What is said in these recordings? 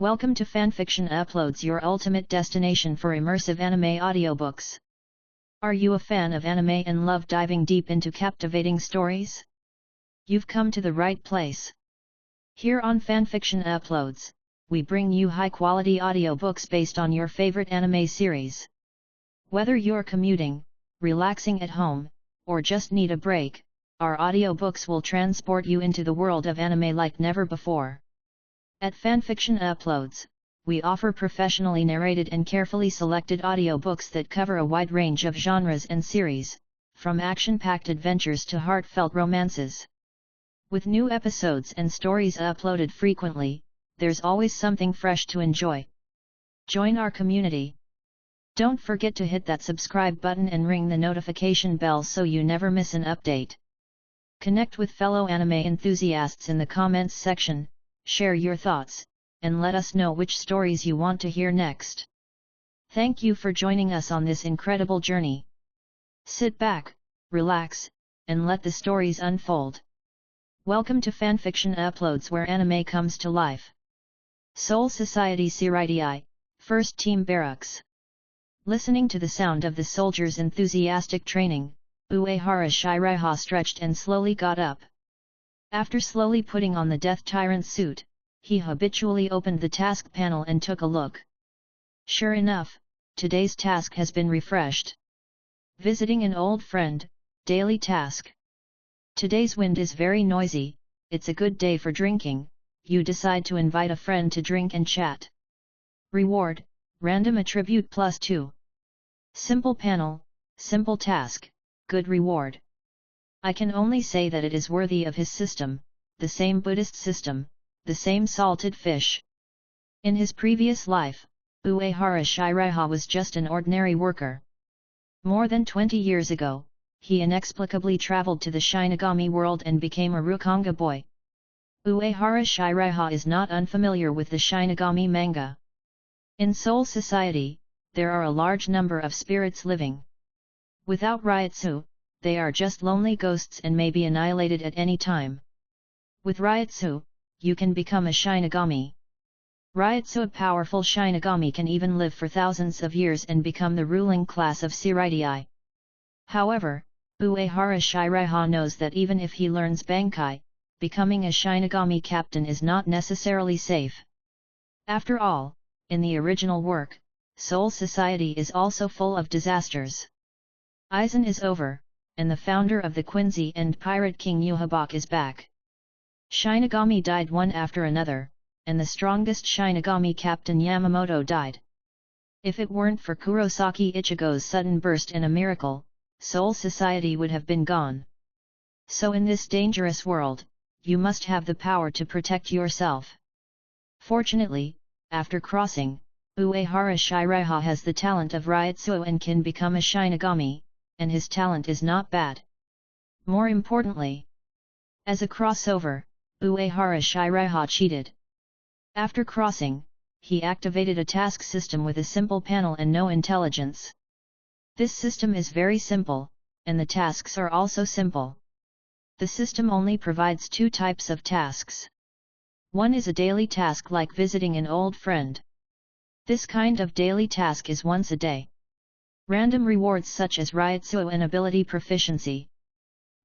Welcome to Fanfiction Uploads, your ultimate destination for immersive anime audiobooks. Are you a fan of anime and love diving deep into captivating stories? You've come to the right place. Here on Fanfiction Uploads, we bring you high-quality audiobooks based on your favorite anime series. Whether you're commuting, relaxing at home, or just need a break, our audiobooks will transport you into the world of anime like never before. At Fanfiction Uploads, we offer professionally narrated and carefully selected audiobooks that cover a wide range of genres and series, from action-packed adventures to heartfelt romances. With new episodes and stories uploaded frequently, there's always something fresh to enjoy. Join our community. Don't forget to hit that subscribe button and ring the notification bell so you never miss an update. Connect with fellow anime enthusiasts in the comments section, share your thoughts, and let us know which stories you want to hear next. Thank you for joining us on this incredible journey. Sit back, relax, and let the stories unfold. Welcome to Fanfiction Uploads, where anime comes to life. Soul Society Seireitei, First Team Barracks. Listening to the sound of the soldiers' enthusiastic training, Uehara Shiraiha stretched and slowly got up. After slowly putting on the Death Tyrant suit, he habitually opened the task panel and took a look. Sure enough, today's task has been refreshed. Visiting an old friend, daily task. Today's wind is very noisy, it's a good day for drinking, you decide to invite a friend to drink and chat. Reward, random attribute +2. Simple panel, simple task, good reward. I can only say that it is worthy of his system, the same Buddhist system, the same salted fish. In his previous life, Uehara Shiraiha was just an ordinary worker. More than 20 years ago, he inexplicably traveled to the Shinigami world and became a Rukongai boy. Uehara Shiraiha is not unfamiliar with the Shinigami manga. In Soul Society, there are a large number of spirits living. Without Ryotsu, they are just lonely ghosts and may be annihilated at any time. With Ryotsu, you can become a Shinigami. Ryotsu, a powerful Shinigami, can even live for thousands of years and become the ruling class of Seireitei. However, Uehara Shiraiha knows that even if he learns Bankai, becoming a Shinigami captain is not necessarily safe. After all, in the original work, Soul Society is also full of disasters. Aizen is over, and the founder of the Quincy and Pirate King Yuhabak is back. Shinigami died one after another, and the strongest Shinigami captain Yamamoto died. If it weren't for Kurosaki Ichigo's sudden burst and a miracle, Soul Society would have been gone. So in this dangerous world, you must have the power to protect yourself. Fortunately, after crossing, Uehara Shiraiha has the talent of Ryotsu and can become a Shinigami, and his talent is not bad. More importantly, as a crossover, Uehara Shiraiha cheated. After crossing, he activated a task system with a simple panel and no intelligence. This system is very simple, and the tasks are also simple. The system only provides two types of tasks. One is a daily task like visiting an old friend. This kind of daily task is once a day. Random rewards such as Ryotsu and ability proficiency.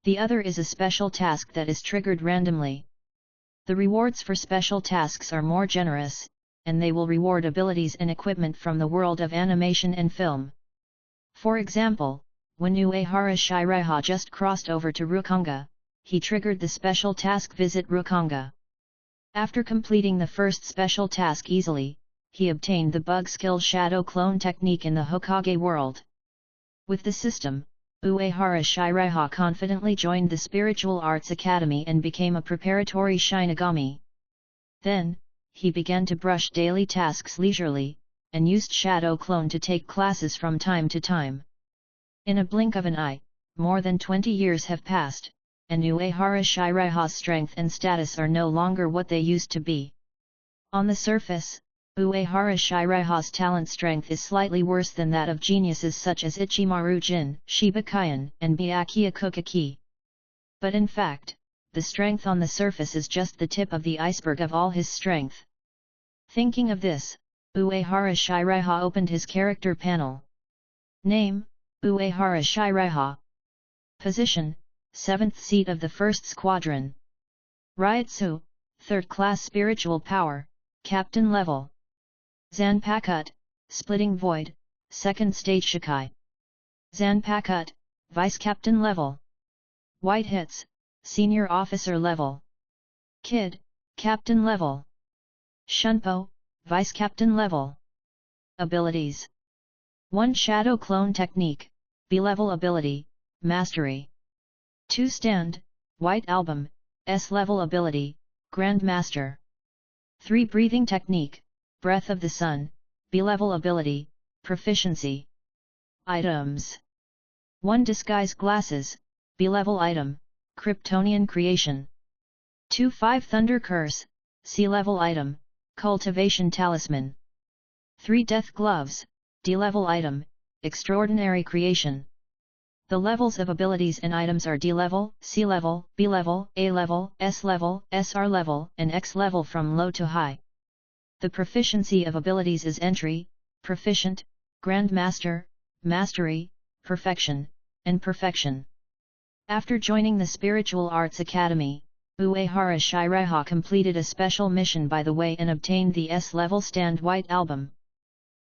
The other is a special task that is triggered randomly. The rewards for special tasks are more generous, and they will reward abilities and equipment from the world of animation and film. For example, when Uehara Shiraiha just crossed over to Rukongai, he triggered the special task Visit Rukongai. After completing the first special task easily, he obtained the bug skill Shadow Clone technique in the Hokage world. With the system, Uehara Shiraiha confidently joined the Spiritual Arts Academy and became a preparatory Shinigami. Then, he began to brush daily tasks leisurely, and used Shadow Clone to take classes from time to time. In a blink of an eye, more than 20 years have passed, and Uehara Shiraiha's strength and status are no longer what they used to be. On the surface, Uehara Shiraiha's talent strength is slightly worse than that of geniuses such as Ichimaru Jin, Shiba Kyan, and Byakuya Kukaki. But in fact, the strength on the surface is just the tip of the iceberg of all his strength. Thinking of this, Uehara Shiraiha opened his character panel. Name, Uehara Shiraiha. Position, 7th seat of the 1st Squadron. Ryutsu, 3rd class spiritual power, captain level. Zanpakut, splitting void, 2nd stage Shikai. Zanpakut, vice captain level. White hits, senior officer level. Kid, captain level. Shunpo, vice captain level. Abilities: 1 Shadow Clone Technique, B-level ability, Mastery. 2 Stand, White Album, S-level ability, Grandmaster. 3 Breathing Technique, Breath of the Sun, B-level ability, Proficiency. Items: 1 Disguise Glasses, B-level item, Kryptonian Creation. 2 5 Thunder Curse, C-level item, Cultivation Talisman. 3 Death Gloves, D-level item, Extraordinary Creation. The levels of abilities and items are D-level, C-level, B-level, A-level, S-level, SR level, and X-level from low to high. The proficiency of abilities is Entry, Proficient, Grandmaster, Mastery, Perfection, and Perfection. After joining the Spiritual Arts Academy, Uehara Shiraiha completed a special mission by the way and obtained the S-level stand White Album.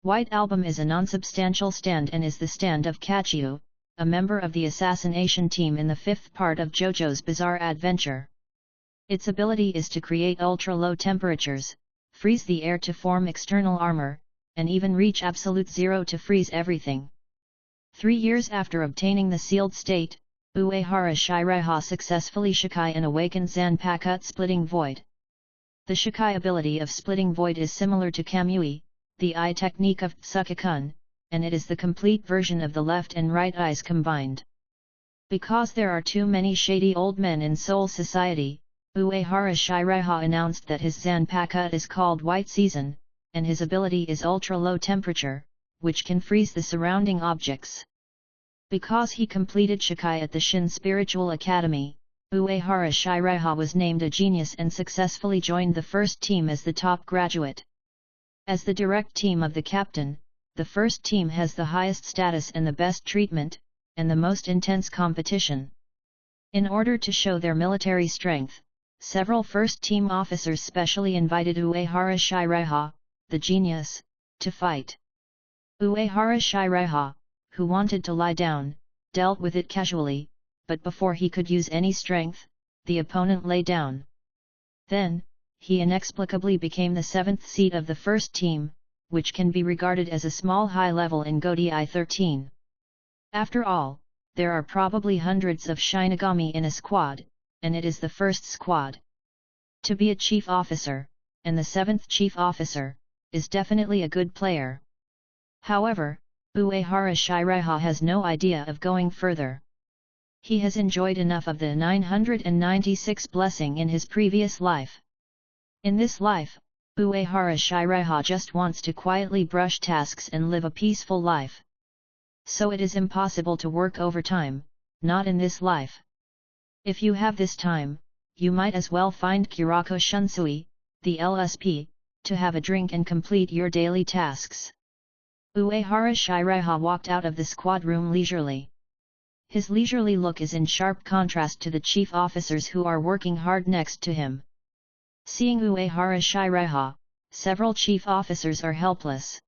White Album is a non-substantial stand and is the stand of Kachiu, a member of the assassination team in the 5th part of JoJo's Bizarre Adventure. Its ability is to create ultra-low temperatures, freeze the air to form external armor, and even reach absolute zero to freeze everything. 3 years after obtaining the sealed state, Uehara Shiraiha successfully Shikai and awakened Zanpakut Splitting Void. The Shikai ability of Splitting Void is similar to Kamui, the eye technique of Tsukikun, and it is the complete version of the left and right eyes combined. Because there are too many shady old men in Soul Society, Uehara Shiraiha announced that his Zanpakut is called White Season, and his ability is ultra-low temperature, which can freeze the surrounding objects. Because he completed Shikai at the Shin Spiritual Academy, Uehara Shiraiha was named a genius and successfully joined the first team as the top graduate. As the direct team of the captain, the first team has the highest status and the best treatment, and the most intense competition. In order to show their military strength, several first-team officers specially invited Uehara Shiraiha, the genius, to fight. Uehara Shiraiha, who wanted to lie down, dealt with it casually, but before he could use any strength, the opponent lay down. Then, he inexplicably became the 7th seat of the first team, which can be regarded as a small high level in Godei 13. After all, there are probably hundreds of Shinigami in a squad, and it is the first squad. To be a chief officer, and the 7th chief officer, is definitely a good player. However, Uehara Shiraiha has no idea of going further. He has enjoyed enough of the 996 blessing in his previous life. In this life, Uehara Shiraiha just wants to quietly brush tasks and live a peaceful life. So it is impossible to work overtime, not in this life. If you have this time, you might as well find Kurako Shunsui, the LSP, to have a drink and complete your daily tasks. Uehara Shiraiha walked out of the squad room leisurely. His leisurely look is in sharp contrast to the chief officers who are working hard next to him. Seeing Uehara Shiraiha, several chief officers are helpless.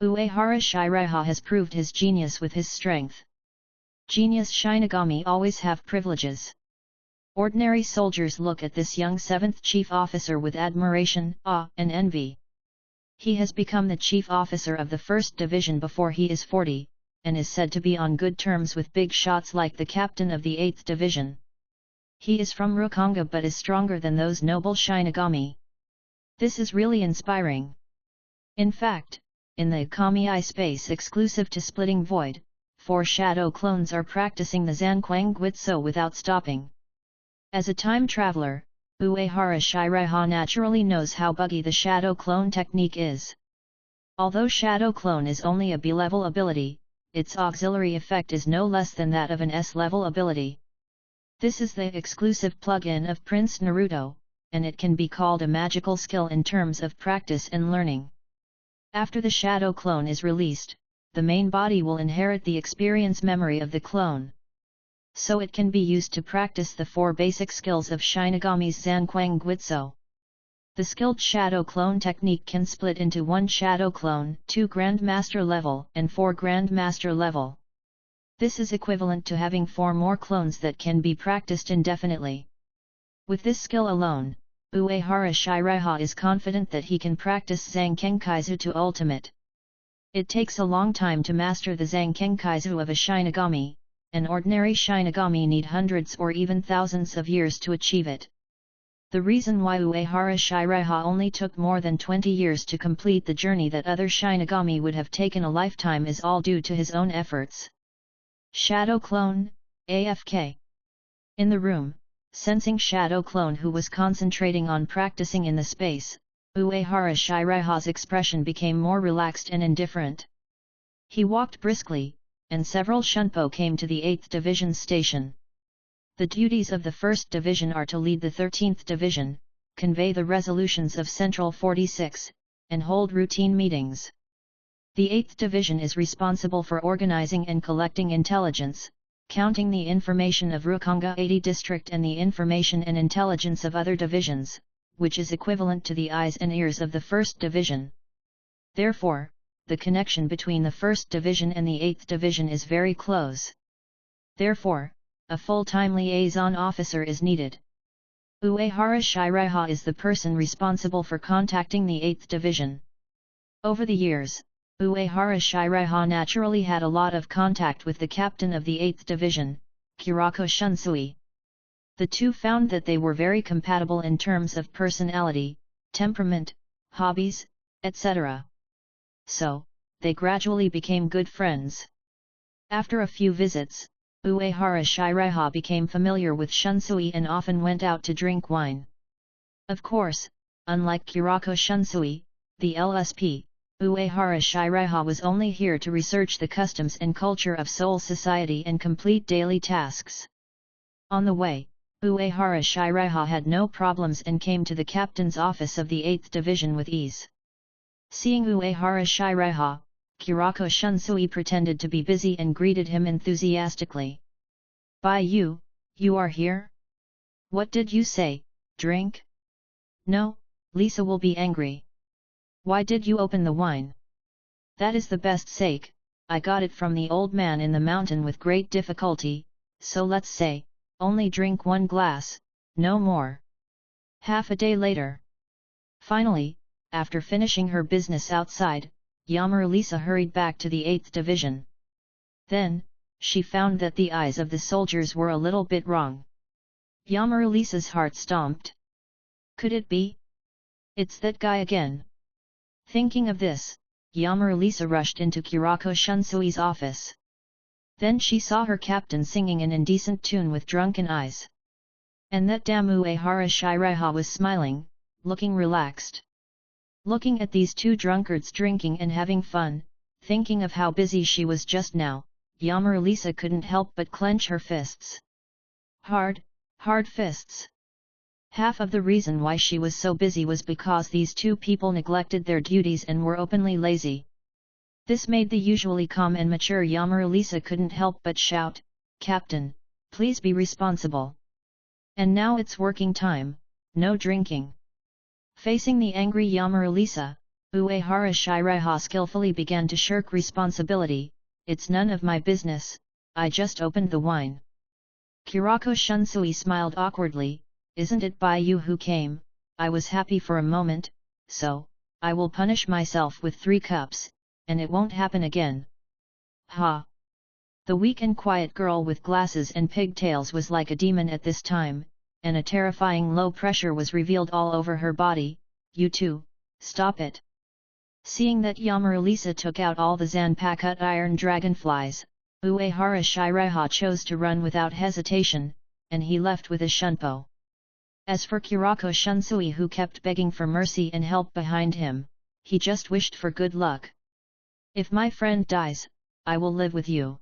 Uehara Shiraiha has proved his genius with his strength. Genius Shinigami always have privileges. Ordinary soldiers look at this young 7th chief officer with admiration, awe, and envy. He has become the chief officer of the 1st Division before he is 40, and is said to be on good terms with big shots like the captain of the 8th Division. He is from Rukongai but is stronger than those noble Shinigami. This is really inspiring. In fact, in the Kami-I space exclusive to Splitting Void, 4 shadow clones are practicing the Zanquang Guitso without stopping. As a time traveler, Uehara Shiraiha naturally knows how buggy the shadow clone technique is. Although shadow clone is only a B-level ability, its auxiliary effect is no less than that of an S-level ability. This is the exclusive plug-in of Prince Naruto, and it can be called a magical skill in terms of practice and learning. After the shadow clone is released, the main body will inherit the experience memory of the clone. So it can be used to practice the 4 basic skills of Shinigami's Zanquang Guitso. The skilled shadow clone technique can split into 1 shadow clone, 2 Grandmaster level, and 4 Grandmaster level. This is equivalent to having 4 more clones that can be practiced indefinitely. With this skill alone, Uehara Shiraiha is confident that he can practice Zankenkaizu to ultimate. It takes a long time to master the Zankenkaizu of a Shinigami, an ordinary Shinigami need hundreds or even thousands of years to achieve it. The reason why Uehara Shiraiha only took more than 20 years to complete the journey that other Shinigami would have taken a lifetime is all due to his own efforts. Shadow Clone, AFK. In the room, sensing Shadow Clone who was concentrating on practicing in the space, Uehara Shiraiha's expression became more relaxed and indifferent. He walked briskly, and several Shunpo came to the 8th Division station. The duties of the 1st Division are to lead the 13th Division, convey the resolutions of Central 46, and hold routine meetings. The 8th Division is responsible for organizing and collecting intelligence, counting the information of Rukongai 80 district and the information and intelligence of other divisions, which is equivalent to the eyes and ears of the 1st Division. Therefore, the connection between the 1st Division and the 8th Division is very close. Therefore, a full-time liaison officer is needed. Uehara Shiraiha is the person responsible for contacting the 8th Division. Over the years, Uehara Shiraiha naturally had a lot of contact with the captain of the 8th Division, Kurako Shunsui. The two found that they were very compatible in terms of personality, temperament, hobbies, etc. So, they gradually became good friends. After a few visits, Uehara Shiraiha became familiar with Shunsui and often went out to drink wine. Of course, unlike Kurako Shunsui, the LSP, Uehara Shiraiha was only here to research the customs and culture of Seoul society and complete daily tasks. On the way, Uehara Shiraiha had no problems and came to the captain's office of the 8th Division with ease. Seeing Uehara Shiraiha, Kurako Shunsui pretended to be busy and greeted him enthusiastically. "By you are here? What did you say, drink? No, Lisa will be angry. Why did you open the wine? That is the best sake, I got it from the old man in the mountain with great difficulty, so let's say, only drink 1 glass, no more." Half a day later. Finally, after finishing her business outside, Yamaru Lisa hurried back to the 8th Division. Then, she found that the eyes of the soldiers were a little bit wrong. Yamaru Lisa's heart stomped. Could it be? It's that guy again. Thinking of this, Yamaru Lisa rushed into Kurako Shunsui's office. Then she saw her captain singing an indecent tune with drunken eyes. And that damn Uehara Shiraiha was smiling, looking relaxed. Looking at these two drunkards drinking and having fun, thinking of how busy she was just now, Yamaru Lisa couldn't help but clench her fists. Hard fists. Half of the reason why she was so busy was because these two people neglected their duties and were openly lazy. This made the usually calm and mature Yamaru Lisa couldn't help but shout, "Captain, please be responsible. And now it's working time, no drinking." Facing the angry Yamaru Lisa, Uehara Shiraiha skillfully began to shirk responsibility. "It's none of my business, I just opened the wine." Kurako Shunsui smiled awkwardly. "Isn't it by you who came? I was happy for a moment, so, I will punish myself with 3 cups, and it won't happen again." Ha! The weak and quiet girl with glasses and pigtails was like a demon at this time, and a terrifying low pressure was revealed all over her body. "You two, stop it." Seeing that Yamaru Lisa took out all the Zanpakuto iron dragonflies, Uehara Shiraiha chose to run without hesitation, and he left with a shunpo. As for Kurako Shunsui, who kept begging for mercy and help behind him, he just wished for good luck. "If my friend dies, I will live with you."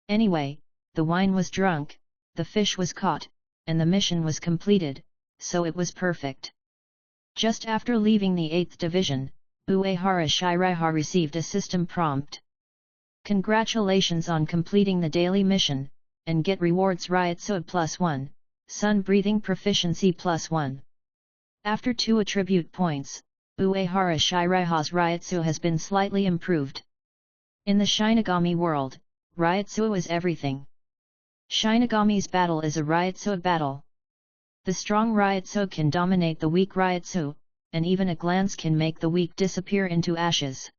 Anyway, the wine was drunk, the fish was caught, and the mission was completed, so it was perfect. Just after leaving the 8th Division, Uehara Shiraiha received a system prompt. Congratulations on completing the daily mission, and get rewards Ryotsu +1, Sun Breathing Proficiency +1. After 2 attribute points, Uehara Shiraiha's Ryotsu has been slightly improved. In the Shinigami world, Ryotsu is everything. Shinigami's battle is a Ryotsu battle. The strong Ryotsu can dominate the weak Ryotsu, and even a glance can make the weak disappear into ashes.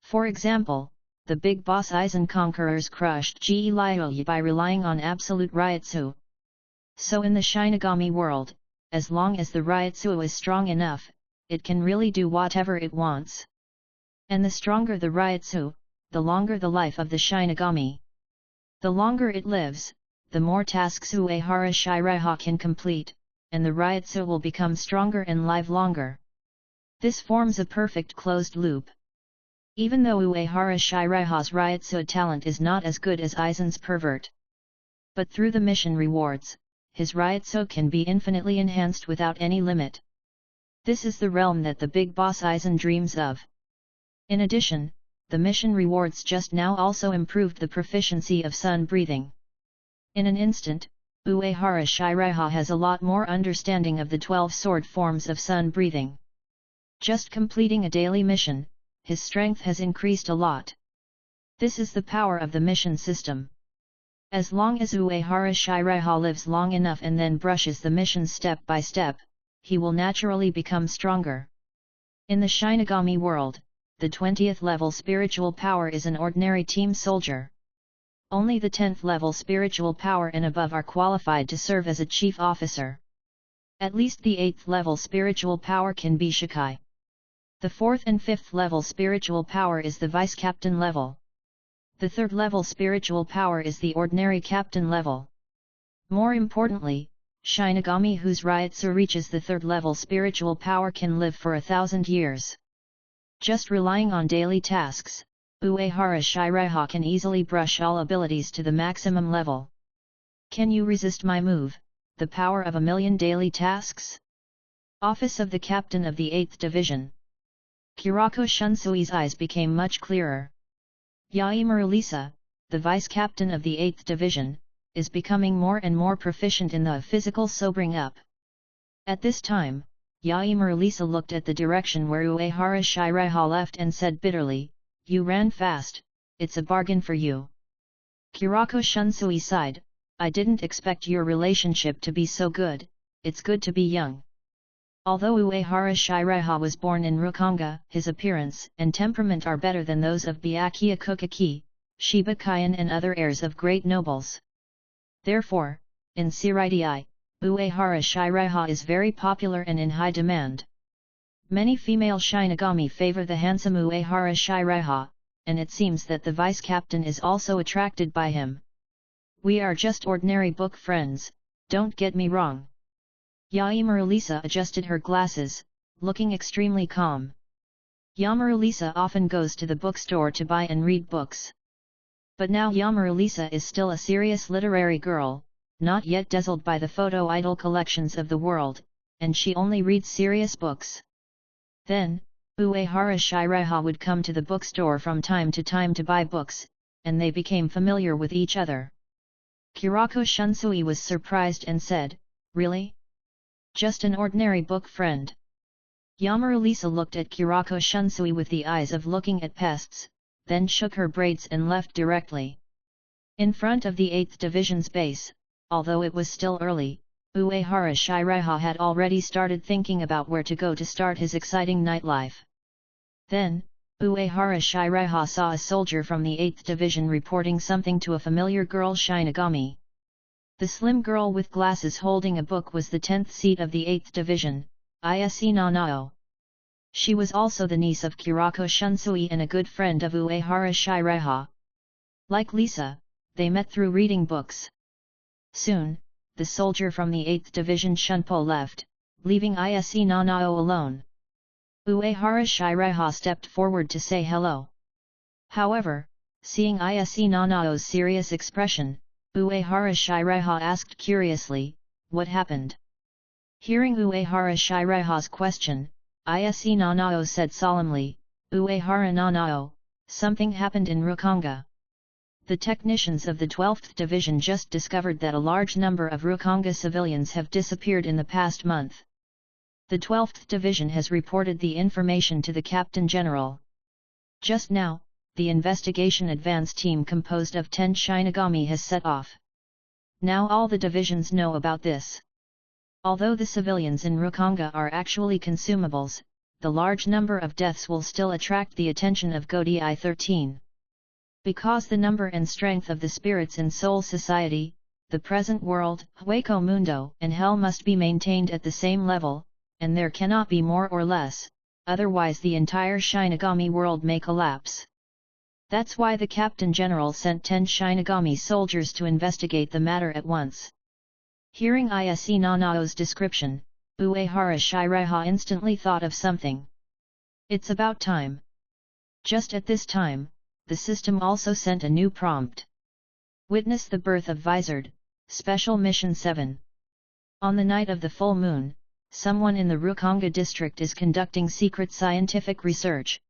For example, the big boss Aizen conquerors crushed Ge Lyoyi by relying on absolute Ryotsu. So in the Shinigami world, as long as the Ryotsu is strong enough, it can really do whatever it wants. And the stronger the Ryotsu, the longer the life of the Shinigami. The longer it lives, the more tasks Uehara Shiraiha can complete, and the Ryotsu will become stronger and live longer. This forms a perfect closed loop. Even though Uehara Shiraiha's Ryotsu talent is not as good as Aizen's pervert. But through the mission rewards, his Ryotsu can be infinitely enhanced without any limit. This is the realm that the big boss Aizen dreams of. In addition, the mission rewards just now also improved the proficiency of sun breathing. In an instant, Uehara Shiraiha has a lot more understanding of the 12 sword forms of sun breathing. Just completing a daily mission, his strength has increased a lot. This is the power of the mission system. As long as Uehara Shiraiha lives long enough and then brushes the missions step by step, he will naturally become stronger. In the Shinigami world, the 20th level spiritual power is an ordinary team soldier. Only the 10th level spiritual power and above are qualified to serve as a chief officer. At least the 8th level spiritual power can be Shikai. The 4th and 5th level spiritual power is the vice captain level. The 3rd level spiritual power is the ordinary captain level. More importantly, Shinigami whose Ryotsu reaches the 3rd level spiritual power can live for 1,000 years. Just relying on daily tasks, Uehara Shiraiha can easily brush all abilities to the maximum level. Can you resist my move, the power of 1,000,000 daily tasks? Office of the Captain of the 8th Division. Kurako Shunsui's eyes became much clearer. Yaimaru Lisa, the vice-captain of the 8th Division, is becoming more and more proficient in the physical sobering up. At this time, Yaimaru Lisa looked at the direction where Uehara Shiraiha left and said bitterly, "You ran fast, it's a bargain for you." Kurako Shunsui sighed, "I didn't expect your relationship to be so good, it's good to be young." Although Uehara Shiraiha was born in Rukongai, his appearance and temperament are better than those of Byakuya Kukaki, Shiba Kyan and other heirs of great nobles. Therefore, in Seireitei, Uehara Shiraiha is very popular and in high demand. Many female Shinigami favor the handsome Uehara Shiraiha, and it seems that the vice-captain is also attracted by him. We are just ordinary book friends, don't get me wrong. Yaimaru Lisa adjusted her glasses, looking extremely calm. Yamaru Lisa often goes to the bookstore to buy and read books. But now Yamaru Lisa is still a serious literary girl, not yet dazzled by the photo idol collections of the world, and she only reads serious books. Then, Uehara Shiraiha would come to the bookstore from time to buy books, and they became familiar with each other. Kurako Shunsui was surprised and said, "Really? Just an ordinary book friend?" Yamaru Lisa looked at Kurako Shunsui with the eyes of looking at pests, then shook her braids and left directly. In front of the 8th Division's base, although it was still early, Uehara Shiraiha had already started thinking about where to go to start his exciting nightlife. Then, Uehara Shiraiha saw a soldier from the 8th Division reporting something to a familiar girl Shinigami. The slim girl with glasses holding a book was the 10th seat of the 8th Division, Ise Nanao. She was also the niece of Kurako Shunsui and a good friend of Uehara Shiraiha. Like Lisa, they met through reading books. Soon, the soldier from the 8th Division Shunpo left, leaving Ise Nanao alone. Uehara Shiraiha stepped forward to say hello. However, seeing Ise Nanao's serious expression, Uehara Shiraiha asked curiously, "What happened?" Hearing Uehara Shiraiha's question, Ise Nanao said solemnly, Uehara Nanao, something happened in Rukonga. The technicians of the 12th Division just discovered that a large number of Rukonga civilians have disappeared in the past month. The 12th Division has reported the information to the Captain General. Just now, the investigation advance team composed of 10 Shinigami has set off. Now all the divisions know about this. Although the civilians in Rukonga are actually consumables, the large number of deaths will still attract the attention of Godi 13. Because the number and strength of the spirits in Soul Society, the present world, Hueco Mundo, and Hell must be maintained at the same level, and there cannot be more or less, otherwise the entire Shinigami world may collapse. That's why the Captain General sent 10 Shinigami soldiers to investigate the matter at once. Hearing Ise Nanao's description, Uehara Shiraiha instantly thought of something. It's about time. Just at this time, the system also sent a new prompt. Witness the birth of Vizard, Special Mission 7. On the night of the full moon, someone in the Rukonga district is conducting secret scientific research.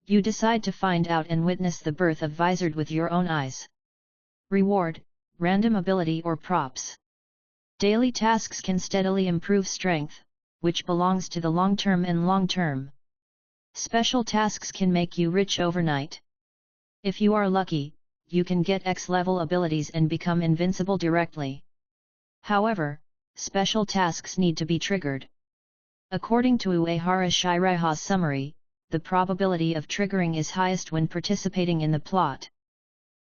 You decide to find out and witness the birth of Vizard with your own eyes. Reward, random ability or props. Daily tasks can steadily improve strength, which belongs to the long-term and long-term. Special tasks can make you rich overnight. If you are lucky, you can get X-level abilities and become invincible directly. However, special tasks need to be triggered. According to Uehara Shiraiha's summary, the probability of triggering is highest when participating in the plot.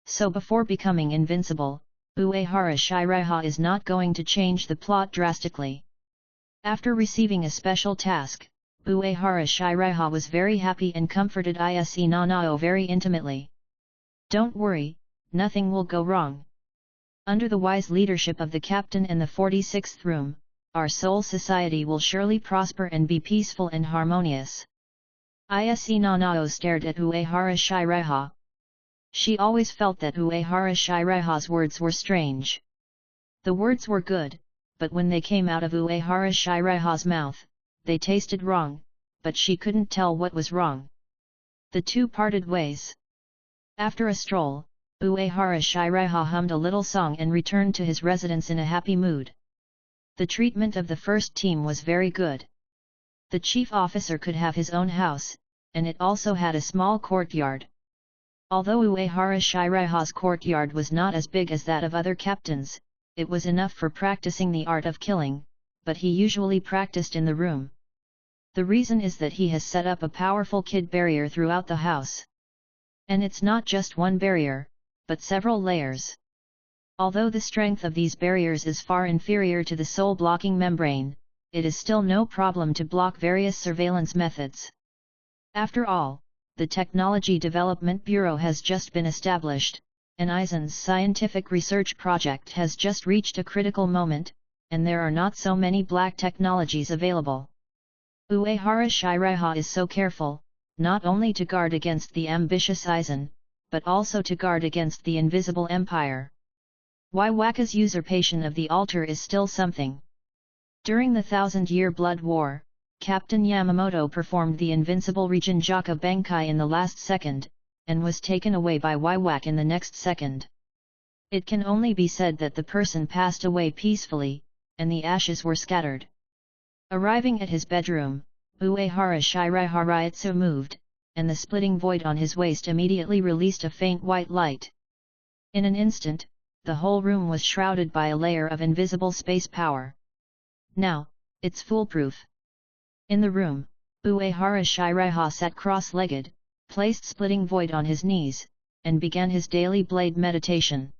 So before becoming invincible, Uehara Shiraiha is not going to change the plot drastically. After receiving a special task, Uehara Shiraiha was very happy and comforted Ise Nanao very intimately. Don't worry, nothing will go wrong. Under the wise leadership of the captain and the 46th room, our soul society will surely prosper and be peaceful and harmonious. Ise Nanao stared at Uehara Shiraiha. She always felt that Uehara Shiraiha's words were strange. The words were good, but when they came out of Uehara Shiraiha's mouth, they tasted wrong, but she couldn't tell what was wrong. The two parted ways. After a stroll, Uehara Shiraiha hummed a little song and returned to his residence in a happy mood. The treatment of the first team was very good. The chief officer could have his own house, and it also had a small courtyard. Although Uehara Shiraiha's courtyard was not as big as that of other captains, it was enough for practicing the art of killing, but he usually practiced in the room. The reason is that he has set up a powerful kid barrier throughout the house. And it's not just one barrier, but several layers. Although the strength of these barriers is far inferior to the soul-blocking membrane, it is still no problem to block various surveillance methods. After all, the Technology Development Bureau has just been established, and Aizen's scientific research project has just reached a critical moment, and there are not so many black technologies available. Uehara Shiraiha is so careful, not only to guard against the ambitious Aizen, but also to guard against the invisible empire. Waka's usurpation of the altar is still something. During the 1000-year Blood War, Captain Yamamoto performed the invincible Regenjaka Benkai in the last second, and was taken away by Wak in the next second. It can only be said that the person passed away peacefully, and the ashes were scattered. Arriving at his bedroom, Uehara Shiraiha Ryutsu moved, and the splitting void on his waist immediately released a faint white light. In an instant, the whole room was shrouded by a layer of invisible space power. Now, it's foolproof. In the room, Uehara Shiraiha sat cross-legged, placed splitting void on his knees, and began his daily blade meditation.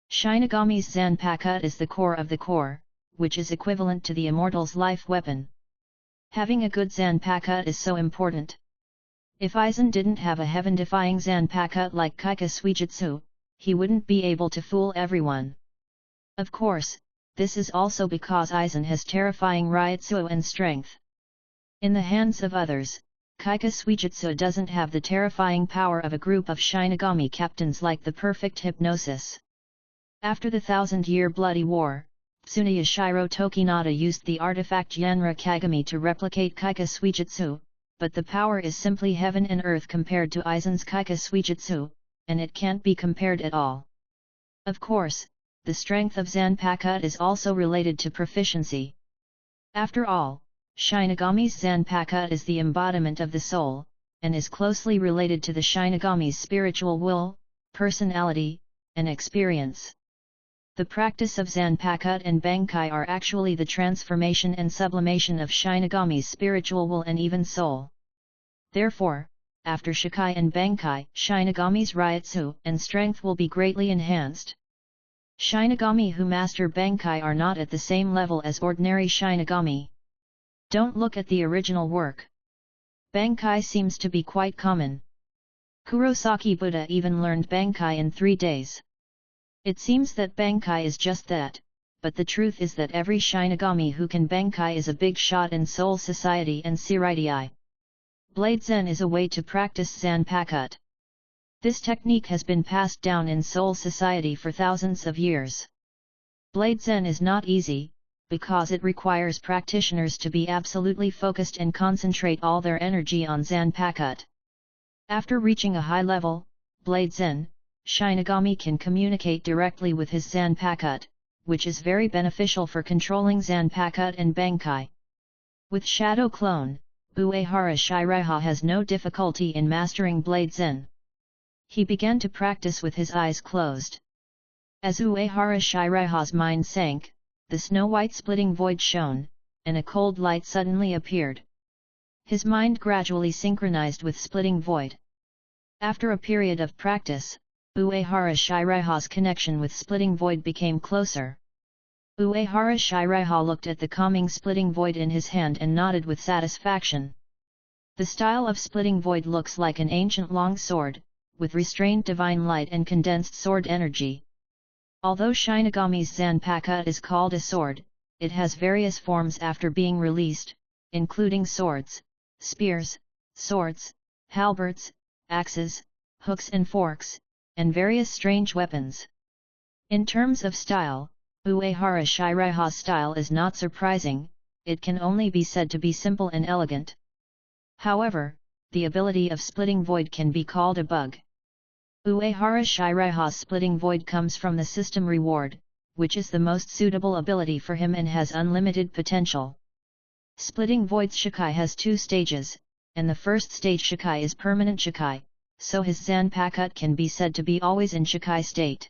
Shinigami's Zanpakuto is the core of the core, which is equivalent to the immortal's life weapon. Having a good Zanpakuto is so important. If Aizen didn't have a heaven-defying Zanpakuto like Kaika Suijutsu, he wouldn't be able to fool everyone. Of course, this is also because Aizen has terrifying Ryutsu and strength. In the hands of others, Kaika Suijutsu doesn't have the terrifying power of a group of Shinigami captains like the perfect hypnosis. After the 1000-year bloody war, Tsuneyashiro Tokinata used the artifact Yanra Kagami to replicate Kaika Suijutsu, but the power is simply heaven and earth compared to Aizen's Kaika Suijutsu, and it can't be compared at all. Of course, the strength of Zanpakuto is also related to proficiency. After all, Shinigami's Zanpakuto is the embodiment of the soul, and is closely related to the Shinigami's spiritual will, personality, and experience. The practice of Zanpakuto and Bankai are actually the transformation and sublimation of Shinigami's spiritual will and even soul. Therefore, after Shikai and Bankai, Shinigami's Ryutsu and strength will be greatly enhanced. Shinigami who master Bankai are not at the same level as ordinary Shinigami. Don't look at the original work. Bankai seems to be quite common. Kurosaki Buddha even learned Bankai in 3 days. It seems that Bankai is just that, but the truth is that every Shinigami who can Bankai is a big shot in Soul Society and Seireitei. Blade Zen is a way to practice Zanpakuto. This technique has been passed down in Soul Society for thousands of years. Blade Zen is not easy, because it requires practitioners to be absolutely focused and concentrate all their energy on Zanpakuto. After reaching a high level, Blade Zen, Shinigami can communicate directly with his Zanpakuto, which is very beneficial for controlling Zanpakuto and Bankai. With Shadow Clone, Uehara Shiraiha has no difficulty in mastering Blade Zen. He began to practice with his eyes closed. As Uehara Shiraiha's mind sank, the snow-white splitting void shone, and a cold light suddenly appeared. His mind gradually synchronized with splitting void. After a period of practice, Uehara Shiraiha's connection with splitting void became closer. Uehara Shiraiha looked at the calming splitting void in his hand and nodded with satisfaction. The style of splitting void looks like an ancient long sword, with restrained divine light and condensed sword energy. Although Shinigami's Zanpakuto is called a sword, it has various forms after being released, including swords, spears, swords, halberds, axes, hooks and forks, and various strange weapons. In terms of style, Uehara Shiraiha's style is not surprising, it can only be said to be simple and elegant. However, the ability of splitting void can be called a bug. Uehara Shiraiha's splitting void comes from the system reward, which is the most suitable ability for him and has unlimited potential. Splitting void's Shikai has 2 stages, and the first stage Shikai is permanent Shikai, so his Zanpakuto can be said to be always in Shikai state.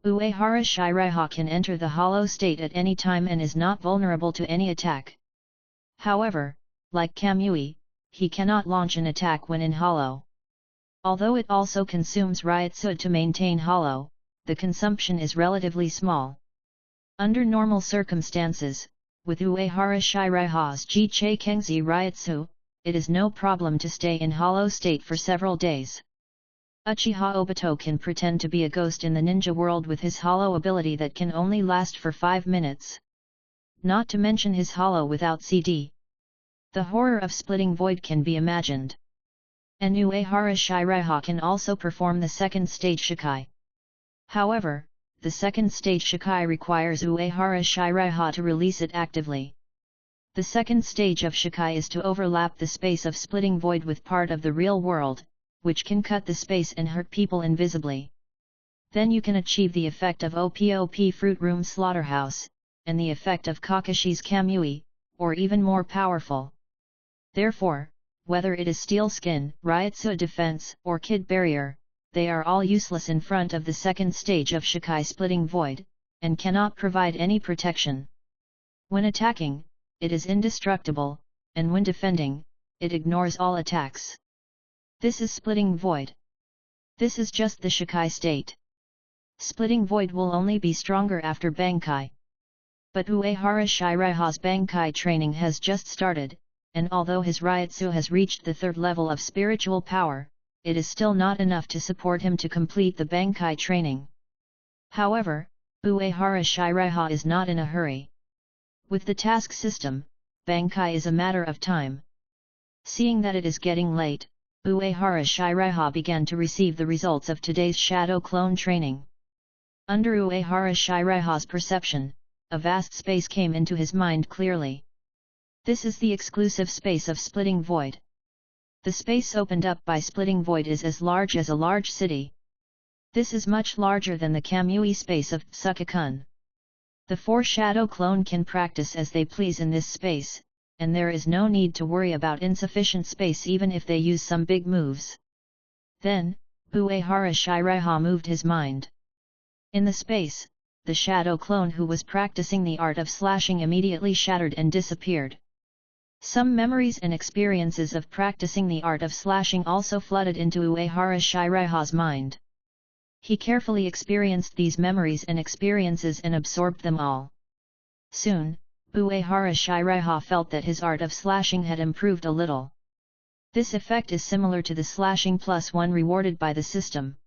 Uehara Shiraiha can enter the hollow state at any time and is not vulnerable to any attack. However, like Kamui, he cannot launch an attack when in hollow. Although it also consumes Ryutsu to maintain hollow, the consumption is relatively small. Under normal circumstances, with Uehara Shiraiha's Jichei Kengzi Ryutsu, it is no problem to stay in hollow state for several days. Uchiha Obito can pretend to be a ghost in the ninja world with his hollow ability that can only last for 5 minutes. Not to mention his hollow without CD. The horror of splitting void can be imagined. And Uehara Shiraiha can also perform the second stage Shikai. However, the second stage Shikai requires Uehara Shiraiha to release it actively. The second stage of Shikai is to overlap the space of splitting void with part of the real world, which can cut the space and hurt people invisibly. Then you can achieve the effect of OPOP Fruit Room Slaughterhouse, and the effect of Kakashi's Kamui, or even more powerful. Therefore, whether it is Steel Skin, Ryutsu Defense, or Kid Barrier, they are all useless in front of the second stage of Shikai Splitting Void, and cannot provide any protection. When attacking, it is indestructible, and when defending, it ignores all attacks. This is Splitting Void. This is just the Shikai state. Splitting Void will only be stronger after Bankai. But Uehara Shiraiha's Bankai training has just started, and although his Ryutsu has reached the 3rd level of spiritual power, it is still not enough to support him to complete the Bankai training. However, Uehara Shiraiha is not in a hurry. With the task system, Bankai is a matter of time. Seeing that it is getting late, Uehara Shiraiha began to receive the results of today's Shadow Clone training. Under Uehara Shiraiha's perception, a vast space came into his mind clearly. This is the exclusive space of Splitting Void. The space opened up by Splitting Void is as large as a large city. This is much larger than the Kamui space of Tsukikun. The 4 shadow clone can practice as they please in this space, and there is no need to worry about insufficient space even if they use some big moves. Then, Uehara Shiraiha moved his mind. In the space, the shadow clone who was practicing the art of slashing immediately shattered and disappeared. Some memories and experiences of practicing the art of slashing also flooded into Uehara Shiraiha's mind. He carefully experienced these memories and experiences and absorbed them all. Soon, Uehara Shiraiha felt that his art of slashing had improved a little. This effect is similar to the slashing +1 rewarded by the system.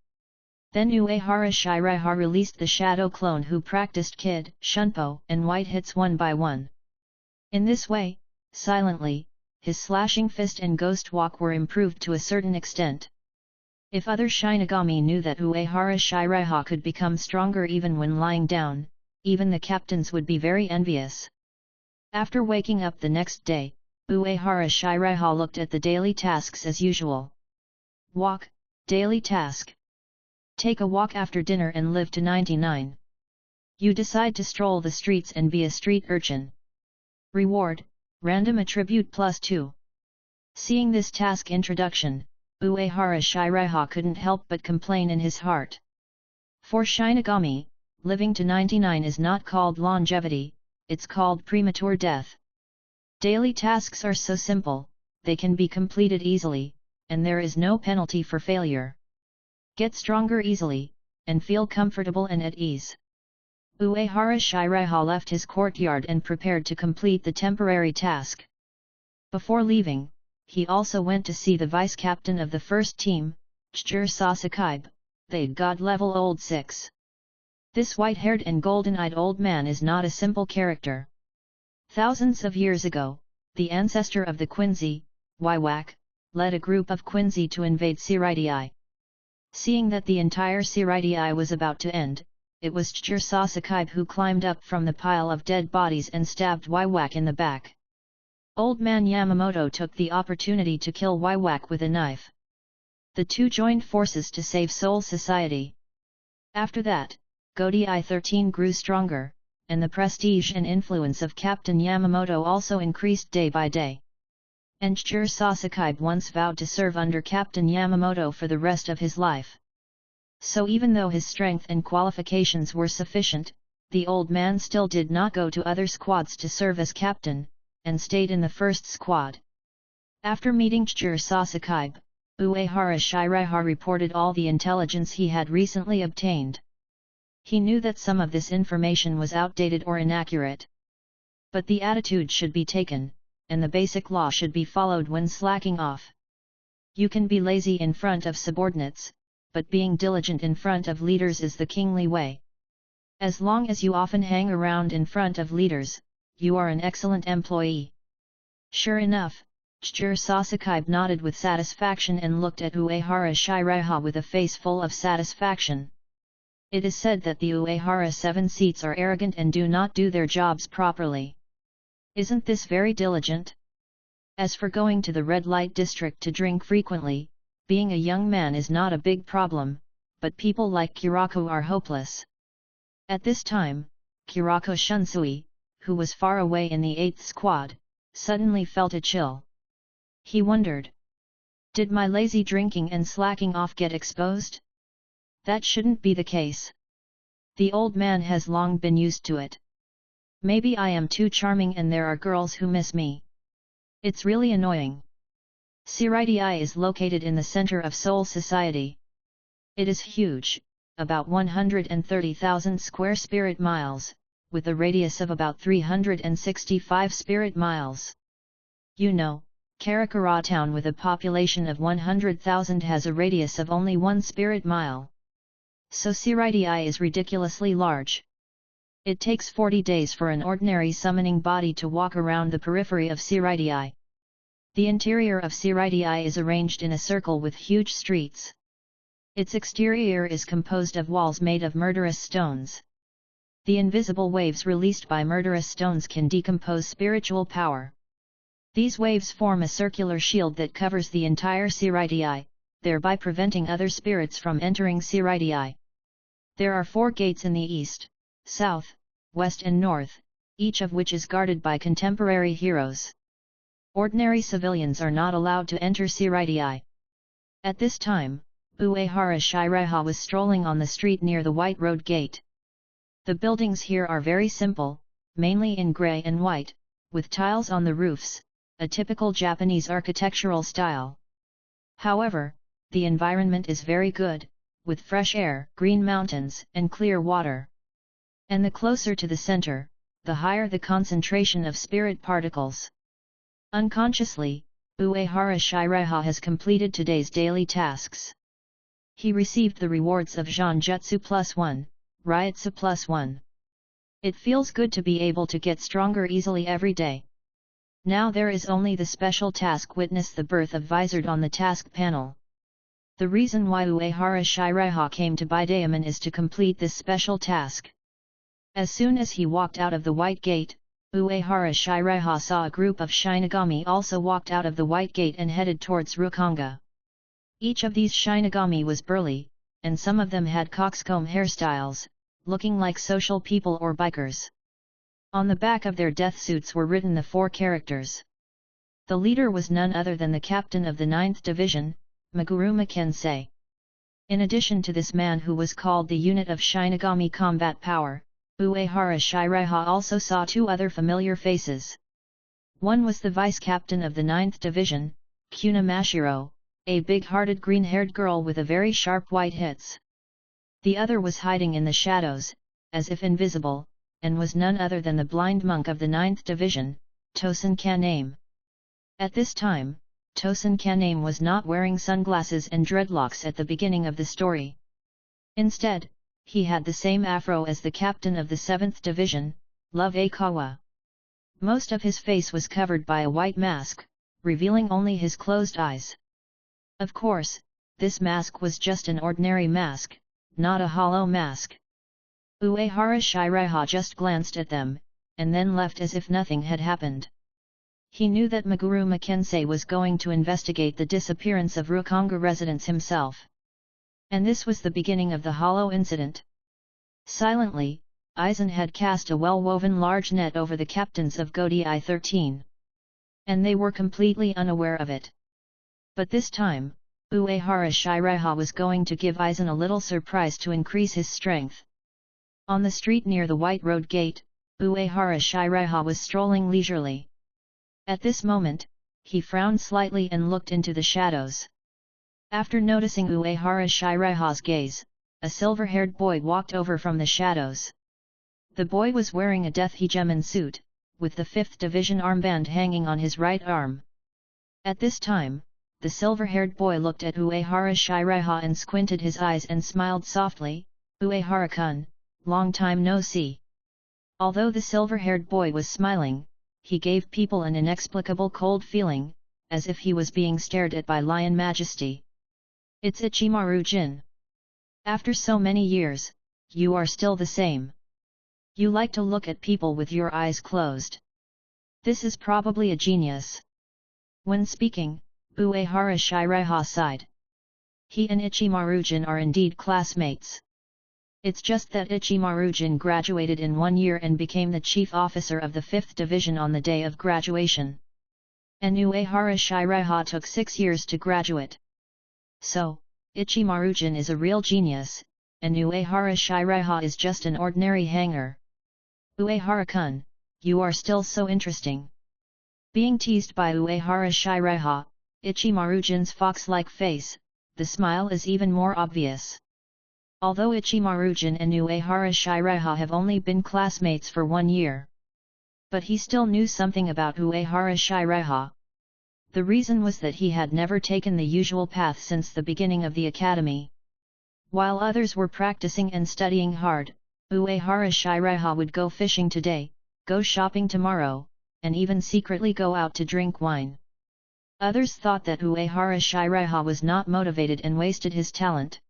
Then Uehara Shiraiha released the shadow clone who practiced Kid, Shunpo, and White hits one by one. In this way, silently, his slashing fist and ghost walk were improved to a certain extent. If other Shinigami knew that Uehara Shiraiha could become stronger even when lying down, even the captains would be very envious. After waking up the next day, Uehara Shiraiha looked at the daily tasks as usual. Walk, daily task. Take a walk after dinner and live to 99. You decide to stroll the streets and be a street urchin. Reward, random attribute +2. Seeing this task introduction, Uehara Shiraiha couldn't help but complain in his heart. For Shinigami, living to 99 is not called longevity, it's called premature death. Daily tasks are so simple, they can be completed easily, and there is no penalty for failure. Get stronger easily, and feel comfortable and at ease. Uehara Shiraiha left his courtyard and prepared to complete the temporary task. Before leaving, he also went to see the vice-captain of the first team, Chijiro Sasakaibe, the god-level old 6. This white-haired and golden-eyed old man is not a simple character. Thousands of years ago, the ancestor of the Quincy, Waiwak, led a group of Quincy to invade Siritii. Seeing that the entire Siritii was about to end, it was Chijiro Sasakaibe who climbed up from the pile of dead bodies and stabbed Waiwak in the back. Old man Yamamoto took the opportunity to kill Waiwak with a knife. The two joined forces to save Soul Society. After that, Godai 13 grew stronger, and the prestige and influence of Captain Yamamoto also increased day by day. And Chijiro Sasakaibe once vowed to serve under Captain Yamamoto for the rest of his life. So even though his strength and qualifications were sufficient, the old man still did not go to other squads to serve as captain, and stayed in the first squad. After meeting Chijiro Sasakaibe, Uehara Shiraiha reported all the intelligence he had recently obtained. He knew that some of this information was outdated or inaccurate. But the attitude should be taken, and the basic law should be followed when slacking off. You can be lazy in front of subordinates, but being diligent in front of leaders is the kingly way. As long as you often hang around in front of leaders, you are an excellent employee. Sure enough, Chijiro Sasakaibe nodded with satisfaction and looked at Uehara Shiraiha with a face full of satisfaction. It is said that the Uehara 7 seats are arrogant and do not do their jobs properly. Isn't this very diligent? As for going to the red light district to drink frequently, being a young man is not a big problem, but people like Kirako are hopeless. At this time, Kirako Shunsui, who was far away in the 8th squad, suddenly felt a chill. He wondered. Did my lazy drinking and slacking off get exposed? That shouldn't be the case. The old man has long been used to it. Maybe I am too charming and there are girls who miss me. It's really annoying. Siritii is located in the center of Soul Society. It is huge, about 130,000 square spirit miles, with a radius of about 365 spirit miles. You know, Karakura town with a population of 100,000 has a radius of only 1 spirit mile. So Siritii is ridiculously large. It takes 40 days for an ordinary summoning body to walk around the periphery of Siritii. The interior of Siritii is arranged in a circle with huge streets. Its exterior is composed of walls made of murderous stones. The invisible waves released by murderous stones can decompose spiritual power. These waves form a circular shield that covers the entire Siritii, thereby preventing other spirits from entering Siritii. There are 4 gates in the east, south, west and north, each of which is guarded by contemporary heroes. Ordinary civilians are not allowed to enter Siritii. At this time, Uehara Shiraiha was strolling on the street near the White Road Gate. The buildings here are very simple, mainly in grey and white, with tiles on the roofs, a typical Japanese architectural style. However, the environment is very good, with fresh air, green mountains, and clear water. And the closer to the center, the higher the concentration of spirit particles. Unconsciously, Uehara Shiraiha has completed today's daily tasks. He received the rewards of Zanjutsu +1, Ryutsu +1. It feels good to be able to get stronger easily every day. Now there is only the special task. Witness the birth of Vizard on the task panel. The reason why Uehara Shiraiha came to Bidaemon is to complete this special task. As soon as he walked out of the White Gate, Uehara Shiraiha saw a group of Shinigami also walked out of the White Gate and headed towards Rukongai. Each of these Shinigami was burly, and some of them had coxcomb hairstyles, looking like social people or bikers. On the back of their death suits were written the 4 characters. The leader was none other than the captain of the 9th Division, Meguro Makensei. In addition to this man who was called the unit of Shinigami combat power, Uehara Shiraiha also saw 2 other familiar faces. One was the vice-captain of the 9th Division, Kuna Mashiro, a big-hearted green-haired girl with a very sharp white hits. The other was hiding in the shadows, as if invisible, and was none other than the blind monk of the 9th Division, Tosen Kaname. At this time, Tosen Kaname was not wearing sunglasses and dreadlocks at the beginning of the story. Instead, he had the same afro as the captain of the 7th Division, Love Akawa. Most of his face was covered by a white mask, revealing only his closed eyes. Of course, this mask was just an ordinary mask, not a hollow mask. Uehara Shiraiha just glanced at them, and then left as if nothing had happened. He knew that Meguro Makensei was going to investigate the disappearance of Rukongai residents himself. And this was the beginning of the hollow incident. Silently, Aizen had cast a well-woven large net over the captains of Godii 13. And they were completely unaware of it. But this time, Uehara Shiraiha was going to give Aizen a little surprise to increase his strength. On the street near the White Road Gate, Uehara Shiraiha was strolling leisurely. At this moment, he frowned slightly and looked into the shadows. After noticing Uehara Shiraiha's gaze, a silver-haired boy walked over from the shadows. The boy was wearing a Death Hegemon suit, with the 5th Division armband hanging on his right arm. At this time, the silver-haired boy looked at Uehara Shiraiha and squinted his eyes and smiled softly, "Uehara-kun, long time no see." Although the silver-haired boy was smiling, he gave people an inexplicable cold feeling, as if he was being stared at by Lion Majesty. "It's Ichimaru-jin. After so many years, you are still the same. You like to look at people with your eyes closed. This is probably a genius." When speaking, Uehara Shiraiha sighed. He and Ichimaru-jin are indeed classmates. It's just that Ichimaru-jin graduated in 1 year and became the chief officer of the 5th Division on the day of graduation. And Uehara Shiraiha took 6 years to graduate. So, Ichimaru-jin is a real genius, and Uehara Shiraiha is just an ordinary hanger. "Uehara-kun, you are still so interesting." Being teased by Uehara Shiraiha, Ichimaru-jin's fox-like face, the smile is even more obvious. Although Ichimaru-jin and Uehara Shiraiha have only been classmates for 1 year. But he still knew something about Uehara Shiraiha. The reason was that he had never taken the usual path since the beginning of the academy. While others were practicing and studying hard, Uehara Shiraiha would go fishing today, go shopping tomorrow, and even secretly go out to drink wine. Others thought that Uehara Shiraiha was not motivated and wasted his talent.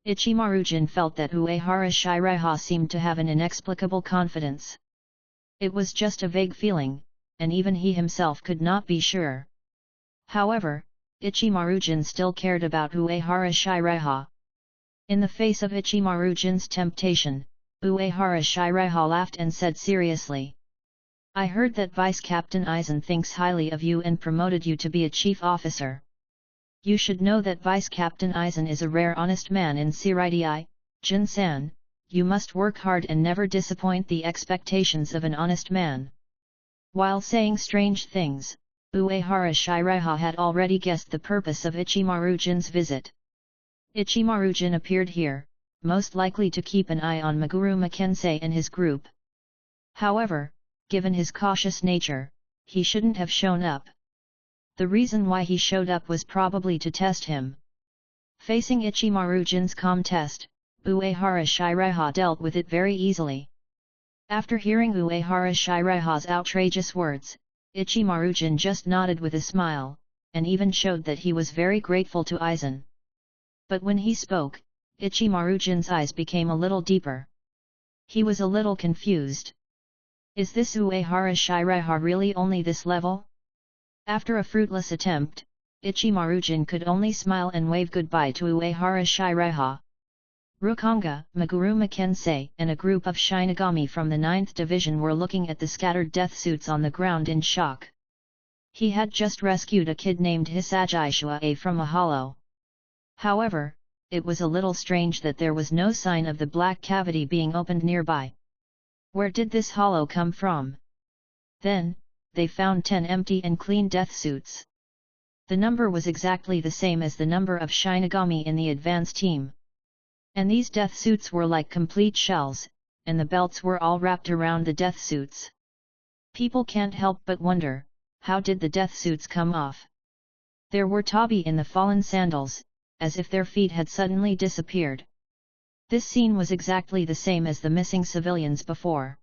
Ichimaru-jin felt that Uehara Shiraiha seemed to have an inexplicable confidence. It was just a vague feeling, and even he himself could not be sure. However, Ichimaru-jin still cared about Uehara Shiraiha. In the face of Ichimaru-jin's temptation, Uehara Shiraiha laughed and said seriously, "I heard that Vice Captain Aizen thinks highly of you and promoted you to be a chief officer. You should know that Vice Captain Aizen is a rare honest man in Siraidai, Jin-san. You must work hard and never disappoint the expectations of an honest man." While saying strange things, Uehara Shiraiha had already guessed the purpose of Ichimaru-jin's visit. Ichimaru-jin appeared here, most likely to keep an eye on Meguruma Kensei and his group. However, given his cautious nature, he shouldn't have shown up. The reason why he showed up was probably to test him. Facing Ichimaru-jin's calm test, Uehara Shiraiha dealt with it very easily. After hearing Uehara Shiraiha's outrageous words, Ichimaru-jin just nodded with a smile, and even showed that he was very grateful to Aizen. But when he spoke, Ichimaru-jin's eyes became a little deeper. He was a little confused. Is this Uehara Shiraiha really only this level? After a fruitless attempt, Ichimaru-jin could only smile and wave goodbye to Uehara Shiraiha. Rukongai, Meguruma Kensei and a group of Shinigami from the 9th Division were looking at the scattered death suits on the ground in shock. He had just rescued a kid named Hisagishua from a hollow. However, it was a little strange that there was no sign of the black cavity being opened nearby. Where did this hollow come from? Then, they found 10 empty and clean death suits. The number was exactly the same as the number of Shinigami in the advance team. And these death suits were like complete shells, and the belts were all wrapped around the death suits. People can't help but wonder, how did the death suits come off? There were tabi in the fallen sandals, as if their feet had suddenly disappeared. This scene was exactly the same as the missing civilians before.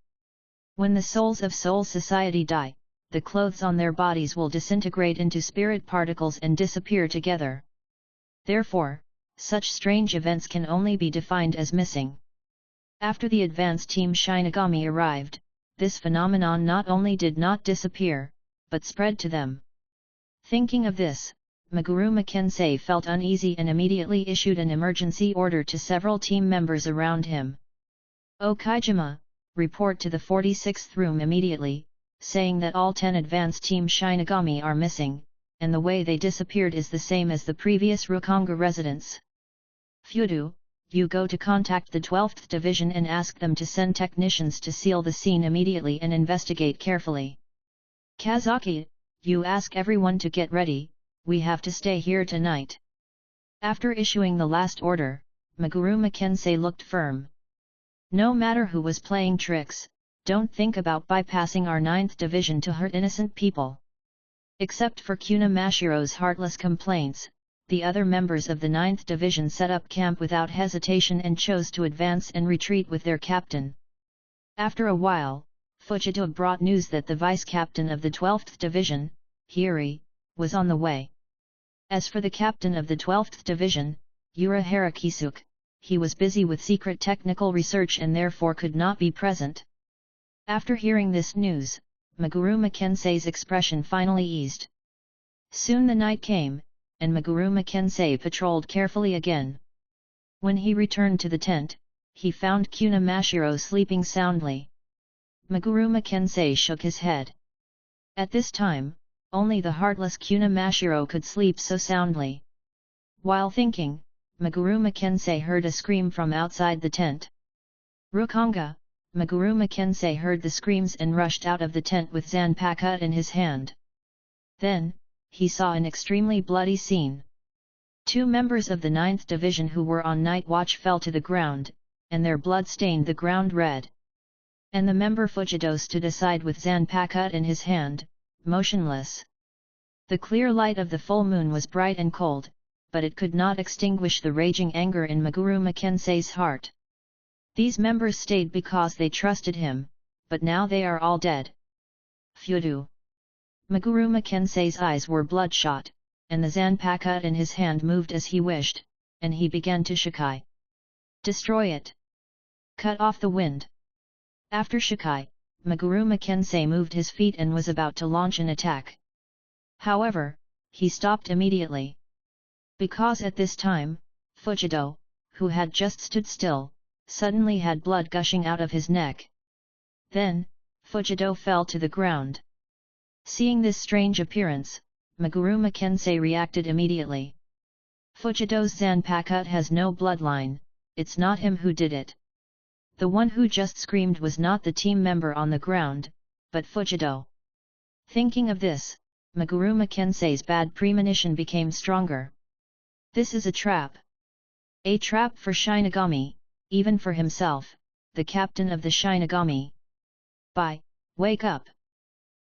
When the souls of Soul Society die, the clothes on their bodies will disintegrate into spirit particles and disappear together. Therefore, such strange events can only be defined as missing. After the advance team Shinigami arrived, this phenomenon not only did not disappear, but spread to them. Thinking of this, Meguruma Kensei felt uneasy and immediately issued an emergency order to several team members around him. "O Kaijima, report to the 46th room immediately, saying that all 10 advance team Shinigami are missing, and the way they disappeared is the same as the previous Rukongai residents. Fudo, you go to contact the 12th Division and ask them to send technicians to seal the scene immediately and investigate carefully. Kazaki, you ask everyone to get ready, we have to stay here tonight." After issuing the last order, Meguruma Kensei looked firm. No matter who was playing tricks, don't think about bypassing our 9th Division to hurt innocent people. Except for Kuna Mashiro's heartless complaints, the other members of the 9th Division set up camp without hesitation and chose to advance and retreat with their captain. After a while, Fujita brought news that the vice-captain of the 12th Division, Hiri, was on the way. As for the captain of the 12th Division, Urahara Kisuke, he was busy with secret technical research and therefore could not be present. After hearing this news, Meguruma Kensei's expression finally eased. Soon the night came, and Meguruma Kensei patrolled carefully again. When he returned to the tent, he found Kuna Mashiro sleeping soundly. Meguruma Kensei shook his head. At this time, only the heartless Kuna Mashiro could sleep so soundly. While thinking, Meguruma Kensei heard a scream from outside the tent. Rukongai, Meguruma Kensei heard the screams and rushed out of the tent with Zanpakuto in his hand. Then, he saw an extremely bloody scene. 2 members of the 9th Division who were on night watch fell to the ground, and their blood stained the ground red. And the member Fujito stood aside with Zanpakuto in his hand, motionless. The clear light of the full moon was bright and cold, but it could not extinguish the raging anger in Meguruma Kensei's heart. These members stayed because they trusted him, but now they are all dead. Fudo. Meguruma Kensei's eyes were bloodshot, and the Zanpakuto in his hand moved as he wished, and he began to shikai. Destroy it! Cut off the wind! After Shikai, Meguruma Kensei moved his feet and was about to launch an attack. However, he stopped immediately. Because at this time, Fujido, who had just stood still, suddenly had blood gushing out of his neck. Then, Fujido fell to the ground. Seeing this strange appearance, Meguruma Kensei reacted immediately. Fujido's Zanpakuto has no bloodline, it's not him who did it. The one who just screamed was not the team member on the ground, but Fujido. Thinking of this, Meguruma Kensei's bad premonition became stronger. This is a trap. A trap for Shinigami, even for himself, the captain of the Shinigami. Wake up!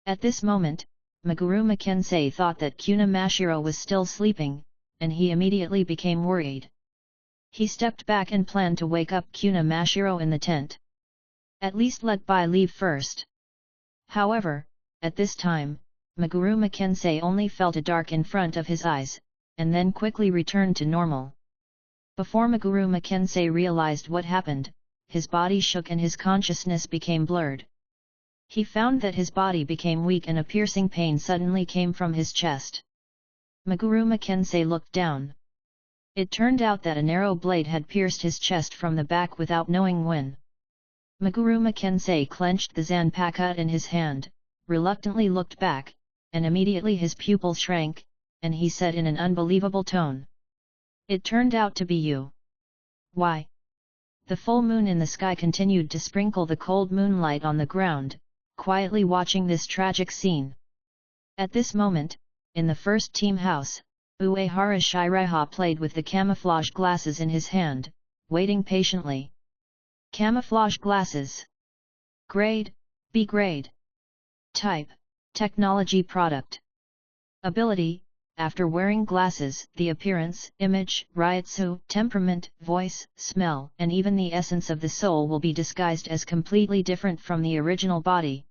At this moment, Meguruma Kensei thought that Kuna Mashiro was still sleeping, and he immediately became worried. He stepped back and planned to wake up Kuna Mashiro in the tent. At least let Bai leave first. However, at this time, Meguruma Kensei only felt a dark in front of his eyes, and then quickly returned to normal. Before Meguruma Kensei realized what happened, his body shook and his consciousness became blurred. He found that his body became weak and a piercing pain suddenly came from his chest. Meguruma Kensei looked down. It turned out that a narrow blade had pierced his chest from the back without knowing when. Meguruma Kensei clenched the Zanpakuto in his hand, reluctantly looked back, and immediately his pupils shrank, and he said in an unbelievable tone. It turned out to be you. Why? The full moon in the sky continued to sprinkle the cold moonlight on the ground, quietly watching this tragic scene. At this moment, in the first team house, Uehara Shiraiha played with the camouflage glasses in his hand, waiting patiently. Camouflage glasses. Grade, B grade. Type, technology product. Ability, after wearing glasses, the appearance, image, ryutsu, temperament, voice, smell, and even the essence of the soul will be disguised as completely different from the original body.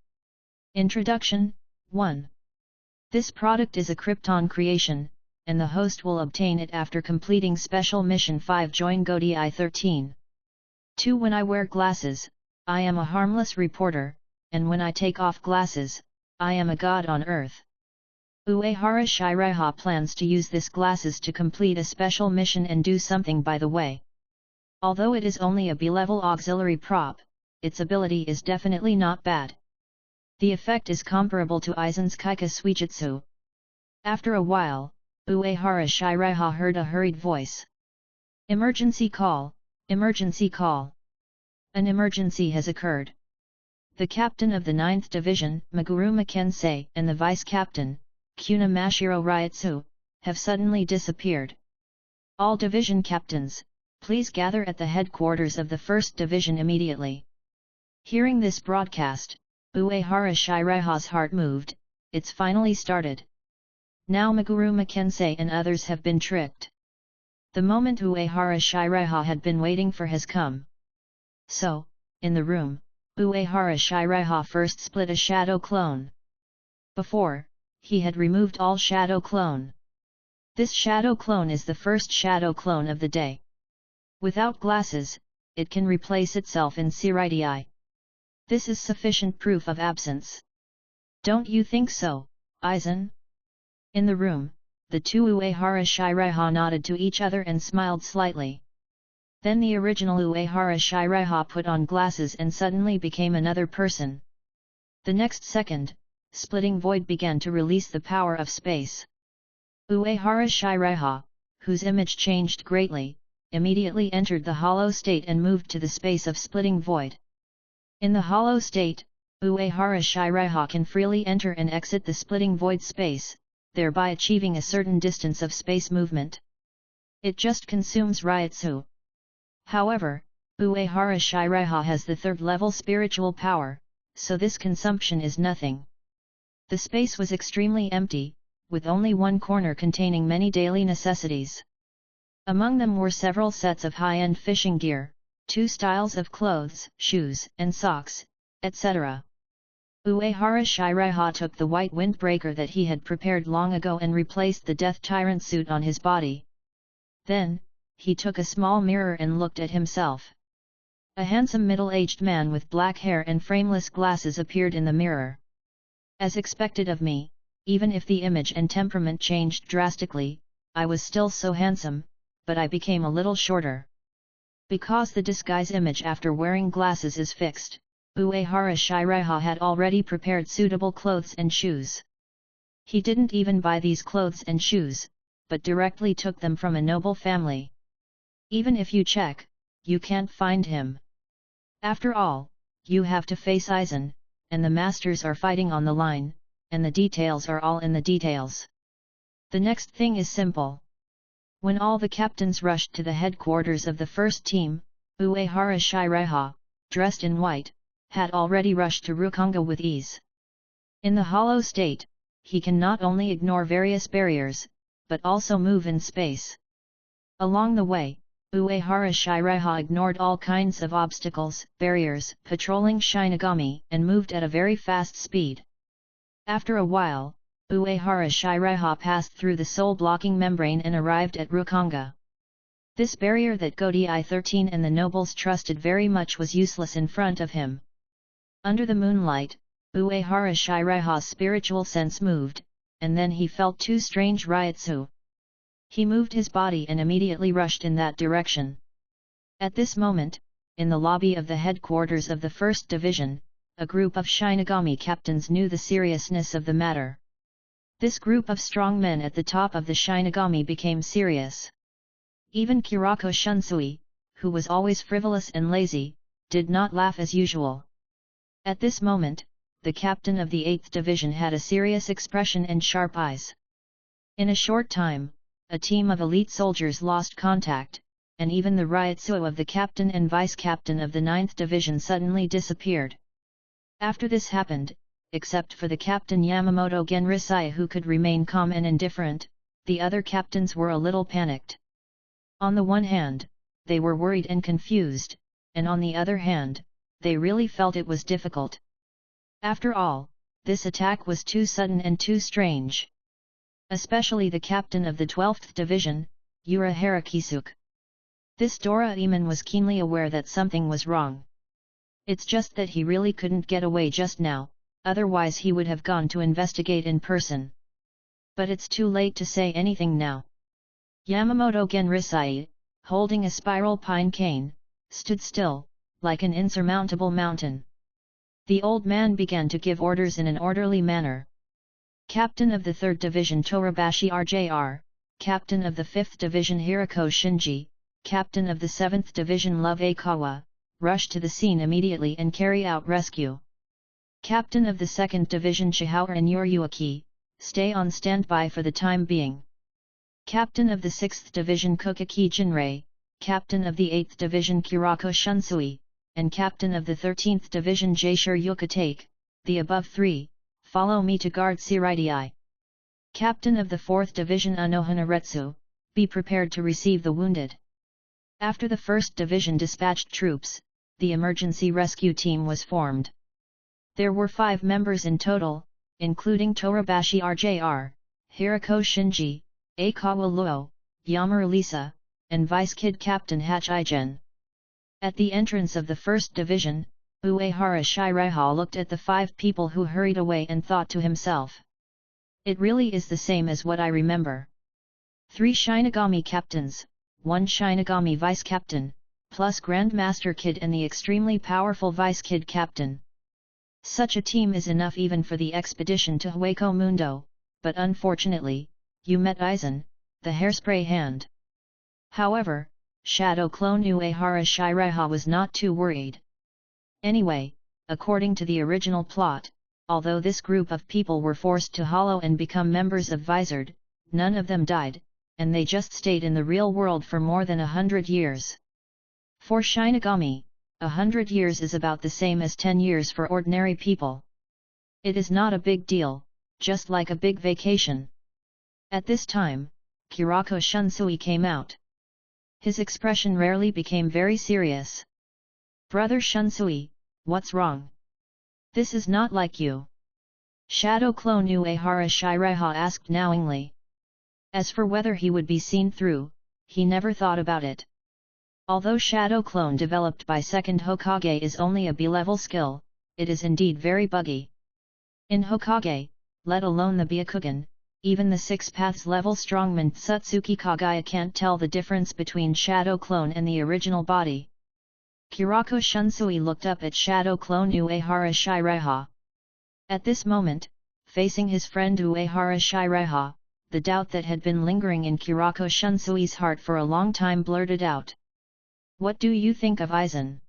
Introduction, 1. This product is a Krypton creation, and the host will obtain it after completing Special Mission 5 Join Godi 13. 2. When I wear glasses, I am a harmless reporter, and when I take off glasses, I am a god on earth. Uehara Shiraiha plans to use this glasses to complete a special mission and do something by the way. Although it is only a B-level auxiliary prop, its ability is definitely not bad. The effect is comparable to Aizen's Kaika Suijutsu. After a while, Uehara Shiraiha heard a hurried voice. Emergency call, emergency call. An emergency has occurred. The captain of the 9th Division, Meguruma Kensei, and the vice-captain, Kuna Mashiro Ryutsu, have suddenly disappeared. All division captains, please gather at the headquarters of the 1st Division immediately. Hearing this broadcast, Uehara Shiraiha's heart moved. It's finally started. Now Meguruma Kensei and others have been tricked. The moment Uehara Shiraiha had been waiting for has come. So, in the room, Uehara Shiraiha first split a shadow clone. Before, he had removed all shadow clone. This shadow clone is the first shadow clone of the day. Without glasses, it can replace itself in Siritii. This is sufficient proof of absence. Don't you think so, Aizen? In the room, the two Uehara Shiraiha nodded to each other and smiled slightly. Then the original Uehara Shiraiha put on glasses and suddenly became another person. The next second, Splitting Void began to release the power of space. Uehara Shiraiha, whose image changed greatly, immediately entered the hollow state and moved to the space of Splitting Void. In the hollow state, Uehara Shiraiha can freely enter and exit the Splitting Void space, thereby achieving a certain distance of space movement. It just consumes Ryutsu. However, Uehara Shiraiha has the 3rd level spiritual power, so this consumption is nothing. The space was extremely empty, with only one corner containing many daily necessities. Among them were several sets of high-end fishing gear, 2 styles of clothes, shoes, and socks, etc. Uehara Shiraiha took the white windbreaker that he had prepared long ago and replaced the Death Tyrant suit on his body. Then, he took a small mirror and looked at himself. A handsome middle-aged man with black hair and frameless glasses appeared in the mirror. As expected of me, even if the image and temperament changed drastically, I was still so handsome, but I became a little shorter. Because the disguise image after wearing glasses is fixed, Uehara Shiraiha had already prepared suitable clothes and shoes. He didn't even buy these clothes and shoes, but directly took them from a noble family. Even if you check, you can't find him. After all, you have to face Aizen, and the masters are fighting on the line, and the details are all in the details. The next thing is simple. When all the captains rushed to the headquarters of the first team, Uehara Shiraiha, dressed in white, had already rushed to Rukongai with ease. In the hollow state, he can not only ignore various barriers, but also move in space. Along the way, Uehara Shiraiha ignored all kinds of obstacles, barriers, patrolling Shinigami, and moved at a very fast speed. After a while, Uehara Shiraiha passed through the soul-blocking membrane and arrived at Rukongai. This barrier that Godi I-13 and the nobles trusted very much was useless in front of him. Under the moonlight, Uehara Shiraiha's spiritual sense moved, and then he felt two strange ryotsu. He moved his body and immediately rushed in that direction. At this moment, in the lobby of the headquarters of the 1st Division, a group of Shinigami captains knew the seriousness of the matter. This group of strong men at the top of the Shinigami became serious. Even Kurako Shunsui, who was always frivolous and lazy, did not laugh as usual. At this moment, the captain of the 8th Division had a serious expression and sharp eyes. In a short time, a team of elite soldiers lost contact, and even the ryotsu of the captain and vice-captain of the 9th Division suddenly disappeared. After this happened, except for the captain Yamamoto Genrisai who could remain calm and indifferent, the other captains were a little panicked. On the one hand, they were worried and confused, and on the other hand, they really felt it was difficult. After all, this attack was too sudden and too strange. Especially the captain of the 12th Division, Yura Harakisuke. This Doraemon was keenly aware that something was wrong. It's just that he really couldn't get away just now, otherwise he would have gone to investigate in person. But it's too late to say anything now. Yamamoto Genrisai, holding a spiral pine cane, stood still, like an insurmountable mountain. The old man began to give orders in an orderly manner. Captain of the 3rd Division Torabashi RJR, Captain of the 5th Division Hirako Shinji, Captain of the 7th Division Love Aikawa, rush to the scene immediately and carry out rescue. Captain of the 2nd Division Chihaura and Yoriyuki, stay on standby for the time being. Captain of the 6th Division Kokaki Jinrei, Captain of the 8th Division Kurako Shunsui, and Captain of the 13th Division Jaishur Yukatake, the above three, follow me to guard Siraidai. Captain of the 4th Division Anohanaretsu, be prepared to receive the wounded. After the 1st Division dispatched troops, the emergency rescue team was formed. There were 5 members in total, including Torabashi RJR, Hirako Shinji, Aikawa Luo, Yamaru Lisa, and Vice Kid Captain Hatch Igen. At the entrance of the 1st Division, Uehara Shiraiha looked at the 5 people who hurried away and thought to himself. It really is the same as what I remember. 3 Shinigami captains, 1 Shinigami vice-captain, plus Grandmaster Kid and the extremely powerful Vice Kid Captain. Such a team is enough even for the expedition to Hueco Mundo, but unfortunately, you met Aizen, the hairspray hand. However, Shadow Clone Uehara Shiraiha was not too worried. Anyway, according to the original plot, although this group of people were forced to hollow and become members of Vizard, none of them died, and they just stayed in the real world for more than 100 years. For Shinigami, 100 years is about the same as 10 years for ordinary people. It is not a big deal, just like a big vacation. At this time, Kurako Shunsui came out. His expression rarely became very serious. Brother Shunsui, what's wrong? This is not like you. Shadow Clone Uehara Shiraiha asked knowingly. As for whether he would be seen through, he never thought about it. Although Shadow Clone developed by second Hokage is only a B-level skill, it is indeed very buggy. In Hokage, let alone the Byakugan, even the 6 paths level strongman Tsutsuki Kagaya can't tell the difference between Shadow Clone and the original body. Kurako Shunsui looked up at Shadow Clone Uehara Shiraiha. At this moment, facing his friend Uehara Shiraiha, the doubt that had been lingering in Kurako Shunsui's heart for a long time blurted out. "What do you think of Aizen?"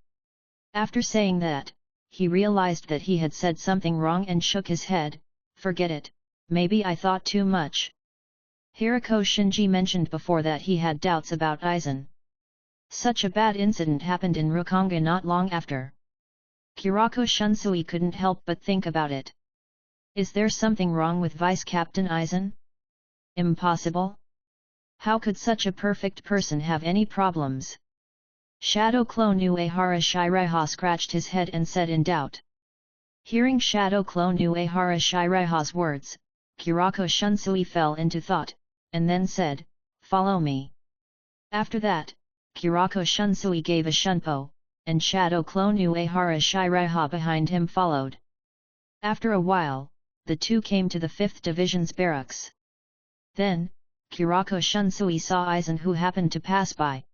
After saying that, he realized that he had said something wrong and shook his head. "Forget it, maybe I thought too much." Hirako Shinji mentioned before that he had doubts about Aizen. Such a bad incident happened in Rukongai not long after. Kurako Shunsui couldn't help but think about it. Is there something wrong with Vice Captain Aizen? Impossible. How could such a perfect person have any problems? Shadow Clone Uehara Shiraiha scratched his head and said in doubt. Hearing Shadow Clone Uehara Shiraiha's words, Kurako Shunsui fell into thought, and then said, "Follow me." After that, Kurako Shunsui gave a shunpo, and Shadow Clone Uehara Shiraiha behind him followed. After a while, the two came to the 5th Division's barracks. Then, Kurako Shunsui saw Aizen who happened to pass by.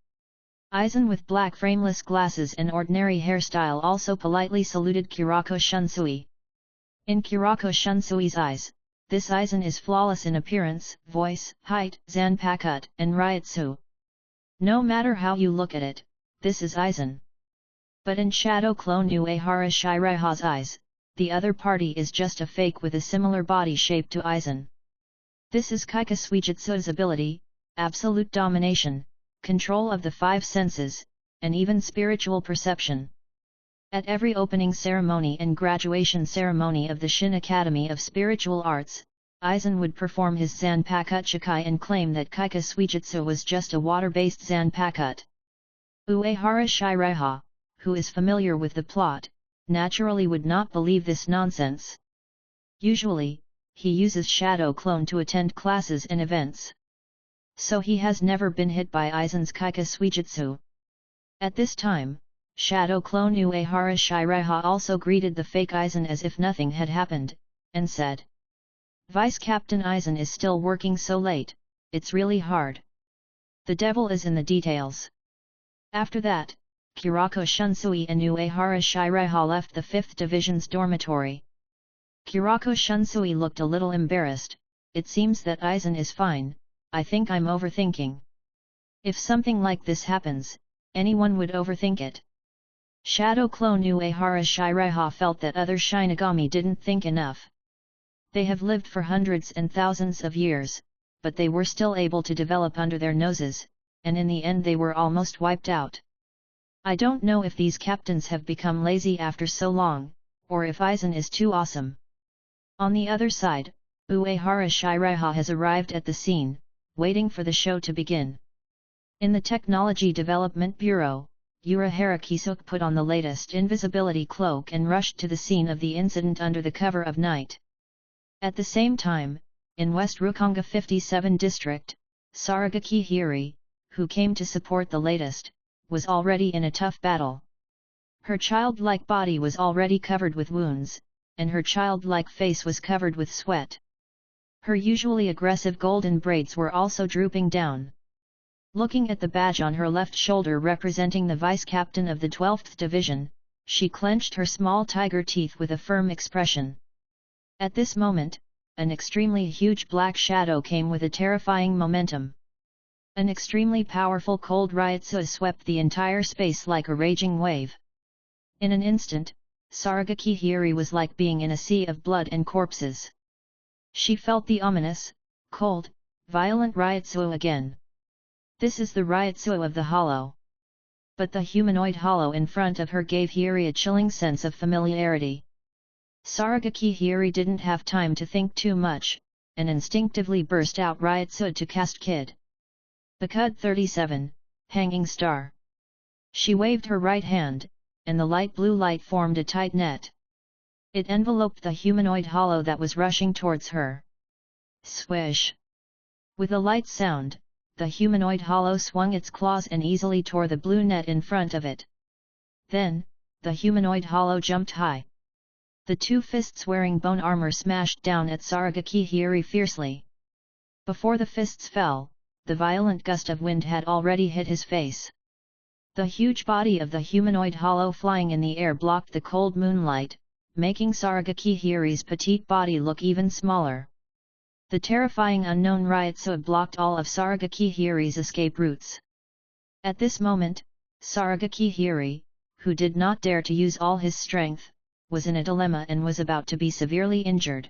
Aizen with black frameless glasses and ordinary hairstyle also politely saluted Kurako Shunsui. In Kurako Shunsui's eyes, this Aizen is flawless in appearance, voice, height, zanpakut, and ryutsu. No matter how you look at it, this is Aizen. But in Shadow Clone Uehara Shiraiha's eyes, the other party is just a fake with a similar body shape to Aizen. This is Kaika Suijutsu's ability, absolute domination, control of the 5 senses, and even spiritual perception. At every opening ceremony and graduation ceremony of the Shin Academy of Spiritual Arts, Aizen would perform his Zanpakut Shikai and claim that Kaika Suijutsu was just a water-based Zanpakut. Uehara Shiraiha, who is familiar with the plot, naturally would not believe this nonsense. Usually, he uses Shadow Clone to attend classes and events. So he has never been hit by Aizen's Kaika Suijutsu. At this time, Shadow Clone Uehara Shiraiha also greeted the fake Aizen as if nothing had happened, and said, "Vice Captain Aizen is still working so late, it's really hard. The devil is in the details." After that, Kurako Shunsui and Uehara Shiraiha left the 5th Division's dormitory. Kurako Shunsui looked a little embarrassed. "It seems that Aizen is fine, I think I'm overthinking. If something like this happens, anyone would overthink it." Shadow Clone Uehara Shiraiha felt that other Shinigami didn't think enough. They have lived for hundreds and thousands of years, but they were still able to develop under their noses, and in the end they were almost wiped out. I don't know if these captains have become lazy after so long, or if Aizen is too awesome. On the other side, Uehara Shiraiha has arrived at the scene, waiting for the show to begin. In the Technology Development Bureau, Urahara Kisuk put on the latest invisibility cloak and rushed to the scene of the incident under the cover of night. At the same time, in West Rukonga 57 district, Saragaki Hiri, who came to support the latest, was already in a tough battle. Her childlike body was already covered with wounds, and her childlike face was covered with sweat. Her usually aggressive golden braids were also drooping down. Looking at the badge on her left shoulder representing the vice captain of the 12th Division, she clenched her small tiger teeth with a firm expression. At this moment, an extremely huge black shadow came with a terrifying momentum. An extremely powerful cold ryutsu swept the entire space like a raging wave. In an instant, Saragaki Hiri was like being in a sea of blood and corpses. She felt the ominous, cold, violent ryutsu again. This is the ryutsu of the hollow. But the humanoid hollow in front of her gave Hiri a chilling sense of familiarity. Saragaki Hiri didn't have time to think too much, and instinctively burst out ryutsu to cast Kid. Bakud 37, Hanging Star. She waved her right hand, and the light blue light formed a tight net. It enveloped the humanoid hollow that was rushing towards her. Swish! With a light sound, the humanoid hollow swung its claws and easily tore the blue net in front of it. Then, the humanoid hollow jumped high. The two fists wearing bone armor smashed down at Saragaki Hiri fiercely. Before the fists fell, the violent gust of wind had already hit his face. The huge body of the humanoid hollow flying in the air blocked the cold moonlight, making Saragaki Hiri's petite body look even smaller. The terrifying unknown Ryotsu blocked all of Saragaki Hiri's escape routes. At this moment, Saragaki Hiri, who did not dare to use all his strength, was in a dilemma and was about to be severely injured.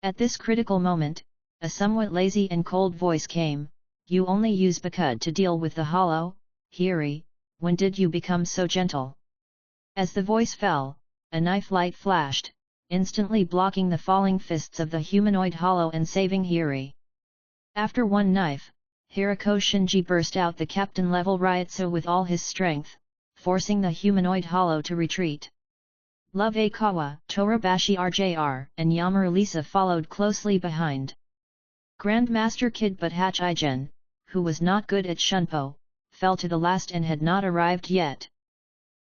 At this critical moment, a somewhat lazy and cold voice came, "You only use Bakud to deal with the hollow, Hiri, when did you become so gentle?" As the voice fell, a knife light flashed, instantly blocking the falling fists of the humanoid hollow and saving Hiri. After one knife, Hirako Shinji burst out the captain-level Ryotsu with all his strength, forcing the humanoid hollow to retreat. Love Aikawa, Torabashi RJR, and Yamaru Lisa followed closely behind. Grandmaster Kid but Hachigen, who was not good at Shunpo, fell to the last and had not arrived yet.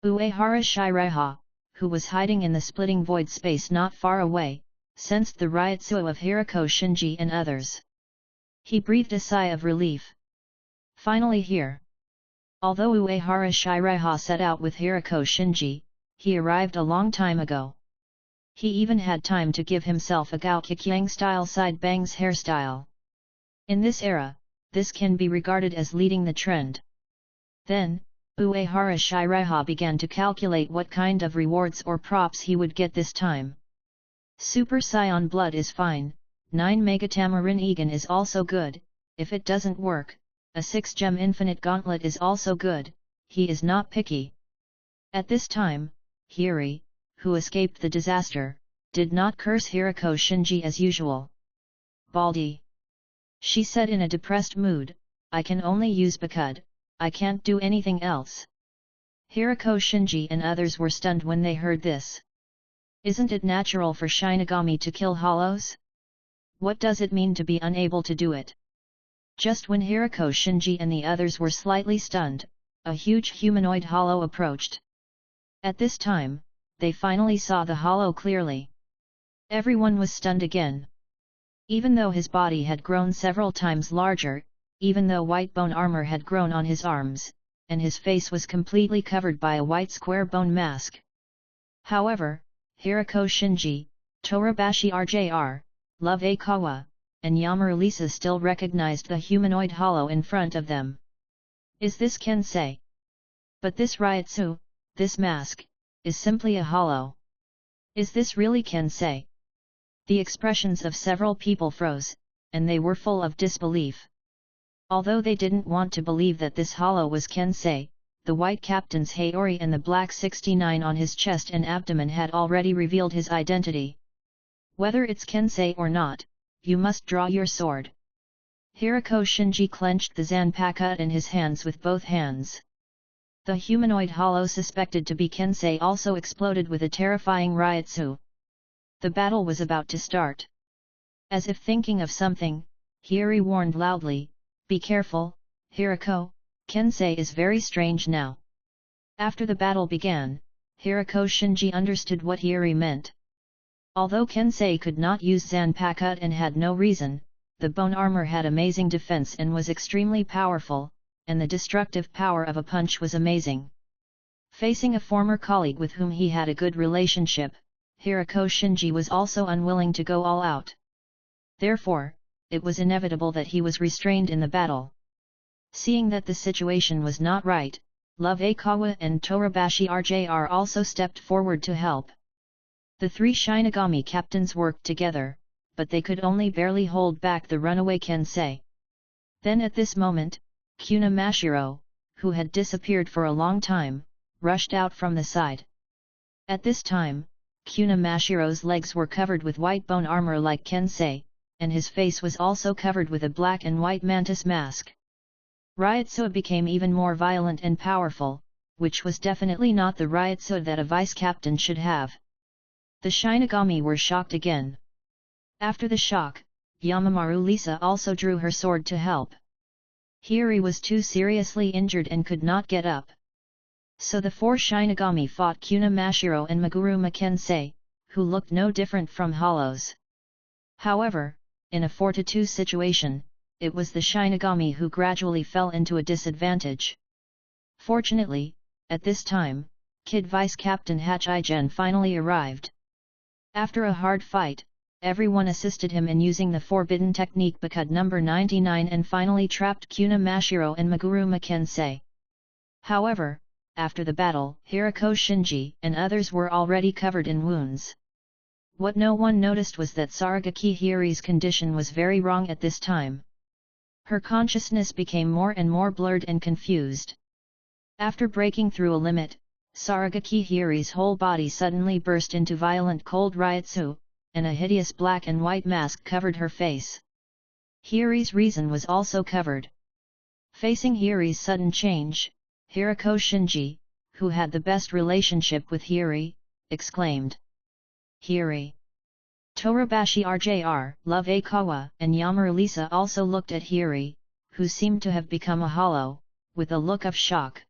Uehara Shiraiha, who was hiding in the splitting void space not far away, sensed the Ryotsu of Hirako Shinji and others. He breathed a sigh of relief. Finally here. Although Uehara Shiraiha set out with Hirako Shinji, he arrived a long time ago. He even had time to give himself a Gao Kikyang-style side bangs hairstyle. In this era, this can be regarded as leading the trend. Then, Uehara Shiraiha began to calculate what kind of rewards or props he would get this time. Super Saiyan Blood is fine, 9 Megatamarin Egan is also good, if it doesn't work, a 6-gem Infinite Gauntlet is also good, he is not picky. At this time, Hiri, who escaped the disaster, did not curse Hirako Shinji as usual. "Baldy," she said in a depressed mood, "I can only use Bakud, I can't do anything else." Hirako Shinji and others were stunned when they heard this. Isn't it natural for Shinigami to kill hollows? What does it mean to be unable to do it? Just when Hirako Shinji and the others were slightly stunned, a huge humanoid hollow approached. At this time, they finally saw the hollow clearly. Everyone was stunned again. Even though his body had grown several times larger, even though white bone armor had grown on his arms, and his face was completely covered by a white square bone mask. However, Hirako Shinji, Torabashi RJR, Love Aikawa, and Yamaru Lisa still recognized the humanoid hollow in front of them. Is this Kensei? But this Ryotsu, this mask, is simply a hollow. Is this really Kensei? The expressions of several people froze, and they were full of disbelief. Although they didn't want to believe that this hollow was Kensei, the white captain's Haori and the black 69 on his chest and abdomen had already revealed his identity. Whether it's Kensei or not, you must draw your sword. Hirako Shinji clenched the Zanpakuto in his hands with both hands. The humanoid hollow suspected to be Kensei also exploded with a terrifying Ryotsu. The battle was about to start. As if thinking of something, Hiri warned loudly, "Be careful, Hirako, Kensei is very strange now." After the battle began, Hirako Shinji understood what Hiri meant. Although Kensei could not use Zanpakuto and had no reason, the bone armor had amazing defense and was extremely powerful, and the destructive power of a punch was amazing. Facing a former colleague with whom he had a good relationship, Hirako Shinji was also unwilling to go all out. Therefore, it was inevitable that he was restrained in the battle. Seeing that the situation was not right, Love Aikawa and Torabashi RJR also stepped forward to help. The three Shinigami captains worked together, but they could only barely hold back the runaway Kensei. Then at this moment, Kuna Mashiro, who had disappeared for a long time, rushed out from the side. At this time, Kuna Mashiro's legs were covered with white bone armor like Kensei, and his face was also covered with a black and white mantis mask. Ryotsu became even more violent and powerful, which was definitely not the Ryotsu that a vice-captain should have. The Shinigami were shocked again. After the shock, Yamamaru Lisa also drew her sword to help. Hiri was too seriously injured and could not get up. So the four Shinigami fought Kuna Mashiro and Meguru Makensei, who looked no different from hollows. However, in a 4-2 situation, it was the Shinigami who gradually fell into a disadvantage. Fortunately, at this time, Kid Vice Captain Hachigen finally arrived. After a hard fight, everyone assisted him in using the forbidden technique Bakud number 99 and finally trapped Kuna Mashiro and Meguru Makensei. However, after the battle, Hirako Shinji and others were already covered in wounds. What no one noticed was that Saragaki Hiri's condition was very wrong at this time. Her consciousness became more and more blurred and confused. After breaking through a limit, Saragaki Hiri's whole body suddenly burst into violent cold ryotsu, and a hideous black and white mask covered her face. Hiri's reason was also covered. Facing Hiri's sudden change, Hirako Shinji, who had the best relationship with Hiri, exclaimed, "Hiri!" Torabashi RJR, Love Akawa, and Yamaru Lisa also looked at Hiri, who seemed to have become a hollow, with a look of shock.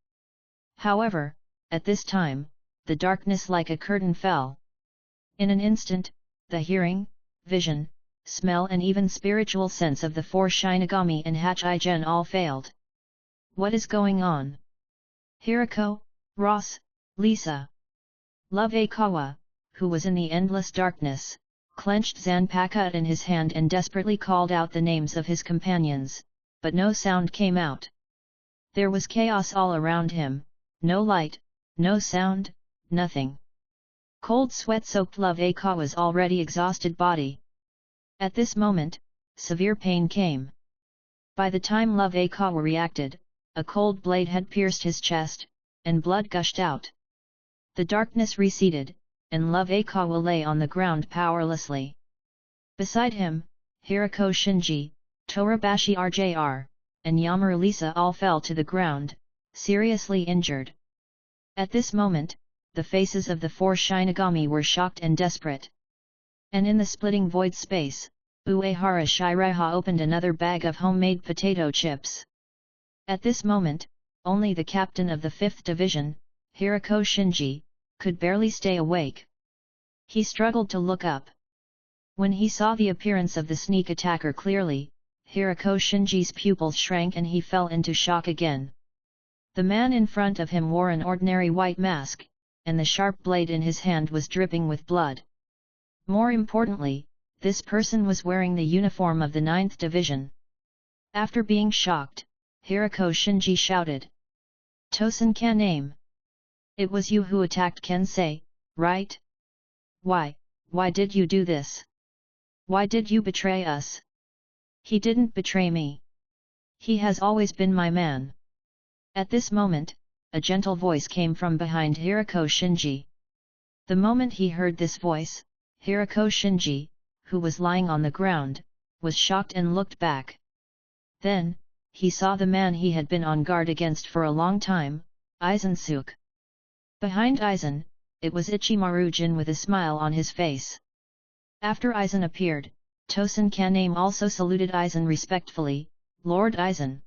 However, at this time, the darkness like a curtain fell. In an instant, the hearing, vision, smell and even spiritual sense of the four Shinigami and Hachigen all failed. What is going on? Hirako, Ross, Lisa. Love Akawa, who was in the endless darkness, clenched Zanpakuto in his hand and desperately called out the names of his companions, but no sound came out. There was chaos all around him, no light, no sound, nothing. Cold sweat-soaked Love Akawa's already exhausted body. At this moment, severe pain came. By the time Love Akawa reacted, a cold blade had pierced his chest, and blood gushed out. The darkness receded, and Love Akawa lay on the ground powerlessly. Beside him, Hirako Shinji, Torabashi RJR, and Yamaru Lisa all fell to the ground, seriously injured. At this moment, the faces of the four Shinigami were shocked and desperate. And in the splitting void space, Uehara Shiraiha opened another bag of homemade potato chips. At this moment, only the captain of the 5th Division, Hirako Shinji, could barely stay awake. He struggled to look up. When he saw the appearance of the sneak attacker clearly, Hirako Shinji's pupils shrank and he fell into shock again. The man in front of him wore an ordinary white mask, and the sharp blade in his hand was dripping with blood. More importantly, this person was wearing the uniform of the 9th Division. After being shocked, Hirako Shinji shouted, "Tosen Kaname! It was you who attacked Kensei, right? Why did you do this? Why did you betray us?" "He didn't betray me. He has always been my man." At this moment, a gentle voice came from behind Hirako Shinji. The moment he heard this voice, Hirako Shinji, who was lying on the ground, was shocked and looked back. Then, he saw the man he had been on guard against for a long time, Aizen-suke. Behind Aizen, it was Ichimaru Jin with a smile on his face. After Aizen appeared, Tosen Kaname also saluted Aizen respectfully, "Lord Aizen."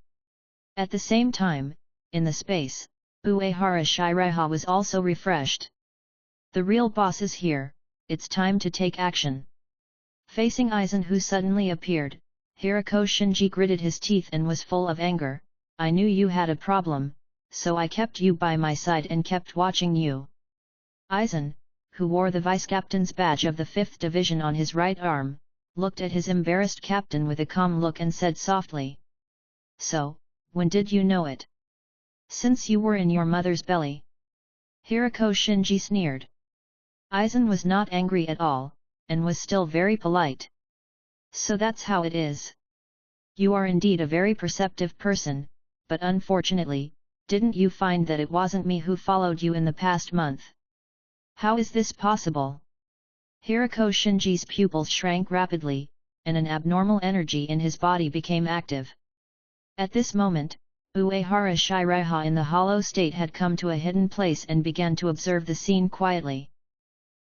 At the same time, in the space, Uehara Shiraiha was also refreshed. "The real boss is here, it's time to take action." Facing Aizen who suddenly appeared, Hirako Shinji gritted his teeth and was full of anger. "I knew you had a problem, so I kept you by my side and kept watching you." Aizen, who wore the vice-captain's badge of the 5th Division on his right arm, looked at his embarrassed captain with a calm look and said softly, "So, when did you know it?" "Since you were in your mother's belly." Hirako Shinji sneered. Aizen was not angry at all, and was still very polite. "So that's how it is. You are indeed a very perceptive person, but unfortunately, didn't you find that it wasn't me who followed you in the past month? How is this possible?" Hirako Shinji's pupils shrank rapidly, and an abnormal energy in his body became active. At this moment, Uehara Shiraiha in the hollow state had come to a hidden place and began to observe the scene quietly.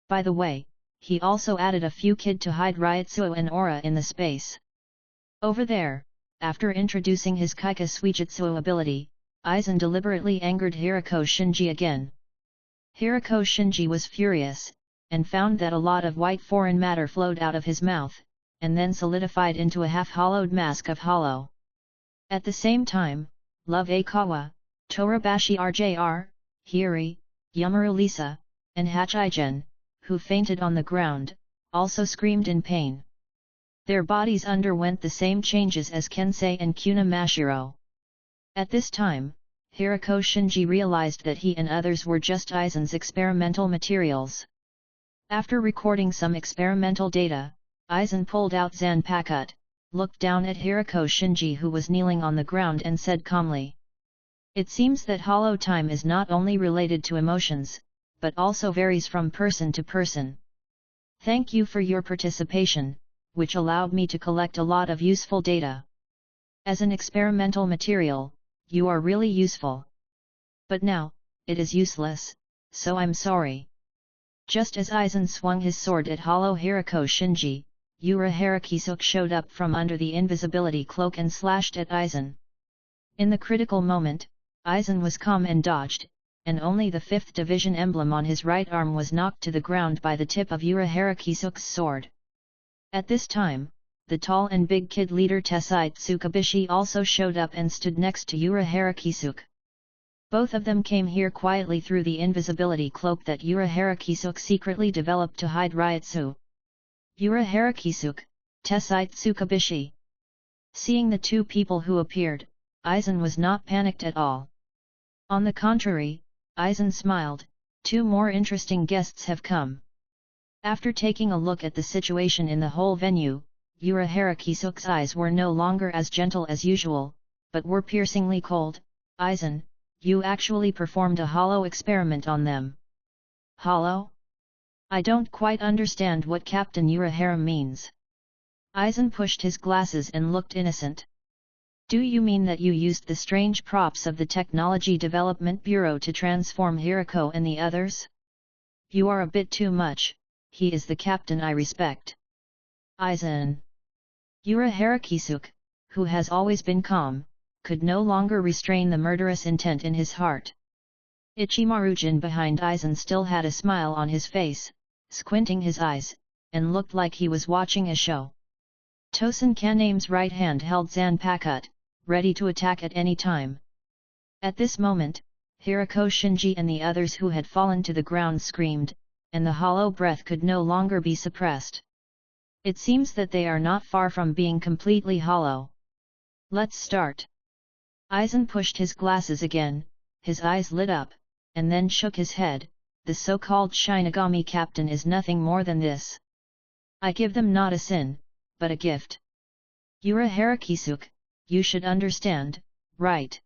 By the way, he also added a few kid to hide Ryotsuo and Aura in the space. Over there, after introducing his Kaika Suijutsu ability, Aizen deliberately angered Hirako Shinji again. Hirako Shinji was furious, and found that a lot of white foreign matter flowed out of his mouth, and then solidified into a half-hollowed mask of hollow. At the same time, Love Akawa, Torabashi RJR, Hiri, Yumaru Lisa, and Hachigen, who fainted on the ground, also screamed in pain. Their bodies underwent the same changes as Kensei and Kuna Mashiro. At this time, Hirako Shinji realized that he and others were just Aizen's experimental materials. After recording some experimental data, Aizen pulled out Zanpakuto, looked down at Hirako Shinji who was kneeling on the ground and said calmly, "It seems that hollow time is not only related to emotions, but also varies from person to person. Thank you for your participation, which allowed me to collect a lot of useful data. As an experimental material, you are really useful. But now, it is useless, so I'm sorry." Just as Aizen swung his sword at hollow Hirako Shinji, Yura Harakisuke showed up from under the invisibility cloak and slashed at Aizen. In the critical moment, Aizen was calm and dodged, and only the 5th Division emblem on his right arm was knocked to the ground by the tip of Yura Harakisuke's sword. At this time, the tall and big kid leader Tessai Tsukabishi also showed up and stood next to Yura Harakisuke. Both of them came here quietly through the invisibility cloak that Yura Harakisuke secretly developed to hide Ryutsu. Yura Harakisuke, Tessai Tsukabishi. Seeing the two people who appeared, Aizen was not panicked at all. On the contrary, Aizen smiled, "Two more interesting guests have come." After taking a look at the situation in the whole venue, Yura Harakisuke's eyes were no longer as gentle as usual, but were piercingly cold. "Aizen, you actually performed a hollow experiment on them." "Hollow? I don't quite understand what Captain Urahara means." Aizen pushed his glasses and looked innocent. "Do you mean that you used the strange props of the Technology Development Bureau to transform Hirako and the others? You are a bit too much, he is the captain I respect." Aizen. Yura Harakisuke, who has always been calm, could no longer restrain the murderous intent in his heart. Ichimaru-jin behind Aizen still had a smile on his face, squinting his eyes, and looked like he was watching a show. Tosen Kaname's right hand held Zanpakuto, ready to attack at any time. At this moment, Hirako Shinji and the others who had fallen to the ground screamed, and the hollow breath could no longer be suppressed. It seems that they are not far from being completely hollow. Let's start. Aizen pushed his glasses again, his eyes lit up, and then shook his head. "The so-called Shinigami captain is nothing more than this. I give them not a sin, but a gift. Yura Harakisuke, you should understand, right?"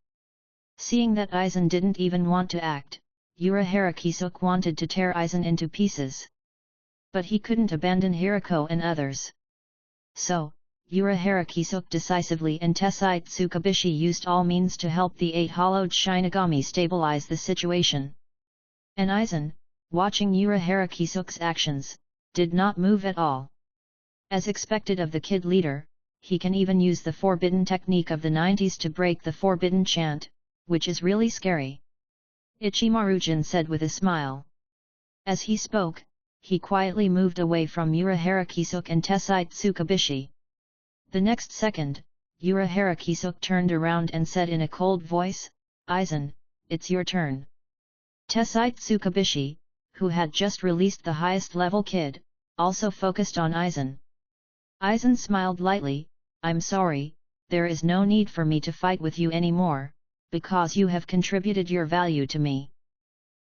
Seeing that Aizen didn't even want to act, Yura Harakisuke wanted to tear Aizen into pieces. But he couldn't abandon Hirako and others. So, Yura Harakisuke decisively and Tessai Tsukabishi used all means to help the 8-hollowed Shinigami stabilize the situation. And Aizen, watching Yura Harakisuke's actions, did not move at all. As expected of the kid leader, he can even use the forbidden technique of the 90s to break the forbidden chant, which is really scary. Ichimaru-jin said with a smile. As he spoke, he quietly moved away from Yura Harakisuke and Tessai Tsukabishi. The next second, Yura Harakisuke turned around and said in a cold voice, "Aizen, it's your turn." Tessai Tsukabishi, who had just released the highest level kid, also focused on Aizen. Aizen smiled lightly, "I'm sorry, there is no need for me to fight with you anymore, because you have contributed your value to me."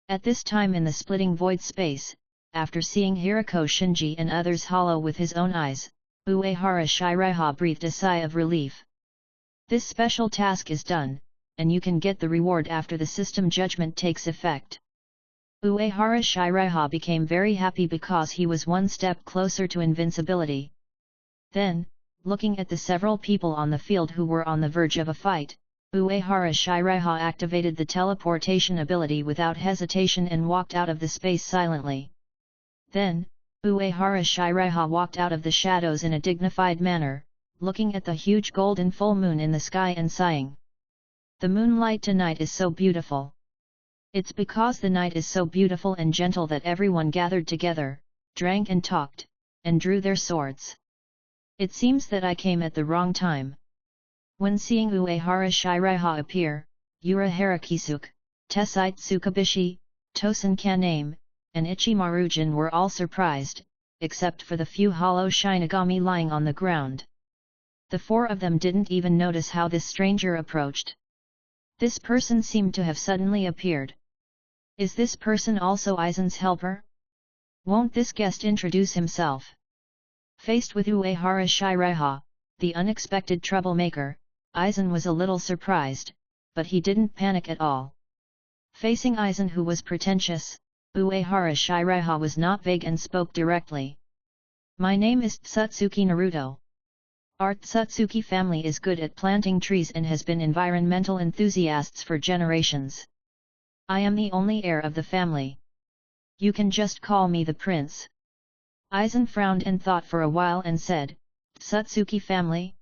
At this time in the splitting void space, after seeing Hirako Shinji and others hollow with his own eyes, Uehara Shiraiha breathed a sigh of relief. This special task is done, and you can get the reward after the system judgment takes effect. Uehara Shiraiha became very happy because he was one step closer to invincibility. Then, looking at the several people on the field who were on the verge of a fight, Uehara Shiraiha activated the teleportation ability without hesitation and walked out of the space silently. Then, Uehara Shiraiha walked out of the shadows in a dignified manner, looking at the huge golden full moon in the sky and sighing. The moonlight tonight is so beautiful. It's because the night is so beautiful and gentle that everyone gathered together, drank and talked, and drew their swords. It seems that I came at the wrong time. When seeing Uehara Shiraiha appear, Yura Harakisuk, Tessite Tsukabishi, Tosen Kaname, and Ichimarujin were all surprised, except for the few hollow Shinigami lying on the ground. The four of them didn't even notice how this stranger approached. This person seemed to have suddenly appeared. Is this person also Aizen's helper? Won't this guest introduce himself? Faced with Uehara Shiraiha, the unexpected troublemaker, Aizen was a little surprised, but he didn't panic at all. Facing Aizen, who was pretentious, Uehara Shiraiha was not vague and spoke directly. My name is Tsutsuki Naruto. Our Tsutsuki family is good at planting trees and has been environmental enthusiasts for generations. I am the only heir of the family. You can just call me the prince. Aizen frowned and thought for a while and said, Tsutsuki family?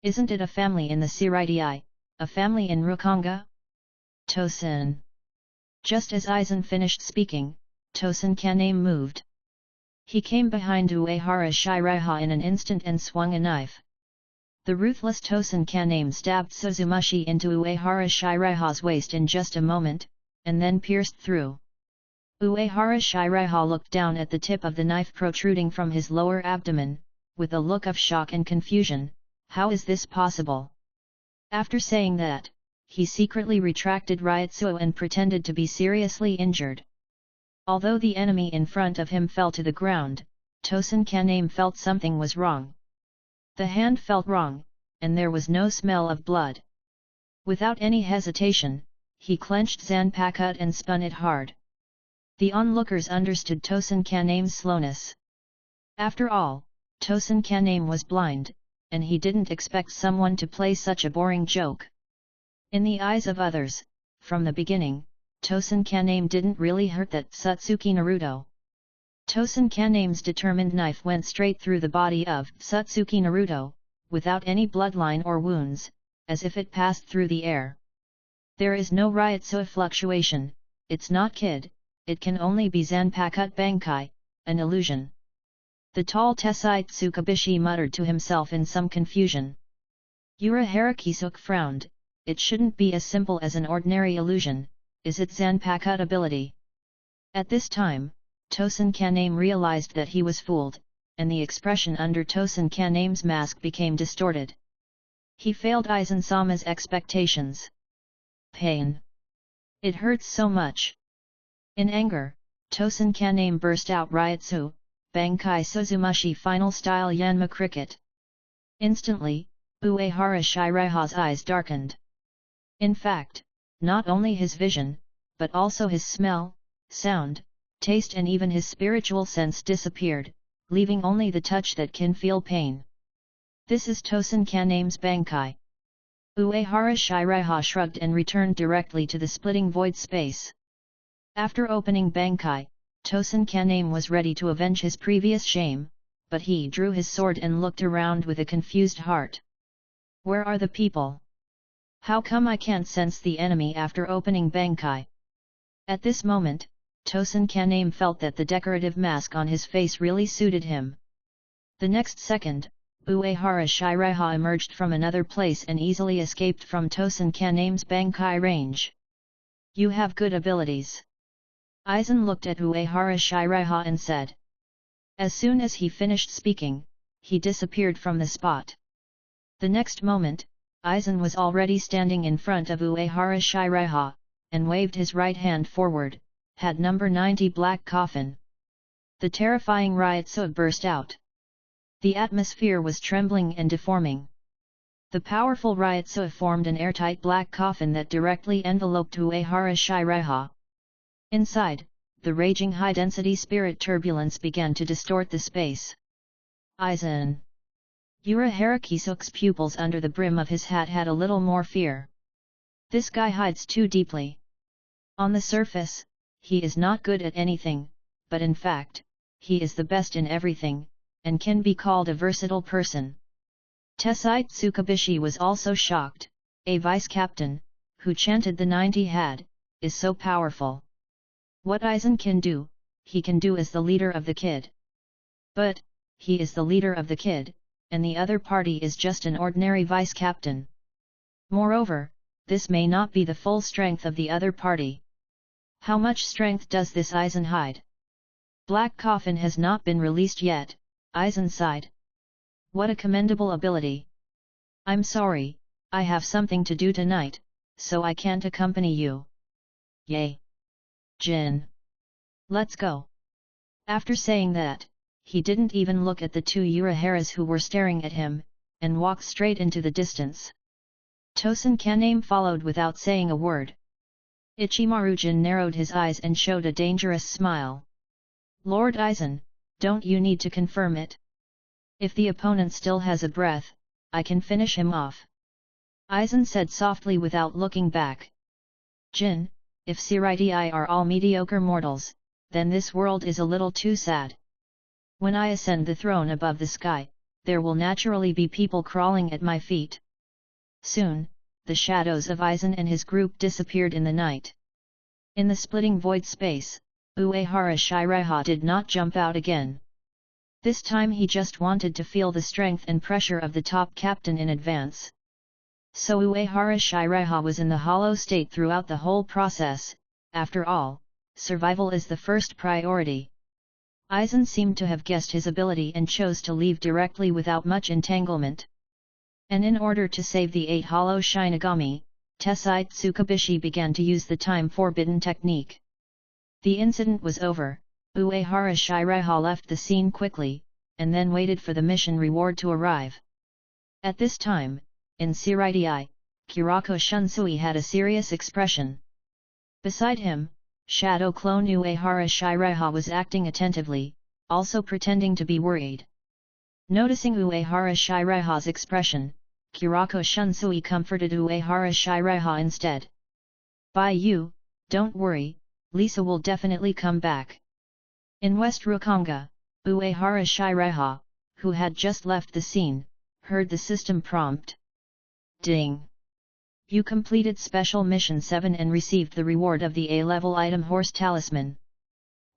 Isn't it a family in the Seireitei, a family in Rukongai? Tosen. Just as Aizen finished speaking, Tosen Kaname moved. He came behind Uehara Shiraiha in an instant and swung a knife. The ruthless Tosen Kaname stabbed Suzumushi into Uehara Shiraiha's waist in just a moment, and then pierced through. Uehara Shiraiha looked down at the tip of the knife protruding from his lower abdomen, with a look of shock and confusion. How is this possible? After saying that, he secretly retracted Ryutsuo and pretended to be seriously injured. Although the enemy in front of him fell to the ground, Tosen Kaname felt something was wrong. The hand felt wrong, and there was no smell of blood. Without any hesitation, he clenched Zanpakut and spun it hard. The onlookers understood Tosen Kaname's slowness. After all, Tosen Kaname was blind, and he didn't expect someone to play such a boring joke. In the eyes of others, from the beginning, Tosen Kaname didn't really hurt that Tsutsuki Naruto. Tosen Kaname's determined knife went straight through the body of Tsutsuki Naruto, without any bloodline or wounds, as if it passed through the air. There is no Ryutsuo fluctuation, it's not kid, it can only be Zanpakut Bankai, an illusion. The tall Tessite Tsukabishi muttered to himself in some confusion. Yura Harakisuk frowned. It shouldn't be as simple as an ordinary illusion, is it Zanpakut ability? At this time, Tosen Kaname realized that he was fooled, and the expression under Tosen Kaname's mask became distorted. He failed Aizen-sama's expectations. Pain. It hurts so much. In anger, Tosen Kaname burst out Ryutsu, Bankai Suzumushi final style Yanma cricket. Instantly, Uehara Shiraiha's eyes darkened. In fact, not only his vision, but also his smell, sound, taste and even his spiritual sense disappeared, leaving only the touch that can feel pain. This is Tosen Kaname's Bankai. Uehara Shiraiha shrugged and returned directly to the splitting void space. After opening Bankai, Tosen Kaname was ready to avenge his previous shame, but he drew his sword and looked around with a confused heart. Where are the people? How come I can't sense the enemy after opening Bankai? At this moment, Tosen Kaname felt that the decorative mask on his face really suited him. The next second, Uehara Shiraiha emerged from another place and easily escaped from Tosen Kaname's Bankai range. You have good abilities. Aizen looked at Uehara Shiraiha and said. As soon as he finished speaking, he disappeared from the spot. The next moment, Aizen was already standing in front of Uehara Shiraiha, and waved his right hand forward, had number 90 black coffin. The terrifying Ryutsuo burst out. The atmosphere was trembling and deforming. The powerful Ryutsuo formed an airtight black coffin that directly enveloped Uehara Shiraiha. Inside, the raging high-density spirit turbulence began to distort the space. Aizen. Yura Harakisuk's pupils under the brim of his hat had a little more fear. This guy hides too deeply. On the surface, he is not good at anything, but in fact, he is the best in everything, and can be called a versatile person. Tessai Tsukubishi was also shocked. A vice-captain, who chanted the 90 had, is so powerful. What Aizen can do, he can do as the leader of the kid. But, he is the leader of the kid, and the other party is just an ordinary vice-captain. Moreover, this may not be the full strength of the other party. How much strength does this Aizen hide? Black Coffin has not been released yet, Aizen sighed. What a commendable ability. I'm sorry, I have something to do tonight, so I can't accompany you. Yay! Jin! Let's go! After saying that, he didn't even look at the two Uraharas who were staring at him, and walked straight into the distance. Tosen Kaname followed without saying a word. Ichimaru Jin narrowed his eyes and showed a dangerous smile. Lord Aizen, don't you need to confirm it? If the opponent still has a breath, I can finish him off. Aizen said softly without looking back. Jin, if Siritii are all mediocre mortals, then this world is a little too sad. When I ascend the throne above the sky, there will naturally be people crawling at my feet. Soon, the shadows of Aizen and his group disappeared in the night. In the splitting void space, Uehara Shiraiha did not jump out again. This time he just wanted to feel the strength and pressure of the top captain in advance. So Uehara Shiraiha was in the hollow state throughout the whole process. After all, survival is the first priority. Aizen seemed to have guessed his ability and chose to leave directly without much entanglement. And in order to save the 8 hollow Shinigami, Tessai Tsukubishi began to use the time-forbidden technique. The incident was over. Uehara Shiraiha left the scene quickly, and then waited for the mission reward to arrive. At this time, in Siritii, Kurako Shunsui had a serious expression. Beside him, Shadow clone Uehara Shiraiha was acting attentively, also pretending to be worried. Noticing Uehara Shiraiha's expression, Kurako Shunsui comforted Uehara Shiraiha instead. By you, don't worry, Lisa will definitely come back. In West Rukongai, Uehara Shiraiha, who had just left the scene, heard the system prompt. Ding! You completed Special Mission 7 and received the reward of the A-level item Horse Talisman.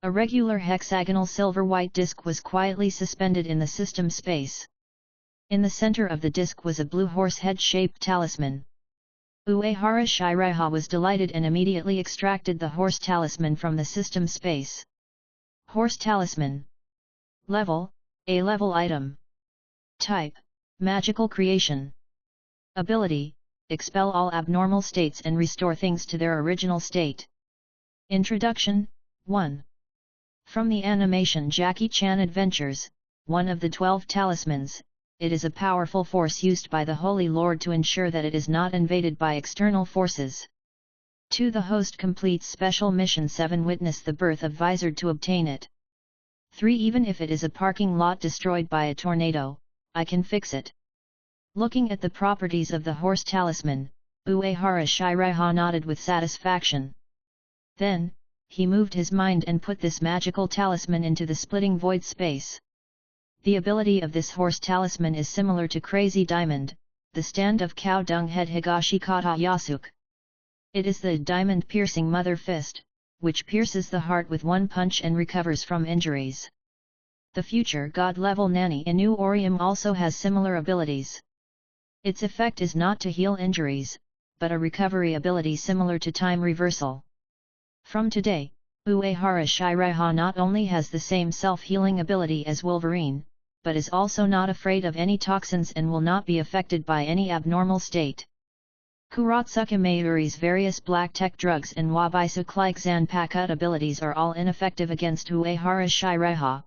A regular hexagonal silver-white disc was quietly suspended in the system space. In the center of the disc was a blue horse head-shaped talisman. Uehara Shiraiha was delighted and immediately extracted the horse talisman from the system space. Horse Talisman. Level, A-level item. Type, Magical Creation. Ability, Expel all abnormal states and restore things to their original state. Introduction, 1. From the animation Jackie Chan Adventures, one of the 12 talismans, it is a powerful force used by the Holy Lord to ensure that it is not invaded by external forces. 2. The host completes Special Mission 7. Witness the birth of Vizard to obtain it. 3. Even if it is a parking lot destroyed by a tornado, I can fix it. Looking at the properties of the horse talisman, Uehara Shiraiha nodded with satisfaction. Then, he moved his mind and put this magical talisman into the splitting void space. The ability of this horse talisman is similar to Crazy Diamond, the stand of cow dung head Higashi Kata Yasuke. It is the diamond-piercing mother fist, which pierces the heart with one punch and recovers from injuries. The future god-level Nani Inu Orium also has similar abilities. Its effect is not to heal injuries, but a recovery ability similar to time reversal. From today, Uehara Shiraiha not only has the same self-healing ability as Wolverine, but is also not afraid of any toxins and will not be affected by any abnormal state. Kuratsuka Mayuri's various black tech drugs and Wabisu-like Zanpakuta abilities are all ineffective against Uehara Shiraiha.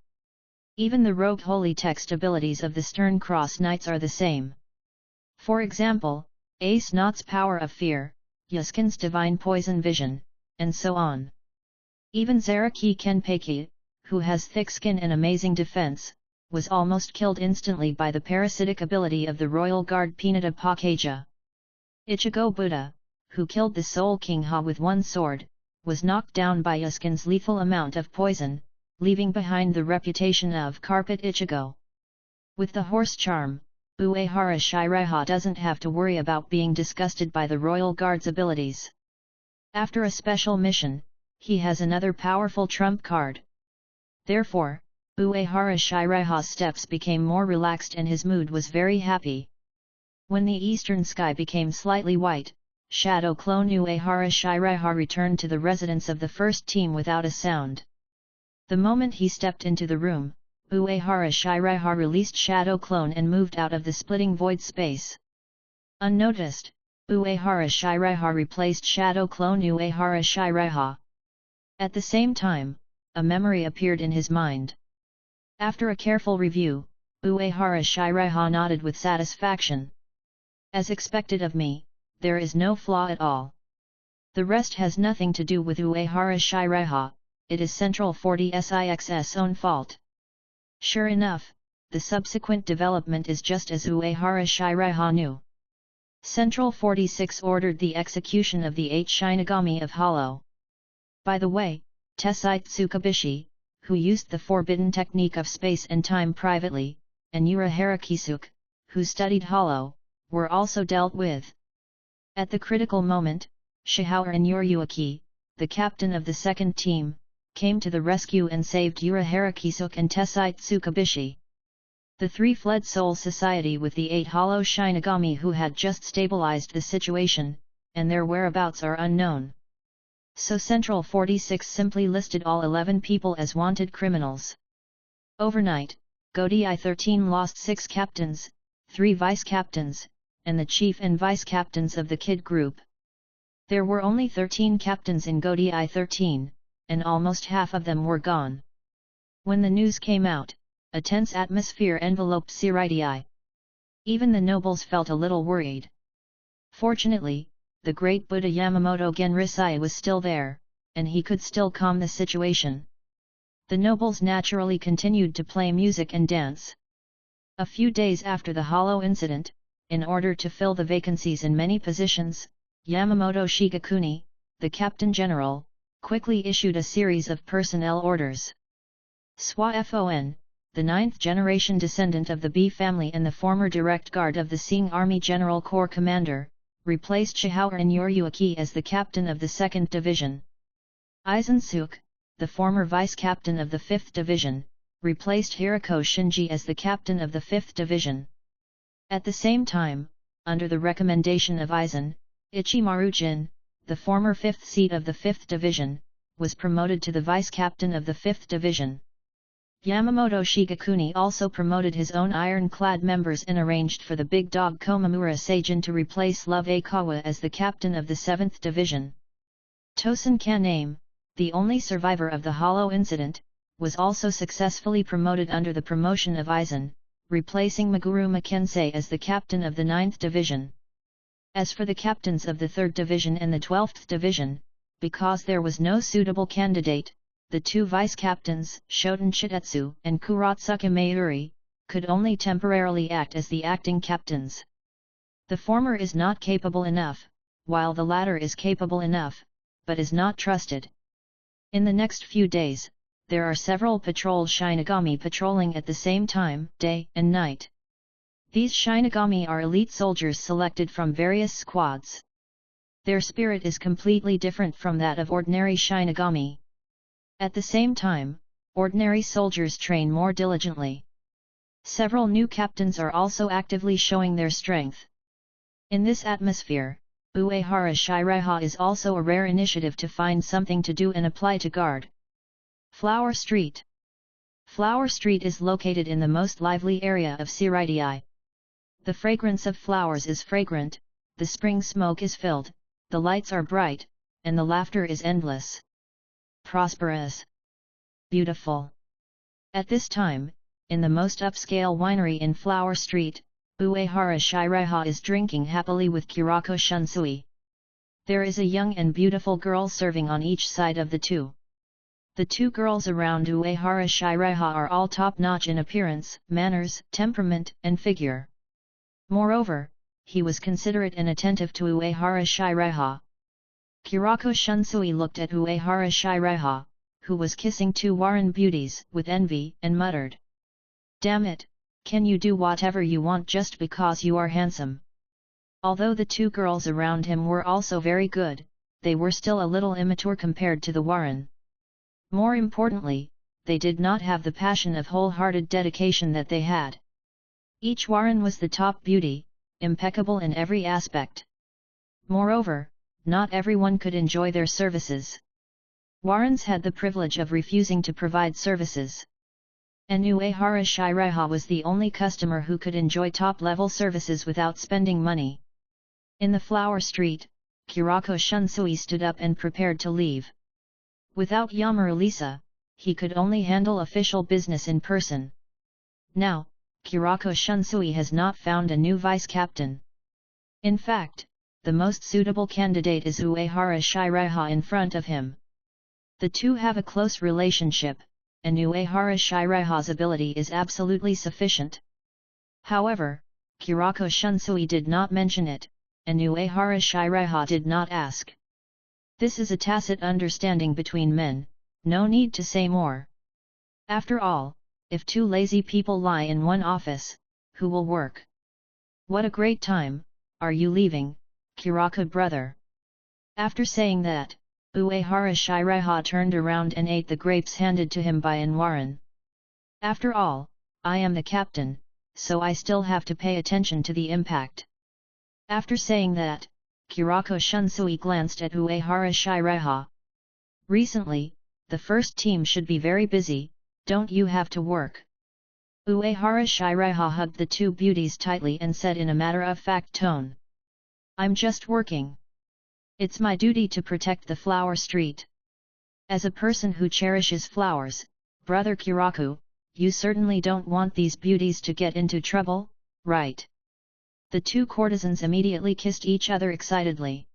Even the rogue holy text abilities of the Stern Cross Knights are the same. For example, Ace Naught's Power of Fear, Yasukin's Divine Poison Vision, and so on. Even Zaraki Kenpeki, who has thick skin and amazing defense, was almost killed instantly by the parasitic ability of the Royal Guard Pinata Pakaja. Ichigo Buddha, who killed the Soul King Ha with one sword, was knocked down by Yasukin's lethal amount of poison, leaving behind the reputation of Carpet Ichigo. With the horse charm, Uehara Shiraiha doesn't have to worry about being disgusted by the royal guard's abilities. After a special mission, he has another powerful trump card. Therefore, Uehara Shiraiha's steps became more relaxed and his mood was very happy. When the eastern sky became slightly white, Shadow Clone Uehara Shiraiha returned to the residence of the first team without a sound. The moment he stepped into the room, Uehara Shiraiha released Shadow Clone and moved out of the splitting void space. Unnoticed, Uehara Shiraiha replaced Shadow Clone Uehara Shiraiha. At the same time, a memory appeared in his mind. After a careful review, Uehara Shiraiha nodded with satisfaction. As expected of me, there is no flaw at all. The rest has nothing to do with Uehara Shiraiha, it is Central 40SIX's own fault. Sure enough, the subsequent development is just as Uehara Shiraiha knew. Central 46 ordered the execution of the 8 Shinigami of Hollow. By the way, Tessite Tsukabishi, who used the forbidden technique of space and time privately, and Urahara Kisuke, who studied Hollow, were also dealt with. At the critical moment, Shihaura Yuryuaki, the captain of the second team, came to the rescue and saved Urahara Kisuke and Tessite Tsukabishi. The three fled Soul Society with the 8 Hollow Shinigami who had just stabilized the situation, and their whereabouts are unknown. So Central 46 simply listed all 11 people as wanted criminals. Overnight, Godi 13 lost 6 captains, 3 vice-captains, and the chief and vice-captains of the Kid group. There were only 13 captains in Godi 13, and almost half of them were gone. When the news came out, a tense atmosphere enveloped Siraidai. Even the nobles felt a little worried. Fortunately, the great Buddha Yamamoto Genrisai was still there, and he could still calm the situation. The nobles naturally continued to play music and dance. A few days after the Hollow incident, in order to fill the vacancies in many positions, Yamamoto Shigekuni, the captain general, quickly issued a series of personnel orders. Swa-Fon, the 9th-generation descendant of the B family and the former direct guard of the Sing Army General Corps commander, replaced Shihaura Yuryuaki as the captain of the 2nd Division. Aizen-suk, the former vice-captain of the 5th Division, replaced Hirako Shinji as the captain of the 5th Division. At the same time, under the recommendation of Aizen, Ichimaru Jin, the former 5th seat of the 5th Division, was promoted to the vice-captain of the 5th Division. Yamamoto Shigekuni also promoted his own ironclad members and arranged for the big dog Komamura Seijin to replace Love Aikawa as the captain of the 7th Division. Tosen Kaname, the only survivor of the Hollow incident, was also successfully promoted under the promotion of Aizen, replacing Meguru Makensei as the captain of the 9th Division. As for the captains of the 3rd Division and the 12th Division, because there was no suitable candidate, the 2 vice-captains, Shoten Chitetsu and Kuratsuka Mayuri, could only temporarily act as the acting captains. The former is not capable enough, while the latter is capable enough, but is not trusted. In the next few days, there are several patrol Shinigami patrolling at the same time, day and night. These Shinigami are elite soldiers selected from various squads. Their spirit is completely different from that of ordinary Shinigami. At the same time, ordinary soldiers train more diligently. Several new captains are also actively showing their strength. In this atmosphere, Uehara Shiraiha is also a rare initiative to find something to do and apply to guard. Flower Street. Flower Street is located in the most lively area of Siraidai. The fragrance of flowers is fragrant, the spring smoke is filled, the lights are bright, and the laughter is endless. Prosperous. Beautiful. At this time, in the most upscale winery in Flower Street, Uehara Shiraiha is drinking happily with Kurako Shunsui. There is a young and beautiful girl serving on each side of the two. The 2 girls around Uehara Shiraiha are all top-notch in appearance, manners, temperament, and figure. Moreover, he was considerate and attentive to Uehara Shiraiha. Kurako Shunsui looked at Uehara Shiraiha, who was kissing 2 Warren beauties, with envy, and muttered, "Damn it, Can you do whatever you want just because you are handsome? Although the two girls around him were also very good, they were still a little immature compared to the Warren. More importantly, they did not have the passion of wholehearted dedication that they had. Each Warren was the top beauty, impeccable in every aspect. Moreover, not everyone could enjoy their services. Warrens had the privilege of refusing to provide services. And Uehara Shiraiha was the only customer who could enjoy top-level services without spending money. In the flower street, Kurako Shunsui stood up and prepared to leave. Without Yamaralisa, he could only handle official business in person. Now, Kurako Shunsui has not found a new vice-captain. In fact, the most suitable candidate is Uehara Shiraiha in front of him. The two have a close relationship, and Uehara Shiraiha's ability is absolutely sufficient. However, Kurako Shunsui did not mention it, and Uehara Shiraiha did not ask. This is a tacit understanding between men, no need to say more. After all, if two lazy people lie in one office, who will work? What a great time, are you leaving, Kurako brother? After saying that, Uehara Shiraiha turned around and ate the grapes handed to him by Anwaran. After all, I am the captain, so I still have to pay attention to the impact. After saying that, Kurako Shunsui glanced at Uehara Shiraiha. Recently, the first team should be very busy, don't you have to work? Uehara Shiraiha hugged the two beauties tightly and said in a matter-of-fact tone. I'm just working. It's my duty to protect the flower street. As a person who cherishes flowers, brother Kiraku, you certainly don't want these beauties to get into trouble, right? The two courtesans immediately kissed each other excitedly.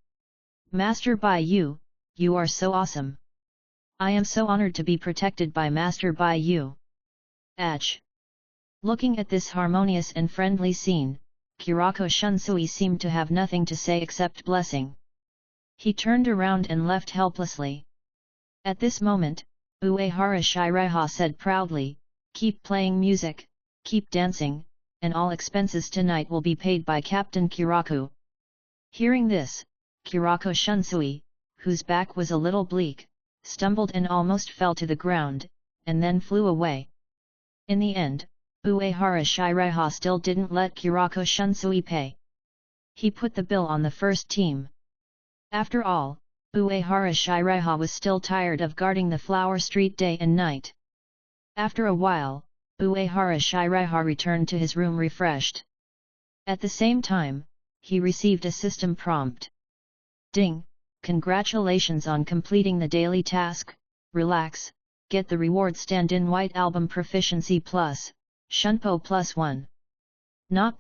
Master Bai Yu, you are so awesome. I am so honored to be protected by Master Bai Yu. Ach! Looking at this harmonious and friendly scene, Kurako Shunsui seemed to have nothing to say except blessing. He turned around and left helplessly. At this moment, Uehara Shiraiha said proudly, keep playing music, keep dancing, and all expenses tonight will be paid by Captain Kiraku. Hearing this, Kurako Shunsui, whose back was a little bleak, stumbled and almost fell to the ground, and then flew away. In the end, Uehara Shiraiha still didn't let Kurako Shunsui pay. He put the bill on the first team. After all, Uehara Shiraiha was still tired of guarding the flower street day and night. After a while, Uehara Shiraiha returned to his room refreshed. At the same time, he received a system prompt. Ding! Congratulations on completing the daily task, relax, get the reward stand-in white album proficiency plus, Shunpo +1. Not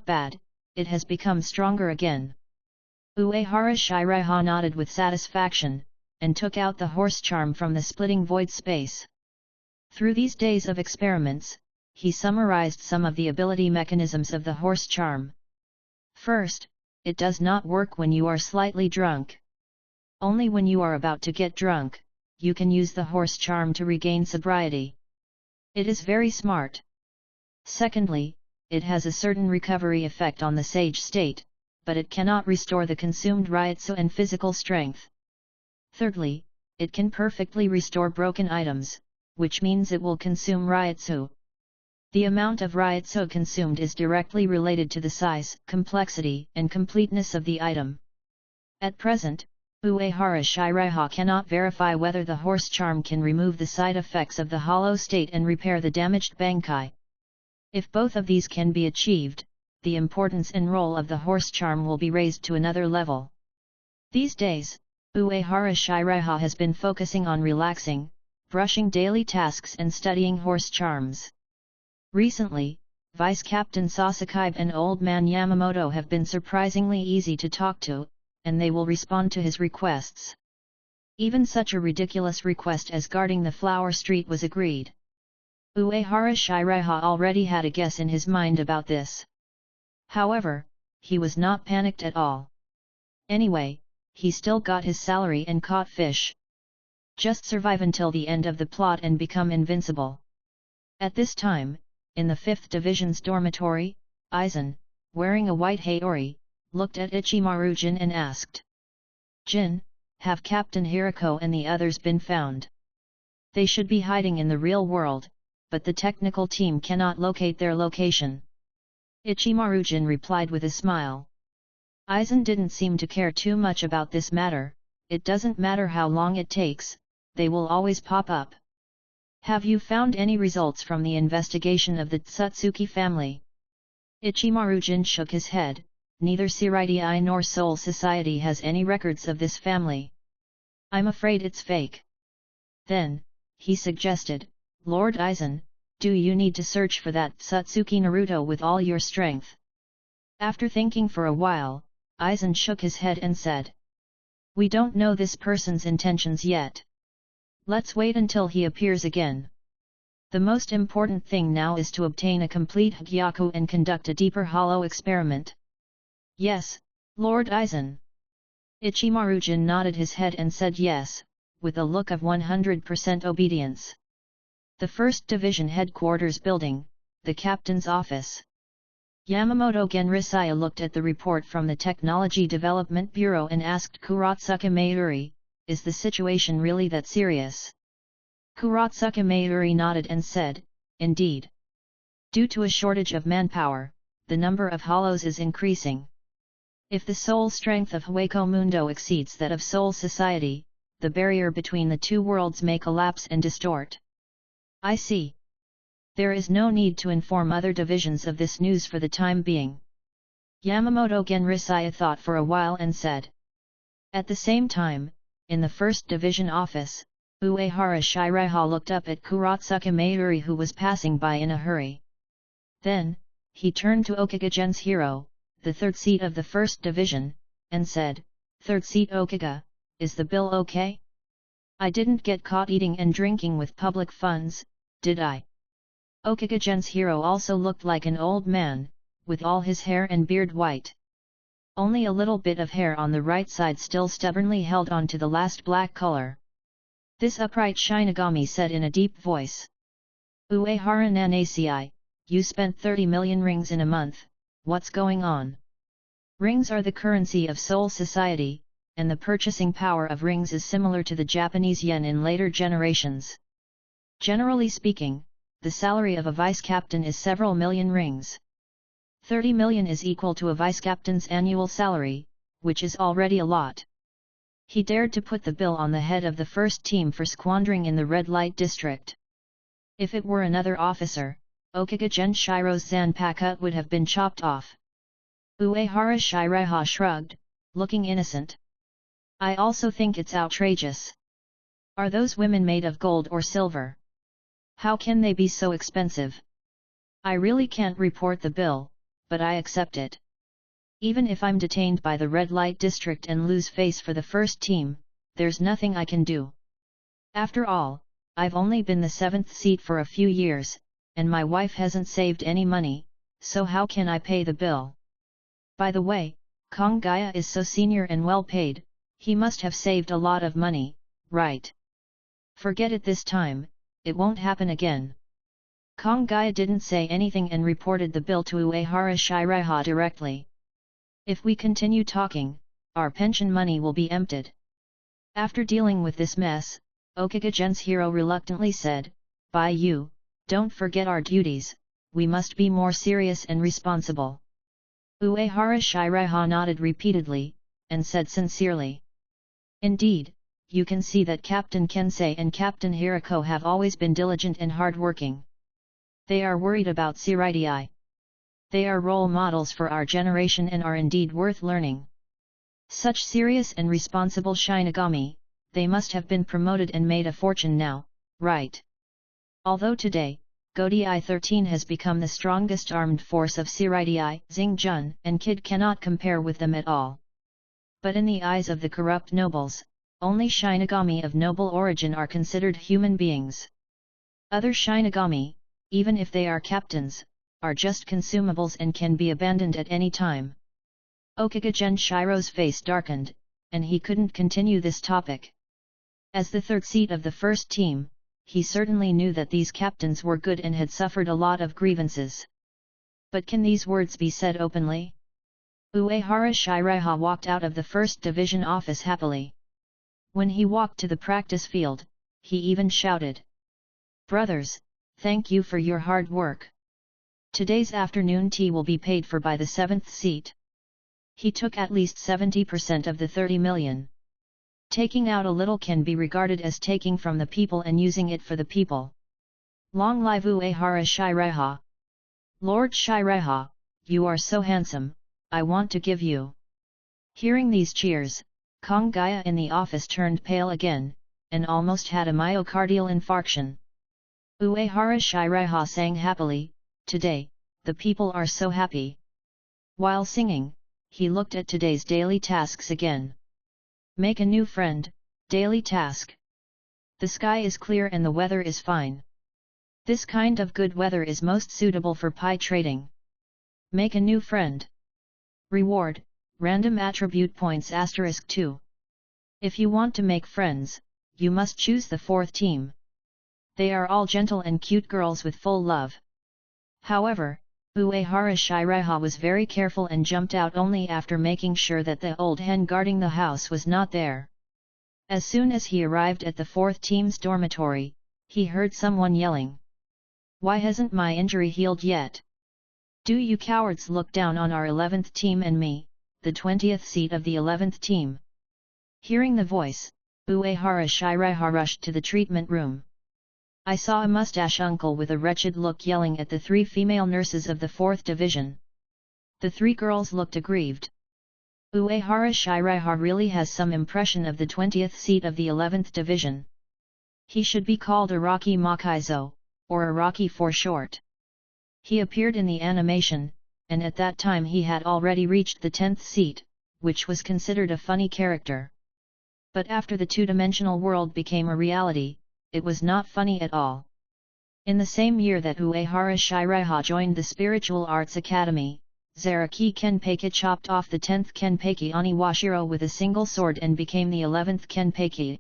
bad, it has become stronger again. Uehara Shiraiha nodded with satisfaction, and took out the horse charm from the splitting void space. Through these days of experiments, he summarized some of the ability mechanisms of the horse charm. First, it does not work when you are slightly drunk. Only when you are about to get drunk, you can use the horse charm to regain sobriety. It is very smart. Secondly, it has a certain recovery effect on the sage state, but it cannot restore the consumed ryotsu and physical strength. Thirdly, it can perfectly restore broken items, which means it will consume ryotsu. The amount of ryotsu consumed is directly related to the size, complexity, and completeness of the item. At present, Uehara Shiraiha cannot verify whether the horse charm can remove the side effects of the hollow state and repair the damaged Bankai. If both of these can be achieved, the importance and role of the horse charm will be raised to another level. These days, Uehara Shiraiha has been focusing on relaxing, brushing daily tasks and studying horse charms. Recently, Vice Captain Sasaki and Old Man Yamamoto have been surprisingly easy to talk to, and they will respond to his requests. Even such a ridiculous request as guarding the flower street was agreed. Uehara Shiraiha already had a guess in his mind about this. However, he was not panicked at all. Anyway, he still got his salary and caught fish. Just survive until the end of the plot and become invincible. At this time, in the 5th Division's dormitory, Aizen, wearing a white haori, looked at Ichimaru Jin and asked. Jin, have Captain Hirako and the others been found? They should be hiding in the real world, but the technical team cannot locate their location. Ichimaru Jin replied with a smile. Aizen didn't seem to care too much about this matter. It doesn't matter how long it takes, they will always pop up. Have you found any results from the investigation of the Tsutsuki family? Ichimaru Jin shook his head. Neither Seireiti nor Soul Society has any records of this family. I'm afraid it's fake. Then, he suggested, Lord Aizen, do you need to search for that Tsutsuki Naruto with all your strength? After thinking for a while, Aizen shook his head and said. We don't know this person's intentions yet. Let's wait until he appears again. The most important thing now is to obtain a complete Hagyaku and conduct a deeper hollow experiment. Yes, Lord Aizen. Ichimaru Jin nodded his head and said yes, with a look of 100% obedience. The 1st Division Headquarters Building, the Captain's Office. Yamamoto Genrisaya looked at the report from the Technology Development Bureau and asked Kuratsuka Mayuri, is the situation really that serious? Kuratsuka Mayuri nodded and said, indeed. Due to a shortage of manpower, the number of hollows is increasing. If the soul strength of Hueco Mundo exceeds that of Soul Society, the barrier between the two worlds may collapse and distort. I see. There is no need to inform other divisions of this news for the time being. Yamamoto Genrisaya thought for a while and said. At the same time, in the 1st Division office, Uehara Shiraiha looked up at Kuratsuka Mayuri who was passing by in a hurry. Then, he turned to Okuga Genshiro, the 3rd seat of the 1st Division, and said, 3rd seat Okuga, is the bill okay? I didn't get caught eating and drinking with public funds, did I? Okuga Genshiro also looked like an old man, with all his hair and beard white. Only a little bit of hair on the right side still stubbornly held on to the last black color. This upright Shinigami said in a deep voice. Uehara Nanasi, you spent 30 million rings in a month, what's going on? Rings are the currency of Soul Society, and the purchasing power of rings is similar to the Japanese yen in later generations. Generally speaking, the salary of a vice-captain is several million rings. 30 million is equal to a vice-captain's annual salary, which is already a lot. He dared to put the bill on the head of the first team for squandering in the red light district. If it were another officer, Okuga Genshiro's zanpakuto would have been chopped off. Uehara Shiraiha shrugged, looking innocent. I also think it's outrageous. Are those women made of gold or silver? How can they be so expensive? I really can't report the bill, but I accept it. Even if I'm detained by the red light district and lose face for the first team, there's nothing I can do. After all, I've only been the 7th seat for a few years, and my wife hasn't saved any money, so how can I pay the bill? By the way, Kongaya is so senior and well paid, he must have saved a lot of money, right? Forget it this time, it won't happen again. Kongaya didn't say anything and reported the bill to Uehara Shiraiha directly. If we continue talking, our pension money will be emptied. After dealing with this mess, Okuga Genshiro reluctantly said, by you, don't forget our duties, we must be more serious and responsible. Uehara Shiraiha nodded repeatedly, and said sincerely. Indeed, you can see that Captain Kensei and Captain Hirako have always been diligent and hard-working. They are worried about Seireiti. They are role models for our generation and are indeed worth learning. Such serious and responsible Shinigami, they must have been promoted and made a fortune now, right? Although today, Godai 13 has become the strongest armed force of Seireiti, Xingjun and Kid cannot compare with them at all. But in the eyes of the corrupt nobles, only Shinigami of noble origin are considered human beings. Other Shinigami, even if they are captains, are just consumables and can be abandoned at any time. Okuga Genshiro's face darkened, and he couldn't continue this topic. As the 3rd seat of the first team, he certainly knew that these captains were good and had suffered a lot of grievances. But can these words be said openly? Uehara Shiraiha walked out of the 1st Division office happily. When he walked to the practice field, he even shouted, "Brothers, thank you for your hard work. Today's afternoon tea will be paid for by the 7th seat." He took at least 70% of the 30 million. Taking out a little can be regarded as taking from the people and using it for the people. Long live Uehara Shiraiha! Lord Shiraiha, you are so handsome, I want to give you. Hearing these cheers, Konggaya in the office turned pale again, and almost had a myocardial infarction. Uehara Shiraiha sang happily, "Today, the people are so happy." While singing, he looked at today's daily tasks again. Make a new friend, daily task. The sky is clear and the weather is fine. This kind of good weather is most suitable for pie trading. Make a new friend. Reward, random attribute points *2. If you want to make friends, you must choose the 4th team. They are all gentle and cute girls with full love. However, Uehara Shiraiha was very careful and jumped out only after making sure that the old hen guarding the house was not there. As soon as he arrived at the 4th team's dormitory, he heard someone yelling, "Why hasn't my injury healed yet? Do you cowards look down on our 11th team and me, the 20th seat of the 11th team?" Hearing the voice, Uehara Shiraiha rushed to the treatment room. I saw a mustache uncle with a wretched look yelling at the 3 female nurses of the 4th division. The 3 girls looked aggrieved. Uehara Shiraiha really has some impression of the 20th seat of the 11th division. He should be called Araki Makaizo, or Araki for short. He appeared in the animation, and at that time he had already reached the 10th seat, which was considered a funny character. But after the two-dimensional world became a reality, it was not funny at all. In the same year that Uehara Shiraiha joined the Spiritual Arts Academy, Zaraki Kenpeki chopped off the 10th Kenpeki Aniwashiro with a single sword and became the 11th Kenpeki.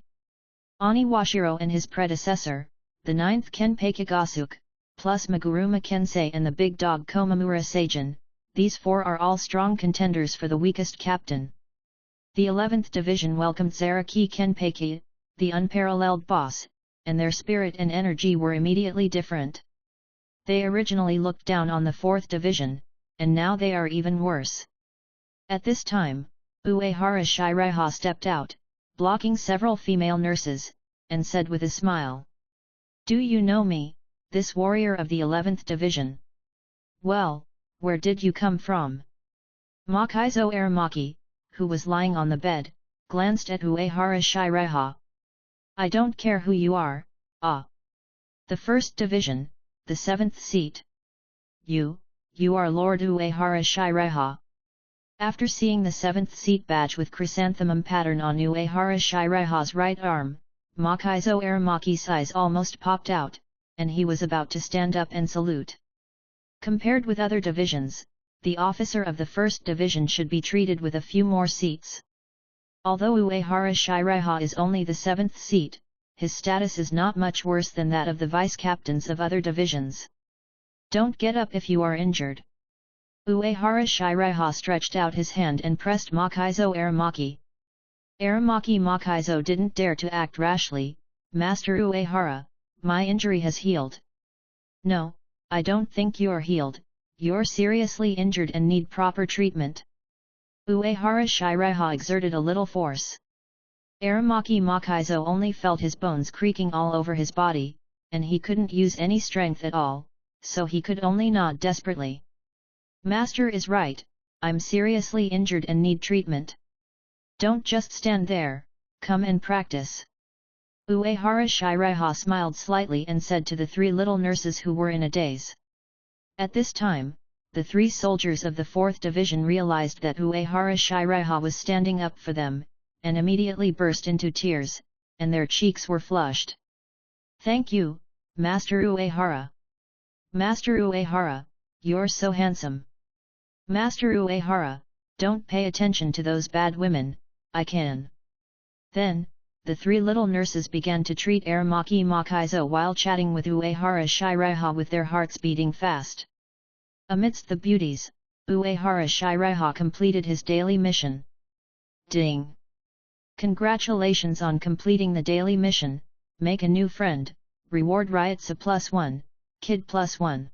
Aniwashiro and his predecessor, the 9th Kenpeki Gasuke, plus Maguruma Kensei and the big dog Komamura Seijin, these 4 are all strong contenders for the weakest captain. The 11th division welcomed Zaraki Kenpeki, the unparalleled boss, and their spirit and energy were immediately different. They originally looked down on the 4th division, and now they are even worse. At this time, Uehara Shiraiha stepped out, blocking several female nurses, and said with a smile, "Do you know me, this warrior of the 11th division? Well, where did you come from?" Makaizo Aramaki, who was lying on the bed, glanced at Uehara Shiraiha. "I don't care who you are, the 1st division, the 7th seat. You are Lord Uehara Shiraiha." After seeing the 7th seat badge with chrysanthemum pattern on Uehara Shiraiha's right arm, Makaizo Aramaki's eyes almost popped out, and he was about to stand up and salute. Compared with other divisions, the officer of the 1st division should be treated with a few more seats. Although Uehara Shiraiha is only the 7th seat, his status is not much worse than that of the vice-captains of other divisions. Don't get up if you are injured. Uehara Shiraiha stretched out his hand and pressed Makaizo Aramaki. Aramaki Makaizo didn't dare to act rashly. "Master Uehara, my injury has healed." "No, I don't think you're healed, you're seriously injured and need proper treatment." Uehara Shiraiha exerted a little force. Aramaki Makaizo only felt his bones creaking all over his body, and he couldn't use any strength at all, so he could only nod desperately. "Master is right, I'm seriously injured and need treatment. Don't just stand there, come and practice." Uehara Shiraiha smiled slightly and said to the 3 little nurses who were in a daze. At this time, the 3 soldiers of the 4th division realized that Uehara Shiraiha was standing up for them, and immediately burst into tears, and their cheeks were flushed. "Thank you, Master Uehara. Master Uehara, you're so handsome. Master Uehara, don't pay attention to those bad women, I can." Then, the three little nurses began to treat Aramaki Makaizo while chatting with Uehara Shiraiha with their hearts beating fast. Amidst the beauties, Uehara Shiraiha completed his daily mission. Ding! Congratulations on completing the daily mission, make a new friend, reward Ryotsu +1, kid +1.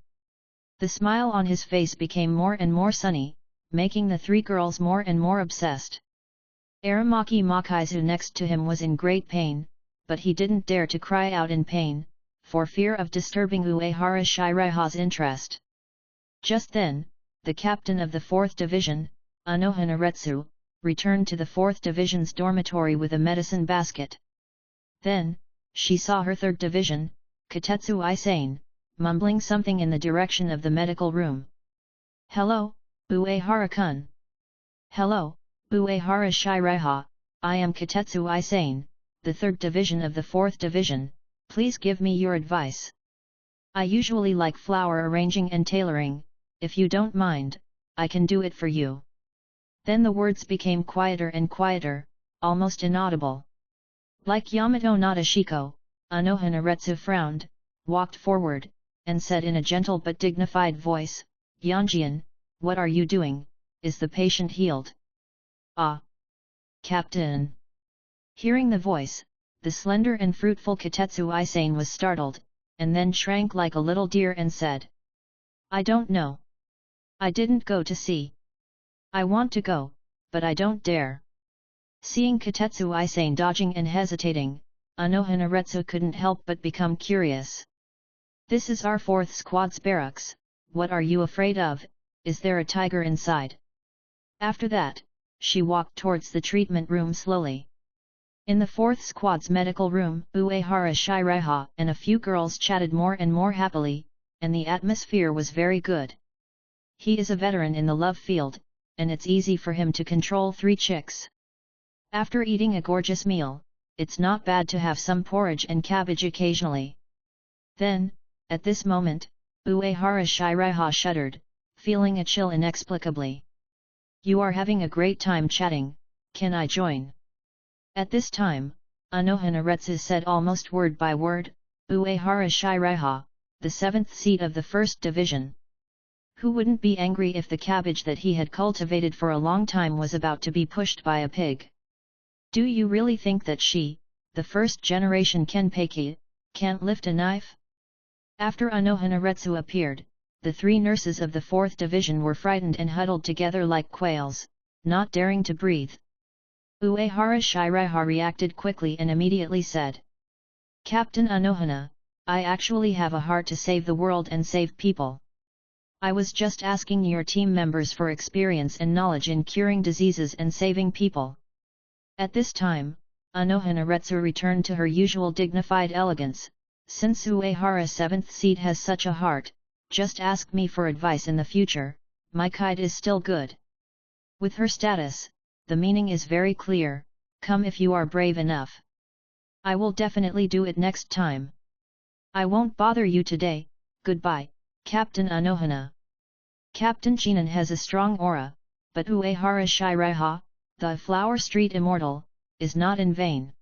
The smile on his face became more and more sunny, making the three girls more and more obsessed. Aramaki Makaizu next to him was in great pain, but he didn't dare to cry out in pain, for fear of disturbing Uehara Shiraiha's interest. Just then, the captain of the 4th Division, Anohanaretsu, returned to the 4th Division's dormitory with a medicine basket. Then, she saw her 3rd Division, Katetsu Isane, mumbling something in the direction of the medical room. "Hello, Uehara-kun." "Hello, Uehara Shiraiha, I am Katetsu Isane, the 3rd Division of the 4th Division, please give me your advice. I usually like flower arranging and tailoring, if you don't mind, I can do it for you." Then the words became quieter and quieter, almost inaudible. Like Yamato Nadeshiko, Anohanaretsu frowned, walked forward, and said in a gentle but dignified voice, "Yanjian, what are you doing, is the patient healed?" "Ah! Captain!" Hearing the voice, the slender and fruitful Katetsu Isane was startled, and then shrank like a little deer and said, "I don't know. I didn't go to see. I want to go, but I don't dare." Seeing Katetsu Isane dodging and hesitating, Anohanaretsu couldn't help but become curious. "This is our 4th Squad's barracks, what are you afraid of, is there a tiger inside?" After that, she walked towards the treatment room slowly. In the 4th Squad's medical room, Uehara Shiraiha and a few girls chatted more and more happily, and the atmosphere was very good. He is a veteran in the love field, and it's easy for him to control 3 chicks. After eating a gorgeous meal, it's not bad to have some porridge and cabbage occasionally. Then, at this moment, Uehara Shiraiha shuddered, feeling a chill inexplicably. "You are having a great time chatting, can I join?" At this time, Anohanaretsu said almost word by word, "Uehara Shiraiha, the 7th seat of the 1st Division. Who wouldn't be angry if the cabbage that he had cultivated for a long time was about to be pushed by a pig? Do you really think that she, the 1st generation Kenpeki, can't lift a knife?" After Anohanaretsu appeared, the 3 nurses of the 4th Division were frightened and huddled together like quails, not daring to breathe. Uehara Shiraiha reacted quickly and immediately said, "Captain Anohana, I actually have a heart to save the world and save people. I was just asking your team members for experience and knowledge in curing diseases and saving people." At this time, Anohanaretsu returned to her usual dignified elegance, "Since Uehara's 7th seat has such a heart, just ask me for advice in the future, my kite is still good." With her status, the meaning is very clear, come if you are brave enough. I will definitely do it next time. I won't bother you today, goodbye, Captain Anohana. Captain Chinan has a strong aura, but Uehara Shiraiha, the Flower Street Immortal, is not in vain.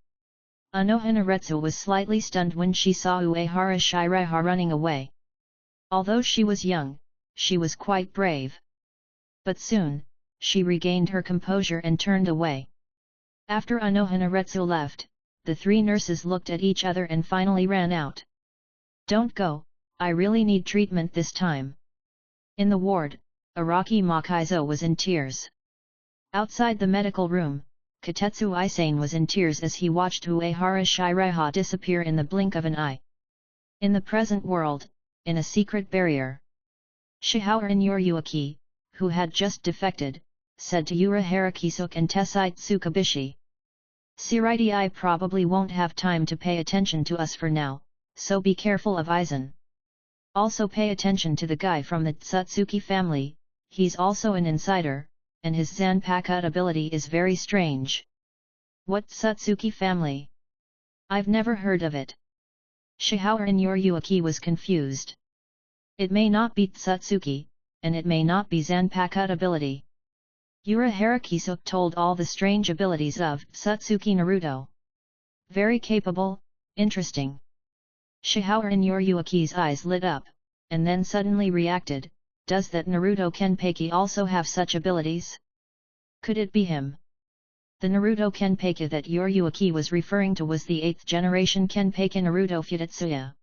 Anohanaretsu was slightly stunned when she saw Uehara Shiraiha running away. Although she was young, she was quite brave. But soon, she regained her composure and turned away. After Anohanaretsu left, the 3 nurses looked at each other and finally ran out. "Don't go, I really need treatment this time." In the ward, Araki Makaizo was in tears. Outside the medical room, Katetsu Isane was in tears as he watched Uehara Shiraiha disappear in the blink of an eye. In the present world, in a secret barrier, Shihaoran Yoryuaki, who had just defected, said to Yura Harakisuk and Tessite Tsukabishi, "Siriti, I probably won't have time to pay attention to us for now, so be careful of Aizen. Also pay attention to the guy from the Tsutsuki family, he's also an insider, and his Zanpakuto ability is very strange." "What Tsutsuki family? I've never heard of it." Shihaoran Yoryuaki was confused. "It may not be Tsutsuki, and it may not be Zanpakuto ability." Yura Harakisuk told all the strange abilities of Tsutsuki Naruto. Very capable, interesting. Shihaoran Yoryuki's eyes lit up, and then suddenly reacted, does that Naruto Kenpeki also have such abilities? Could it be him? The Naruto Kenpeki that Yoryuki was referring to was the 8th generation Kenpeki Naruto Futetsuya.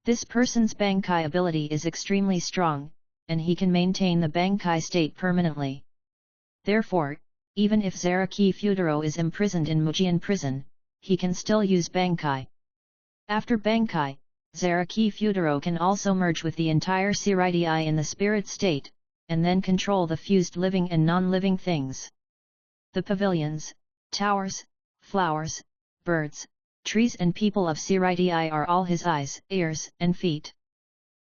This person's Bankai ability is extremely strong, and he can maintain the Bankai state permanently. Therefore, even if Zaraki Futaro is imprisoned in Mujian prison, he can still use Bankai. After Bankai, Zaraki Futaro can also merge with the entire Seirai in the spirit state, and then control the fused living and non-living things. The pavilions, towers, flowers, birds, trees and people of Seirai are all his eyes, ears, and feet.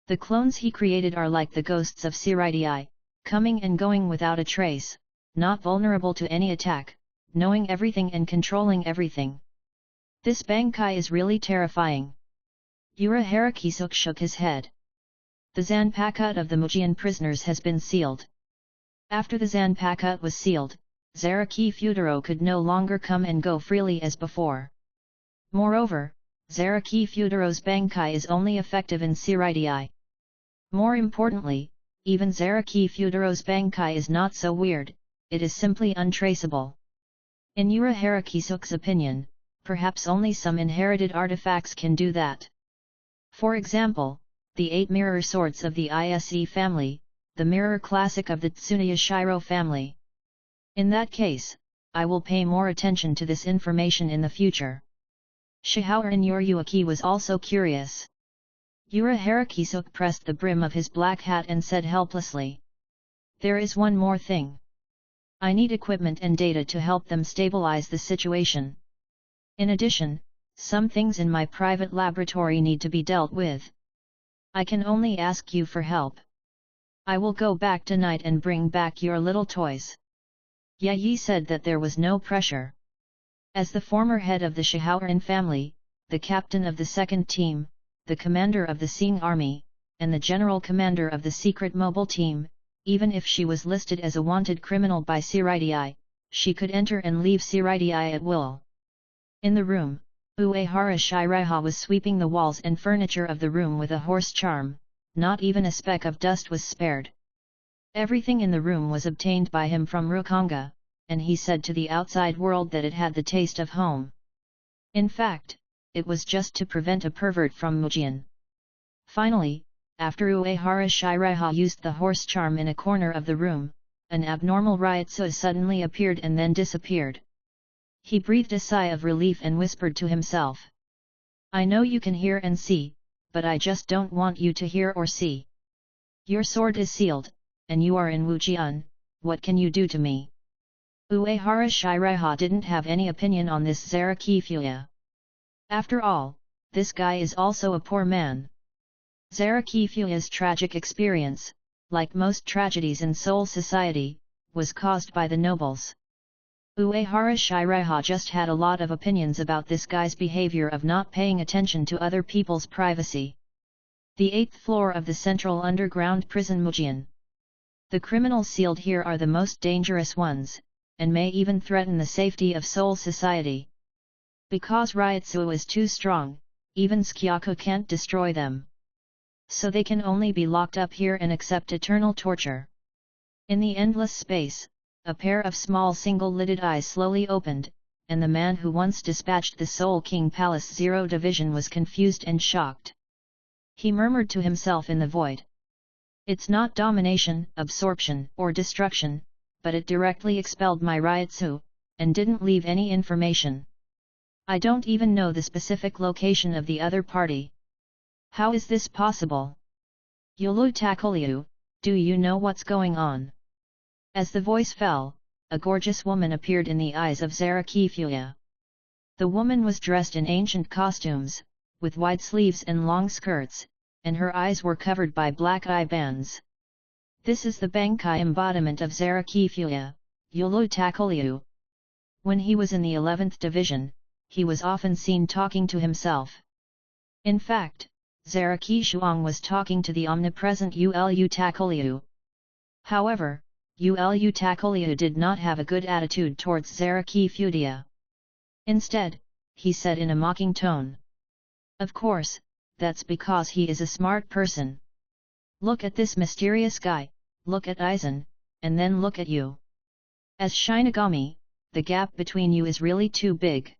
The clones he created are like the ghosts of Seirai, coming and going without a trace, not vulnerable to any attack, knowing everything and controlling everything. This Bankai is really terrifying. Yura Harakisuk shook his head. The Zanpakut of the Mujian prisoners has been sealed. After the Zanpakut was sealed, Zaraki Futaro could no longer come and go freely as before. Moreover, Zaraki Futaro's Bankai is only effective in Seirai. More importantly, even Zaraki Futaro's Bankai is not so weird, it is simply untraceable. In Yura Harakisuk's opinion, perhaps only some inherited artifacts can do that. For example, the 8 mirror swords of the Ise family, the mirror classic of the Tsunoya Shiro family. In that case, I will pay more attention to this information in the future. Shihaoran Yoryuki was also curious. Yura Harakisuk pressed the brim of his black hat and said helplessly. There is one more thing. I need equipment and data to help them stabilize the situation. In addition, some things in my private laboratory need to be dealt with. I can only ask you for help. I will go back tonight and bring back your little toys. Yi said that there was no pressure. As the former head of the Shihaoran family, the captain of the second team, the commander of the Sing army, and the general commander of the secret mobile team, even if she was listed as a wanted criminal by Seirai, she could enter and leave Seirai at will. In the room, Uehara Shiraiha was sweeping the walls and furniture of the room with a horse charm, not even a speck of dust was spared. Everything in the room was obtained by him from Rukongai, and he said to the outside world that it had the taste of home. In fact, it was just to prevent a pervert from Mujian. Finally, after Uehara Shiraiha used the horse charm in a corner of the room, an abnormal Ryotsu suddenly appeared and then disappeared. He breathed a sigh of relief and whispered to himself. I know you can hear and see, but I just don't want you to hear or see. Your sword is sealed, and you are in Wujian, what can you do to me? Uehara Shiraiha didn't have any opinion on this Zaraki Fuya. After all, this guy is also a poor man. Zaraki Fuya's tragic experience, like most tragedies in Seoul society, was caused by the nobles. Uehara Shiraiha just had a lot of opinions about this guy's behavior of not paying attention to other people's privacy. The 8th floor of the central underground prison Mujian. The criminals sealed here are the most dangerous ones, and may even threaten the safety of Seoul society. Because Ryotsu is too strong, even Skyaku can't destroy them. So they can only be locked up here and accept eternal torture. In the endless space, a pair of small single-lidded eyes slowly opened, and the man who once dispatched the Seoul King Palace Zero Division was confused and shocked. He murmured to himself in the void. It's not domination, absorption, or destruction, but it directly expelled my Ryotsu, and didn't leave any information. I don't even know the specific location of the other party. How is this possible? Yulu Takoliu, do you know what's going on? As the voice fell, a gorgeous woman appeared in the eyes of Zaraki Fuya. The woman was dressed in ancient costumes, with wide sleeves and long skirts, and her eyes were covered by black eye bands. This is the Bankai embodiment of Zaraki Fuya, Yulu Takoliu. When he was in the 11th division, he was often seen talking to himself. In fact, Zaraki Shuang was talking to the omnipresent Ulu Takoliu. However, Ulu Takoliu did not have a good attitude towards Zaraki Fuya. Instead, he said in a mocking tone. Of course, that's because he is a smart person. Look at this mysterious guy, look at Aizen, and then look at you. As Shinigami, the gap between you is really too big.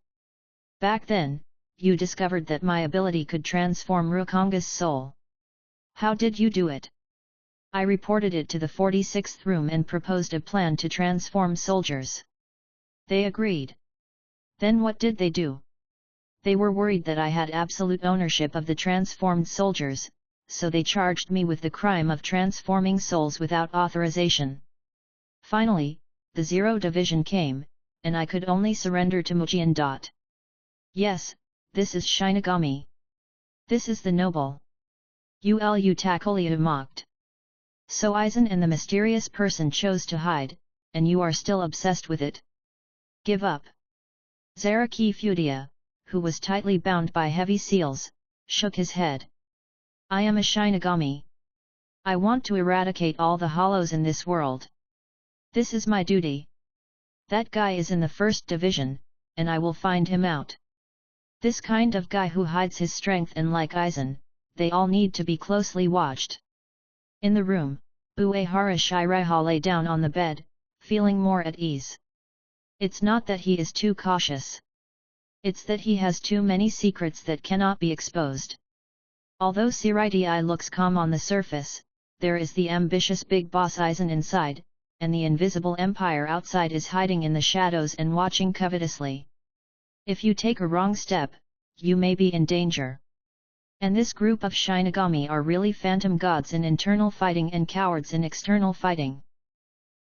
Back then, you discovered that my ability could transform Rukongai's soul. How did you do it? I reported it to the 46th room and proposed a plan to transform soldiers. They agreed. Then what did they do? They were worried that I had absolute ownership of the transformed soldiers, so they charged me with the crime of transforming souls without authorization. Finally, the Zero Division came, and I could only surrender to Mujian. Yes, this is Shinigami. This is the noble. Ulu Takolia mocked. So Aizen and the mysterious person chose to hide, and you are still obsessed with it? Give up. Zaraki Fudia, who was tightly bound by heavy seals, shook his head. I am a Shinigami. I want to eradicate all the hollows in this world. This is my duty. That guy is in the first division, and I will find him out. This kind of guy who hides his strength, and like Aizen, they all need to be closely watched. In the room, Uehara Shiraiha lay down on the bed, feeling more at ease. It's not that he is too cautious. It's that he has too many secrets that cannot be exposed. Although Siraitai looks calm on the surface, there is the ambitious big boss Aizen inside, and the invisible empire outside is hiding in the shadows and watching covetously. If you take a wrong step, you may be in danger. And this group of Shinigami are really phantom gods in internal fighting and cowards in external fighting.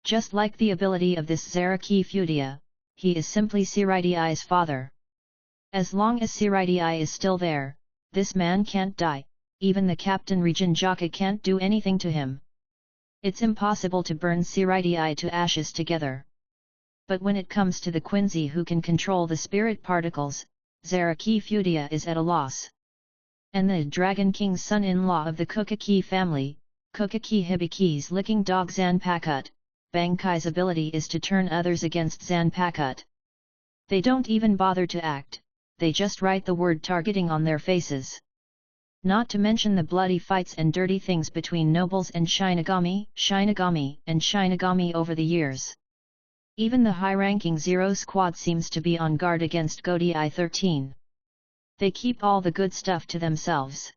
Just like the ability of this Zaraki Fudia, he is simply Siraitai father. As long as Siraitai is still there, this man can't die, even the Captain Regenjaka can't do anything to him. It's impossible to burn Siraitai to ashes together. But when it comes to the Quincy who can control the spirit particles, Zaraki Fudia is at a loss. And the Dragon King's son-in-law of the Kukaki family, Kukaki Hibiki's licking dog Zanpakut, Bankai's ability is to turn others against Zanpakut. They don't even bother to act, they just write the word targeting on their faces. Not to mention the bloody fights and dirty things between nobles and Shinigami, and Shinigami over the years. Even the high-ranking Zero Squad seems to be on guard against Godai 13. They keep all the good stuff to themselves.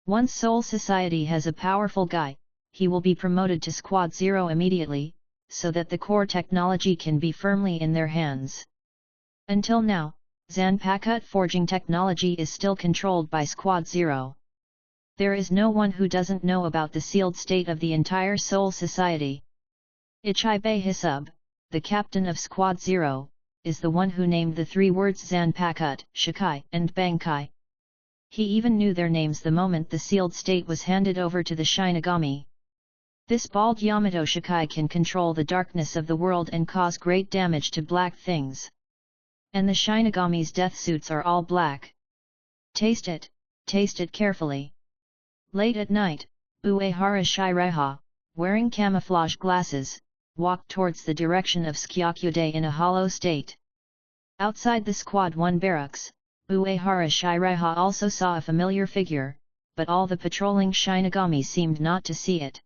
Once Soul Society has a powerful guy, he will be promoted to Squad 0 immediately, so that the core technology can be firmly in their hands. Until now, Zanpakut forging technology is still controlled by Squad 0. There is no one who doesn't know about the sealed state of the entire Soul Society. Ichibe Hisub, the captain of Squad 0, is the one who named the three words Zanpakut, Shikai, and Bankai. He even knew their names the moment the sealed state was handed over to the Shinigami. This bald Yamato Shikai can control the darkness of the world and cause great damage to black things. And the Shinigami's death suits are all black. Taste it carefully. Late at night, Uehara Shiraiha, wearing camouflage glasses, walked towards the direction of Skyakude in a hollow state. Outside the Squad 1 barracks, Uehara Shiraiha also saw a familiar figure, but all the patrolling Shinigami seemed not to see it.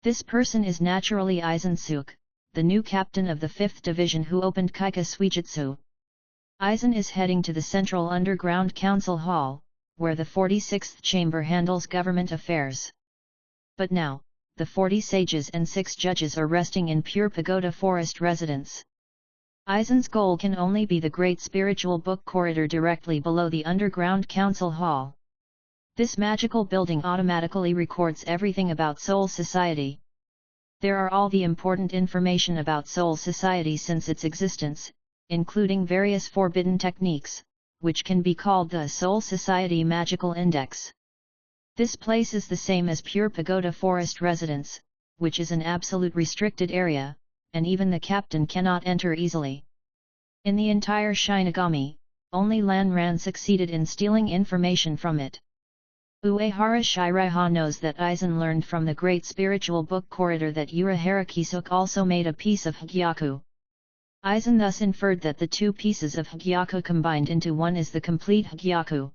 This person is naturally Aizen Suk, the new captain of the 5th Division who opened Kaika Suijutsu. Aizen is heading to the Central Underground Council Hall, where the 46th Chamber handles government affairs. But now, the 40 sages and 6 judges are resting in Pure Pagoda Forest residence. Aizen's goal can only be the Great Spiritual Book Corridor directly below the Underground Council Hall. This magical building automatically records everything about Soul Society. There are all the important information about Soul Society since its existence, including various forbidden techniques, which can be called the Soul Society Magical Index. This place is the same as Pure Pagoda Forest residence, which is an absolute restricted area, and even the captain cannot enter easily. In the entire Shinigami, only Lanran succeeded in stealing information from it. Uehara Shiraiha knows that Aizen learned from the Great Spiritual Book Corridor that Urahara Kisuk also made a piece of Hagyaku. Aizen thus inferred that the two pieces of Hagyaku combined into one is the complete Hagyaku.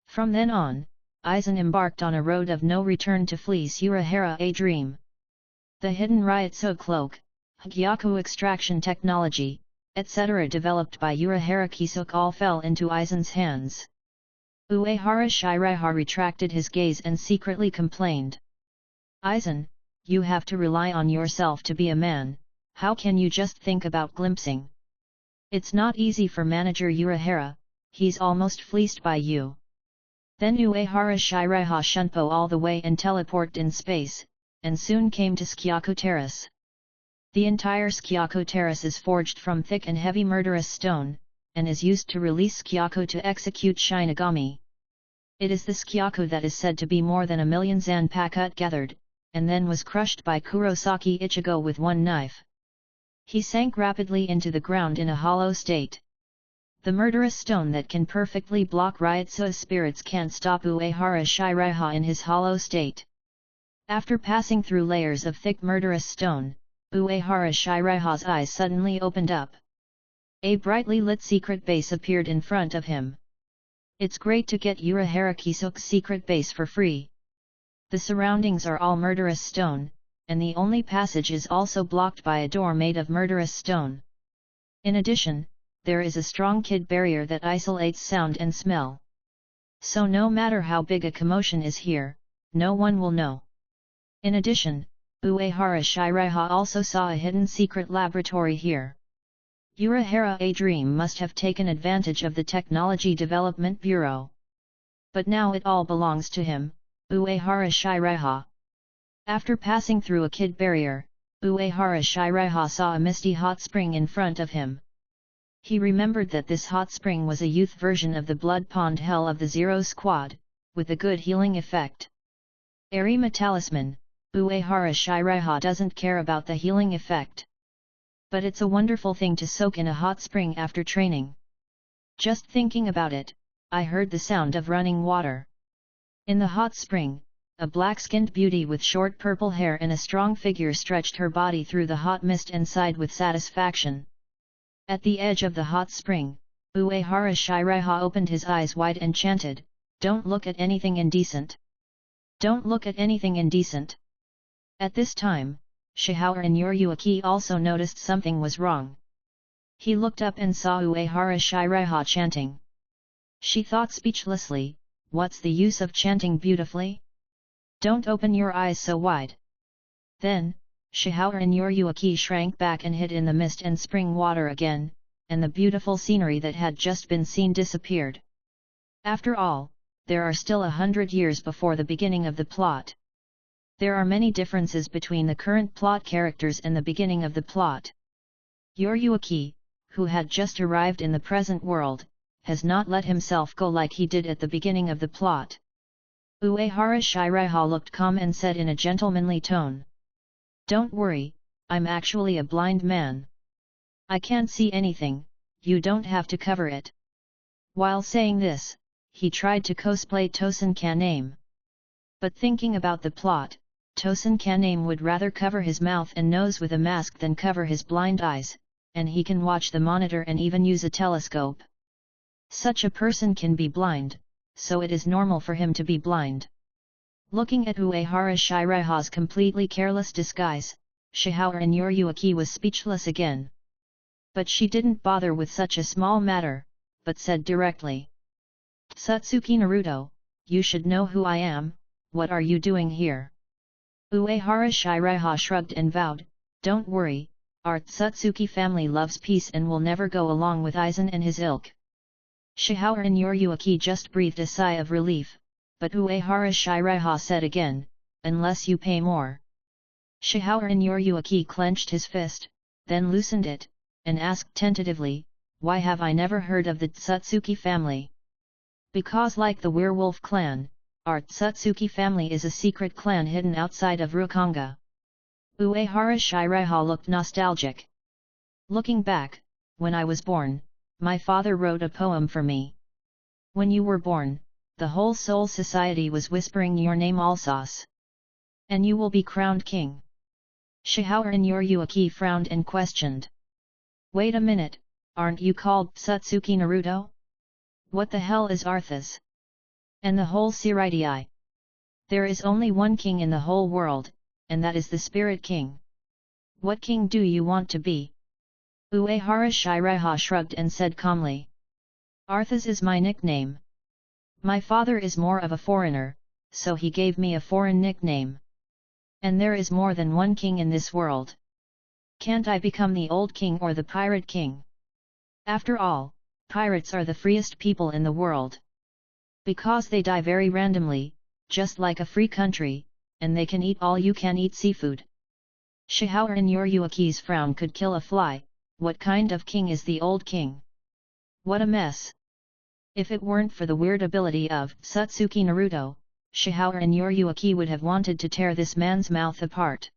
From then on, Aizen embarked on a road of no return to fleece Urahara a dream. The hidden Ryotsu cloak, Hagyaku extraction technology, etc. developed by Urahara Kisuk all fell into Aizen's hands. Uehara Shiraiha retracted his gaze and secretly complained. Aizen, you have to rely on yourself to be a man, how can you just think about glimpsing? It's not easy for manager Urahara, he's almost fleeced by you. Then Uehara Shiraiha shunpo all the way and teleported in space, and soon came to Skyaku Terrace. The entire Skyaku Terrace is forged from thick and heavy murderous stone, and is used to release Skyaku to execute Shinigami. It is the Skyaku that is said to be more than 1,000,000 Zanpakuto gathered, and then was crushed by Kurosaki Ichigo with one knife. He sank rapidly into the ground in a hollow state. The murderous stone that can perfectly block Ryotsu's spirits can't stop Uehara Shiraiha in his hollow state. After passing through layers of thick murderous stone, Uehara Shiraiha's eyes suddenly opened up. A brightly lit secret base appeared in front of him. It's great to get Urahara Kisuk's secret base for free. The surroundings are all murderous stone, and the only passage is also blocked by a door made of murderous stone. In addition, there is a strong kid barrier that isolates sound and smell. So no matter how big a commotion is here, no one will know. In addition, Uehara Shiraiha also saw a hidden secret laboratory here. Urahara a dream must have taken advantage of the Technology Development Bureau. But now it all belongs to him, Uehara Shiraiha. After passing through a kid barrier, Uehara Shiraiha saw a misty hot spring in front of him. He remembered that this hot spring was a youth version of the blood pond hell of the Zero Squad, with a good healing effect. Arima Talisman, Uehara Shiraiha doesn't care about the healing effect. But it's a wonderful thing to soak in a hot spring after training. Just thinking about it, I heard the sound of running water. In the hot spring, a black-skinned beauty with short purple hair and a strong figure stretched her body through the hot mist and sighed with satisfaction. At the edge of the hot spring, Uehara Shiraiha opened his eyes wide and chanted, "Don't look at anything indecent. Don't look at anything indecent." At this time, Shihao and Yuryuaki also noticed something was wrong. He looked up and saw Uehara Shiraiha chanting. She thought speechlessly, what's the use of chanting beautifully? Don't open your eyes so wide. Then, Shihao and Yuryuaki shrank back and hid in the mist and spring water again, and the beautiful scenery that had just been seen disappeared. After all, there are still 100 years before the beginning of the plot. There are many differences between the current plot characters and the beginning of the plot. Yuryuaki, who had just arrived in the present world, has not let himself go like he did at the beginning of the plot. Uehara Shiraiha looked calm and said in a gentlemanly tone, "Don't worry, I'm actually a blind man. I can't see anything, you don't have to cover it." While saying this, he tried to cosplay Tosen Kaname. But thinking about the plot, Tosen Kaname would rather cover his mouth and nose with a mask than cover his blind eyes, and he can watch the monitor and even use a telescope. Such a person can be blind, so it is normal for him to be blind. Looking at Uehara Shiraiha's completely careless disguise, Shihao and Yuryuaki was speechless again. But she didn't bother with such a small matter, but said directly, "Satsuki Naruto, you should know who I am, what are you doing here?" Uehara Shiraiha shrugged and vowed, "Don't worry, our Satsuki family loves peace and will never go along with Aizen and his ilk." Shihao and Yuryuaki just breathed a sigh of relief, but Uehara Shiraiha said again, "Unless you pay more." Shihao and Yuryuaki clenched his fist, then loosened it, and asked tentatively, "Why have I never heard of the Satsuki family?" "Because like the werewolf clan, our Satsuki family is a secret clan hidden outside of Rukongai." Uehara Shiraiha looked nostalgic. "Looking back, when I was born, my father wrote a poem for me. When you were born, the whole Soul Society was whispering your name Alsace. And you will be crowned king." Shihao and Yuryuaki frowned and questioned. Wait a minute, aren't you called Satsuki Naruto? What the hell is Arthas? And the whole Seireii? There is only one king in the whole world, and that is the Spirit King. What king do you want to be? Uehara Shiraiha shrugged and said calmly. Arthas is my nickname. My father is more of a foreigner, so he gave me a foreign nickname. And there is more than one king in this world. Can't I become the old king or the pirate king? After all, pirates are the freest people in the world. Because they die very randomly, just like a free country, and they can eat all you can eat seafood. Shihao and Yoryuki's frown could kill a fly. What kind of king is the old king? What a mess! If it weren't for the weird ability of Satsuki Naruto, Shihao and Yoryuki would have wanted to tear this man's mouth apart.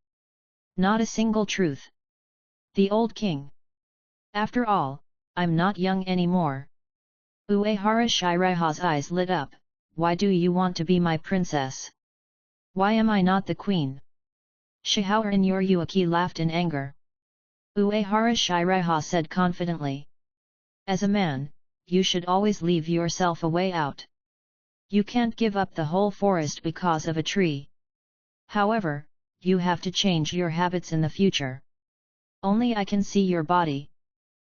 Not a single truth. The old king. After all, I'm not young anymore. Uehara Shiraiha's eyes lit up. Why do you want to be my princess? Why am I not the queen? Shihao and Yoryuki laughed in anger. Uehara Shiraiha said confidently. As a man, you should always leave yourself a way out. You can't give up the whole forest because of a tree. However, you have to change your habits in the future. Only I can see your body.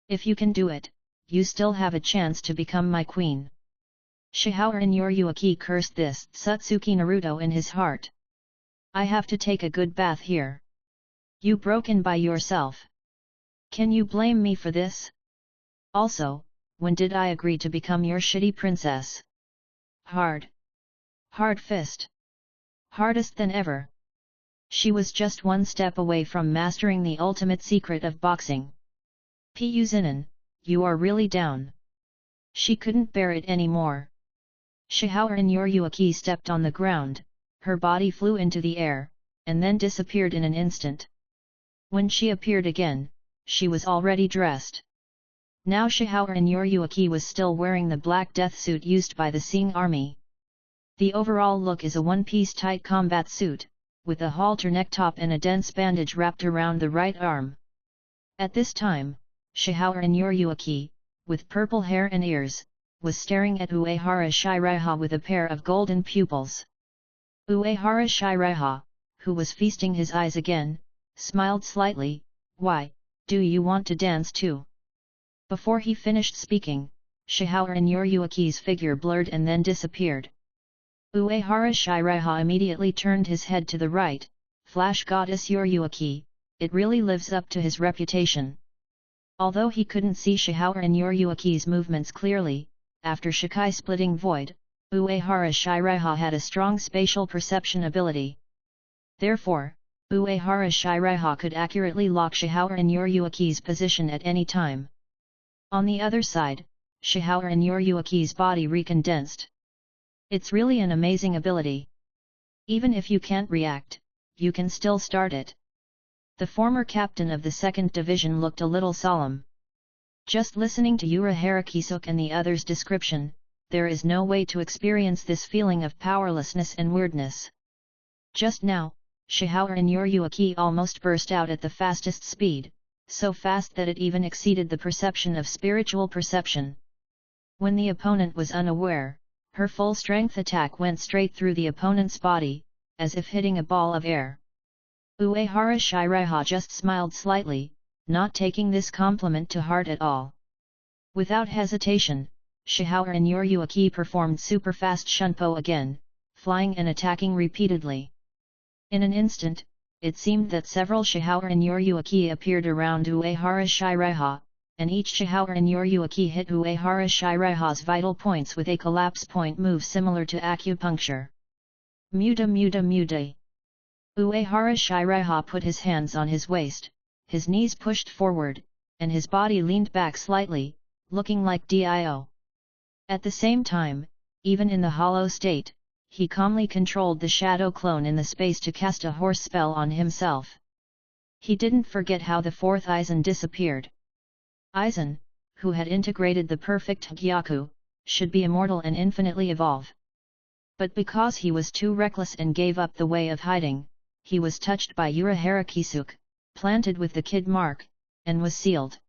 If you can do it, you still have a chance to become my queen. Shihao and Yoryuki cursed this Satsuki Naruto in his heart. I have to take a good bath here. You broke in by yourself. Can you blame me for this? Also, when did I agree to become your shitty princess? Hard. Hard fist. Hardest than ever. She was just one step away from mastering the ultimate secret of boxing. Pu Zinen, you are really down. She couldn't bear it anymore. Shihao and Yoryuki stepped on the ground, her body flew into the air, and then disappeared in an instant. When she appeared again, she was already dressed. Now Shihao and Yoryuki was still wearing the black death suit used by the Sing army. The overall look is a one-piece tight combat suit, with a halter neck top and a dense bandage wrapped around the right arm. At this time, Shihao and Yoryuki, with purple hair and ears, was staring at Uehara Shiraiha with a pair of golden pupils. Uehara Shiraiha, who was feasting his eyes again, smiled slightly. Why, do you want to dance too? Before he finished speaking, Shihao and Yoryuki's figure blurred and then disappeared. Uehara Shiraiha immediately turned his head to the right. Flash goddess Yoryuki, it really lives up to his reputation. Although he couldn't see Shihao and Yoryuki's movements clearly, after Shikai splitting void, Uehara Shiraiha had a strong spatial perception ability. Therefore, Uehara Shiraiha could accurately lock Shihao and Yoryuki's position at any time. On the other side, Shihao and Yoryuki's body recondensed. It's really an amazing ability. Even if you can't react, you can still start it. The former captain of the 2nd Division looked a little solemn. Just listening to Urahara Kisuk and the others' description, there is no way to experience this feeling of powerlessness and weirdness. Just now, Shihao and Yoryuki almost burst out at the fastest speed, so fast that it even exceeded the perception of spiritual perception. When the opponent was unaware, her full-strength attack went straight through the opponent's body, as if hitting a ball of air. Uehara Shiraiha just smiled slightly, not taking this compliment to heart at all. Without hesitation, Shihao and Yoryuki performed super-fast Shunpo again, flying and attacking repeatedly. In an instant, it seemed that several Shihao and Yoryuki appeared around Uehara Shiraiha, and each Shihao and Yoryuki hit Uehara Shiraiha's vital points with a collapse point move similar to acupuncture. Muda muda muda. Uehara Shiraiha put his hands on his waist, his knees pushed forward, and his body leaned back slightly, looking like Dio. At the same time, even in the hollow state, he calmly controlled the shadow clone in the space to cast a horse spell on himself. He didn't forget how the 4th Aizen disappeared. Aizen, who had integrated the perfect Gyaku, should be immortal and infinitely evolve. But because he was too reckless and gave up the way of hiding, he was touched by Urahara Kisuk, planted with the kid mark, and was sealed.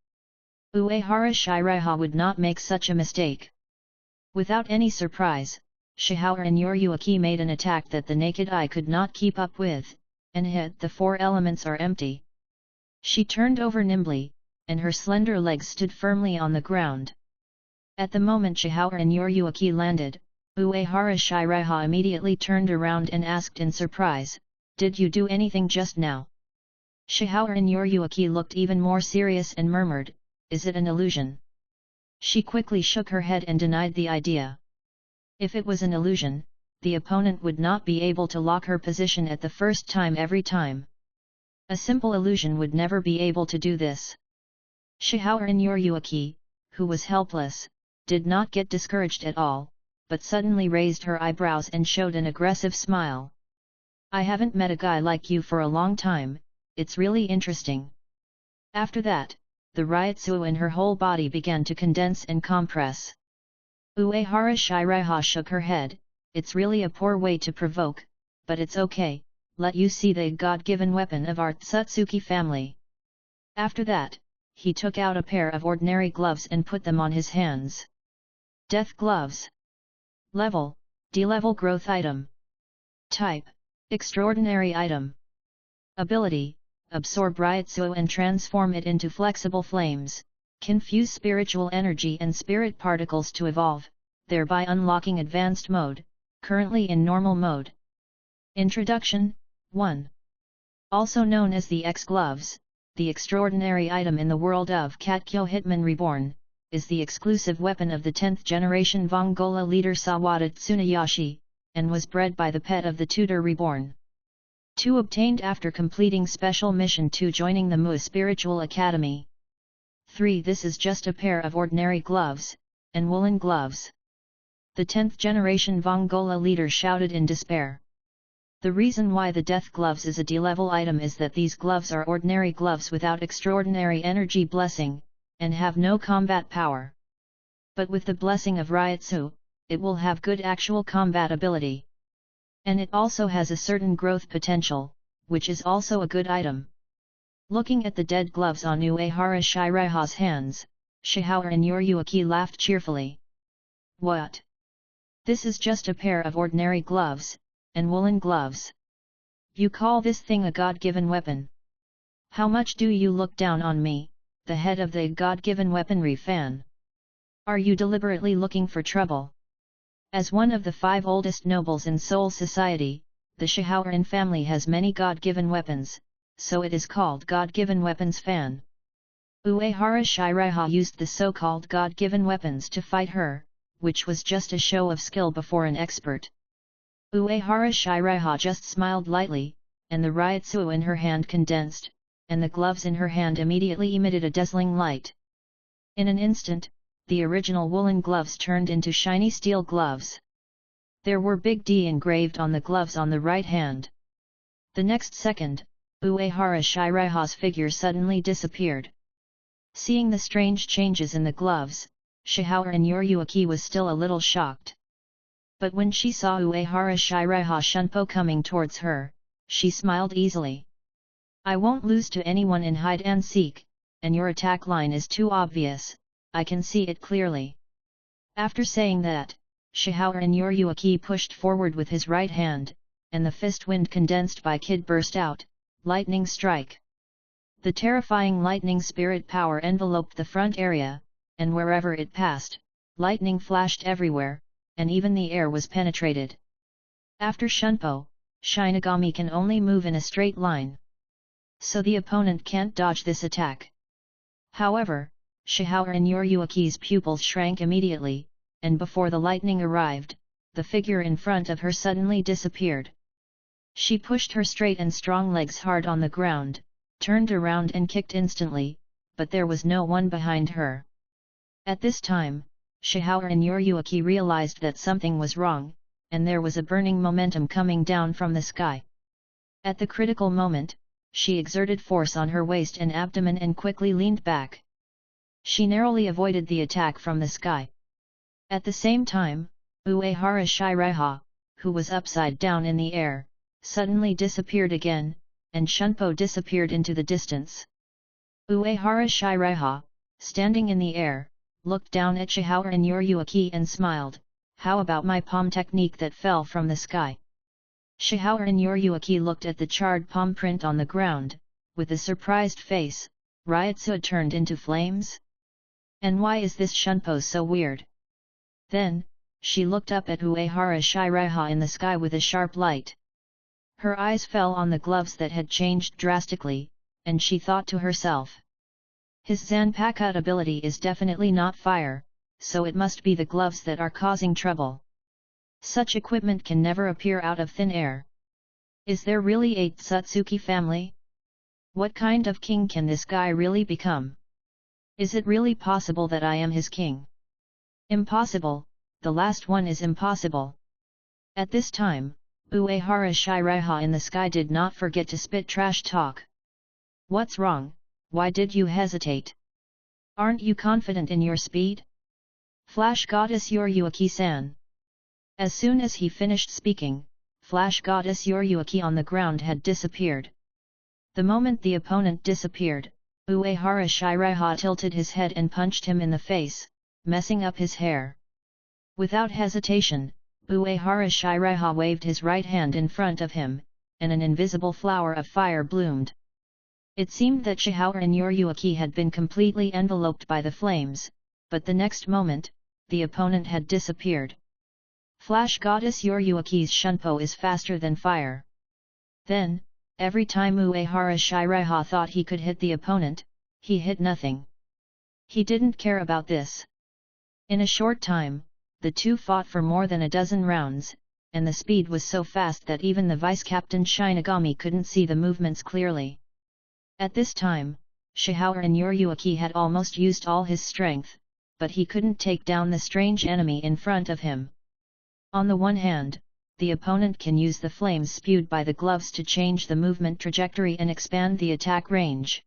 Uehara Shiraiha would not make such a mistake. Without any surprise, Shihao and Yoryuaki made an attack that the naked eye could not keep up with, and hit the four elements are empty. She turned over nimbly, and her slender legs stood firmly on the ground. At the moment Shihao and Yoryuaki landed, Uehara Shiraiha immediately turned around and asked in surprise, "Did you do anything just now?" Shihao and Yoryuaki looked even more serious and murmured, "Is it an illusion?" She quickly shook her head and denied the idea. If it was an illusion, the opponent would not be able to lock her position at the first time every time. A simple illusion would never be able to do this. Shihao and Yoryuaki, who was helpless, did not get discouraged at all, but suddenly raised her eyebrows and showed an aggressive smile. "I haven't met a guy like you for a long time, it's really interesting." After that, the Ryotsu in her whole body began to condense and compress. Uehara Shiraiha shook her head, "It's really a poor way to provoke, but it's okay, let you see the God-given weapon of our Tsutsuki family." After that, he took out a pair of ordinary gloves and put them on his hands. Death gloves. Level, D-level growth item. Type, extraordinary item. Ability, absorb Ryotsu and transform it into flexible flames, confuse spiritual energy and spirit particles to evolve, thereby unlocking advanced mode, currently in normal mode. Introduction, 1. Also known as the X-Gloves, the extraordinary item in the world of Katkyo Hitman Reborn, is the exclusive weapon of the 10th generation Vongola leader Sawada Tsunayoshi, and was bred by the pet of the tutor Reborn. 2. Obtained after completing Special Mission 2 joining the Mu Spiritual Academy. 3. This is just a pair of ordinary gloves, and woolen gloves. The 10th generation Vongola leader shouted in despair. The reason why the death gloves is a D-level item is that these gloves are ordinary gloves without extraordinary energy blessing, and have no combat power. But with the blessing of Ryotsu, it will have good actual combat ability. And it also has a certain growth potential, which is also a good item. Looking at the dead gloves on Uehara Shiraiha's hands, Shihao and Yoryuaki laughed cheerfully. "What? This is just a pair of ordinary gloves, and woolen gloves. You call this thing a God-given weapon? How much do you look down on me, the head of the God-given weaponry fan? Are you deliberately looking for trouble?" As one of the 5 oldest nobles in Seoul society, the Shihaoran family has many God-given weapons, so it is called God-given weapons fan. Uehara Shiraiha used the so-called God-given weapons to fight her, which was just a show of skill before an expert. Uehara Shiraiha just smiled lightly, and the Ryotsu in her hand condensed, and the gloves in her hand immediately emitted a dazzling light. In an instant, the original woolen gloves turned into shiny steel gloves. There were big D engraved on the gloves on the right hand. The next second, Uehara Shiraiha's figure suddenly disappeared. Seeing the strange changes in the gloves, Shihao and Yoryuaki was still a little shocked. But when she saw Uehara Shiraiha Shunpo coming towards her, she smiled easily. "I won't lose to anyone in hide and seek, and your attack line is too obvious, I can see it clearly." After saying that, Shihao and Yoryuaki pushed forward with his right hand, and the fist wind condensed by Kid burst out, lightning strike. The terrifying lightning spirit power enveloped the front area, and wherever it passed, lightning flashed everywhere, and even the air was penetrated. After Shunpo, Shinigami can only move in a straight line. So the opponent can't dodge this attack. However, Shihao and Yoryuaki's pupils shrank immediately, and before the lightning arrived, the figure in front of her suddenly disappeared. She pushed her straight and strong legs hard on the ground, turned around and kicked instantly, but there was no one behind her. At this time, Shihao and Yoryuaki realized that something was wrong, and there was a burning momentum coming down from the sky. At the critical moment, she exerted force on her waist and abdomen and quickly leaned back. She narrowly avoided the attack from the sky. At the same time, Uehara Shiraiha, who was upside down in the air, suddenly disappeared again, and Shunpo disappeared into the distance. Uehara Shiraiha, standing in the air, looked down at Shihao and Yoryuki and smiled, "How about my palm technique that fell from the sky?" Shihao and Yoryuki looked at the charred palm print on the ground, with a surprised face. Ryotsu turned into flames? And why is this shunpo so weird? Then, she looked up at Uehara Shiraiha in the sky with a sharp light. Her eyes fell on the gloves that had changed drastically, and she thought to herself. His Zanpakuto ability is definitely not fire, so it must be the gloves that are causing trouble. Such equipment can never appear out of thin air. Is there really a Tsutsuki family? What kind of king can this guy really become? Is it really possible that I am his king? Impossible, the last one is impossible. At this time, Uehara Shiraiha in the sky did not forget to spit trash talk. What's wrong? Why did you hesitate? Aren't you confident in your speed? Flash Goddess Yoryuki-san. As soon as he finished speaking, Flash Goddess Yoryuki on the ground had disappeared. The moment the opponent disappeared, Uehara Shiraiha tilted his head and punched him in the face, messing up his hair. Without hesitation, Uehara Shiraiha waved his right hand in front of him, and an invisible flower of fire bloomed. It seemed that Shihao and Yoryuki had been completely enveloped by the flames, but the next moment, the opponent had disappeared. Flash Goddess Yoryuki's shunpo is faster than fire. Then, every time Uehara Shiraiha thought he could hit the opponent, he hit nothing. He didn't care about this. In a short time, the two fought for more than a dozen rounds, and the speed was so fast that even the vice-captain Shinigami couldn't see the movements clearly. At this time, Shihao and Yoryuki had almost used all his strength, but he couldn't take down the strange enemy in front of him. On the one hand, the opponent can use the flames spewed by the gloves to change the movement trajectory and expand the attack range.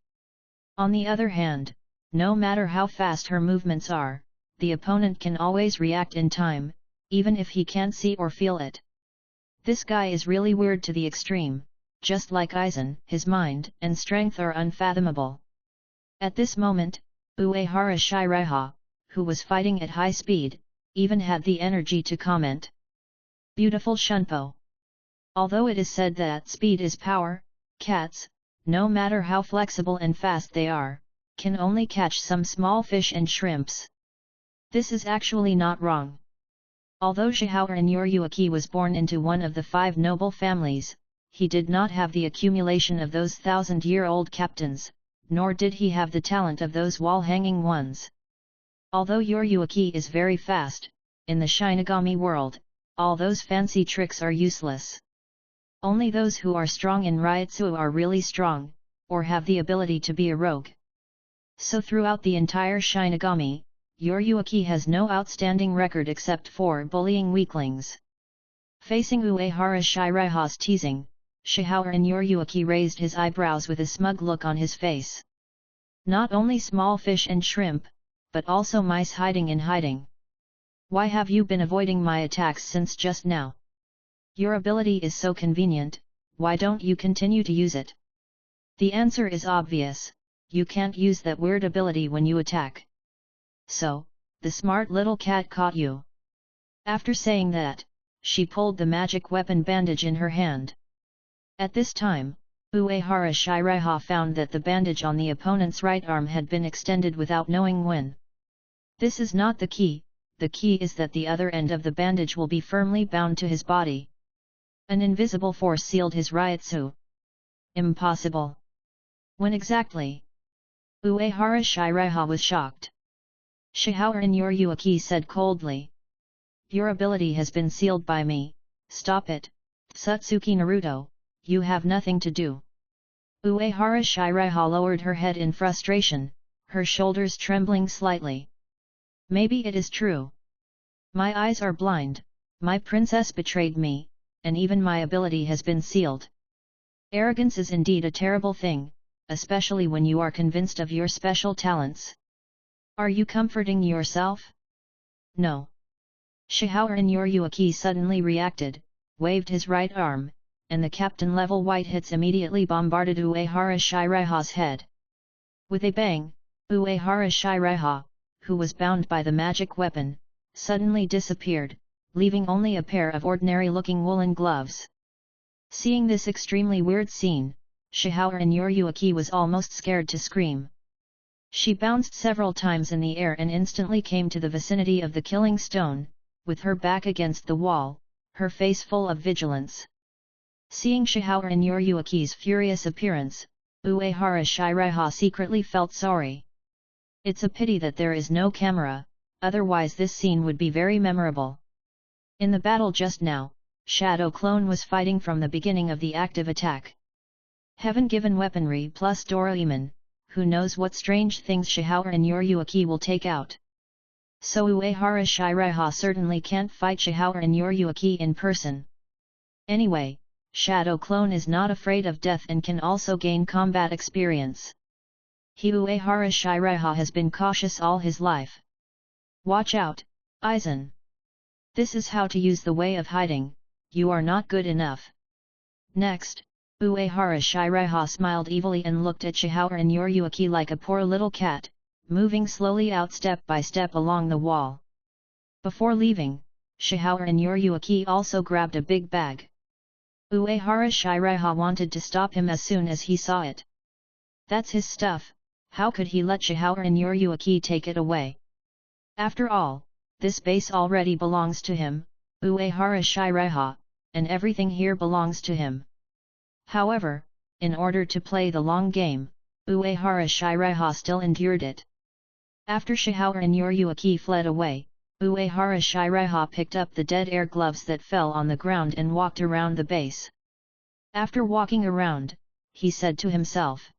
On the other hand, no matter how fast her movements are, the opponent can always react in time, even if he can't see or feel it. This guy is really weird to the extreme, just like Aizen. His mind and strength are unfathomable. At this moment, Uehara Shiraiha, who was fighting at high speed, even had the energy to comment. Beautiful shunpo. Although it is said that speed is power, cats, no matter how flexible and fast they are, can only catch some small fish and shrimps. This is actually not wrong. Although Shihao and Yoryuki was born into one of the 5 noble families, he did not have the accumulation of those 1,000-year-old captains, nor did he have the talent of those wall-hanging ones. Although Yoryuki is very fast, in the Shinigami world, all those fancy tricks are useless. Only those who are strong in Ryotsu are really strong, or have the ability to be a rogue. So throughout the entire Shinigami, Yoryuki has no outstanding record except for bullying weaklings. Facing Uehara Shiraiha's teasing, Shihao and Yoryuki raised his eyebrows with a smug look on his face. Not only small fish and shrimp, but also mice hiding in hiding. Why have you been avoiding my attacks since just now? Your ability is so convenient, why don't you continue to use it? The answer is obvious, you can't use that weird ability when you attack. So, the smart little cat caught you. After saying that, she pulled the magic weapon bandage in her hand. At this time, Uehara Shiraiha found that the bandage on the opponent's right arm had been extended without knowing when. This is not the key is that the other end of the bandage will be firmly bound to his body. An invisible force sealed his Ryotsu. Impossible. When exactly? Uehara Shiraiha was shocked. Shihao and Yoryuki said coldly. Your ability has been sealed by me, stop it, Tsutsuki Naruto, you have nothing to do. Uehara Shiraiha lowered her head in frustration, her shoulders trembling slightly. Maybe it is true. My eyes are blind, my princess betrayed me, and even my ability has been sealed. Arrogance is indeed a terrible thing, especially when you are convinced of your special talents. Are you comforting yourself? No. Shihao and Yoryuki suddenly reacted, waved his right arm, and the captain-level white hits immediately bombarded Uehara Shiraiha's head. With a bang, Uehara Shiraiha, who was bound by the magic weapon, suddenly disappeared, leaving only a pair of ordinary-looking woolen gloves. Seeing this extremely weird scene, Shihao and Yoryuki was almost scared to scream. She bounced several times in the air and instantly came to the vicinity of the killing stone, with her back against the wall, her face full of vigilance. Seeing Shihao and Yoryuki's furious appearance, Uehara Shiraiha secretly felt sorry. It's a pity that there is no camera, otherwise this scene would be very memorable. In the battle just now, Shadow Clone was fighting from the beginning of the active attack. Heaven-given weaponry plus Doraemon, who knows what strange things Shihao and Yoryuki will take out. So Uehara Shiraiha certainly can't fight Shihao and Yoryuki in person. Anyway, Shadow Clone is not afraid of death and can also gain combat experience. Uehara Shiraiha has been cautious all his life. Watch out, Aizen. This is how to use the way of hiding, you are not good enough. Next, Uehara Shiraiha smiled evilly and looked at Shihao and Yoryuki like a poor little cat, moving slowly out step by step along the wall. Before leaving, Shihao and Yoryuki also grabbed a big bag. Uehara Shiraiha wanted to stop him as soon as he saw it. That's his stuff, how could he let Shihao and Yoryuki take it away? After all, this base already belongs to him, Uehara Shiraiha, and everything here belongs to him. However, in order to play the long game, Uehara Shiraiha still endured it. After Shihao and Yoryuki fled away, Uehara Shiraiha picked up the dead air gloves that fell on the ground and walked around the base. After walking around, he said to himself,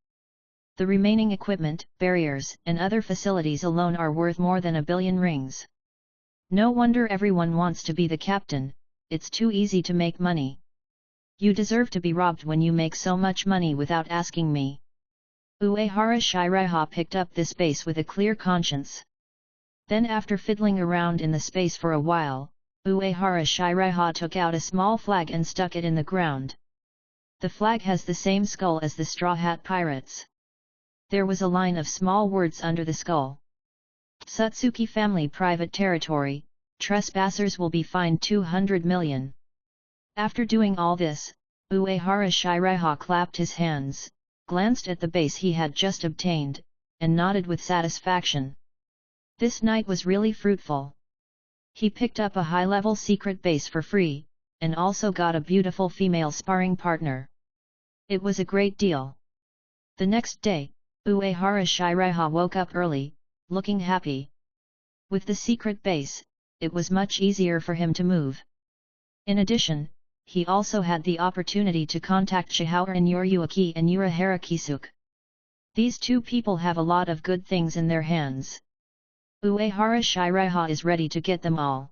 the remaining equipment, barriers, and other facilities alone are worth more than 1 billion rings. No wonder everyone wants to be the captain, it's too easy to make money. You deserve to be robbed when you make so much money without asking me. Uehara Shiraiha picked up this base with a clear conscience. Then after fiddling around in the space for a while, Uehara Shiraiha took out a small flag and stuck it in the ground. The flag has the same skull as the Straw Hat Pirates. There was a line of small words under the skull. Satsuki family private territory, trespassers will be fined 200 million. After doing all this, Uehara Shiraiha clapped his hands, glanced at the base he had just obtained, and nodded with satisfaction. This night was really fruitful. He picked up a high-level secret base for free, and also got a beautiful female sparring partner. It was a great deal. The next day, Uehara Shiraiha woke up early, looking happy. With the secret base, it was much easier for him to move. In addition, he also had the opportunity to contact Shihao and Yoryuki and Urahara Kisuke. These two people have a lot of good things in their hands. Uehara Shiraiha is ready to get them all.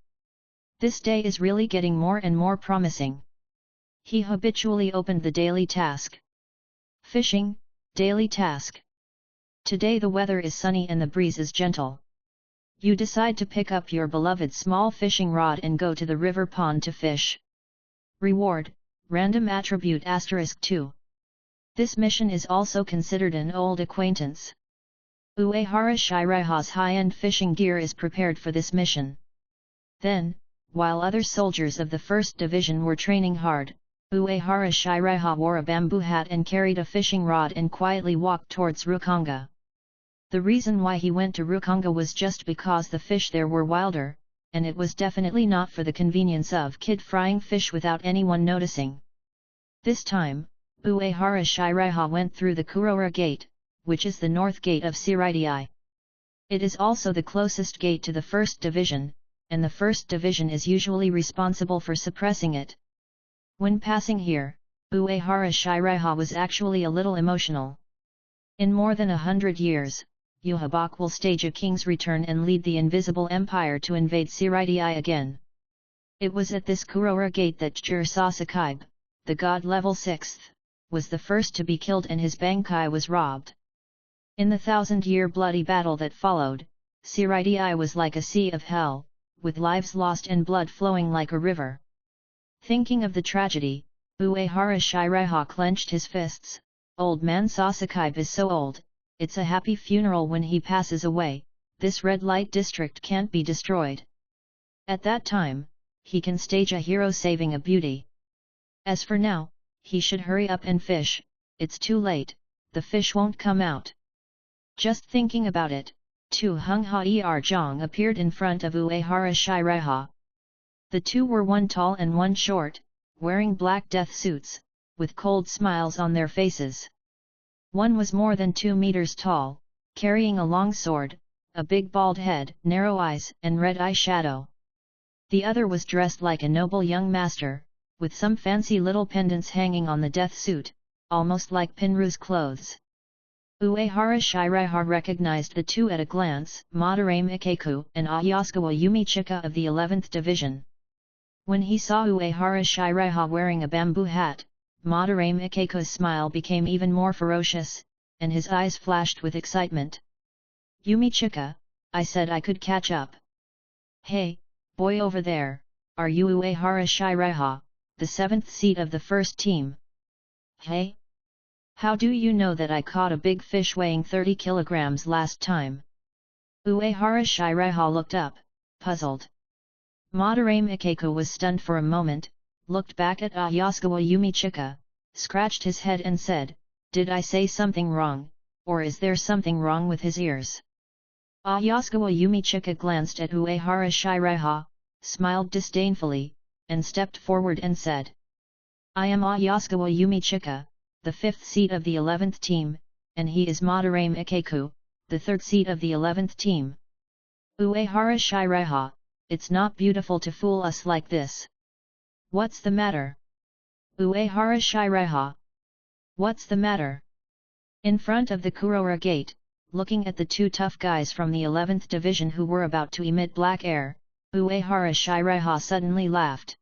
This day is really getting more and more promising. He habitually opened the daily task. Fishing, daily task. Today the weather is sunny and the breeze is gentle. You decide to pick up your beloved small fishing rod and go to the river pond to fish. Reward, random attribute *2. This mission is also considered an old acquaintance. Uehara Shiraiha's high-end fishing gear is prepared for this mission. Then, while other soldiers of the 1st Division were training hard, Uehara Shiraiha wore a bamboo hat and carried a fishing rod and quietly walked towards Rukongai. The reason why he went to Rukongai was just because the fish there were wilder, and it was definitely not for the convenience of kid frying fish without anyone noticing. This time, Uehara Shiraiha went through the Kurora Gate, which is the north gate of Shiridai. It is also the closest gate to the 1st Division, and the 1st Division is usually responsible for suppressing it. When passing here, Uehara Shiraiha was actually a little emotional. In more than 100 years, Yhwach will stage a king's return and lead the Invisible Empire to invade Shiridai again. It was at this Kurora Gate that Jur Sasakaibe, the god level 6th, was the first to be killed and his Bankai was robbed. In the 1,000-year bloody battle that followed, Shiridai was like a sea of hell, with lives lost and blood flowing like a river. Thinking of the tragedy, Uehara Shiraiha clenched his fists. Old man Sasakaibe is so old, it's a happy funeral when he passes away, this red light district can't be destroyed. At that time, he can stage a hero saving a beauty. As for now, he should hurry up and fish, it's too late, the fish won't come out. Just thinking about it, two Hung-Ha-Er Zhang appeared in front of Uehara Shiraiha. The two were one tall and one short, wearing black death suits, with cold smiles on their faces. One was more than 2 meters tall, carrying a long sword, a big bald head, narrow eyes, and red eye shadow. The other was dressed like a noble young master, with some fancy little pendants hanging on the death suit, almost like Pinru's clothes. Uehara Shiraiha recognized the two at a glance, Madarame Ikeku and Ayasukawa Yumichika of the 11th Division. When he saw Uehara Shiraiha wearing a bamboo hat, Madarame Ikeku's smile became even more ferocious, and his eyes flashed with excitement. Yumichika, I said I could catch up. Hey, boy over there, are you Uehara Shiraiha, the 7th seat of the first team? Hey? How do you know that I caught a big fish weighing 30 kilograms last time? Uehara Shiraiha looked up, puzzled. Madarame Ikeku was stunned for a moment, looked back at Ayasukawa Yumichika, scratched his head and said, did I say something wrong, or is there something wrong with his ears? Ayasukawa Yumichika glanced at Uehara Shiraiha, smiled disdainfully, and stepped forward and said, I am Ayasukawa Yumichika, the 5th seat of the 11th team, and he is Madarame Ikeku, the 3rd seat of the 11th team. Uehara Shiraiha, it's not beautiful to fool us like this. What's the matter? Uehara Shiraiha. What's the matter? In front of the Kurora gate, looking at the two tough guys from the 11th Division who were about to emit black air, Uehara Shiraiha suddenly laughed.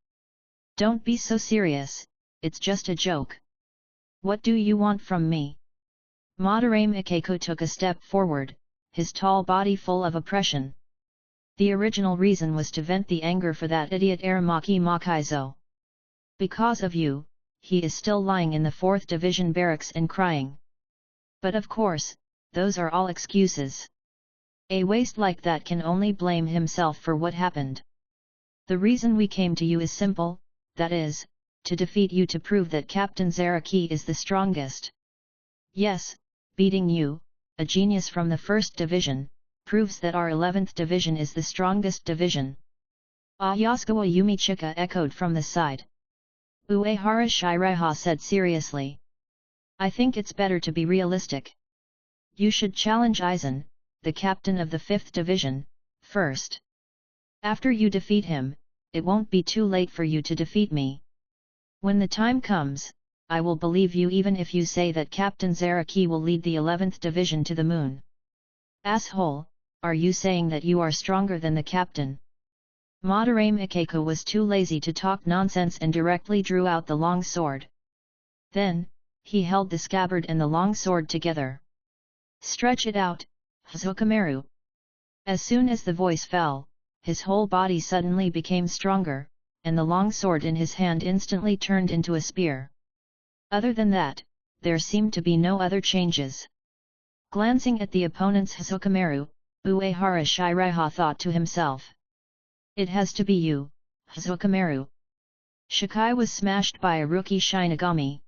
Don't be so serious, it's just a joke. What do you want from me? Madarame Ikeku took a step forward, his tall body full of oppression. The original reason was to vent the anger for that idiot Aramaki Makaizo. Because of you, he is still lying in the 4th Division barracks and crying. But of course, those are all excuses. A waste like that can only blame himself for what happened. The reason we came to you is simple, that is, to defeat you to prove that Captain Zaraki is the strongest. Yes, beating you, a genius from the 1st Division, proves that our 11th Division is the strongest division. Ayasukawa Yumichika echoed from the side. Uehara Shiraiha said seriously. I think it's better to be realistic. You should challenge Aizen, the captain of the 5th Division, first. After you defeat him, it won't be too late for you to defeat me. When the time comes, I will believe you even if you say that Captain Zaraki will lead the 11th Division to the moon. Asshole, are you saying that you are stronger than the captain? Madarame Ikeku was too lazy to talk nonsense and directly drew out the long sword. Then, he held the scabbard and the long sword together. Stretch it out, Hazukameru. As soon as the voice fell, his whole body suddenly became stronger, and the long sword in his hand instantly turned into a spear. Other than that, there seemed to be no other changes. Glancing at the opponent's Hazukameru, Uehara Shiraiha thought to himself. It has to be you, Hazukameru. Shikai was smashed by a rookie Shinigami.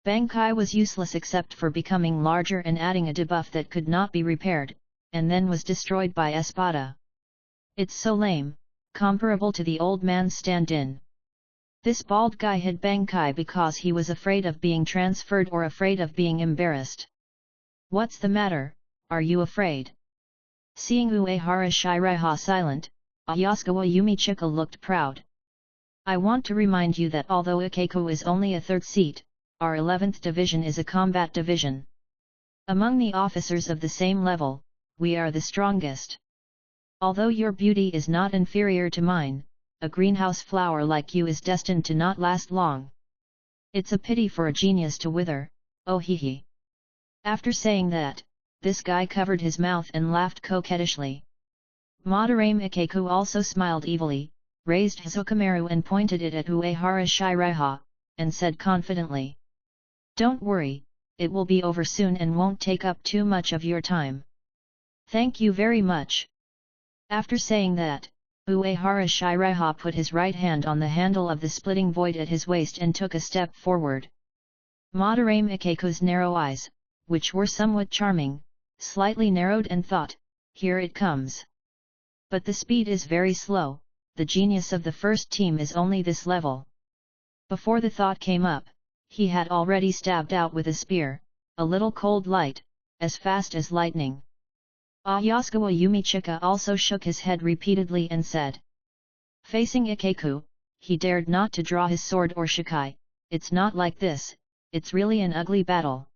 Bankai was useless except for becoming larger and adding a debuff that could not be repaired, and then was destroyed by Espada. It's so lame, comparable to the old man's stand-in. This bald guy hid Bankai because he was afraid of being transferred or afraid of being embarrassed. What's the matter, are you afraid? Seeing Uehara Shiraiha silent, Ayasukawa Yumichika looked proud. I want to remind you that although Ikeku is only a 3rd seat, our 11th Division is a combat division. Among the officers of the same level, we are the strongest. Although your beauty is not inferior to mine, a greenhouse flower like you is destined to not last long. It's a pity for a genius to wither, oh hee hee. After saying that, this guy covered his mouth and laughed coquettishly. Madarame Ikeku also smiled evilly, raised Hazukameru and pointed it at Uehara Shiraiha, and said confidently. Don't worry, it will be over soon and won't take up too much of your time. Thank you very much. After saying that, Uehara Shiraiha put his right hand on the handle of the splitting void at his waist and took a step forward. Madarame Ikeko's narrow eyes, which were somewhat charming, slightly narrowed and thought, here it comes. But the speed is very slow, the genius of the first team is only this level. Before the thought came up, he had already stabbed out with a spear, a little cold light, as fast as lightning. Yasukawa Yumichika also shook his head repeatedly and said. Facing Ikeku, he dared not to draw his sword or shikai, it's not like this, it's really an ugly battle.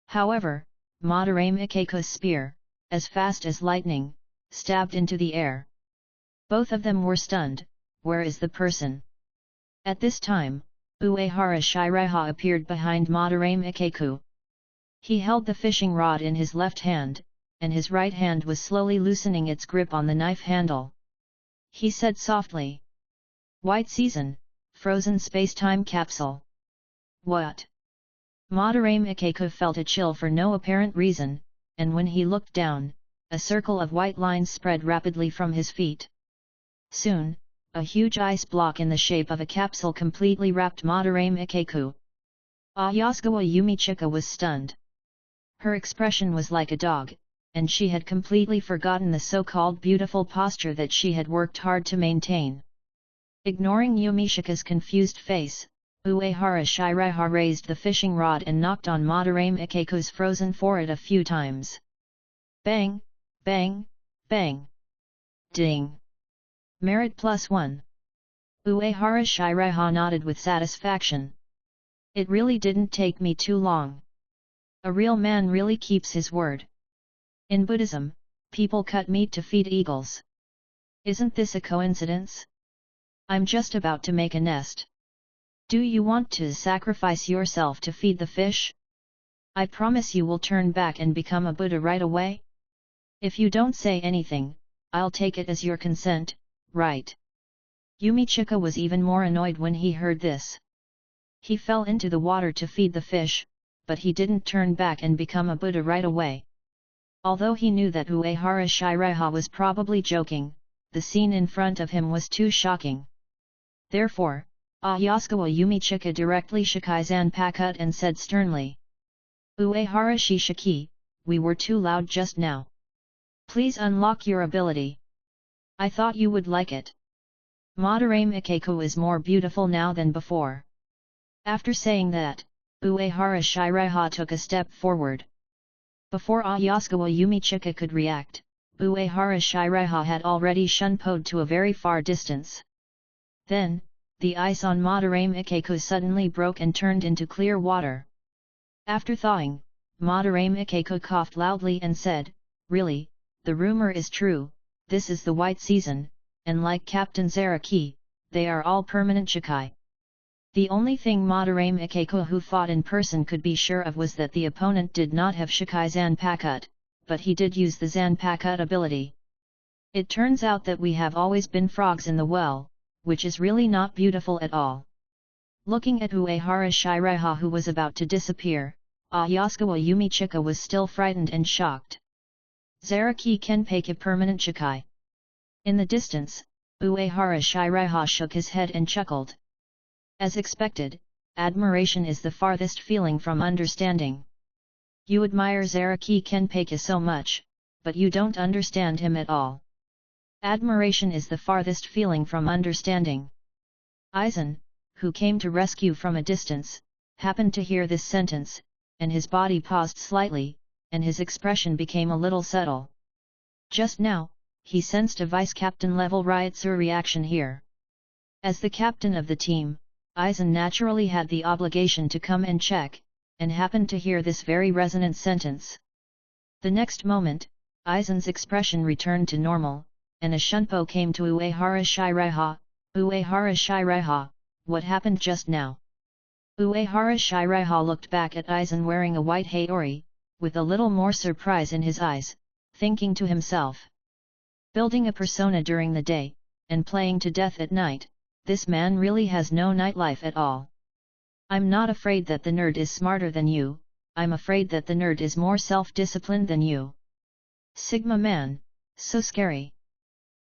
However, Madarame Ikeku's spear, as fast as lightning, stabbed into the air. Both of them were stunned, where is the person? At this time, Uehara Shiraiha appeared behind Madarame Ikeku. He held the fishing rod in his left hand, and his right hand was slowly loosening its grip on the knife handle. He said softly. White Season, Frozen Space-Time Capsule. What? Madarame Ikeku felt a chill for no apparent reason, and when he looked down, a circle of white lines spread rapidly from his feet. Soon, a huge ice block in the shape of a capsule completely wrapped Madarame Ikeku. Yasukawa Yumichika was stunned. Her expression was like a dog, and she had completely forgotten the so-called beautiful posture that she had worked hard to maintain. Ignoring Yumichika's confused face, Uehara Shiraiha raised the fishing rod and knocked on Madarame Ikeku's frozen forehead a few times. Bang, bang, bang. Ding. Merit +1. Uehara Shiraiha nodded with satisfaction. It really didn't take me too long. A real man really keeps his word. In Buddhism, people cut meat to feed eagles. Isn't this a coincidence? I'm just about to make a nest. Do you want to sacrifice yourself to feed the fish? I promise you will turn back and become a Buddha right away. If you don't say anything, I'll take it as your consent, right? Yumichika was even more annoyed when he heard this. He fell into the water to feed the fish, but he didn't turn back and become a Buddha right away. Although he knew that Uehara Shiraiha was probably joking, the scene in front of him was too shocking. Therefore, Yasukawa Yumichika directly Shikai Zanpakut and said sternly. Uehara Shishiki, we were too loud just now. Please unlock your ability. I thought you would like it. Madarame Ikeku is more beautiful now than before. After saying that, Uehara Shiraiha took a step forward. Before Yasukawa Yumichika could react, Uehara Shiraiha had already shunpoed to a very far distance. Then, the ice on Madarame Ikeku suddenly broke and turned into clear water. After thawing, Madarame Ikeku coughed loudly and said, really, the rumor is true, this is the White Season, and like Captain Zaraki, they are all permanent Shikai. The only thing Madarame Ikeku who fought in person could be sure of was that the opponent did not have Shikai Zanpakut, but he did use the Zanpakut ability. It turns out that we have always been frogs in the well, which is really not beautiful at all. Looking at Uehara Shiraiha who was about to disappear, Yasukawa Yumichika was still frightened and shocked. Zaraki Kenpei permanent Shikai. In the distance, Uehara Shiraiha shook his head and chuckled. As expected, admiration is the farthest feeling from understanding. You admire Zaraki Kenpei so much, but you don't understand him at all. Admiration is the farthest feeling from understanding. Aizen, who came to rescue from a distance, happened to hear this sentence, and his body paused slightly, and his expression became a little subtle. Just now, he sensed a vice-captain level Ryutsu reaction here. As the captain of the team, Aizen naturally had the obligation to come and check, and happened to hear this very resonant sentence. The next moment, Aizen's expression returned to normal, and a shunpo came to Uehara Shiraiha. Uehara Shiraiha, what happened just now? Uehara Shiraiha looked back at Aizen wearing a white haori, with a little more surprise in his eyes, thinking to himself. Building a persona during the day, and playing to death at night, this man really has no nightlife at all. I'm not afraid that the nerd is smarter than you, I'm afraid that the nerd is more self-disciplined than you. Sigma man, so scary.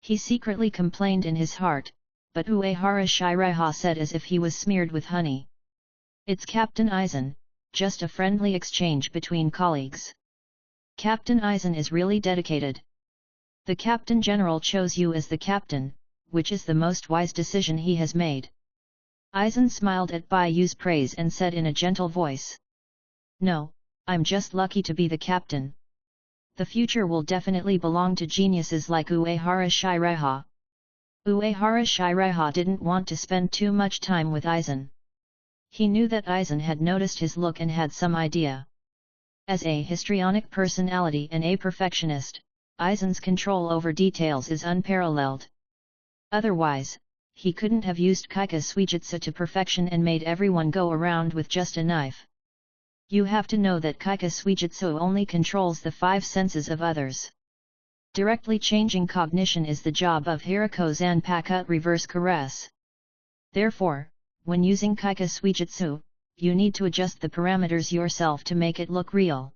He secretly complained in his heart, but Uehara Shiraiha said as if he was smeared with honey. It's Captain Aizen, just a friendly exchange between colleagues. Captain Aizen is really dedicated. The Captain General chose you as the captain, which is the most wise decision he has made. Aizen smiled at Baiyu's praise and said in a gentle voice. No, I'm just lucky to be the captain. The future will definitely belong to geniuses like Uehara Shiraiha. Uehara Shiraiha didn't want to spend too much time with Aizen. He knew that Aizen had noticed his look and had some idea. As a histrionic personality and a perfectionist, Aizen's control over details is unparalleled. Otherwise, he couldn't have used Kaika's suijutsu to perfection and made everyone go around with just a knife. You have to know that Kaika's suijutsu only controls the 5 senses of others. Directly changing cognition is the job of Hirako Zanpakuto reverse caress. Therefore, when using Kaika suijutsu, you need to adjust the parameters yourself to make it look real.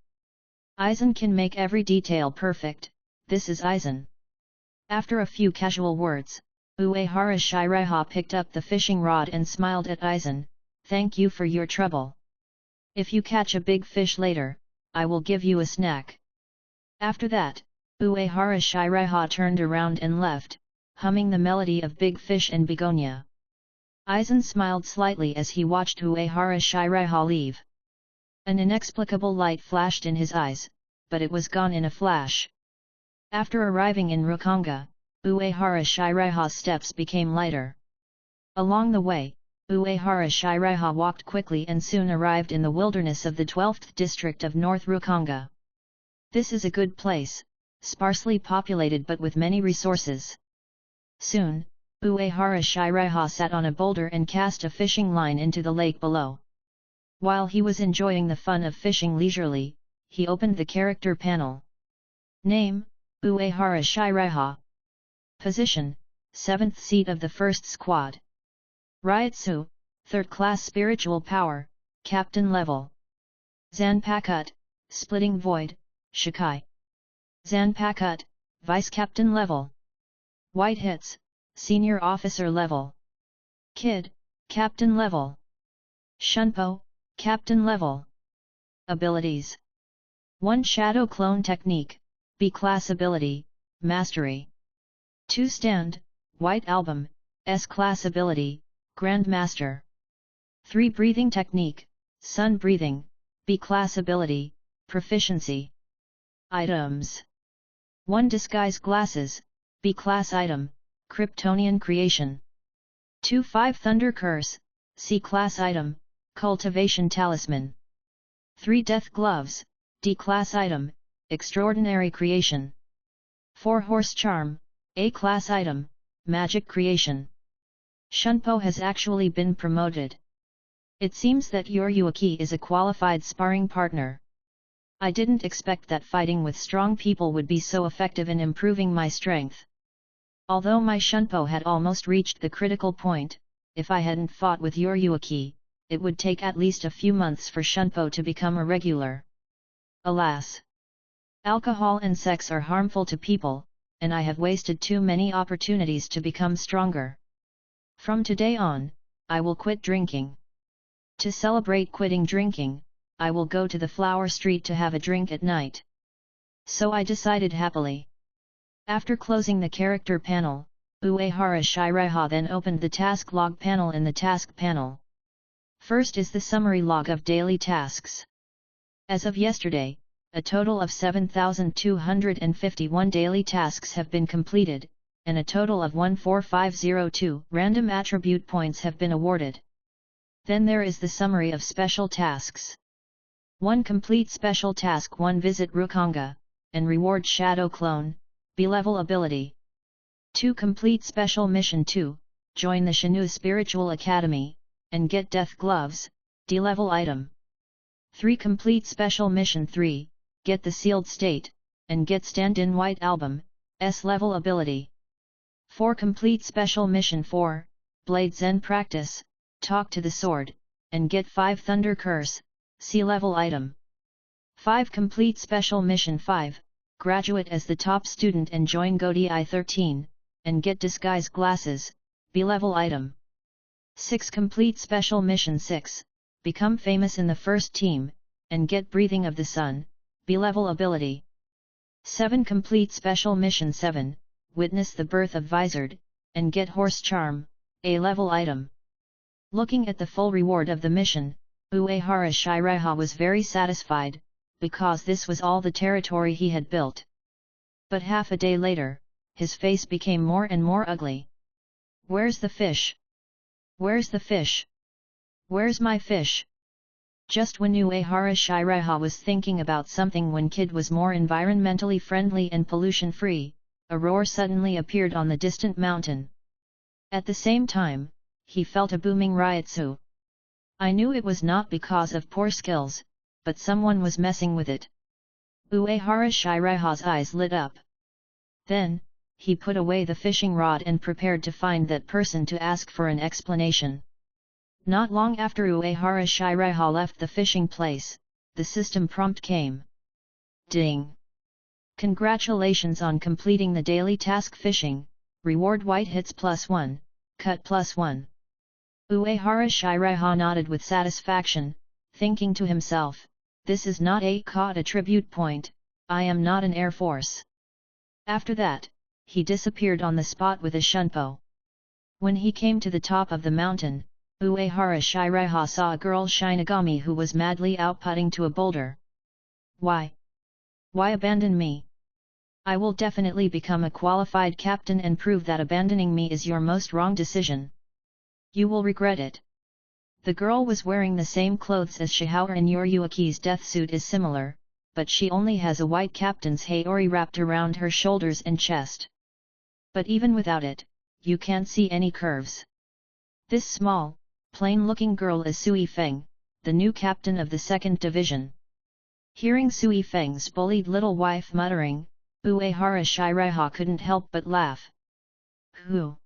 Aizen can make every detail perfect, this is Aizen. After a few casual words, Uehara Shiraiha picked up the fishing rod and smiled at Aizen, thank you for your trouble. If you catch a big fish later, I will give you a snack. After that, Uehara Shiraiha turned around and left, humming the melody of Big Fish and Begonia. Aizen smiled slightly as he watched Uehara Shiraiha leave. An inexplicable light flashed in his eyes, but it was gone in a flash. After arriving in Rukongai, Uehara Shiraiha's steps became lighter. Along the way, Uehara Shiraiha walked quickly and soon arrived in the wilderness of the 12th district of North Rukongai. This is a good place, sparsely populated but with many resources. Soon, Uehara Shiraiha sat on a boulder and cast a fishing line into the lake below. While he was enjoying the fun of fishing leisurely, he opened the character panel. Name, Uehara Shiraiha. Position, 7th seat of the 1st squad. Ryutsu, 3rd class spiritual power, captain level. Zanpakuto, splitting void, Shikai. Zanpakuto, vice captain level. White hits, senior officer level. Kid, captain level. Shunpo, captain level. Abilities. 1 Shadow Clone Technique, B class ability, Mastery. 2 Stand, White Album, S class ability, Grandmaster. 3 Breathing Technique, Sun Breathing, B class ability, Proficiency. Items. 1 Disguise Glasses, B class item, Kryptonian Creation. 2 5 Thunder Curse, C class item, Cultivation Talisman. 3 Death Gloves, D class item, Extraordinary Creation. 4 Horse Charm, A class item, Magic Creation. Shunpo has actually been promoted. It seems that Yoryuki is a qualified sparring partner. I didn't expect that fighting with strong people would be so effective in improving my strength. Although my Shunpo had almost reached the critical point, if I hadn't fought with Yoryuki, it would take at least a few months for Shunpo to become a regular. Alas! Alcohol and sex are harmful to people, and I have wasted too many opportunities to become stronger. From today on, I will quit drinking. To celebrate quitting drinking, I will go to the Flower Street to have a drink at night. So I decided happily. After closing the character panel, Uehara Shiraiha then opened the task log panel in the task panel. First is the summary log of daily tasks. As of yesterday, a total of 7,251 daily tasks have been completed, and a total of 14502 random attribute points have been awarded. Then there is the summary of special tasks. 1 Complete special task 1 Visit Rukongai, and reward Shadow Clone, B-level ability. 2 Complete special mission 2, join the Shinu Spiritual Academy, and get Death Gloves, D-level item. 3 Complete special mission 3, get the Sealed State, and get Stand-in White Album, S-level ability. 4 Complete special mission 4, Blade Zen Practice, talk to the sword, and get 5 Thunder Curse, C-level item. 5. Complete Special Mission 5, graduate as the top student and join Godi I-13, and get disguise glasses, B-level item. 6. Complete Special Mission 6, become famous in the first team, and get breathing of the sun, B-level ability. 7. Complete Special Mission 7, witness the birth of Vizard, and get horse charm, A-level item. Looking at the full reward of the mission, Uehara Shiraiha was very satisfied, because this was all the territory he had built. But half a day later, his face became more and more ugly. Where's the fish? Where's the fish? Where's my fish? Just when Uehara Shiraiha was thinking about something when Kid was more environmentally friendly and pollution-free, a roar suddenly appeared on the distant mountain. At the same time, he felt a booming ryotsu. I knew it was not because of poor skills, but someone was messing with it. Uehara Shiraiha's eyes lit up. Then, he put away the fishing rod and prepared to find that person to ask for an explanation. Not long after Uehara Shiraiha left the fishing place, the system prompt came. Ding! Congratulations on completing the daily task fishing, reward white hits +1, cut +1. Uehara Shiraiha nodded with satisfaction, thinking to himself, this is not a caught attribute point, I am not an air force. After that, he disappeared on the spot with a shunpo. When he came to the top of the mountain, Uehara Shiraiha saw a girl Shinigami who was madly outputting to a boulder. Why? Why abandon me? I will definitely become a qualified captain and prove that abandoning me is your most wrong decision. You will regret it. The girl was wearing the same clothes as Shihaura, and Yoriyuki's death suit is similar, but she only has a white captain's haori wrapped around her shoulders and chest. But even without it, you can't see any curves. This small, plain-looking girl is Sui Feng, the new captain of the 2nd Division. Hearing Sui Feng's bullied little wife muttering, Uehara Shiraiha couldn't help but laugh. Who?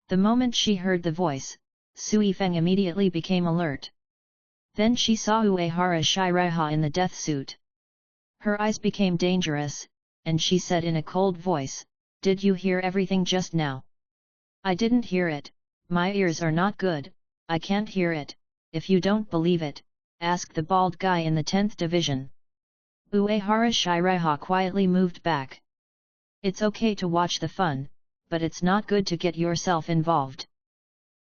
The moment she heard the voice, Sui Feng immediately became alert. Then she saw Uehara Shiraiha in the death suit. Her eyes became dangerous, and she said in a cold voice, "Did you hear everything just now?" "I didn't hear it, my ears are not good, I can't hear it. If you don't believe it, ask the bald guy in the 10th Division." Uehara Shiraiha quietly moved back. It's okay to watch the fun, but it's not good to get yourself involved.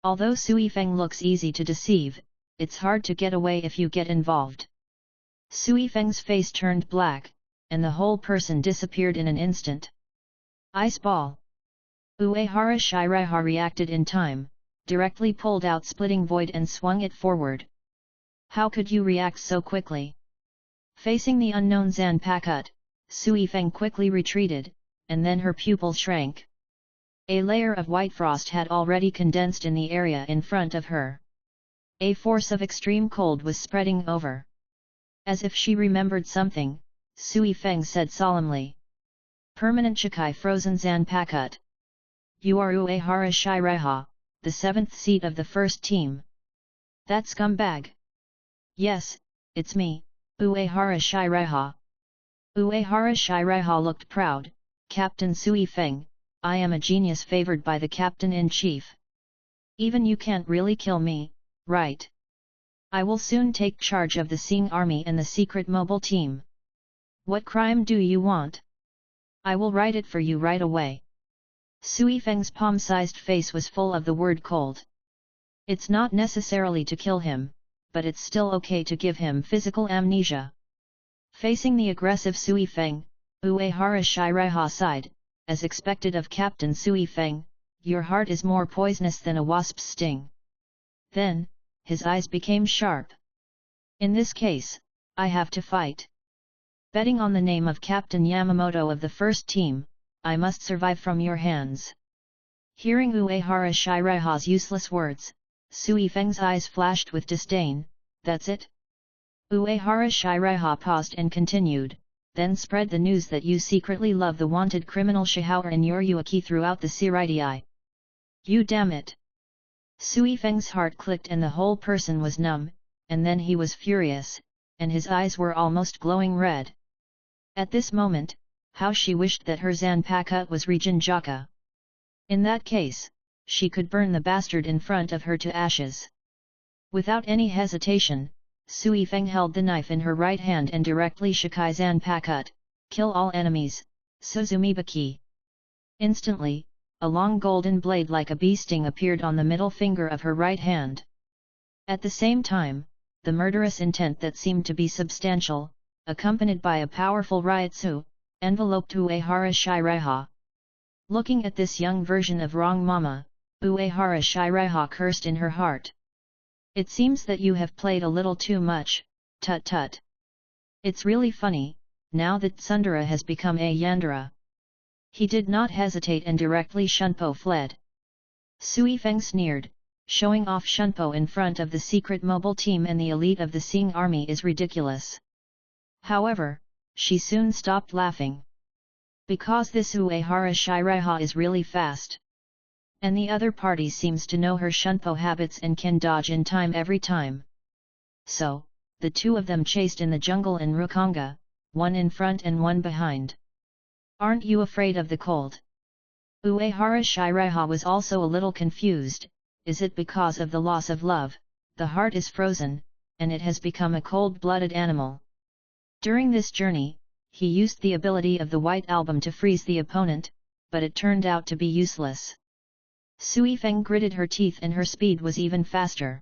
Although Sui Feng looks easy to deceive, it's hard to get away if you get involved. Sui Feng's face turned black, and the whole person disappeared in an instant. Ice ball. Uehara Shiraiha reacted in time, directly pulled out Splitting Void and swung it forward. How could you react so quickly? Facing the unknown Zanpakuto, Sui Feng quickly retreated, and then her pupil shrank. A layer of white frost had already condensed in the area in front of her. A force of extreme cold was spreading over. As if she remembered something, Sui Feng said solemnly. Permanent Chikai Frozen Zanpakuto. You are Uehara Shiraiha, the 7th seat of the first team. That scumbag? Yes, it's me, Uehara Shiraiha. Uehara Shiraiha looked proud. Captain Sui Feng, I am a genius favored by the Captain-in-Chief. Even you can't really kill me, right? I will soon take charge of the Sing Army and the secret mobile team. What crime do you want? I will write it for you right away. Sui Feng's palm-sized face was full of the word cold. It's not necessarily to kill him, but it's still okay to give him physical amnesia. Facing the aggressive Sui Feng, Uehara Shiraiha sighed, as expected of Captain Sui Feng, your heart is more poisonous than a wasp's sting. Then, his eyes became sharp. In this case, I have to fight. Betting on the name of Captain Yamamoto of the first team, I must survive from your hands. Hearing Uehara Shiraiha's useless words, Sui Feng's eyes flashed with disdain. That's it? Uehara Shiraiha paused and continued, then spread the news that you secretly love the wanted criminal Shihaura and Yoriyuki throughout the Siritii. You damn it! Sui Feng's heart clicked and the whole person was numb, and then he was furious. and his eyes were almost glowing red. At this moment, how she wished that her Zanpakuto was Regenjaka. In that case, she could burn the bastard in front of her to ashes. Without any hesitation, Sui Feng held the knife in her right hand and directly Shikai Zanpakuto, kill all enemies, Suzumibaki. Instantly, a long golden blade like a bee sting appeared on the middle finger of her right hand. At the same time, the murderous intent that seemed to be substantial, accompanied by a powerful Ryutsu, enveloped Uehara Shiraiha. Looking at this young version of Wrong Mama, Uehara Shiraiha cursed in her heart. It seems that you have played a little too much, tut tut. It's really funny, now that Tsundere has become a Yandere. He did not hesitate and directly Shunpo fled. Sui Feng sneered, showing off Shunpo in front of the secret mobile team and the elite of the Sing army is ridiculous. However, she soon stopped laughing. Because this Uehara Shiraiha is really fast. And the other party seems to know her Shunpo habits and can dodge in time every time. So, the two of them chased in the jungle in Rukongai, one in front and one behind. Aren't you afraid of the cold? Uehara Shiraiha was also a little confused. Is it because of the loss of love, the heart is frozen, and it has become a cold-blooded animal? During this journey, he used the ability of the White Album to freeze the opponent, but it turned out to be useless. Sui Feng gritted her teeth and her speed was even faster.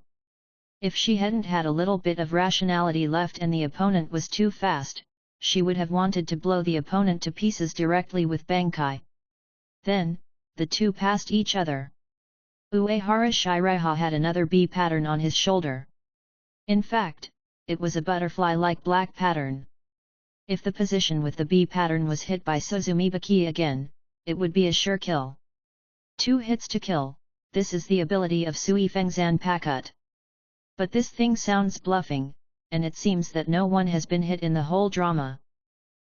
If she hadn't had a little bit of rationality left and the opponent was too fast, she would have wanted to blow the opponent to pieces directly with Bankai. Then, the two passed each other. Uehara Shiraiha had another bee pattern on his shoulder. In fact, it was a butterfly-like black pattern. If the position with the bee pattern was hit by Suzumibaki again, it would be a sure kill. 2 hits to kill, this is the ability of Sui Feng Zanpakuto. But this thing sounds bluffing, and it seems that no one has been hit in the whole drama.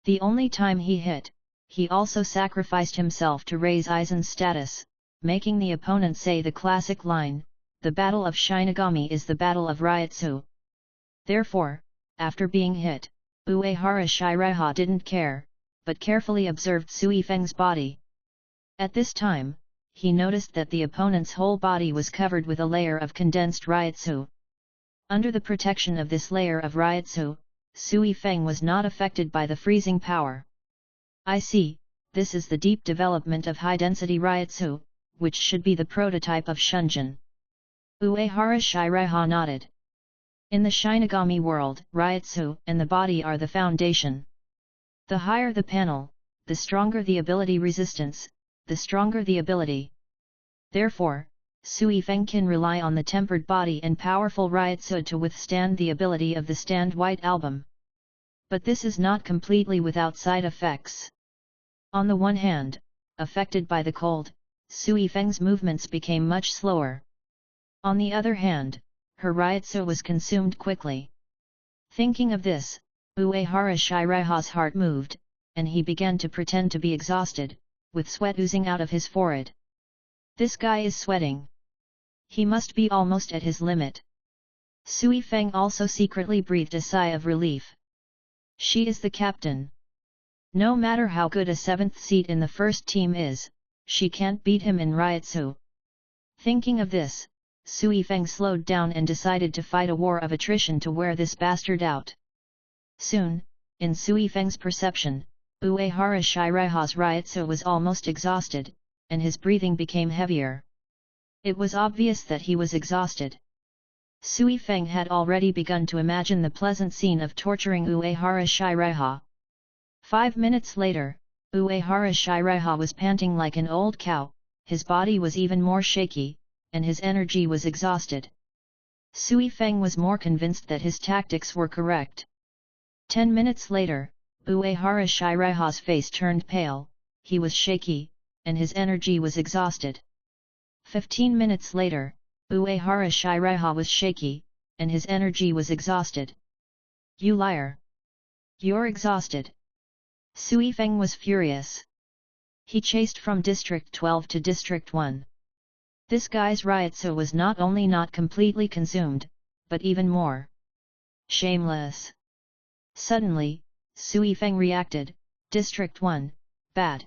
The only time he hit, he also sacrificed himself to raise Aizen's status, making the opponent say the classic line, "The battle of Shinigami is the battle of Ryutsu." Therefore, after being hit, Uehara Shiraiha didn't care, but carefully observed Sui Feng's body. At this time, he noticed that the opponent's whole body was covered with a layer of condensed Ryutsu. Under the protection of this layer of Ryutsu, Sui Feng was not affected by the freezing power. I see, this is the deep development of high-density Ryutsu, which should be the prototype of Shunjin. Uehara Shiraiha nodded. In the Shinigami world, Ryutsu and the body are the foundation. The higher the panel, the stronger the ability resistance, the stronger the ability. Therefore, Sui Feng can rely on the tempered body and powerful Ryutsu to withstand the ability of the stand White Album. But this is not completely without side effects. On the one hand, affected by the cold, Sui Feng's movements became much slower. On the other hand, her Ryutsu was consumed quickly. Thinking of this, Uehara Shiraiha's heart moved, and he began to pretend to be exhausted, with sweat oozing out of his forehead. This guy is sweating. He must be almost at his limit. Sui Feng also secretly breathed a sigh of relief. She is the captain. No matter how good a 7th seat in the first team is, she can't beat him in Ryutsu. Thinking of this, Sui Feng slowed down and decided to fight a war of attrition to wear this bastard out. Soon, in Sui Feng's perception, Uehara Shiraiha's Ryutsu was almost exhausted, and his breathing became heavier. It was obvious that he was exhausted. Sui Feng had already begun to imagine the pleasant scene of torturing Uehara Shiraiha. 5 minutes later, Uehara Shiraiha was panting like an old cow, his body was even more shaky, and his energy was exhausted. Sui Feng was more convinced that his tactics were correct. 10 minutes later, Uehara Shiraiha's face turned pale, he was shaky, and his energy was exhausted. 15 minutes later, Uehara Shiraiha was shaky, and his energy was exhausted. You liar! You're exhausted! Sui Feng was furious. He chased from District 12 to District 1. This guy's Ryutsu was not only not completely consumed, but even more shameless. Suddenly, Sui Feng reacted, District 1, bad.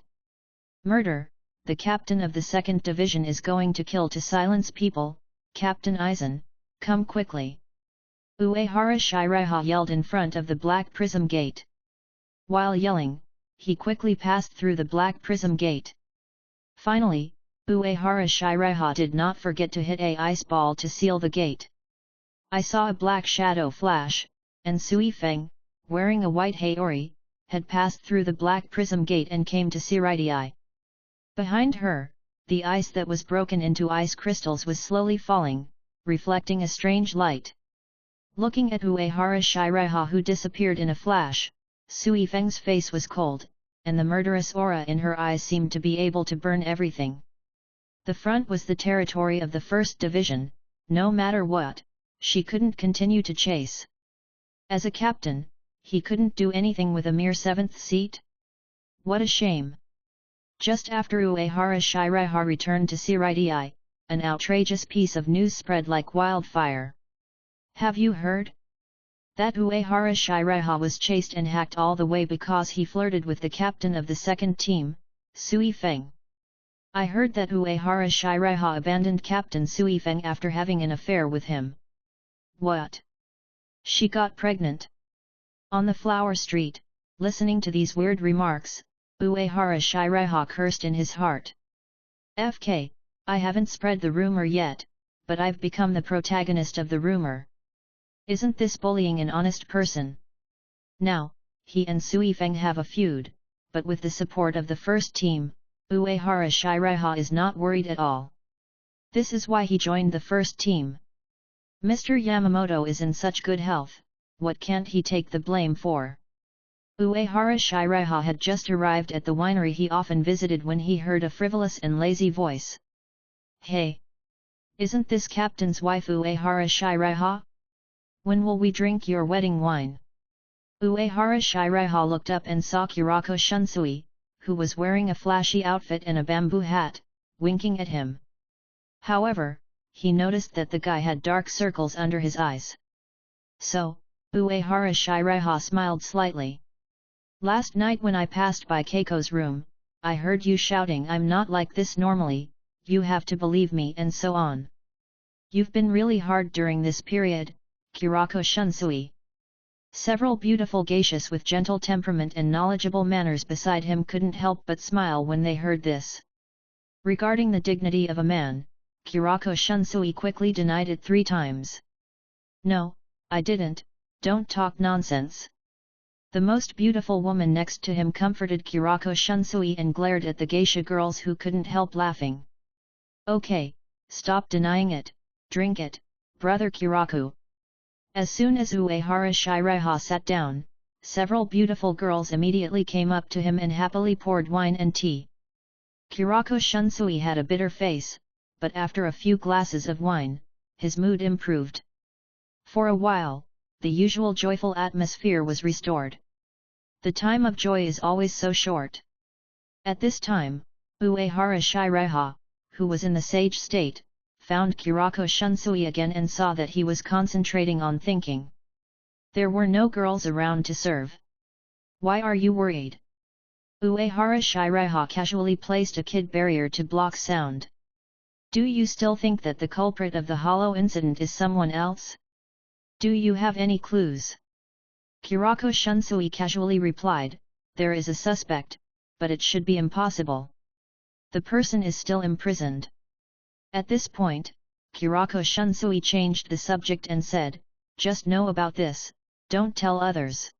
Murder, the captain of the 2nd Division is going to kill to silence people, Captain Aizen, come quickly. Uehara Shiraiha yelled in front of the Black Prism Gate. While yelling, he quickly passed through the Black Prism Gate. Finally, Uehara Shiraiha did not forget to hit a ice ball to seal the gate. I saw a black shadow flash, and Sui Feng, wearing a white haori, had passed through the Black Prism Gate and came to Siraidii. Behind her, the ice that was broken into ice crystals was slowly falling, reflecting a strange light. Looking at Uehara Shiraiha who disappeared in a flash, Sui Feng's face was cold, and the murderous aura in her eyes seemed to be able to burn everything. The front was the territory of the 1st Division, no matter what, she couldn't continue to chase. As a captain, he couldn't do anything with a mere 7th seat? What a shame! Just after Uehara Shiraiha returned to Siraidii, an outrageous piece of news spread like wildfire. Have you heard? That Uehara Shiraiha was chased and hacked all the way because he flirted with the captain of the 2nd team, Sui Feng. I heard that Uehara Shiraiha abandoned Captain Sui Feng after having an affair with him. What? She got pregnant? On the flower street, listening to these weird remarks, Uehara Shiraiha cursed in his heart. FK, I haven't spread the rumor yet, but I've become the protagonist of the rumor. Isn't this bullying an honest person? Now, he and Sui Feng have a feud, but with the support of the 1st team, Uehara Shiraiha is not worried at all. This is why he joined the 1st team. Mr. Yamamoto is in such good health, what can't he take the blame for? Uehara Shiraiha had just arrived at the winery he often visited when he heard a frivolous and lazy voice. Hey! Isn't this captain's wife Uehara Shiraiha? When will we drink your wedding wine? Uehara Shiraiha looked up and saw Kurako Shunsui, who was wearing a flashy outfit and a bamboo hat, winking at him. However, he noticed that the guy had dark circles under his eyes. So, Uehara Shiraiha smiled slightly. Last night when I passed by Keiko's room, I heard you shouting I'm not like this normally, you have to believe me and so on. You've been really hard during this period, Kurako Shunsui. Several beautiful geishas with gentle temperament and knowledgeable manners beside him couldn't help but smile when they heard this. Regarding the dignity of a man, Kurako Shunsui quickly denied it 3 times. No, I didn't, don't talk nonsense. The most beautiful woman next to him comforted Kurako Shunsui and glared at the geisha girls who couldn't help laughing. Okay, stop denying it, drink it, brother Kurako. As soon as Uehara Shiraiha sat down, several beautiful girls immediately came up to him and happily poured wine and tea. Kurako Shunsui had a bitter face, but after a few glasses of wine, his mood improved. For a while, the usual joyful atmosphere was restored. The time of joy is always so short. At this time, Uehara Shiraiha, who was in the sage state, found Kurako Shunsui again and saw that he was concentrating on thinking. There were no girls around to serve. Why are you worried? Uehara Shiraiha casually placed a kid barrier to block sound. Do you still think that the culprit of the hollow incident is someone else? Do you have any clues? Kurako Shunsui casually replied, there is a suspect, but it should be impossible. The person is still imprisoned. At this point, Kurako Shunsui changed the subject and said, just know about this, don't tell others.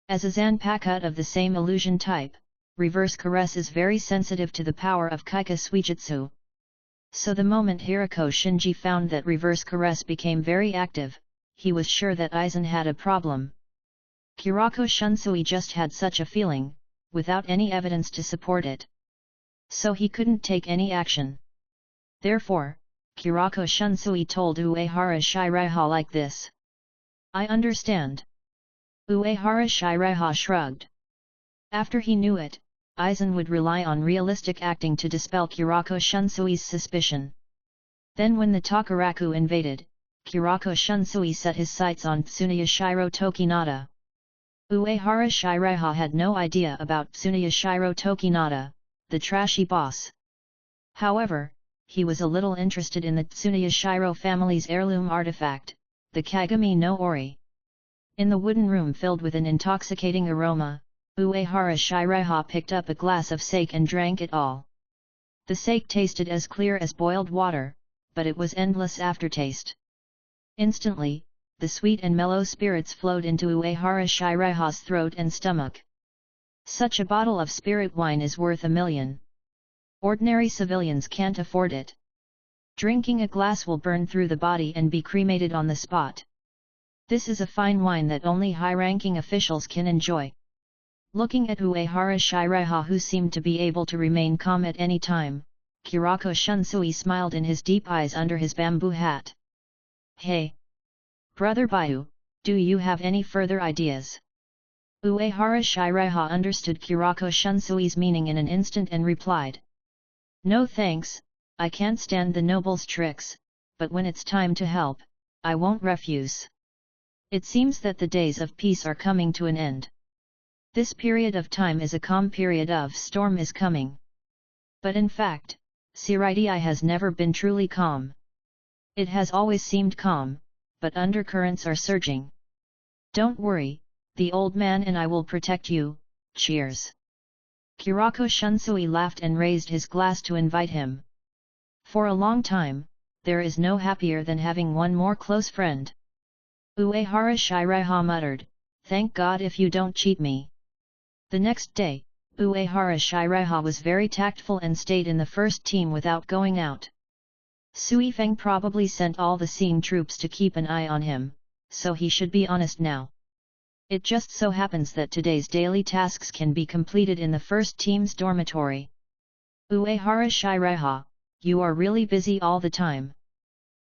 As a Zanpakuto of the same illusion type, reverse caress is very sensitive to the power of Kaika Suijutsu. So the moment Hirako Shinji found that reverse caress became very active, he was sure that Aizen had a problem. Kurako Shunsui just had such a feeling, without any evidence to support it. So he couldn't take any action. Therefore, Kurako Shunsui told Uehara Shiraiha like this. I understand. Uehara Shiraiha shrugged. After he knew it, Aizen would rely on realistic acting to dispel Kurako Shunsui's suspicion. Then when the Takaraku invaded, Kurako Shunsui set his sights on Tsuneyashiro Tokinata. Uehara Shiraiha had no idea about Tsuneyashiro Tokinata, the trashy boss. However, he was a little interested in the Tsuneyashiro family's heirloom artifact, the Kagami no Ori. In the wooden room filled with an intoxicating aroma, Uehara Shiraiha picked up a glass of sake and drank it all. The sake tasted as clear as boiled water, but it was endless aftertaste. Instantly, the sweet and mellow spirits flowed into Uehara Shiraiha's throat and stomach. Such a bottle of spirit wine is worth $1 million. Ordinary civilians can't afford it. Drinking a glass will burn through the body and be cremated on the spot. This is a fine wine that only high-ranking officials can enjoy. Looking at Uehara Shiraiha, who seemed to be able to remain calm at any time, Kurako Shunsui smiled in his deep eyes under his bamboo hat. "Hey! Brother Baiu, do you have any further ideas?" Uehara Shiraiha understood Kurako Shunsui's meaning in an instant and replied. "No thanks, I can't stand the noble's tricks, but when it's time to help, I won't refuse. It seems that the days of peace are coming to an end. This period of time is a calm period of storm is coming. But in fact, Siritai has never been truly calm. It has always seemed calm, but undercurrents are surging. Don't worry, the old man and I will protect you, cheers." Kurako Shunsui laughed and raised his glass to invite him. For a long time, there is no happier than having one more close friend. Uehara Shiraiha muttered, "Thank God if you don't cheat me." The next day, Uehara Shiraiha was very tactful and stayed in the first team without going out. Sui Feng probably sent all the scene troops to keep an eye on him, so he should be honest now. It just so happens that today's daily tasks can be completed in the first team's dormitory. "Uehara Shiraiha, you are really busy all the time."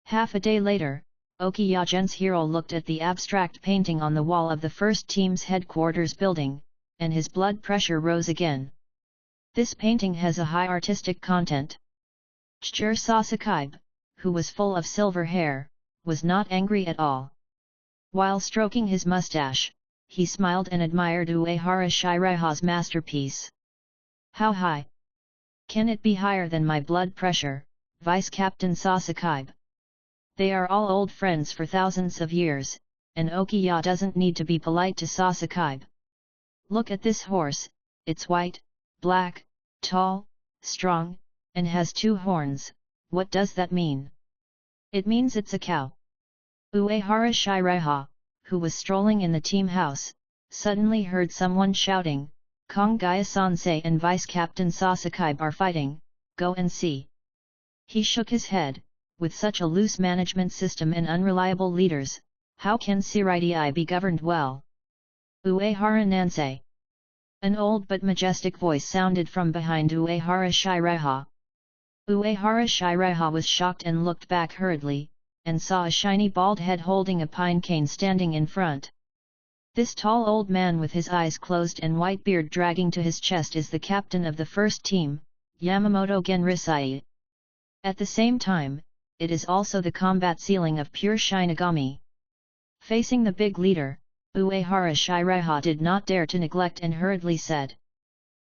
Half a day later, Okiyagen's hero looked at the abstract painting on the wall of the first team's headquarters building, and his blood pressure rose again. This painting has a high artistic content. Chur Sasakaibe, who was full of silver hair, was not angry at all. While stroking his mustache, he smiled and admired Uehara Shiraiha's masterpiece. "How high? Can it be higher than my blood pressure, Vice Captain Sasakaibe? They are all old friends for thousands of years, and Okiya doesn't need to be polite to Sasakaibe. Look at this horse, it's white, black, tall, strong, and has 2 horns, what does that mean?" "It means it's a cow." Uehara Shiraiha, who was strolling in the team house, suddenly heard someone shouting, "Kongai-sensei and Vice Captain Sasakaibe are fighting, go and see." He shook his head, with such a loose management system and unreliable leaders, how can Siritai be governed well? "Uehara Nansei." An old but majestic voice sounded from behind Uehara Shiraiha. Uehara Shiraiha was shocked and looked back hurriedly, and saw a shiny bald head holding a pine cane standing in front. This tall old man with his eyes closed and white beard dragging to his chest is the captain of the first team, Yamamoto Genrisai. At the same time, it is also the combat ceiling of pure Shinigami. Facing the big leader, Uehara Shiraiha did not dare to neglect and hurriedly said,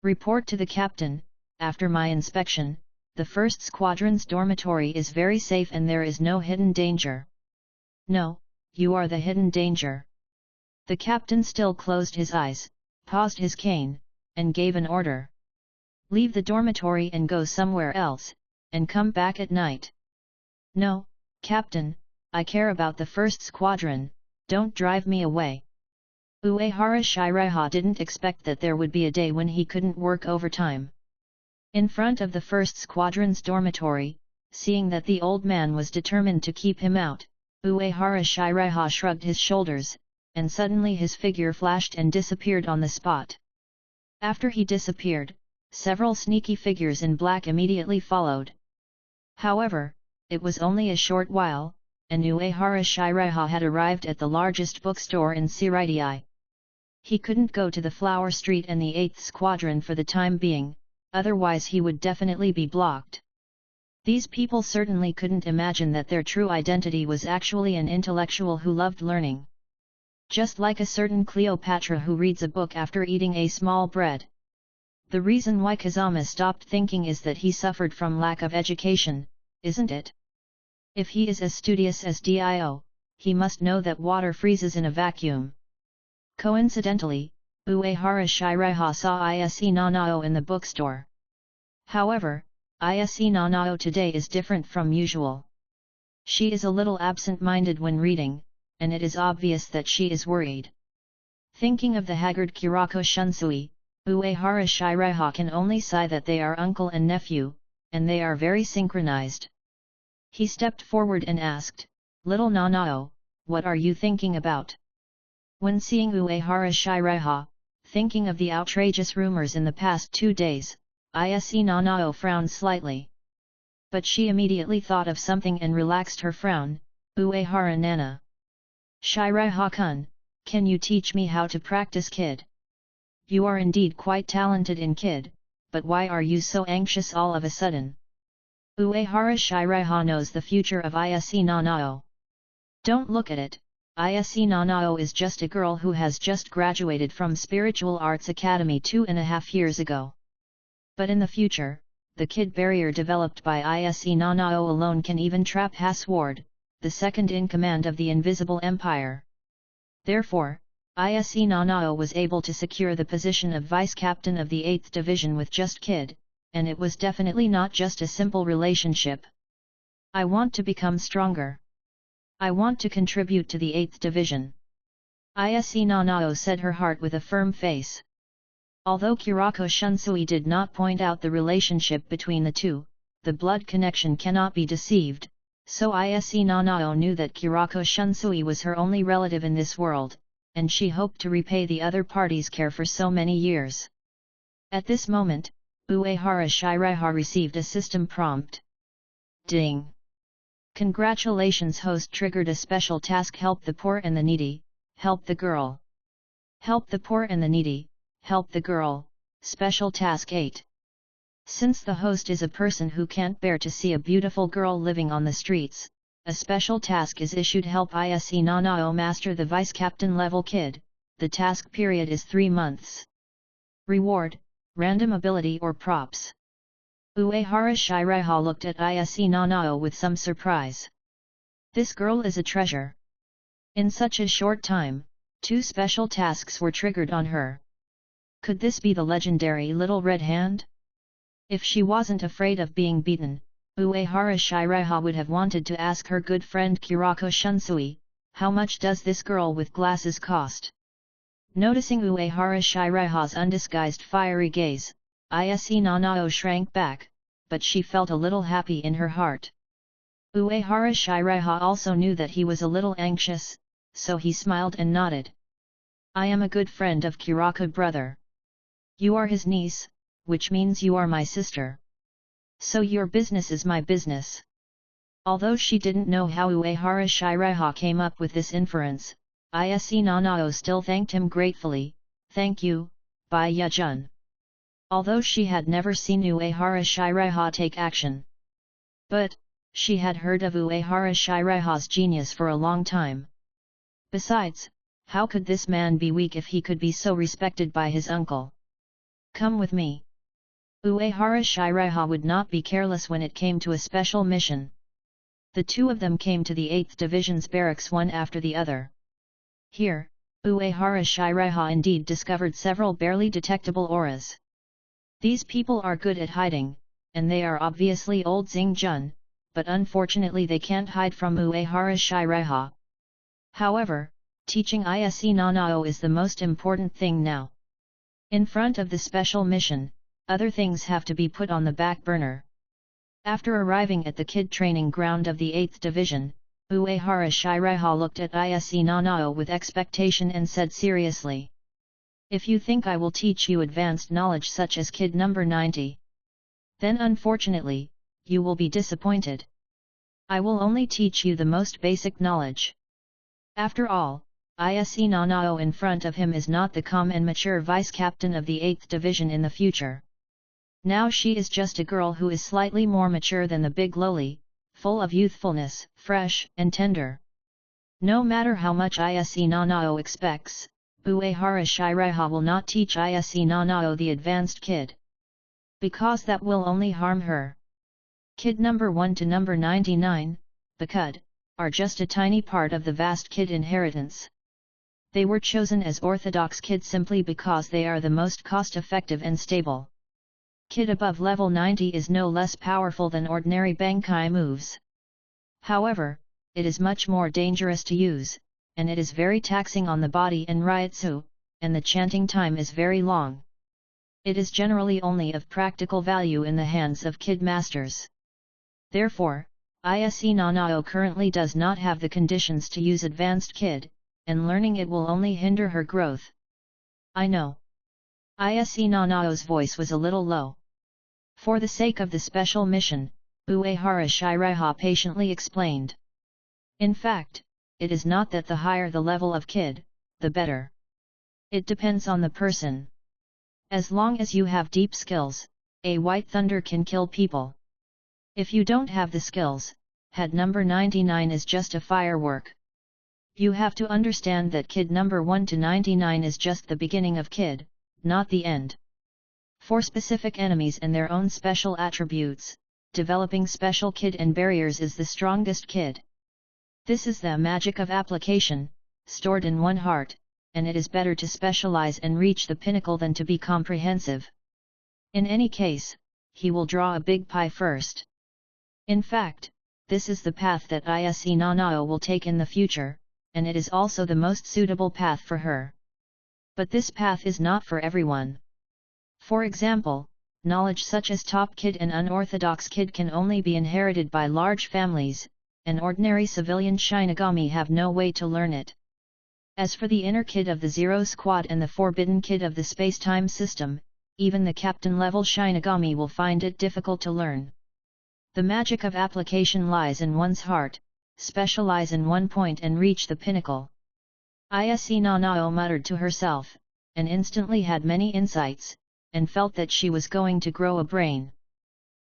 "Report to the captain, after my inspection, the first squadron's dormitory is very safe and there is no hidden danger." "No, you are the hidden danger." The captain still closed his eyes, paused his cane, and gave an order. "Leave the dormitory and go somewhere else, and come back at night." "No, Captain, I care about the first squadron, don't drive me away." Uehara Shiraiha didn't expect that there would be a day when he couldn't work overtime. In front of the first squadron's dormitory, seeing that the old man was determined to keep him out, Uehara Shiraiha shrugged his shoulders, and suddenly his figure flashed and disappeared on the spot. After he disappeared, several sneaky figures in black immediately followed. However, it was only a short while, and Uehara Shiraiha had arrived at the largest bookstore in Siritai. He couldn't go to the Flower Street and the 8th Squadron for the time being, otherwise he would definitely be blocked. These people certainly couldn't imagine that their true identity was actually an intellectual who loved learning. Just like a certain Cleopatra who reads a book after eating a small bread. The reason why Kazama stopped thinking is that he suffered from lack of education, isn't it? If he is as studious as Dio, he must know that water freezes in a vacuum. Coincidentally, Uehara Shiraiha saw Ise Nanao in the bookstore. However, Ise Nanao today is different from usual. She is a little absent-minded when reading, and it is obvious that she is worried. Thinking of the haggard Kurako Shunsui, Uehara Shiraiha can only sigh that they are uncle and nephew, and they are very synchronized. He stepped forward and asked, "Little Nanao, what are you thinking about?" When seeing Uehara Shiraiha, thinking of the outrageous rumors in the past 2 days, Ise Nanao frowned slightly. But she immediately thought of something and relaxed her frown. Uehara Nana. Shiraiha-kun, can you teach me how to practice Kid? You are indeed quite talented in Kid, but why are you so anxious all of a sudden? Uehara Shiraiha knows the future of Ise Nanao. Don't look at it, Ise Nanao is just a girl who has just graduated from Spiritual Arts Academy 2.5 years ago. But in the future, the Kid barrier developed by Ise Nanao alone can even trap Hasward, the second-in-command of the Invisible Empire. Therefore, Ise Nanao was able to secure the position of vice-captain of the 8th Division with just Kid, and it was definitely not just a simple relationship. I want to become stronger. I want to contribute to the 8th Division. Ise Nanao said her heart with a firm face. Although Kurako Shunsui did not point out the relationship between the two, the blood connection cannot be deceived, so Ise Nanao knew that Kurako Shunsui was her only relative in this world, and she hoped to repay the other party's care for so many years. At this moment, Uehara Shiraiha received a system prompt. Ding! Congratulations, host triggered a special task. Help the poor and the needy, help the girl. Help the poor and the needy, help the girl, special task 8. Since the host is a person who can't bear to see a beautiful girl living on the streets, a special task is issued. Help Ise Nanao master the vice-captain level Kid. The task period is 3 months. Reward, random ability or props. Uehara Shiraiha looked at Ise Nanao with some surprise. This girl is a treasure. In such a short time, 2 special tasks were triggered on her. Could this be the legendary Little Red Hand? If she wasn't afraid of being beaten, Uehara Shiraiha would have wanted to ask her good friend Kurako Shunsui, how much does this girl with glasses cost? Noticing Uehara Shiraiha's undisguised fiery gaze, Ise Nanao shrank back, but she felt a little happy in her heart. Uehara Shiraiha also knew that he was a little anxious, so he smiled and nodded. I am a good friend of Kurako brother. You are his niece, which means you are my sister. So your business is my business. Although she didn't know how Uehara Shiraiha came up with this inference, Ise Nanao still thanked him gratefully. Thank you, Bai Yajun. Although she had never seen Uehara Shiraiha take action. But, she had heard of Uehara Shiraiha's genius for a long time. Besides, how could this man be weak if he could be so respected by his uncle? Come with me. Uehara Shiraiha would not be careless when it came to a special mission. The 2 of them came to the 8th Division's barracks one after the other. Here, Uehara Shiraiha indeed discovered several barely detectable auras. These people are good at hiding, and they are obviously old Xingjun, but unfortunately they can't hide from Uehara Shiraiha. However, teaching Ise Nanao is the most important thing now. In front of the special mission, other things have to be put on the back burner. After arriving at the Kid training ground of the 8th Division, Uehara Shiraiha looked at Ise Nanao with expectation and said seriously. If you think I will teach you advanced knowledge such as Kid number 90, then unfortunately, you will be disappointed. I will only teach you the most basic knowledge. After all, Ise Nanao in front of him is not the calm and mature vice-captain of the 8th Division in the future. Now she is just a girl who is slightly more mature than the big lowly, full of youthfulness, fresh and tender. No matter how much Ise Nanao expects, Uehara Shiraiha will not teach Ise Nanao the advanced kid. Because that will only harm her. Kid number 1 to number 99, the Cud, are just a tiny part of the vast kid inheritance. They were chosen as orthodox kid simply because they are the most cost-effective and stable. Kid above level 90 is no less powerful than ordinary Bankai moves. However, it is much more dangerous to use, and it is very taxing on the body and Ryutsu, and the chanting time is very long. It is generally only of practical value in the hands of kid masters. Therefore, Ise Nanao currently does not have the conditions to use advanced kid, and learning it will only hinder her growth. I know. Ise Nanao's voice was a little low. For the sake of the special mission, Uehara Shiraiha patiently explained. In fact, it is not that the higher the level of kid, the better. It depends on the person. As long as you have deep skills, a white thunder can kill people. If you don't have the skills, head number 99 is just a firework. You have to understand that kid number 1 to 99 is just the beginning of kid, not the end. For specific enemies and their own special attributes, developing special kid and barriers is the strongest kid. This is the magic of application, stored in one heart, and it is better to specialize and reach the pinnacle than to be comprehensive. In any case, he will draw a big pie first. In fact, this is the path that Ise Nanao will take in the future, and it is also the most suitable path for her. But this path is not for everyone. For example, knowledge such as top kid and unorthodox kid can only be inherited by large families, and ordinary civilian Shinigami have no way to learn it. As for the inner kid of the Zero Squad and the forbidden kid of the space-time system, even the captain-level Shinigami will find it difficult to learn. The magic of application lies in one's heart, specialize in one point and reach the pinnacle. Ise Nanao muttered to herself, and instantly had many insights, and felt that she was going to grow a brain.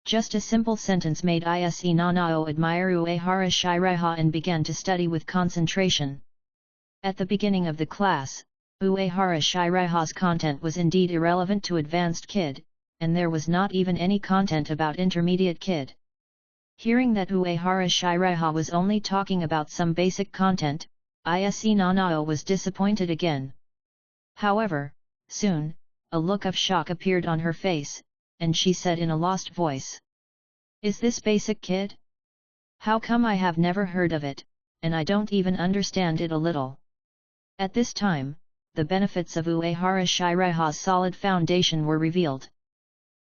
Just a simple sentence made Ise Nanao admire Uehara Shiraiha and began to study with concentration. At the beginning of the class, Uehara Shiraiha's content was indeed irrelevant to advanced kid, and there was not even any content about intermediate kid. Hearing that Uehara Shiraiha was only talking about some basic content, Ise Nanao was disappointed again. However, soon, a look of shock appeared on her face, and she said in a lost voice. Is this basic kid? How come I have never heard of it, and I don't even understand it a little? At this time, the benefits of Uehara Shiraiha's solid foundation were revealed.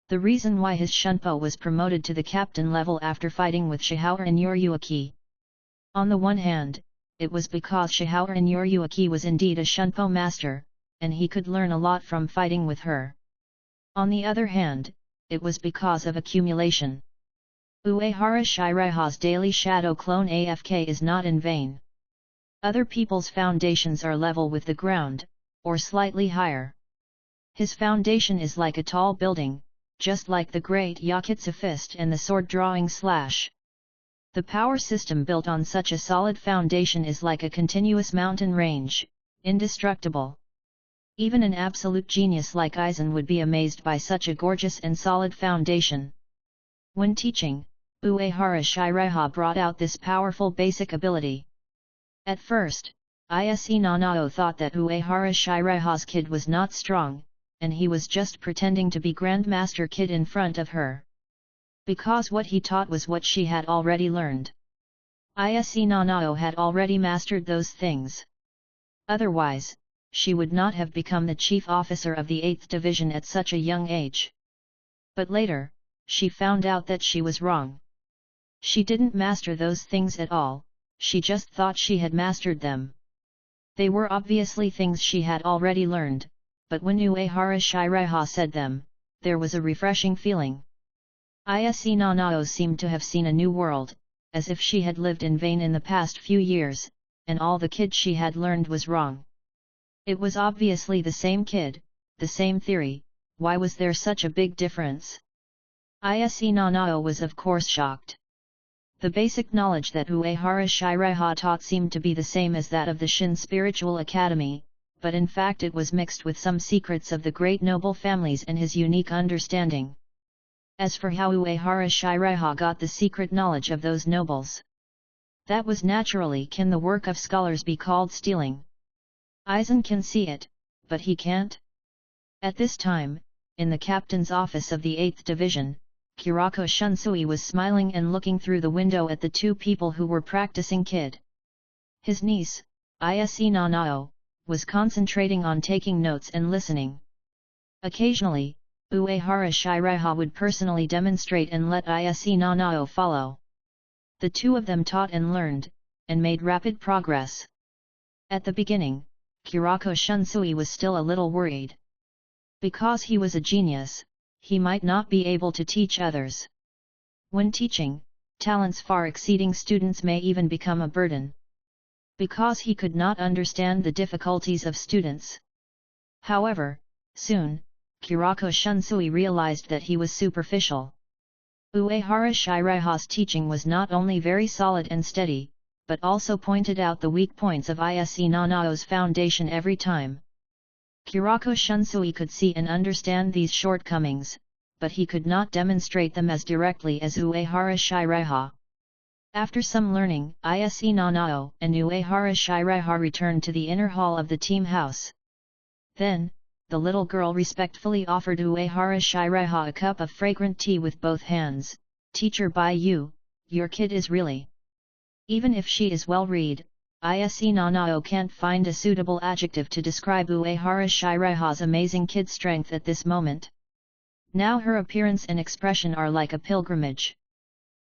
The reason why his Shunpo was promoted to the captain level after fighting with Shihaura and Yoryuki. On the one hand, it was because Shihaura and Yoryuki was indeed a Shunpo master, and he could learn a lot from fighting with her. On the other hand, it was because of accumulation. Uehara Shiraiha's daily shadow clone AFK is not in vain. Other people's foundations are level with the ground, or slightly higher. His foundation is like a tall building, just like the great Yakutsu fist and the sword-drawing slash. The power system built on such a solid foundation is like a continuous mountain range, indestructible. Even an absolute genius like Aizen would be amazed by such a gorgeous and solid foundation. When teaching, Uehara Shiraiha brought out this powerful basic ability. At first, Ise Nanao thought that Uehara Shiraiha's kid was not strong, and he was just pretending to be Grandmaster Kid in front of her. Because what he taught was what she had already learned. Ise Nanao had already mastered those things. Otherwise, she would not have become the chief officer of the 8th Division at such a young age. But later, she found out that she was wrong. She didn't master those things at all, she just thought she had mastered them. They were obviously things she had already learned, but when Uehara Shiraiha said them, there was a refreshing feeling. Ise Nanao seemed to have seen a new world, as if she had lived in vain in the past few years, and all the kid she had learned was wrong. It was obviously the same kid, the same theory, why was there such a big difference? Ise Nanao was of course shocked. The basic knowledge that Uehara Shiraiha taught seemed to be the same as that of the Shin Spiritual Academy, but in fact it was mixed with some secrets of the great noble families and his unique understanding. As for how Uehara Shiraiha got the secret knowledge of those nobles, that was naturally can the work of scholars be called stealing. Aizen can see it, but he can't. At this time, in the captain's office of the 8th Division, Kurako Shunsui was smiling and looking through the window at the two people who were practicing kid. His niece, Ise Nanao, was concentrating on taking notes and listening. Occasionally, Uehara Shiraiha would personally demonstrate and let Ise Nanao follow. The two of them taught and learned, and made rapid progress. At the beginning, Kurako Shunsui was still a little worried. Because he was a genius, he might not be able to teach others. When teaching, talents far exceeding students may even become a burden. Because he could not understand the difficulties of students. However, soon, Kurako Shunsui realized that he was superficial. Uehara Shiraiha's teaching was not only very solid and steady, but also pointed out the weak points of Ise Nanao's foundation every time. Kurako Shunsui could see and understand these shortcomings, but he could not demonstrate them as directly as Uehara Shiraiha. After some learning, Ise Nanao and Uehara Shiraiha returned to the inner hall of the team house. Then, the little girl respectfully offered Uehara Shiraiha a cup of fragrant tea with both hands. "Teacher by you, your kid is really..." Even if she is well read, Ise Nanao can't find a suitable adjective to describe Uehara Shiraiha's amazing kid strength at this moment. Now her appearance and expression are like a pilgrimage.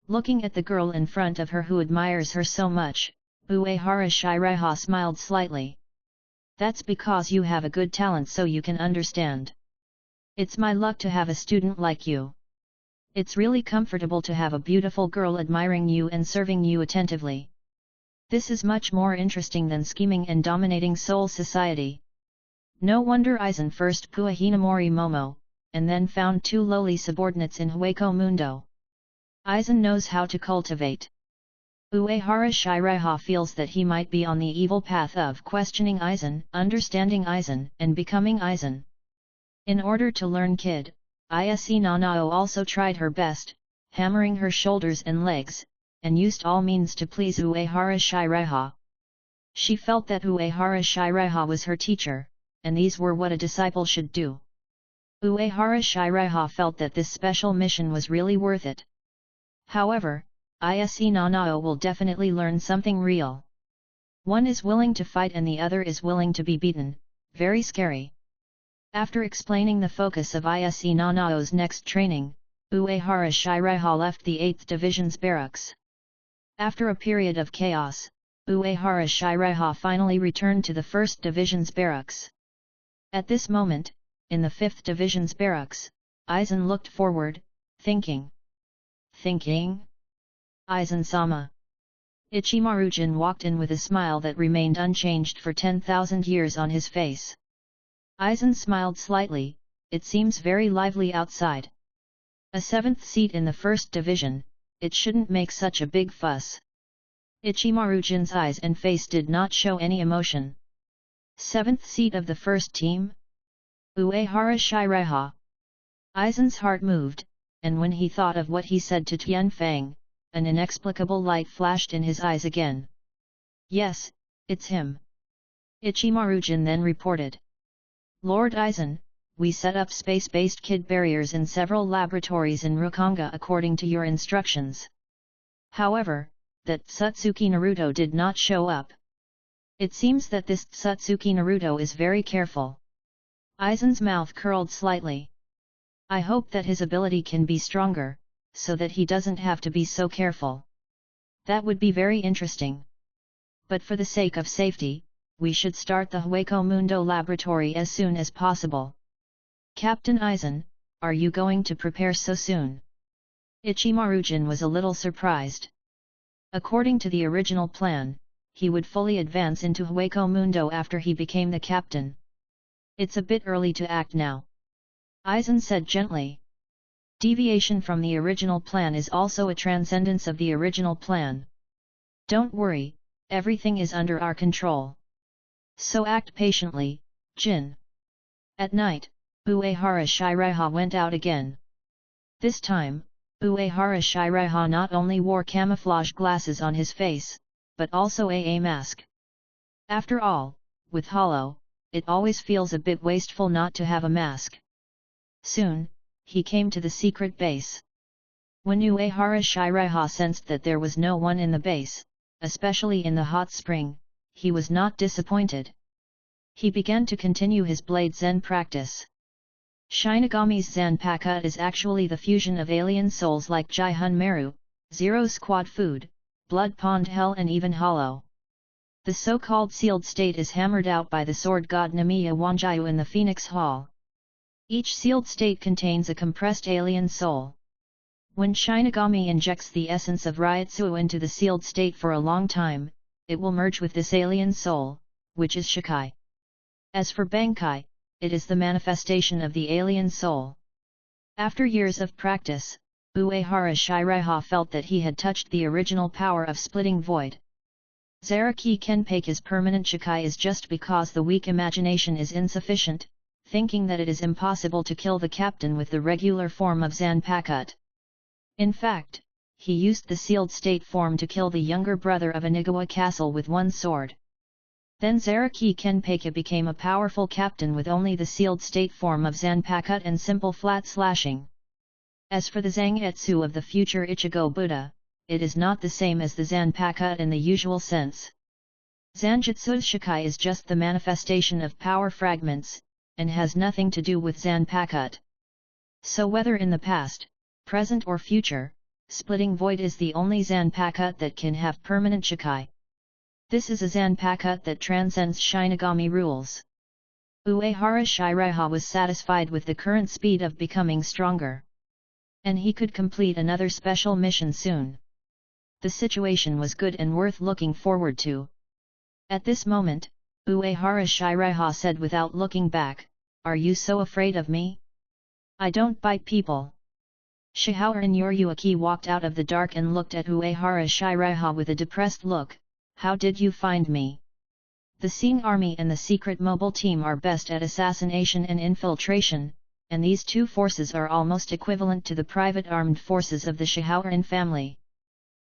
Looking at the girl in front of her who admires her so much, Uehara Shiraiha smiled slightly. "That's because you have a good talent, so you can understand. It's my luck to have a student like you. It's really comfortable to have a beautiful girl admiring you and serving you attentively. This is much more interesting than scheming and dominating Seoul society." No wonder Aizen first put Hinamori Momo, and then found two lowly subordinates in Hueco Mundo. Aizen knows how to cultivate. Uehara Shiraiha feels that he might be on the evil path of questioning Aizen, understanding Aizen, and becoming Aizen. In order to learn kid, Ise Nanao also tried her best, hammering her shoulders and legs, and used all means to please Uehara Shiraiha. She felt that Uehara Shiraiha was her teacher, and these were what a disciple should do. Uehara Shiraiha felt that this special mission was really worth it. However, Ise Nanao will definitely learn something real. One is willing to fight and the other is willing to be beaten, very scary. After explaining the focus of Ise Nanao's next training, Uehara Shiraiha left the 8th Division's barracks. After a period of chaos, Uehara Shiraiha finally returned to the 1st Division's barracks. At this moment, in the 5th Division's barracks, Aizen looked forward, thinking. Aizen-sama. Ichimaru-jin walked in with a smile that remained unchanged for 10,000 years on his face. Aizen smiled slightly. "It seems very lively outside. A 7th seat in the 1st Division, it shouldn't make such a big fuss." Ichimaru-jin's eyes and face did not show any emotion. 7th seat of the 1st team? Uehara Shiraiha. Aizen's heart moved, and when he thought of what he said to Tian Fang, an inexplicable light flashed in his eyes again. "Yes, it's him." Ichimaru-jin then reported. "Lord Aizen, we set up space-based kid barriers in several laboratories in Rukongai according to your instructions. However, that Satsuki Naruto did not show up. It seems that this Satsuki Naruto is very careful." Aizen's mouth curled slightly. "I hope that his ability can be stronger, so that he doesn't have to be so careful. That would be very interesting. But for the sake of safety, we should start the Hueco Mundo laboratory as soon as possible." "Captain Aizen, are you going to prepare so soon?" Ichimaru-jin was a little surprised. According to the original plan, he would fully advance into Hueco Mundo after he became the captain. "It's a bit early to act now," Aizen said gently. Deviation from the original plan is also a transcendence of the original plan. Don't worry, everything is under our control. So act patiently, Jin. At night, Uehara Shiraiha went out again. This time, Uehara Shiraiha not only wore camouflage glasses on his face, but also a mask. After all, with Hollow, it always feels a bit wasteful not to have a mask. Soon, he came to the secret base. When Uehara Shiraiha sensed that there was no one in the base, especially in the hot spring, he was not disappointed. He began to continue his blade Zen practice. Shinigami's Zanpakuto is actually the fusion of alien souls like Jihun Meru, Zero Squad Food, Blood Pond Hell and even Hollow. The so-called sealed state is hammered out by the sword god Namiya Wanjiu in the Phoenix Hall. Each sealed state contains a compressed alien soul. When Shinigami injects the essence of Ryutsu into the sealed state for a long time, it will merge with this alien soul, which is Shikai. As for Bankai, it is the manifestation of the alien soul. After years of practice, Uehara Shiraiha felt that he had touched the original power of splitting void. Zaraki Kenpaki's permanent Shikai is just because the weak imagination is insufficient, thinking that it is impossible to kill the captain with the regular form of Zanpakuto. In fact, he used the sealed state form to kill the younger brother of Onigawa Castle with one sword. Then Zaraki Kenpaki became a powerful captain with only the sealed state form of Zanpakuto and simple flat slashing. As for the Zangetsu of the future Ichigo Buddha, it is not the same as the Zanpakuto in the usual sense. Zanjutsu's Shikai is just the manifestation of power fragments, and has nothing to do with Zanpakuto. So whether in the past, present or future, splitting void is the only Zanpakuto that can have permanent Shikai. This is a Zanpakuto that transcends Shinigami rules. Uehara Shiraiha was satisfied with the current speed of becoming stronger. And he could complete another special mission soon. The situation was good and worth looking forward to. At this moment, Uehara Shiraiha said without looking back, "Are you so afraid of me? I don't bite people." Shihoran Yoryuki walked out of the dark and looked at Uehara Shiraiha with a depressed look. "How did you find me?" The Seeing Army and the Secret Mobile Team are best at assassination and infiltration, and these two forces are almost equivalent to the private armed forces of the Shihoran family.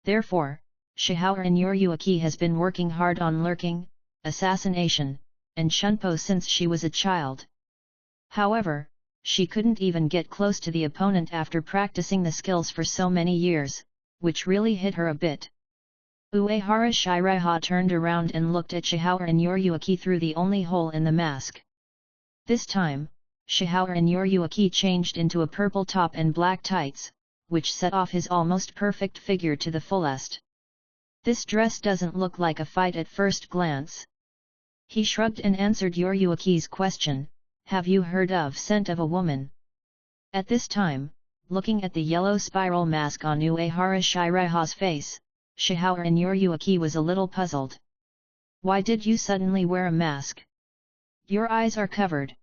Therefore, Shihoran Yoryuki has been working hard on lurking, assassination, and shunpo since she was a child. However, she couldn't even get close to the opponent after practicing the skills for so many years, which really hit her a bit. Uehara Shiraiha turned around and looked at Shihoran Yoryuki through the only hole in the mask. This time, Shihoran Yoryuki changed into a purple top and black tights, which set off his almost perfect figure to the fullest. This dress doesn't look like a fight at first glance. He shrugged and answered Yoryuki's question, "Have you heard of Scent of a Woman?" At this time, looking at the yellow spiral mask on Uehara Shiraiha's face, Shihoran Yoryuki was a little puzzled. "Why did you suddenly wear a mask? Your eyes are covered.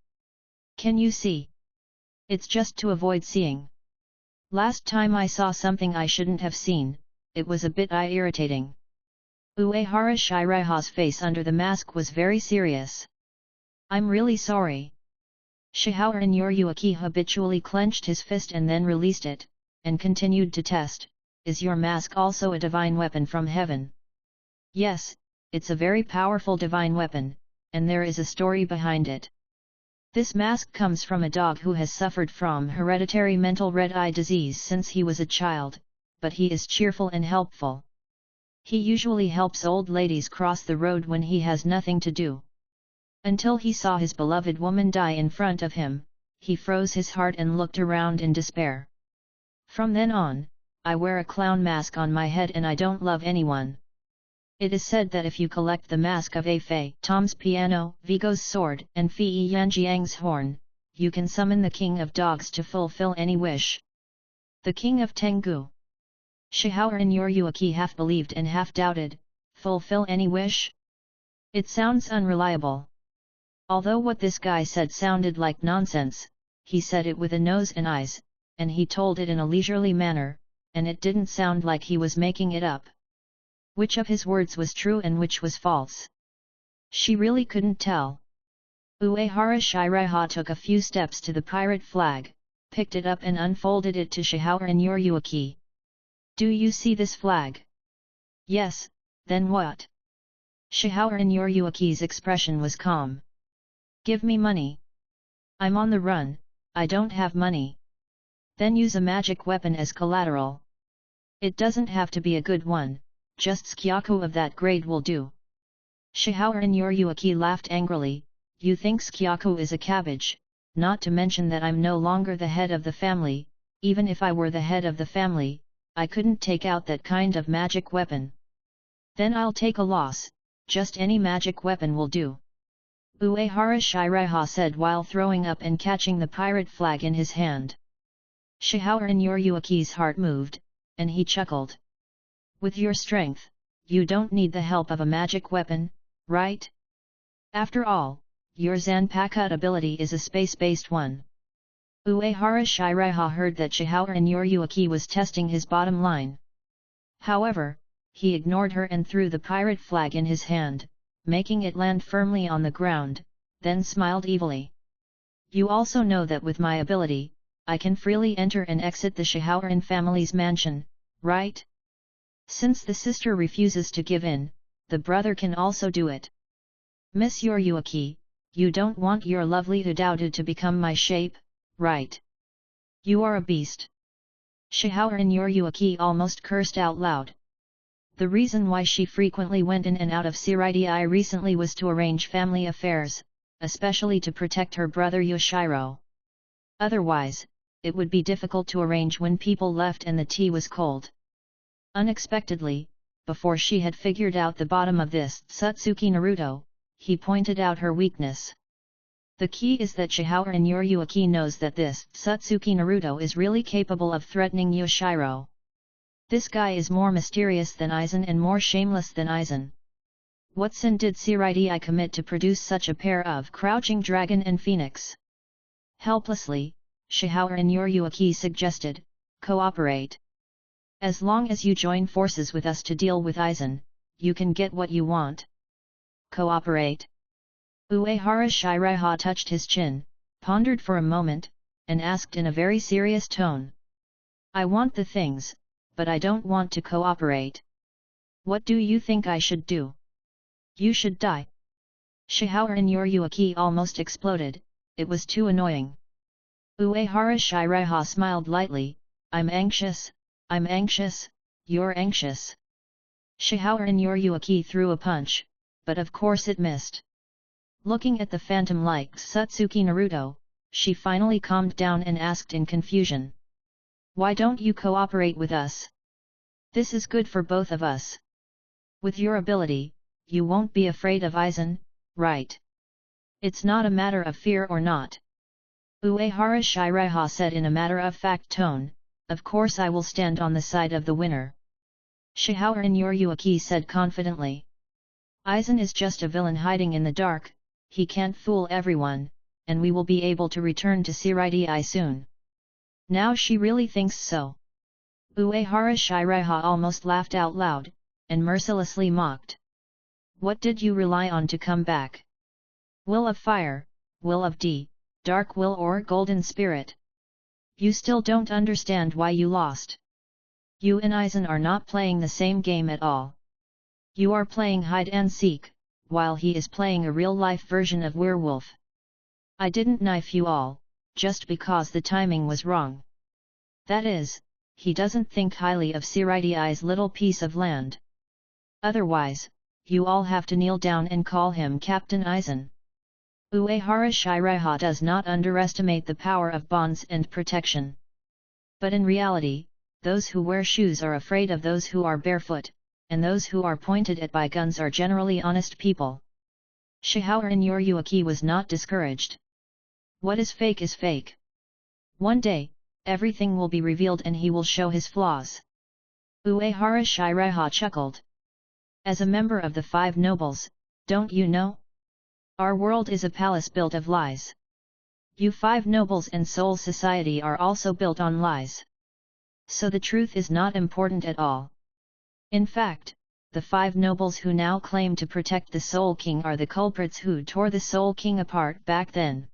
Can you see?" "It's just to avoid seeing. Last time I saw something I shouldn't have seen, it was a bit irritating." Uehara Shiraiha's face under the mask was very serious. "I'm really sorry." Shihoran Yoryuki habitually clenched his fist and then released it, and continued to test, "Is your mask also a divine weapon from heaven?" "Yes, it's a very powerful divine weapon, and there is a story behind it. This mask comes from a dog who has suffered from hereditary mental red eye disease since he was a child, but he is cheerful and helpful. He usually helps old ladies cross the road when he has nothing to do. Until he saw his beloved woman die in front of him, he froze his heart and looked around in despair. From then on, I wear a clown mask on my head and I don't love anyone. It is said that if you collect the mask of Fei, Tom's piano, Vigo's sword, and Fei Yanjiang's horn, you can summon the king of dogs to fulfill any wish." The king of Tengu. Shihoran Yoryuki half believed and half doubted, "Fulfill any wish? It sounds unreliable." Although what this guy said sounded like nonsense, he said it with a nose and eyes, and he told it in a leisurely manner, and it didn't sound like he was making it up. Which of his words was true and which was false? She really couldn't tell. Uehara Shiraiha took a few steps to the pirate flag, picked it up and unfolded it to Shihao and Yoryuaki. Do you see this flag? Yes, then what? Shihao and Yoryuaki's expression was calm. Give me money. I'm on the run, I don't have money. Then use a magic weapon as collateral. It doesn't have to be a good one, just Skyaku of that grade will do. Shihao and Yoryuaki laughed angrily. You think Skyaku is a cabbage, not to mention that I'm no longer the head of the family. Even if I were the head of the family, I couldn't take out that kind of magic weapon. Then I'll take a loss, just any magic weapon will do. Uehara Shiraiha said while throwing up and catching the pirate flag in his hand. Shihao and Yoryuaki's heart moved, and he chuckled. With your strength, you don't need the help of a magic weapon, right? After all, your Zanpakuto ability is a space-based one. Uehara Shiraiha heard that Shihao and Yoryuaki was testing his bottom line. However, he ignored her and threw the pirate flag in his hand, making it land firmly on the ground, then smiled evilly. You also know that with my ability, I can freely enter and exit the Shihaoran family's mansion, right? Since the sister refuses to give in, the brother can also do it. Miss Yoryuaki, you don't want your lovely Udaudu to become my shape, right? You are a beast. Shihao and Yoryuaki almost cursed out loud. The reason why she frequently went in and out of Siridii recently was to arrange family affairs, especially to protect her brother Yoshiro. Otherwise, it would be difficult to arrange when people left and the tea was cold. Unexpectedly, before she had figured out the bottom of this Satsuki Naruto, he pointed out her weakness. The key is that Shihao and Yoryuaki knows that this Satsuki Naruto is really capable of threatening Yoshiro. This guy is more mysterious than Aizen and more shameless than Aizen. What sin did Siridii commit to produce such a pair of crouching dragon and phoenix? Helplessly, Shihao and Yoryuaki suggested, cooperate. As long as you join forces with us to deal with Aizen, you can get what you want. Cooperate? Uehara Shiraiha touched his chin, pondered for a moment, and asked in a very serious tone. I want the things, but I don't want to cooperate. What do you think I should do? You should die. Shihao and Yoryuaki almost exploded, it was too annoying. Uehara Shiraiha smiled lightly, I'm anxious, you're anxious. Shihao and Yoryuaki threw a punch, but of course it missed. Looking at the phantom-like Satsuki Naruto, she finally calmed down and asked in confusion. Why don't you cooperate with us? This is good for both of us. With your ability, you won't be afraid of Aizen, right? It's not a matter of fear or not. Uehara Shiraiha said in a matter-of-fact tone, of course I will stand on the side of the winner. Shihao and Yoryuaki said confidently. Aizen is just a villain hiding in the dark, he can't fool everyone, and we will be able to return to Siridii soon. Now she really thinks so. Uehara Shiraiha almost laughed out loud, and mercilessly mocked. What did you rely on to come back? Will of fire, will of dark will or golden spirit? You still don't understand why you lost. You and Aizen are not playing the same game at all. You are playing hide and seek, while he is playing a real-life version of werewolf. I didn't knife you all, just because the timing was wrong. That is, he doesn't think highly of Siridii's little piece of land. Otherwise, you all have to kneel down and call him Captain Aizen. Uehara Shiraiha does not underestimate the power of bonds and protection. But in reality, those who wear shoes are afraid of those who are barefoot, and those who are pointed at by guns are generally honest people. Shihao and Yoryuaki was not discouraged. What is fake. One day, everything will be revealed and he will show his flaws. Uehara Shiraiha chuckled. As a member of the Five Nobles, don't you know? Our world is a palace built of lies. You 5 nobles and soul society are also built on lies. So the truth is not important at all. In fact, the 5 nobles who now claim to protect the Soul King are the culprits who tore the Soul King apart back then.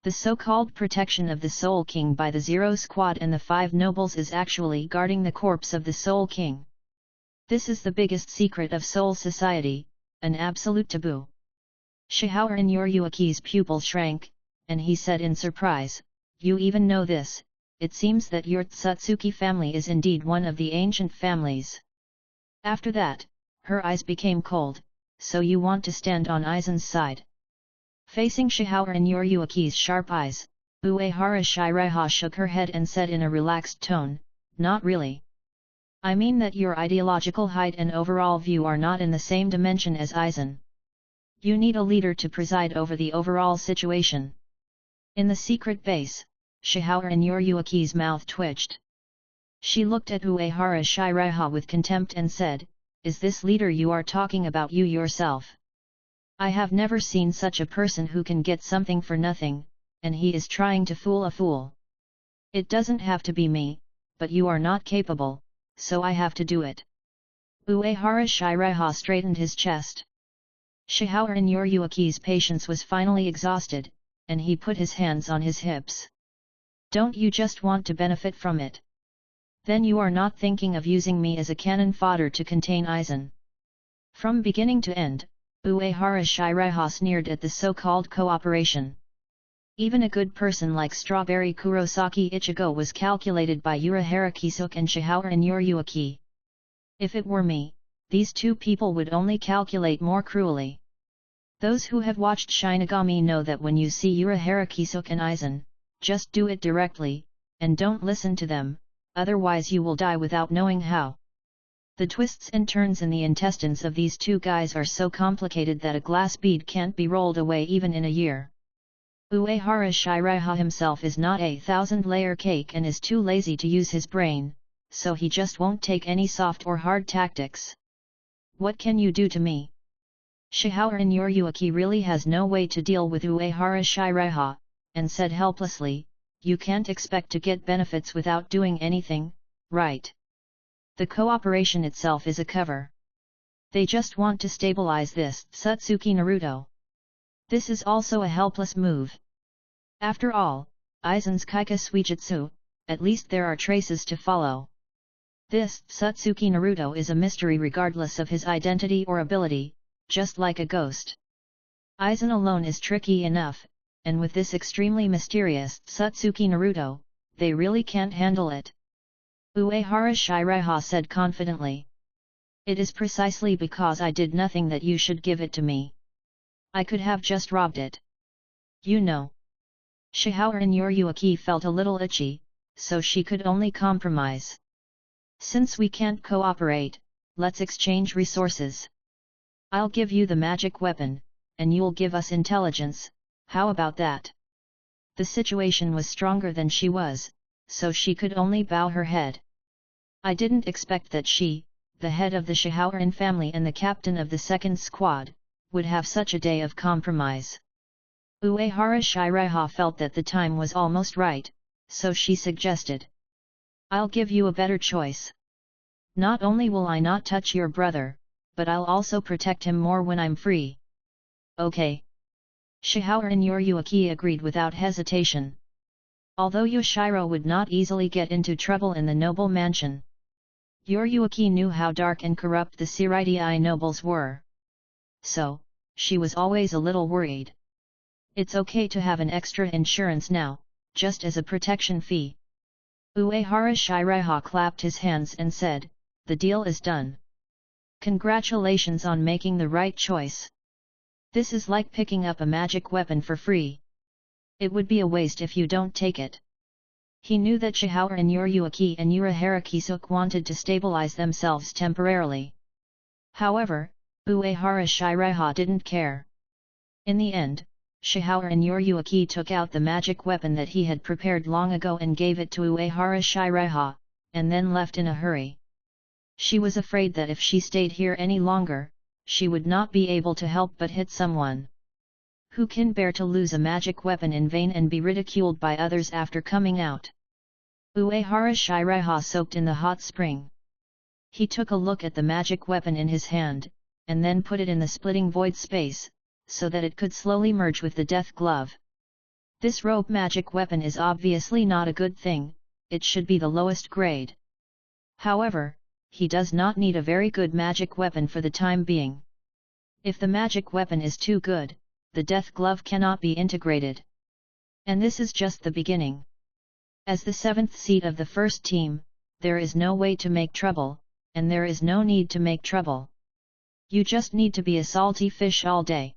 The so-called protection of the Soul King by the Zero Squad and the 5 nobles is actually guarding the corpse of the Soul King. This is the biggest secret of Soul Society, an absolute taboo. Shihaoran Yoryuki's pupil shrank, and he said in surprise, "You even know this? It seems that your Tsutsuki family is indeed one of the ancient families." After that, her eyes became cold. "So you want to stand on Aizen's side?" Facing Shihaoran Yoryuki's sharp eyes, Uehara Shiraiha shook her head and said in a relaxed tone, "Not really. I mean that your ideological height and overall view are not in the same dimension as Aizen. You need a leader to preside over the overall situation." In the secret base, Shihaoran Yoryuki's mouth twitched. She looked at Uehara Shiraiha with contempt and said, "Is this leader you are talking about you yourself? I have never seen such a person who can get something for nothing, and he is trying to fool a fool. It doesn't have to be me, but you are not capable, so I have to do it." Uehara Shiraiha straightened his chest. Shihaoran Yoryuki's patience was finally exhausted, and he put his hands on his hips. "Don't you just want to benefit from it? Then you are not thinking of using me as a cannon fodder to contain Aizen." From beginning to end, Uehara Shiraiha sneered at the so-called cooperation. Even a good person like Strawberry Kurosaki Ichigo was calculated by Urahara Kisuke and Shihaoran Yoryuki. If it were me, these two people would only calculate more cruelly. Those who have watched Shinigami know that when you see Urahara Kisuke and Aizen, just do it directly, and don't listen to them, otherwise you will die without knowing how. The twists and turns in the intestines of these two guys are so complicated that a glass bead can't be rolled away even in a year. Uehara Shiraiha himself is not a 1,000-layer cake and is too lazy to use his brain, so he just won't take any soft or hard tactics. "What can you do to me?" Shihaoran Yoryuki really has no way to deal with Uehara Shiraiha, and said helplessly, "You can't expect to get benefits without doing anything, right? The cooperation itself is a cover. They just want to stabilize this Tsutsuki Naruto. This is also a helpless move. After all, Aizen's Kaika Suijutsu, at least there are traces to follow. This Tsutsuki Naruto is a mystery regardless of his identity or ability, just like a ghost. Aizen alone is tricky enough, and with this extremely mysterious Tsutsuki Naruto, they really can't handle it." Uehara Shiraiha said confidently. "It is precisely because I did nothing that you should give it to me. I could have just robbed it. You know." Shihaoran Yoryuki felt a little itchy, so she could only compromise. "Since we can't cooperate, let's exchange resources. I'll give you the magic weapon, and you'll give us intelligence, how about that?" The situation was stronger than she was, so she could only bow her head. "I didn't expect that she, the head of the Shihaoran family and the captain of the second squad, would have such a day of compromise." Uehara Shiraiha felt that the time was almost right, so she suggested, "I'll give you a better choice. Not only will I not touch your brother, but I'll also protect him more when I'm free." "Okay." Shihaoran Yoryuki agreed without hesitation. Although Yoshiro would not easily get into trouble in the noble mansion, Yoryuki knew how dark and corrupt the Siritii nobles were. So, she was always a little worried. It's okay to have an extra insurance now, just as a protection fee. Uehara Shiraiha clapped his hands and said, "The deal is done. Congratulations on making the right choice. This is like picking up a magic weapon for free. It would be a waste if you don't take it." He knew that Shihaoran Yoryuki and Urahara Kisuke wanted to stabilize themselves temporarily. However, Uehara Shiraiha didn't care. In the end, Shihaoran Yoryuki took out the magic weapon that he had prepared long ago and gave it to Uehara Shiraiha, and then left in a hurry. She was afraid that if she stayed here any longer, she would not be able to help but hit someone. Who can bear to lose a magic weapon in vain and be ridiculed by others after coming out? Uehara Shiraiha soaked in the hot spring. He took a look at the magic weapon in his hand, and then put it in the splitting void space, so that it could slowly merge with the death glove. This rope magic weapon is obviously not a good thing, it should be the lowest grade. However, he does not need a very good magic weapon for the time being. If the magic weapon is too good, the death glove cannot be integrated. And this is just the beginning. As the 7th seed of the first team, there is no way to make trouble, and there is no need to make trouble. You just need to be a salty fish all day.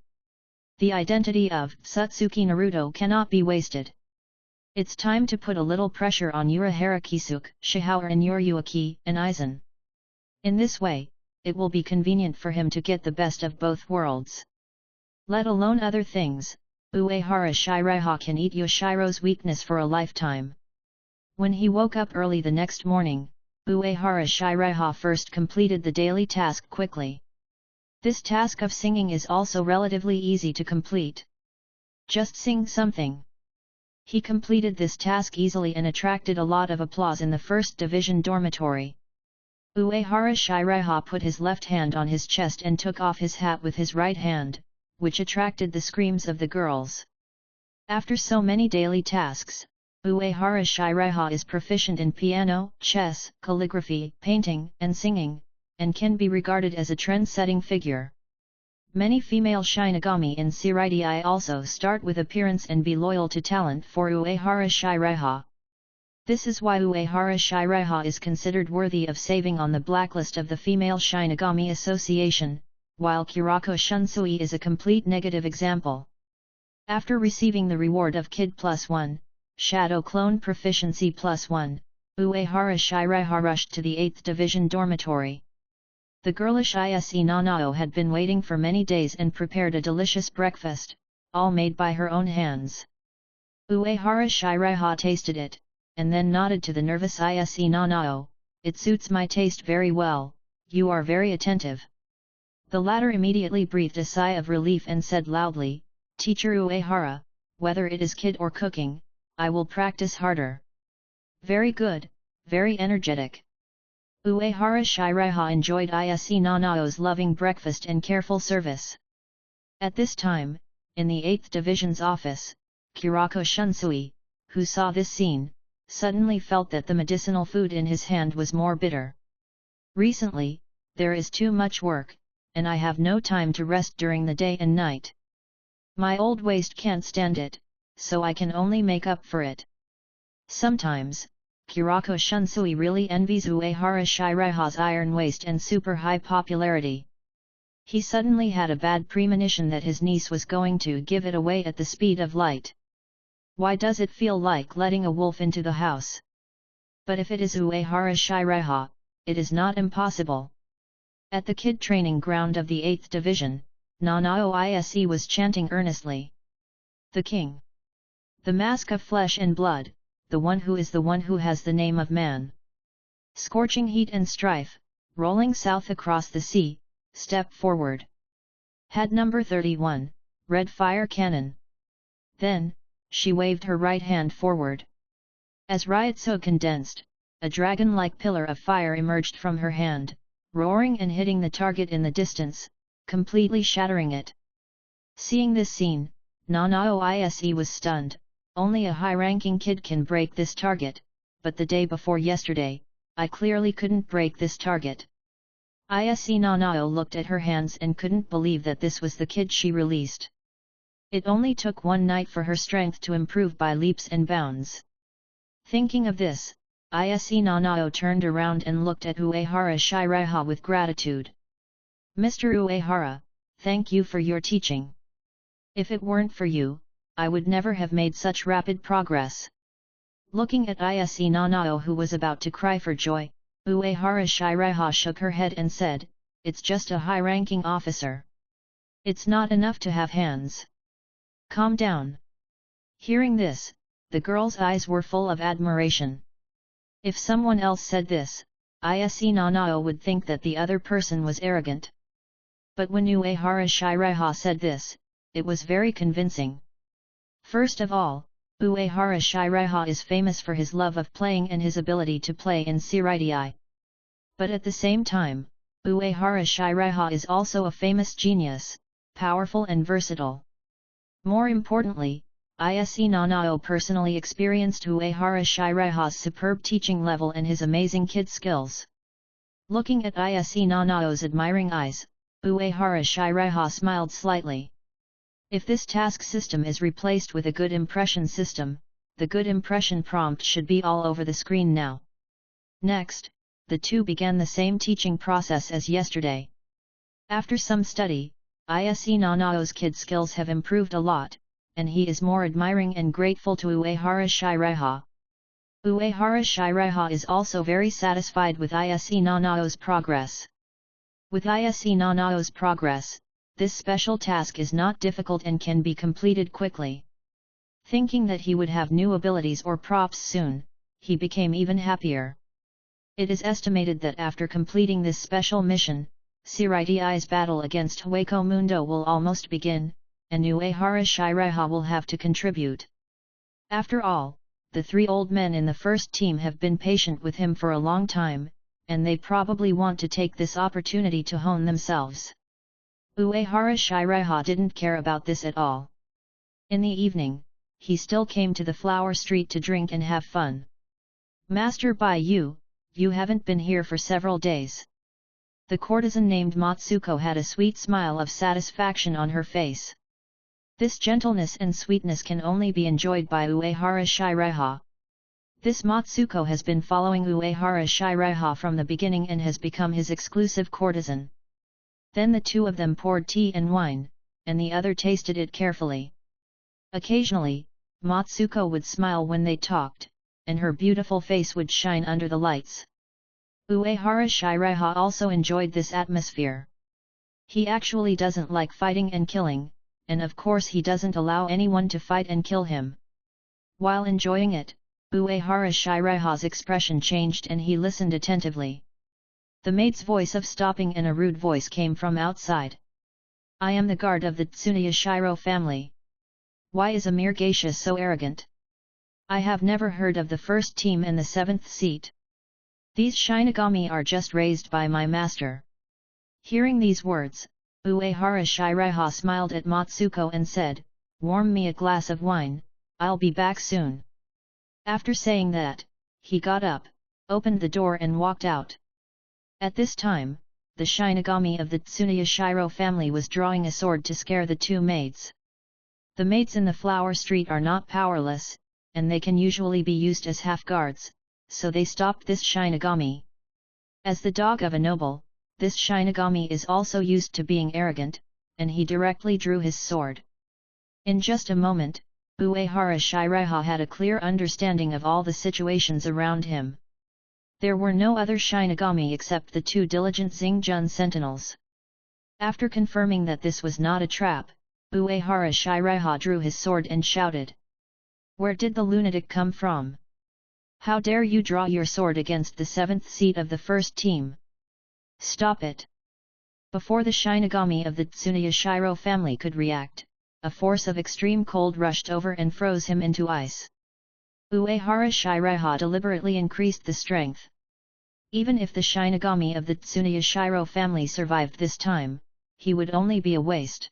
The identity of Satsuki Naruto cannot be wasted. It's time to put a little pressure on Urahara Kisuke, Shihao and Yoryuki and Aizen. In this way, it will be convenient for him to get the best of both worlds. Let alone other things, Uehara Shiraiha can eat Yoshiro's weakness for a lifetime. When he woke up early the next morning, Uehara Shiraiha first completed the daily task quickly. This task of singing is also relatively easy to complete. Just sing something. He completed this task easily and attracted a lot of applause in the first division dormitory. Uehara Shiraiha put his left hand on his chest and took off his hat with his right hand, which attracted the screams of the girls. After so many daily tasks, Uehara Shiraiha is proficient in piano, chess, calligraphy, painting, and singing, and can be regarded as a trend-setting figure. Many female Shinigami in Seireii also start with appearance and be loyal to talent for Uehara Shiraiha. This is why Uehara Shiraiha is considered worthy of saving on the blacklist of the Female Shinigami Association, while Kurako Shunsui is a complete negative example. After receiving the reward of Kid +1, Shadow Clone Proficiency +1, Uehara Shiraiha rushed to the 8th Division dormitory. The girlish Ise Nanao had been waiting for many days and prepared a delicious breakfast, all made by her own hands. Uehara Shiraiha tasted it, and then nodded to the nervous Ise Nanao, "It suits my taste very well, you are very attentive." The latter immediately breathed a sigh of relief and said loudly, "Teacher Uehara, whether it is kid or cooking, I will practice harder." "Very good, very energetic." Uehara Shiraiha enjoyed Ise Nanao's loving breakfast and careful service. At this time, in the 8th Division's office, Kurako Shunsui, who saw this scene, suddenly felt that the medicinal food in his hand was more bitter. "Recently, there is too much work, and I have no time to rest during the day and night. My old waist can't stand it, so I can only make up for it." Sometimes, Kurako Shunsui really envies Uehara Shiraiha's iron waist and super high popularity. He suddenly had a bad premonition that his niece was going to give it away at the speed of light. Why does it feel like letting a wolf into the house? But if it is Uehara Shiraiha, it is not impossible. At the kid training ground of the 8th Division, Nanao Ise was chanting earnestly. "The king. The mask of flesh and blood, the one who is the one who has the name of man. Scorching heat and strife, rolling south across the sea, step forward. Head number 31, red fire cannon." Then, she waved her right hand forward. As Ryotsu condensed, a dragon-like pillar of fire emerged from her hand, roaring and hitting the target in the distance, completely shattering it. Seeing this scene, Nanao Ise was stunned. Only a high-ranking kid can break this target, but the day before yesterday, I clearly couldn't break this target. Ise Nanao looked at her hands and couldn't believe that this was the kid she released. It only took one night for her strength to improve by leaps and bounds. Thinking of this, Ise Nanao turned around and looked at Uehara Shiraiha with gratitude. "Mr. Uehara, thank you for your teaching. If it weren't for you, I would never have made such rapid progress." Looking at Ise Nanao who was about to cry for joy, Uehara Shiraiha shook her head and said, "It's just a high-ranking officer. It's not enough to have hands. Calm down." Hearing this, the girl's eyes were full of admiration. If someone else said this, Ise Nanao would think that the other person was arrogant. But when Uehara Shiraiha said this, it was very convincing. First of all, Uehara Shiraiha is famous for his love of playing and his ability to play in Seireii. But at the same time, Uehara Shiraiha is also a famous genius, powerful and versatile. More importantly, Ise Nanao personally experienced Uehara Shiraiha's superb teaching level and his amazing kid skills. Looking at Ise Nanao's admiring eyes, Uehara Shiraiha smiled slightly. If this task system is replaced with a good impression system, the good impression prompt should be all over the screen now. Next, the two began the same teaching process as yesterday. After some study, Ise Nanao's kid skills have improved a lot, and he is more admiring and grateful to Uehara Shiraiha. Uehara Shiraiha is also very satisfied with Ise Nanao's progress. With Ise Nanao's progress, this special task is not difficult and can be completed quickly. Thinking that he would have new abilities or props soon, he became even happier. It is estimated that after completing this special mission, Seireii's battle against Hueco Mundo will almost begin, and Uehara Shiraiha will have to contribute. After all, the three old men in the first team have been patient with him for a long time, and they probably want to take this opportunity to hone themselves. Uehara Shiraiha didn't care about this at all. In the evening, he still came to the flower street to drink and have fun. Master Baiyu, you haven't been here for several days. The courtesan named Matsuko had a sweet smile of satisfaction on her face. This gentleness and sweetness can only be enjoyed by Uehara Shiraiha. This Matsuko has been following Uehara Shiraiha from the beginning and has become his exclusive courtesan. Then the two of them poured tea and wine, and the other tasted it carefully. Occasionally, Matsuko would smile when they talked, and her beautiful face would shine under the lights. Uehara Shiraiha also enjoyed this atmosphere. He actually doesn't like fighting and killing, and of course he doesn't allow anyone to fight and kill him. While enjoying it, Uehara Shiraiha's expression changed and he listened attentively. The maid's voice of stopping and a rude voice came from outside. I am the guard of the Tsuneya Shiro family. Why is Amir Geisha so arrogant? I have never heard of the first team and the seventh seat. These Shinigami are just raised by my master. Hearing these words, Uehara Shiraiha smiled at Matsuko and said, warm me a glass of wine, I'll be back soon. After saying that, he got up, opened the door and walked out. At this time, the Shinigami of the Tsuneya Shiro family was drawing a sword to scare the two maids. The maids in the flower street are not powerless, and they can usually be used as half-guards, so they stopped this Shinigami. As the dog of a noble, this Shinigami is also used to being arrogant, and he directly drew his sword. In just a moment, Uehara Shiraiha had a clear understanding of all the situations around him. There were no other Shinigami except the two diligent Xingjun sentinels. After confirming that this was not a trap, Uehara Shiraiha drew his sword and shouted. Where did the lunatic come from? How dare you draw your sword against the seventh seat of the first team? Stop it! Before the Shinigami of the Tsuneya Shiro family could react, a force of extreme cold rushed over and froze him into ice. Uehara Shiraiha deliberately increased the strength. Even if the Shinigami of the Tsuneya Shiro family survived this time, he would only be a waste.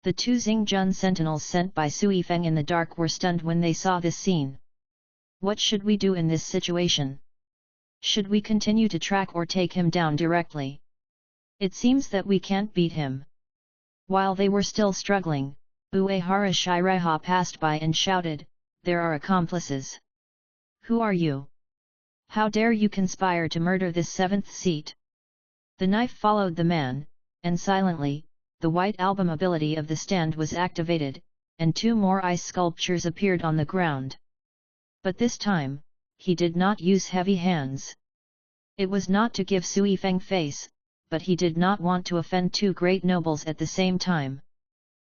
The two Xingjun sentinels sent by Sui Feng in the dark were stunned when they saw this scene. What should we do in this situation? Should we continue to track or take him down directly? It seems that we can't beat him. While they were still struggling, Uehara Shiraiha passed by and shouted, there are accomplices. Who are you? How dare you conspire to murder this seventh seat? The knife followed the man, and silently, the white album ability of the stand was activated, and two more ice sculptures appeared on the ground. But this time, he did not use heavy hands. It was not to give Sui Feng face, but he did not want to offend two great nobles at the same time.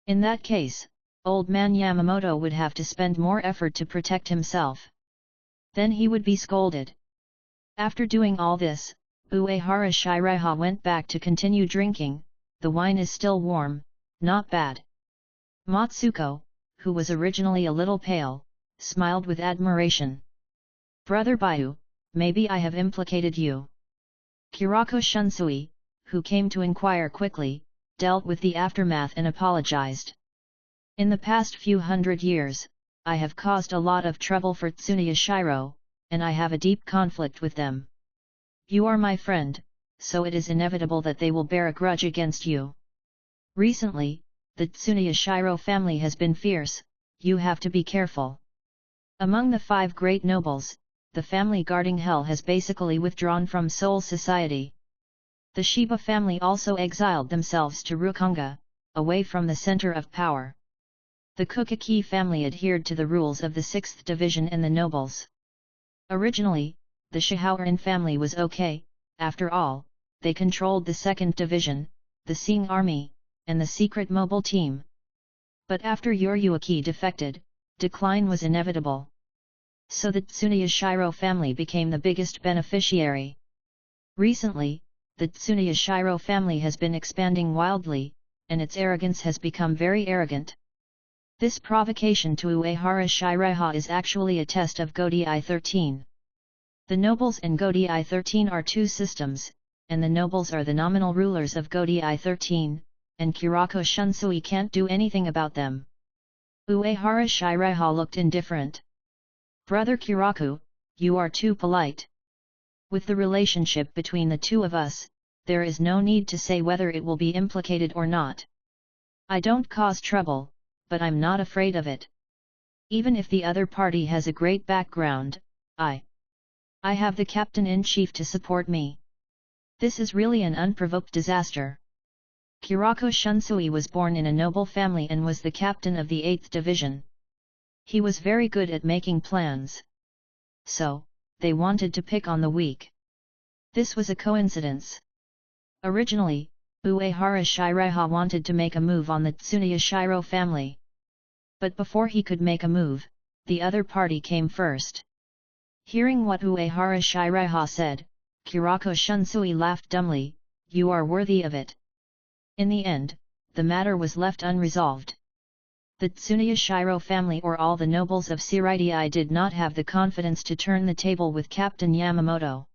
In that case, old man Yamamoto would have to spend more effort to protect himself. Then he would be scolded. After doing all this, Uehara Shiraiha went back to continue drinking. The wine is still warm, not bad. Matsuko, who was originally a little pale, smiled with admiration. Brother Baiu, maybe I have implicated you. Kurako Shunsui, who came to inquire quickly, dealt with the aftermath and apologized. In the past few hundred years, I have caused a lot of trouble for Tsunoya Shiro, and I have a deep conflict with them. You are my friend, so it is inevitable that they will bear a grudge against you. Recently, the Tsunoya Shiro family has been fierce, you have to be careful. Among the 5 great nobles, the family guarding hell has basically withdrawn from Seoul society. The Shiba family also exiled themselves to Rukongai, away from the center of power. The Kukaki family adhered to the rules of the 6th division and the nobles. Originally, the Shihaoran family was okay, after all, they controlled the 2nd division, the Sing army, and the secret mobile team. But after Yoryuaki defected, decline was inevitable. So the Tsunoya Shiro family became the biggest beneficiary. Recently, the Tsunoya Shiro family has been expanding wildly, and its arrogance has become very arrogant. This provocation to Uehara Shiraiha is actually a test of Godei 13. The nobles and Godei 13 are 2 systems, and the nobles are the nominal rulers of Godei 13, and Kurako Shunsui can't do anything about them. Uehara Shiraiha looked indifferent. Brother Kiraku, you are too polite. With the relationship between the 2 of us, there is no need to say whether it will be implicated or not. I don't cause trouble, but I'm not afraid of it. Even if the other party has a great background, I have the captain-in-chief to support me. This is really an unprovoked disaster. Kurako Shunsui was born in a noble family and was the captain of the 8th division. He was very good at making plans. So, they wanted to pick on the weak. This was a coincidence. Originally, Uehara Shiraiha wanted to make a move on the Tsunoya Shiro family. But before he could make a move, the other party came first. Hearing what Uehara Shiraiha said, Kurako Shunsui laughed dumbly, you are worthy of it. In the end, the matter was left unresolved. The Tsunoya Shiro family or all the nobles of Siraidai did not have the confidence to turn the table with Captain Yamamoto.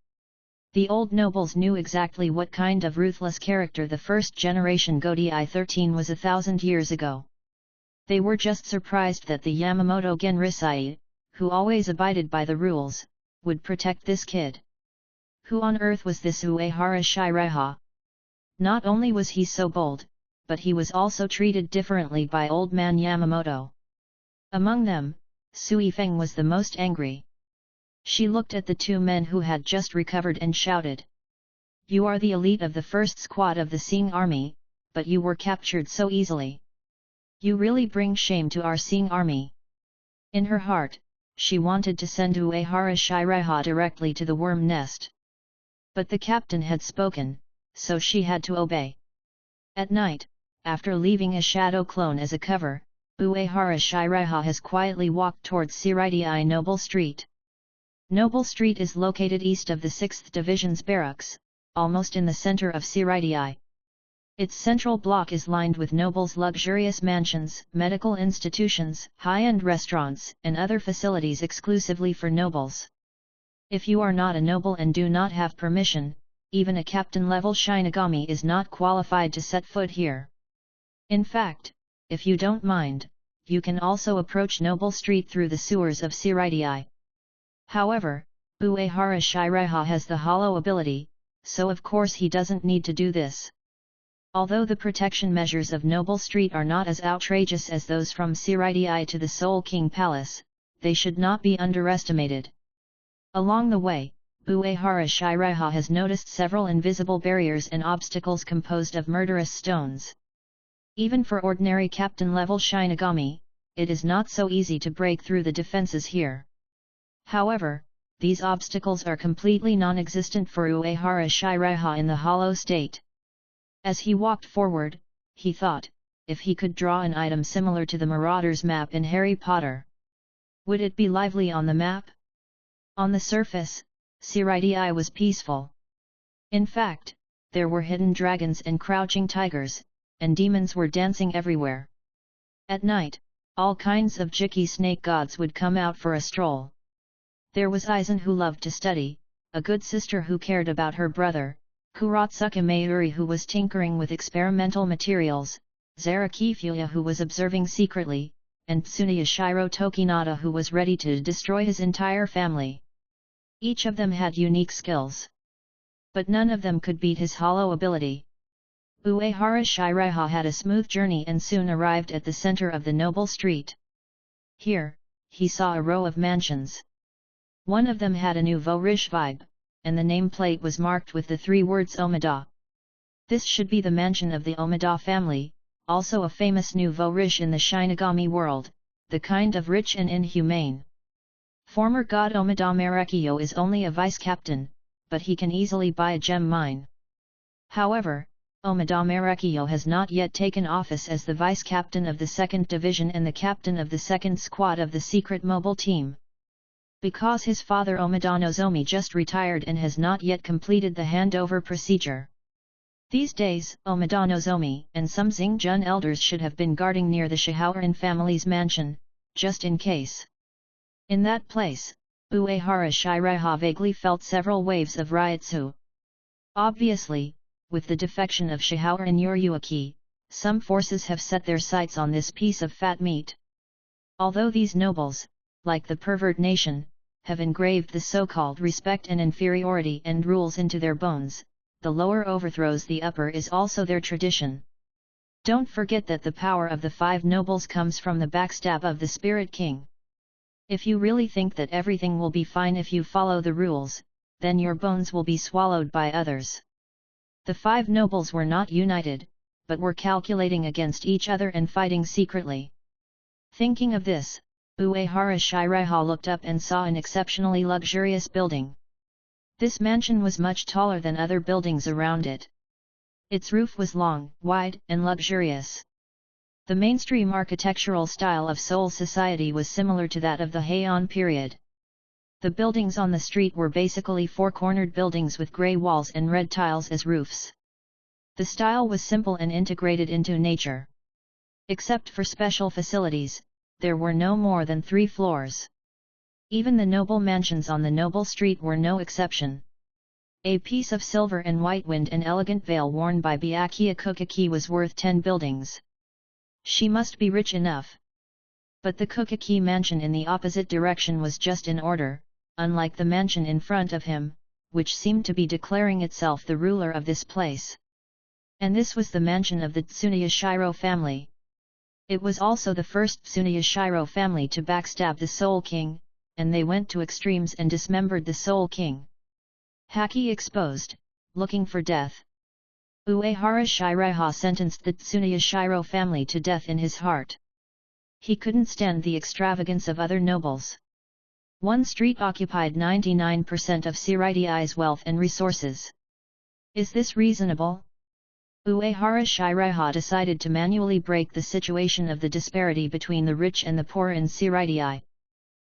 The old nobles knew exactly what kind of ruthless character the first generation Godei 13 was 1,000 years ago. They were just surprised that the Yamamoto Genrisai, who always abided by the rules, would protect this kid. Who on earth was this Uehara Shiraiha? Not only was he so bold, but he was also treated differently by old man Yamamoto. Among them, Sui Feng was the most angry. She looked at the 2 men who had just recovered and shouted. You are the elite of the first squad of the Sing army, but you were captured so easily. You really bring shame to our Sing army. In her heart, she wanted to send Uehara Shiraiha directly to the worm nest. But the captain had spoken, so she had to obey. At night, after leaving a shadow clone as a cover, Uehara Shiraiha has quietly walked towards Siraidai Noble Street. Noble Street is located east of the 6th Division's barracks, almost in the center of Siraidai. Its central block is lined with nobles' luxurious mansions, medical institutions, high-end restaurants, and other facilities exclusively for nobles. If you are not a noble and do not have permission, even a captain-level Shinigami is not qualified to set foot here. In fact, if you don't mind, you can also approach Noble Street through the sewers of Siraidai. However, Uehara Shiraiha has the hollow ability, so of course he doesn't need to do this. Although the protection measures of Noble Street are not as outrageous as those from Siraidai to the Seoul King Palace, they should not be underestimated. Along the way, Uehara Shiraiha has noticed several invisible barriers and obstacles composed of murderous stones. Even for ordinary captain-level Shinigami, it is not so easy to break through the defenses here. However, these obstacles are completely non-existent for Uehara Shiraiha in the hollow state. As he walked forward, he thought, if he could draw an item similar to the Marauder's map in Harry Potter. Would it be lively on the map? On the surface, Siraidai was peaceful. In fact, there were hidden dragons and crouching tigers, and demons were dancing everywhere. At night, all kinds of jicky snake gods would come out for a stroll. There was Aizen who loved to study, a good sister who cared about her brother, Kuratsuka Mayuri who was tinkering with experimental materials, Zarakifuya who was observing secretly, and Tsuneya Shiro Tokinata who was ready to destroy his entire family. Each of them had unique skills. But none of them could beat his hollow ability. Uehara Shiraiha had a smooth journey and soon arrived at the center of the noble street. Here, he saw a row of mansions. One of them had a nouveau-riche vibe, and the nameplate was marked with the 3 words Omida. This should be the mansion of the Omida family, also a famous nouveau-riche in the Shinigami world, the kind of rich and inhumane. Former god Omida Marekio is only a vice-captain, but he can easily buy a gem mine. However, Omida Marekio has not yet taken office as the vice-captain of the 2nd Division and the captain of the 2nd Squad of the secret mobile team. Because his father Omida Nozomi just retired and has not yet completed the handover procedure. These days, Omida Nozomi and some Xingjun elders should have been guarding near the Shihaoran family's mansion, just in case. In that place, Uehara Shiraiha vaguely felt several waves of Ryutsu. Obviously, with the defection of Shihaoran Yoryuaki, some forces have set their sights on this piece of fat meat. Although these nobles, like the pervert nation, have engraved the so-called respect and inferiority and rules into their bones, the lower overthrows the upper is also their tradition. Don't forget that the power of the 5 nobles comes from the backstab of the Spirit King. If you really think that everything will be fine if you follow the rules, then your bones will be swallowed by others. The 5 nobles were not united, but were calculating against each other and fighting secretly. Thinking of this, Uehara Shiraiha looked up and saw an exceptionally luxurious building. This mansion was much taller than other buildings around it. Its roof was long, wide, and luxurious. The mainstream architectural style of Seoul society was similar to that of the Heian period. The buildings on the street were basically 4-cornered buildings with grey walls and red tiles as roofs. The style was simple and integrated into nature. Except for special facilities, there were no more than 3 floors. Even the noble mansions on the noble street were no exception. A piece of silver and white wind and elegant veil worn by Byakuya Kukaki was worth 10 buildings. She must be rich enough. But the Kukaki mansion in the opposite direction was just in order, unlike the mansion in front of him, which seemed to be declaring itself the ruler of this place. And this was the mansion of the Tsuneya Shiro family. It was also the first Tsuneya Shiro family to backstab the Soul King, and they went to extremes and dismembered the Soul King. Haki exposed, looking for death. Uehara Shiraiha sentenced the Tsuneya Shiro family to death in his heart. He couldn't stand the extravagance of other nobles. One street occupied 99% of Siraidi's wealth and resources. Is this reasonable? Uehara Shiraiha decided to manually break the situation of the disparity between the rich and the poor in Siraidii.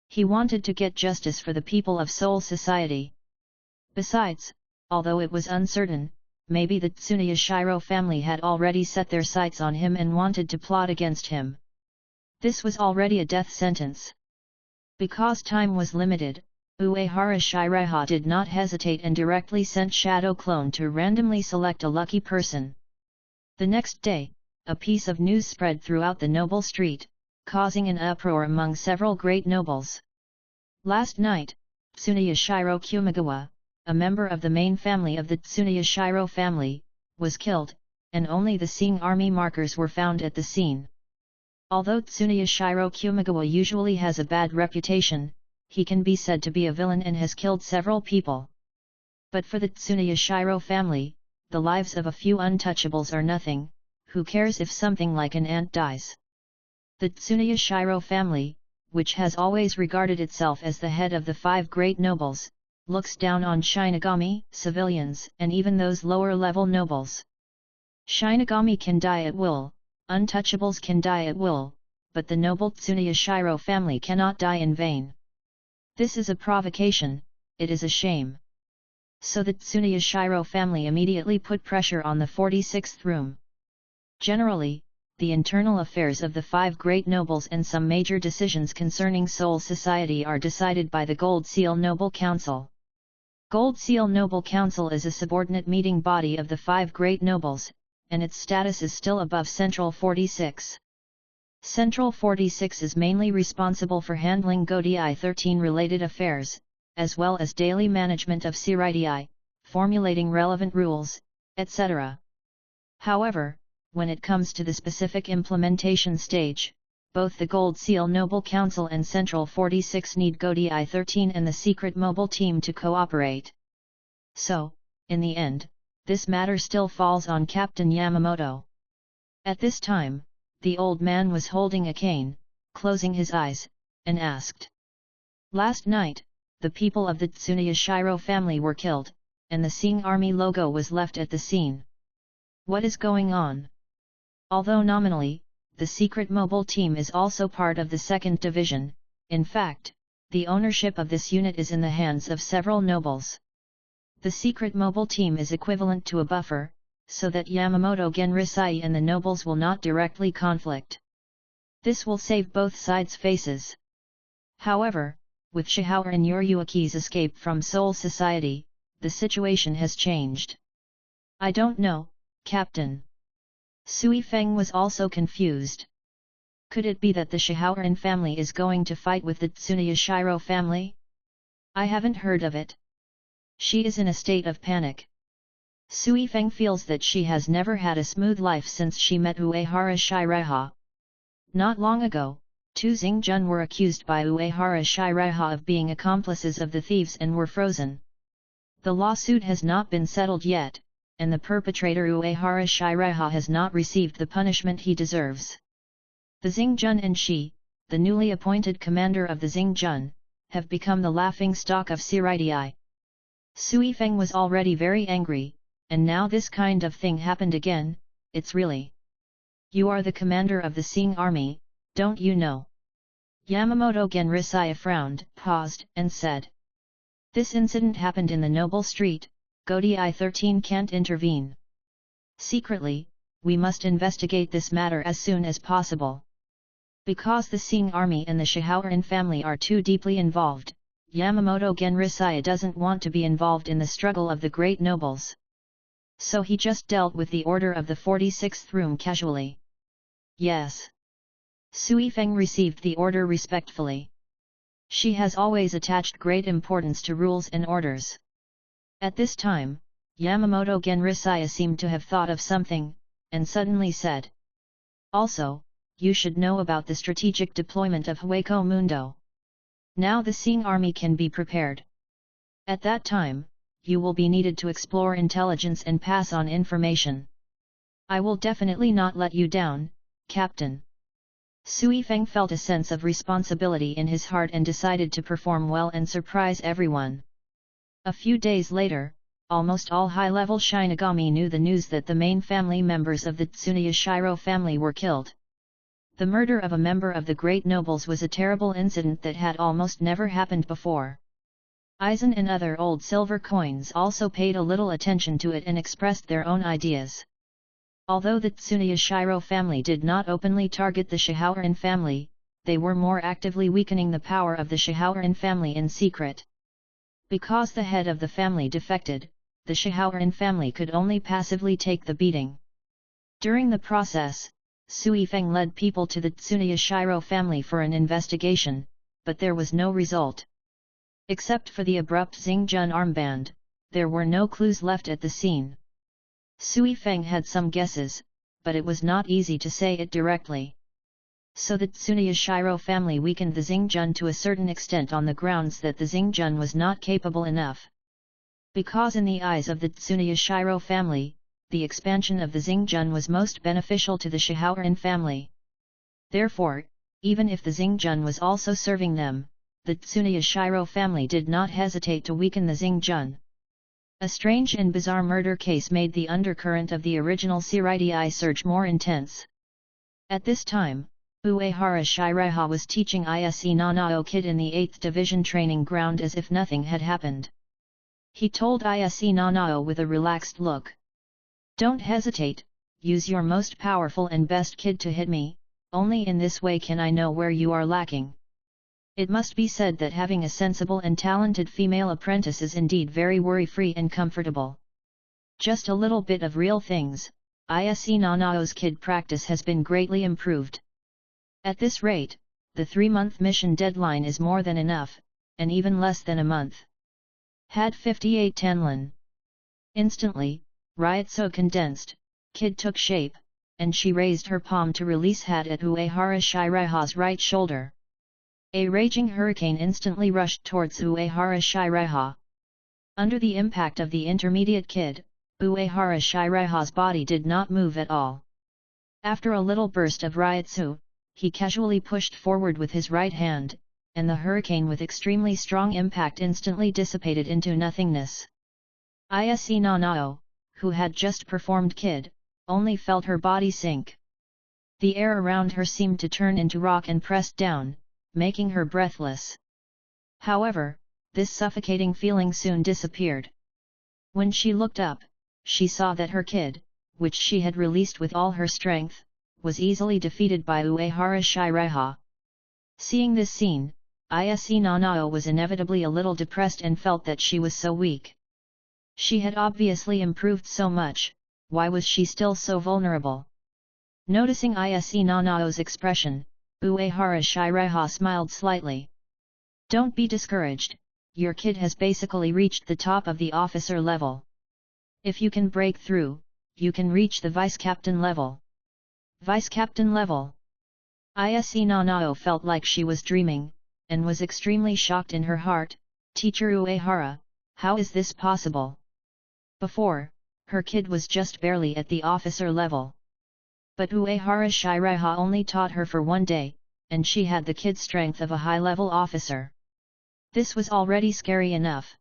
He wanted to get justice for the people of Seoul society. Besides, although it was uncertain, maybe the Tsuneya Shiro family had already set their sights on him and wanted to plot against him. This was already a death sentence. Because time was limited, Uehara Shiraiha did not hesitate and directly sent Shadow Clone to randomly select a lucky person. The next day, a piece of news spread throughout the noble street, causing an uproar among several great nobles. Last night, Tsuneya Shiro Kumigawa, a member of the main family of the Tsuneya Shiro family, was killed, and only the Sing army markers were found at the scene. Although Tsuneya Shiro Kumigawa usually has a bad reputation, he can be said to be a villain and has killed several people. But for the Tsuneya Shiro family, the lives of a few untouchables are nothing. Who cares if something like an ant dies? The Tsuneya Shiro family, which has always regarded itself as the head of the 5 great nobles, looks down on Shinigami, civilians, and even those lower-level nobles. Shinigami can die at will, untouchables can die at will, but the noble Tsuneya Shiro family cannot die in vain. This is a provocation, it is a shame. So the Tsuneya Shiro family immediately put pressure on the 46th room. Generally, the internal affairs of the 5 great nobles and some major decisions concerning Seoul society are decided by the Gold Seal Noble Council. Gold Seal Noble Council is a subordinate meeting body of the 5 great nobles, and its status is still above Central 46. Central 46 is mainly responsible for handling GODI 13 related affairs, as well as daily management of CRIDI, formulating relevant rules, etc. However, when it comes to the specific implementation stage, both the Gold Seal Noble Council and Central 46 need GODI 13 and the secret mobile team to cooperate. So, in the end, this matter still falls on Captain Yamamoto. At this time, the old man was holding a cane, closing his eyes, and asked. Last night, the people of the Tsunoya Shiro family were killed, and the Sing Army logo was left at the scene. What is going on? Although nominally, the secret mobile team is also part of the 2nd Division, in fact, the ownership of this unit is in the hands of several nobles. The secret mobile team is equivalent to a buffer, so that Yamamoto Genrisai and the nobles will not directly conflict. This will save both sides' faces. However, with Shihao and Yoryuki's escape from Seoul society, the situation has changed. I don't know, Captain. Sui Feng was also confused. Could it be that the Shihaoran family is going to fight with the Tsunoya Shiro family? I haven't heard of it. She is in a state of panic. Sui Feng feels that she has never had a smooth life since she met Uehara Shiraiha. Not long ago, 2 Xingjun were accused by Uehara Shiraiha of being accomplices of the thieves and were frozen. The lawsuit has not been settled yet, and the perpetrator Uehara Shiraiha has not received the punishment he deserves. The Xingjun and she, the newly appointed commander of the Xingjun, have become the laughing stock of CRIDI. Sui Feng was already very angry, and now this kind of thing happened again. It's really. You are the commander of the Sing army, don't you know? Yamamoto Genrisai frowned, paused, and said. This incident happened in the Noble Street, GODI 13 can't intervene. Secretly, we must investigate this matter as soon as possible. Because the Sing army and the Shihaoran family are too deeply involved, Yamamoto Genrisai doesn't want to be involved in the struggle of the great nobles. So he just dealt with the order of the 46th room casually. Yes. Sui Feng received the order respectfully. She has always attached great importance to rules and orders. At this time, Yamamoto Genrisai seemed to have thought of something, and suddenly said. Also, you should know about the strategic deployment of Hueco Mundo. Now the Sing army can be prepared. At that time, you will be needed to explore intelligence and pass on information. I will definitely not let you down, Captain. Sui Feng felt a sense of responsibility in his heart and decided to perform well and surprise everyone. A few days later, almost all high-level Shinigami knew the news that the main family members of the Tsunoya Shiro family were killed. The murder of a member of the great nobles was a terrible incident that had almost never happened before. Eisen and other old silver coins also paid a little attention to it and expressed their own ideas. Although the Tsunoya Shiro family did not openly target the Shihaoran family, they were more actively weakening the power of the Shihaoran family in secret. Because the head of the family defected, the Shihaoran family could only passively take the beating. During the process, Sui Feng led people to the Tsunoya Shiro family for an investigation, but there was no result. Except for the abrupt Xingjun armband, there were no clues left at the scene. Sui Feng had some guesses, but it was not easy to say it directly. So the Tsunoya Shiro family weakened the Xingjun to a certain extent on the grounds that the Xingjun was not capable enough. Because in the eyes of the Tsunoya Shiro family, the expansion of the Xingjun was most beneficial to the Shihaoran family. Therefore, even if the Xingjun was also serving them, the Tsunoya Shiro family did not hesitate to weaken the Xingjun. A strange and bizarre murder case made the undercurrent of the original CRIDI surge more intense. At this time, Uehara Shiraiha was teaching Ise Nanao Kid in the 8th Division training ground as if nothing had happened. He told Ise Nanao with a relaxed look. Don't hesitate, use your most powerful and best kid to hit me, only in this way can I know where you are lacking. It must be said that having a sensible and talented female apprentice is indeed very worry-free and comfortable. Just a little bit of real things, Ise Nanao's kid practice has been greatly improved. At this rate, the 3-month mission deadline is more than enough, and even less than a month. Had 58 Tenlin. Instantly, Ryotsu condensed, kid took shape, and she raised her palm to release Had at Uehara Shiraiha's right shoulder. A raging hurricane instantly rushed towards Uehara Shiraiha. Under the impact of the intermediate kid, Uehara Shiraiha's body did not move at all. After a little burst of Ryotsu, he casually pushed forward with his right hand, and the hurricane with extremely strong impact instantly dissipated into nothingness. Ise Nanao, who had just performed kid, only felt her body sink. The air around her seemed to turn into rock and pressed down, making her breathless. However, this suffocating feeling soon disappeared. When she looked up, she saw that her kid, which she had released with all her strength, was easily defeated by Uehara Shiraiha. Seeing this scene, Ise Nanao was inevitably a little depressed and felt that she was so weak. She had obviously improved so much, why was she still so vulnerable? Noticing Ise Nanao's expression, Uehara Shiraiha smiled slightly. Don't be discouraged, your kid has basically reached the top of the officer level. If you can break through, you can reach the vice-captain level. Vice-captain level? Ise Nanao felt like she was dreaming, and was extremely shocked in her heart. Teacher Uehara, how is this possible? Before, her kid was just barely at the officer level. But Uehara Shiraiha only taught her for 1 day, and she had the kid's strength of a high-level officer. This was already scary enough.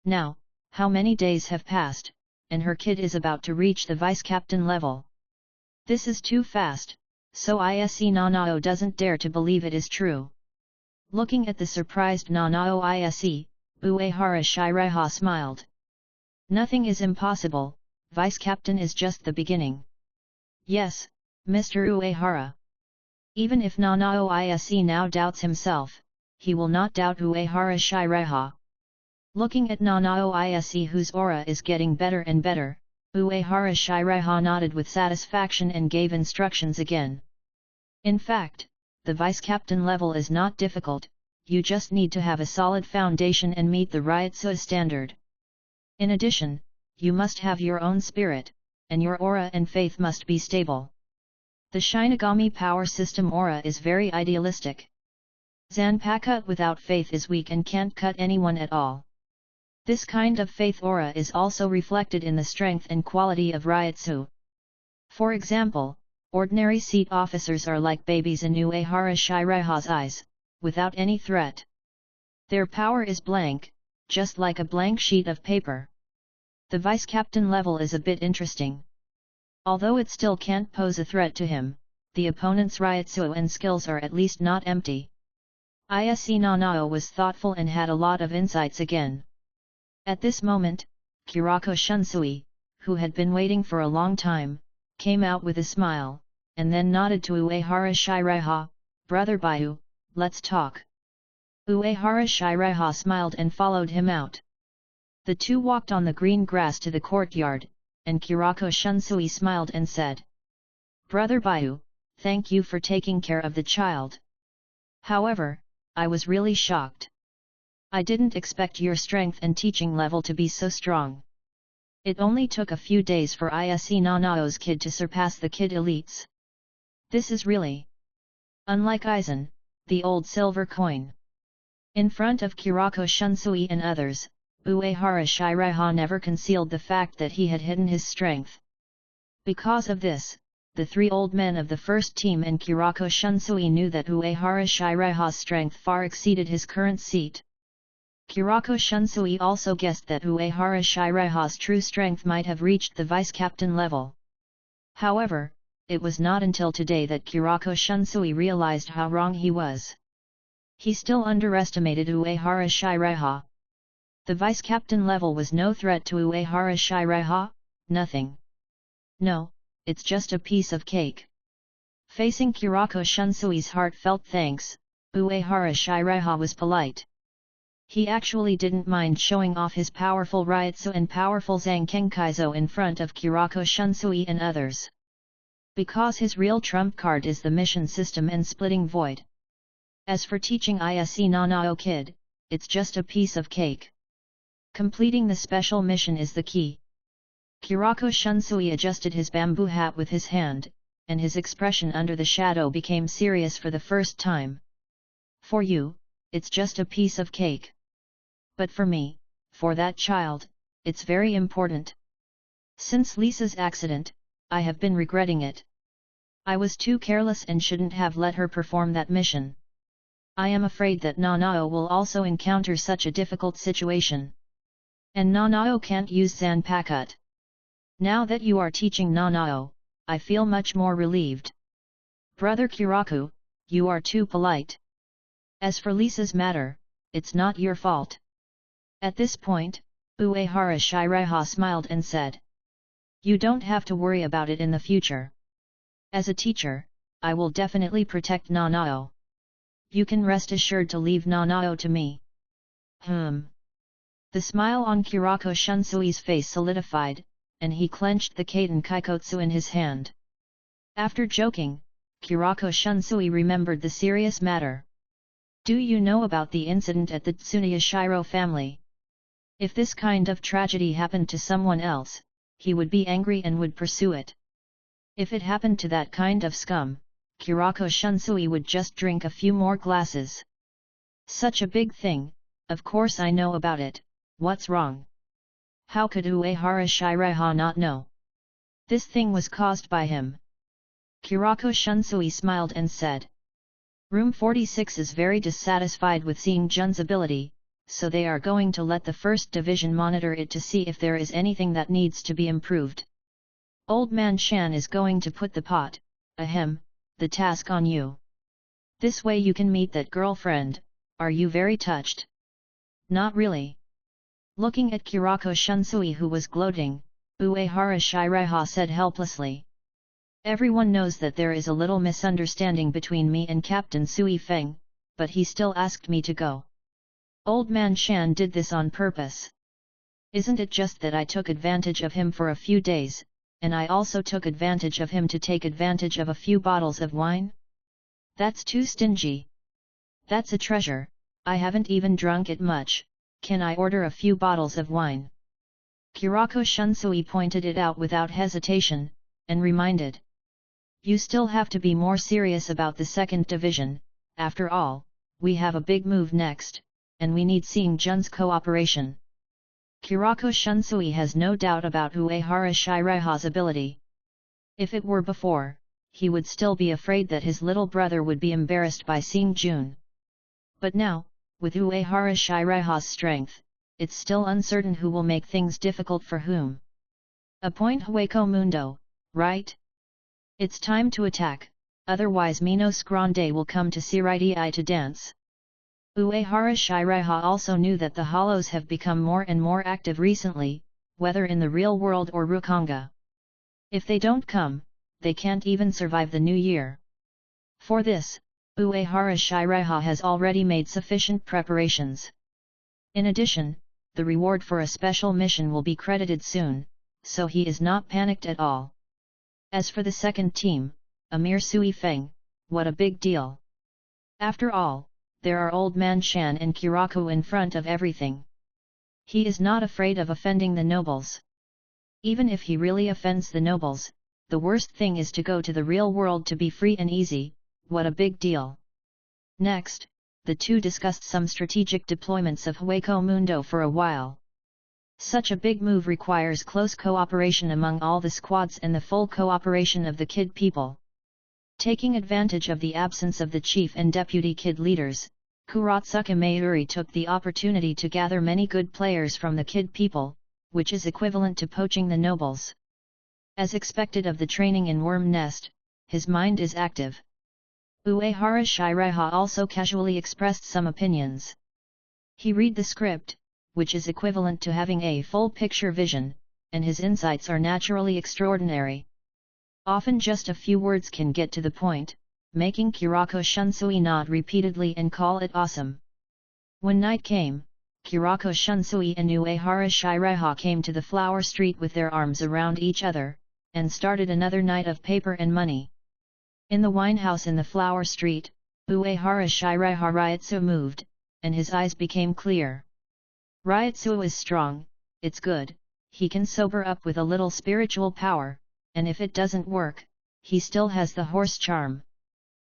Now, how many days have passed, and her kid is about to reach the vice-captain level? This is too fast, so Ise Nanao doesn't dare to believe it is true. Looking at the surprised Nanao Ise, Uehara Shiraiha smiled. Nothing is impossible, vice-captain is just the beginning. Yes, Mr. Uehara. Even if Nanao Ise now doubts himself, he will not doubt Uehara Shiraiha. Looking at Nanao Ise whose aura is getting better and better, Uehara Shiraiha nodded with satisfaction and gave instructions again. In fact, the vice-captain level is not difficult, you just need to have a solid foundation and meet the Ryotsu standard. In addition, you must have your own spirit, and your aura and faith must be stable. The Shinigami power system aura is very idealistic. Zanpakuto without faith is weak and can't cut anyone at all. This kind of faith aura is also reflected in the strength and quality of Ryotsu. For example, ordinary seat officers are like babies in Uehara Shiraiha's eyes, without any threat. Their power is blank, just like a blank sheet of paper. The vice-captain level is a bit interesting. Although it still can't pose a threat to him, the opponent's Ryotsu and skills are at least not empty. Ise Nanao was thoughtful and had a lot of insights again. At this moment, Kurako Shunsui, who had been waiting for a long time, came out with a smile, and then nodded to Uehara Shiraiha, "Brother Baiu, let's talk." Uehara Shiraiha smiled and followed him out. The two walked on the green grass to the courtyard, and Kurako Shunsui smiled and said, "Brother Baiu, thank you for taking care of the child. However, I was really shocked. I didn't expect your strength and teaching level to be so strong. It only took a few days for Ise Nanao's kid to surpass the kid elites. This is really unlike Aizen, the old silver coin." In front of Kurako Shunsui and others, Uehara Shiraiha never concealed the fact that he had hidden his strength. Because of this, the 3 old men of the first team and Kurako Shunsui knew that Uehara Shiraiha's strength far exceeded his current seat. Kurako Shunsui also guessed that Uehara Shiraiha's true strength might have reached the vice-captain level. However, it was not until today that Kurako Shunsui realized how wrong he was. He still underestimated Uehara Shiraiha. The vice-captain level was no threat to Uehara Shiraiha, nothing. No, it's just a piece of cake. Facing Kurako Shunsui's heartfelt thanks, Uehara Shiraiha was polite. He actually didn't mind showing off his powerful Ryutsu and powerful Zankenkaizo in front of Kurako Shunsui and others. Because his real trump card is the mission system and splitting void. As for teaching Ise Nanao Kid, it's just a piece of cake. Completing the special mission is the key. Kurako Shunsui adjusted his bamboo hat with his hand, and his expression under the shadow became serious for the first time. For you, it's just a piece of cake. But for me, for that child, it's very important. Since Lisa's accident, I have been regretting it. I was too careless and shouldn't have let her perform that mission. I am afraid that Nanao will also encounter such a difficult situation. And Nanao can't use Zanpakuto. Now that you are teaching Nanao, I feel much more relieved. Brother Kiraku, you are too polite. As for Lisa's matter, it's not your fault. At this point, Uehara Shiraiha smiled and said, "You don't have to worry about it in the future. As a teacher, I will definitely protect Nanao. You can rest assured to leave Nanao to me." The smile on Kurako Shunsui's face solidified, and he clenched the Kaiten Kaikotsu in his hand. After joking, Kurako Shunsui remembered the serious matter. "Do you know about the incident at the Tsunoya Shiro family? If this kind of tragedy happened to someone else, he would be angry and would pursue it. If it happened to that kind of scum, Kurako Shunsui would just drink a few more glasses. Such a big thing, of course I know about it, what's wrong? How could Uehara Shiraiha not know? This thing was caused by him." Kurako Shunsui smiled and said, "Room 46 is very dissatisfied with seeing Jun's ability, so they are going to let the first division monitor it to see if there is anything that needs to be improved. Old man Shan is going to put the task on you. This way you can meet that girlfriend. Are you very touched?" "Not really." Looking at Kurako Shunsui who was gloating, Uehara Shiraiha said helplessly, "Everyone knows that there is a little misunderstanding between me and Captain Sui Feng, but he still asked me to go. Old man Shan did this on purpose. Isn't it just that I took advantage of him for a few days, and I also took advantage of him to take advantage of a few bottles of wine? That's too stingy. That's a treasure, I haven't even drunk it much, can I order a few bottles of wine?" Kurako Shunsui pointed it out without hesitation, and reminded, "You still have to be more serious about the second division, after all, we have a big move next, and we need seeing Jun's cooperation." Kurako Shunsui has no doubt about Uehara Shiraiha's ability. If it were before, he would still be afraid that his little brother would be embarrassed by seeing Jun. But now, with Uehara Shiraiha's strength, it's still uncertain who will make things difficult for whom. Appoint Hueco Mundo, right? It's time to attack, otherwise Minos Grande will come to Siritai to dance. Uehara Shiraiha also knew that the Hollows have become more and more active recently, whether in the real world or Rukongai. If they don't come, they can't even survive the new year. For this, Uehara Shiraiha has already made sufficient preparations. In addition, the reward for a special mission will be credited soon, so he is not panicked at all. As for the second team, a mere Sui Feng, what a big deal. After all, there are Old Man Shan and Kiraku in front of everything. He is not afraid of offending the nobles. Even if he really offends the nobles, the worst thing is to go to the real world to be free and easy. What a big deal. Next, the two discussed some strategic deployments of Hueco Mundo for a while. Such a big move requires close cooperation among all the squads and the full cooperation of the Kid people. Taking advantage of the absence of the chief and deputy Kid leaders, Kuratsuka Mayuri took the opportunity to gather many good players from the Kid people, which is equivalent to poaching the nobles. As expected of the training in Worm Nest, his mind is active. Uehara Shiraiha also casually expressed some opinions. He read the script, which is equivalent to having a full picture vision, and his insights are naturally extraordinary. Often just a few words can get to the point, making Kurako Shunsui nod repeatedly and call it awesome. When night came, Kurako Shunsui and Uehara Shiraiha came to the flower street with their arms around each other, and started another night of paper and money. In the wine house in the flower street, Uehara Shiraiha Ryotsu moved, and his eyes became clear. Ryotsu is strong, it's good, he can sober up with a little spiritual power, and if it doesn't work, he still has the horse charm.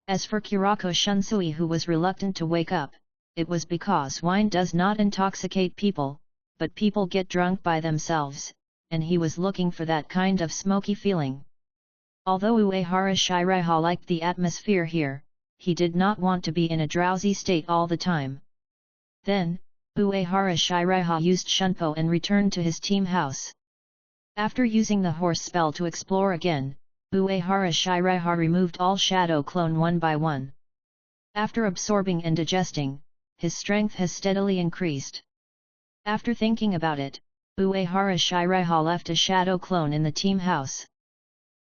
As for Kurako Shunsui, who was reluctant to wake up, it was because wine does not intoxicate people, but people get drunk by themselves, and he was looking for that kind of smoky feeling. Although Uehara Shiraiha liked the atmosphere here, he did not want to be in a drowsy state all the time. Then, Uehara Shiraiha used Shunpo and returned to his team house. After using the horse spell to explore again, Uehara Shiraiha removed all shadow clone one by one. After absorbing and digesting, his strength has steadily increased. After thinking about it, Uehara Shiraiha left a shadow clone in the team house.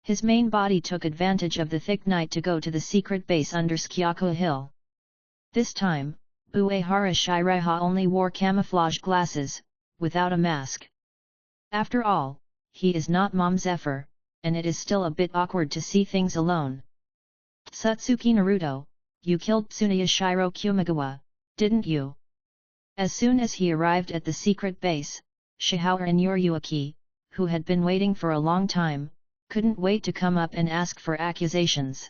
His main body took advantage of the thick night to go to the secret base under Skyaku Hill. This time, Uehara Shiraiha only wore camouflage glasses, without a mask. After all, he is not Mom Zephyr, and it is still a bit awkward to see things alone. Satsuki Naruto, you killed Tsunoya Shiro Kumigawa, didn't you? As soon as he arrived at the secret base, Shihao and Yoriyuki, who had been waiting for a long time, couldn't wait to come up and ask for accusations.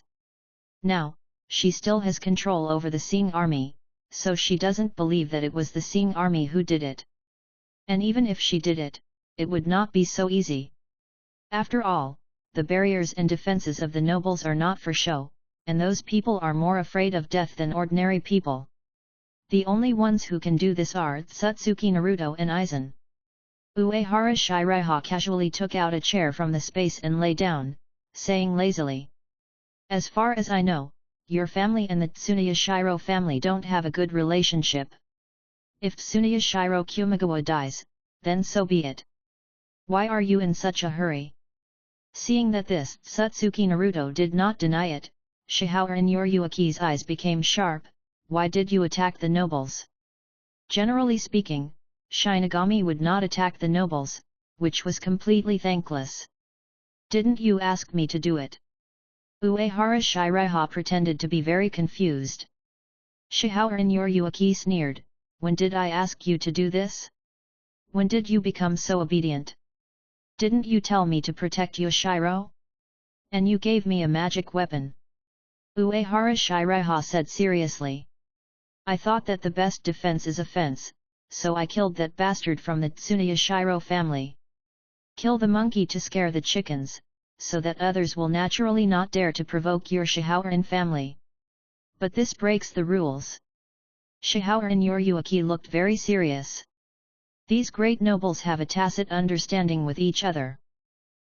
Now, she still has control over the Sing army, so she doesn't believe that it was the Sing army who did it. And even if she did it, it would not be so easy. After all, the barriers and defenses of the nobles are not for show, and those people are more afraid of death than ordinary people. The only ones who can do this are Satsuki Naruto and Aizen. Uehara Shiraiha casually took out a chair from the space and lay down, saying lazily, "As far as I know, your family and the Tsunoya Shiro family don't have a good relationship. If Tsunoya Shiro Kumigawa dies, then so be it. Why are you in such a hurry?" Seeing that this Satsuki Naruto did not deny it, Shihao and Yoriyuki's eyes became sharp. Why did you attack the nobles? Generally speaking, Shinigami would not attack the nobles, which was completely thankless. Didn't you ask me to do it? Uehara Shiraiha pretended to be very confused. Shihao and Yoriyuki sneered, when did I ask you to do this? When did you become so obedient? Didn't you tell me to protect Yoshiro? And you gave me a magic weapon. Uehara Shiraiha said seriously. I thought that the best defense is offense, so I killed that bastard from the Tsunoya Shiro family. Kill the monkey to scare the chickens, so that others will naturally not dare to provoke your Shihaoran family. But this breaks the rules. Shihao and Yoriyuki looked very serious. These great nobles have a tacit understanding with each other.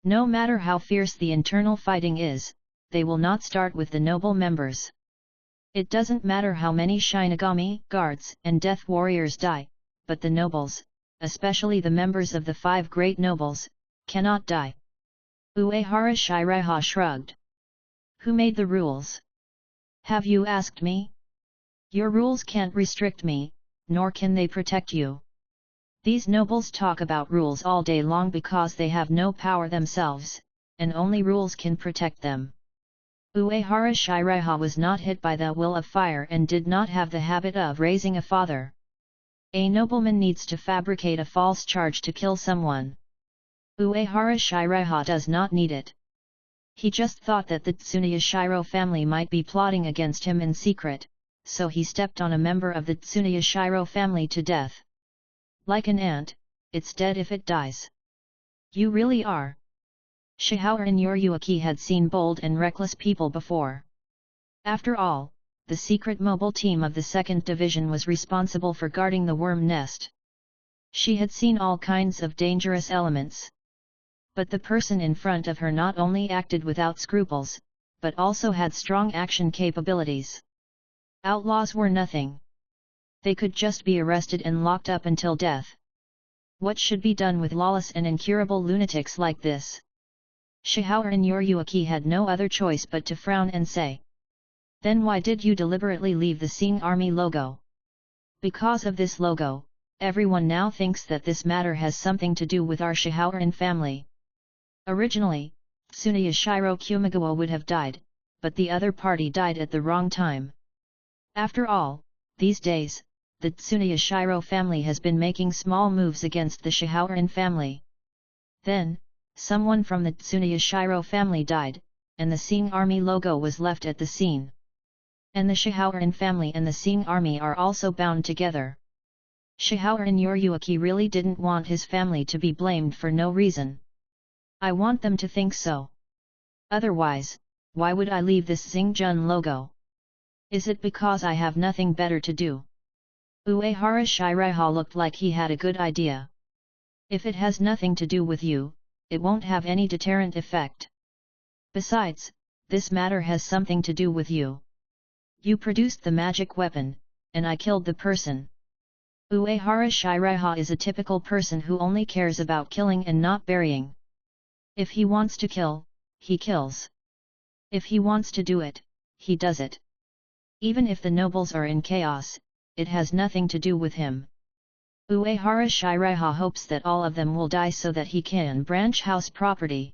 No matter how fierce the internal fighting is, they will not start with the noble members. It doesn't matter how many Shinigami, guards, and death warriors die, but the nobles, especially the members of the 5 great nobles, cannot die. Uehara Shiraiha shrugged. Who made the rules? Have you asked me? Your rules can't restrict me, nor can they protect you. These nobles talk about rules all day long because they have no power themselves, and only rules can protect them. Uehara Shiraiha was not hit by the will of fire and did not have the habit of raising a father. A nobleman needs to fabricate a false charge to kill someone. Uehara Shiraiha does not need it. He just thought that the Tsunoya Shiro family might be plotting against him in secret, so he stepped on a member of the Tsunoya Shiro family to death. Like an ant, it's dead if it dies. You really are. Shihao and Yoriyuki had seen bold and reckless people before. After all, the secret mobile team of the 2nd Division was responsible for guarding the worm nest. She had seen all kinds of dangerous elements. But the person in front of her not only acted without scruples, but also had strong action capabilities. Outlaws were nothing. They could just be arrested and locked up until death. What should be done with lawless and incurable lunatics like this? Shihao and Yoryuki had no other choice but to frown and say. Then why did you deliberately leave the Sing Army logo? Because of this logo, everyone now thinks that this matter has something to do with our Shihaoran family. Originally, Tsuneya Shiro Kumigawa would have died, but the other party died at the wrong time. After all, these days, the Tsuneya Shiro family has been making small moves against the Shihaoran family. Then, someone from the Tsuneya Shiro family died, and the Sing Army logo was left at the scene. And the Shihaoran family and the Sing Army are also bound together. Shihaoran Yoryuki really didn't want his family to be blamed for no reason. I want them to think so. Otherwise, why would I leave this Xingjun logo? Is it because I have nothing better to do? Uehara Shiraiha looked like he had a good idea. If it has nothing to do with you, it won't have any deterrent effect. Besides, this matter has something to do with you. You produced the magic weapon, and I killed the person. Uehara Shiraiha is a typical person who only cares about killing and not burying. If he wants to kill, he kills. If he wants to do it, he does it. Even if the nobles are in chaos, it has nothing to do with him. Uehara Shiraiha hopes that all of them will die so that he can branch house property.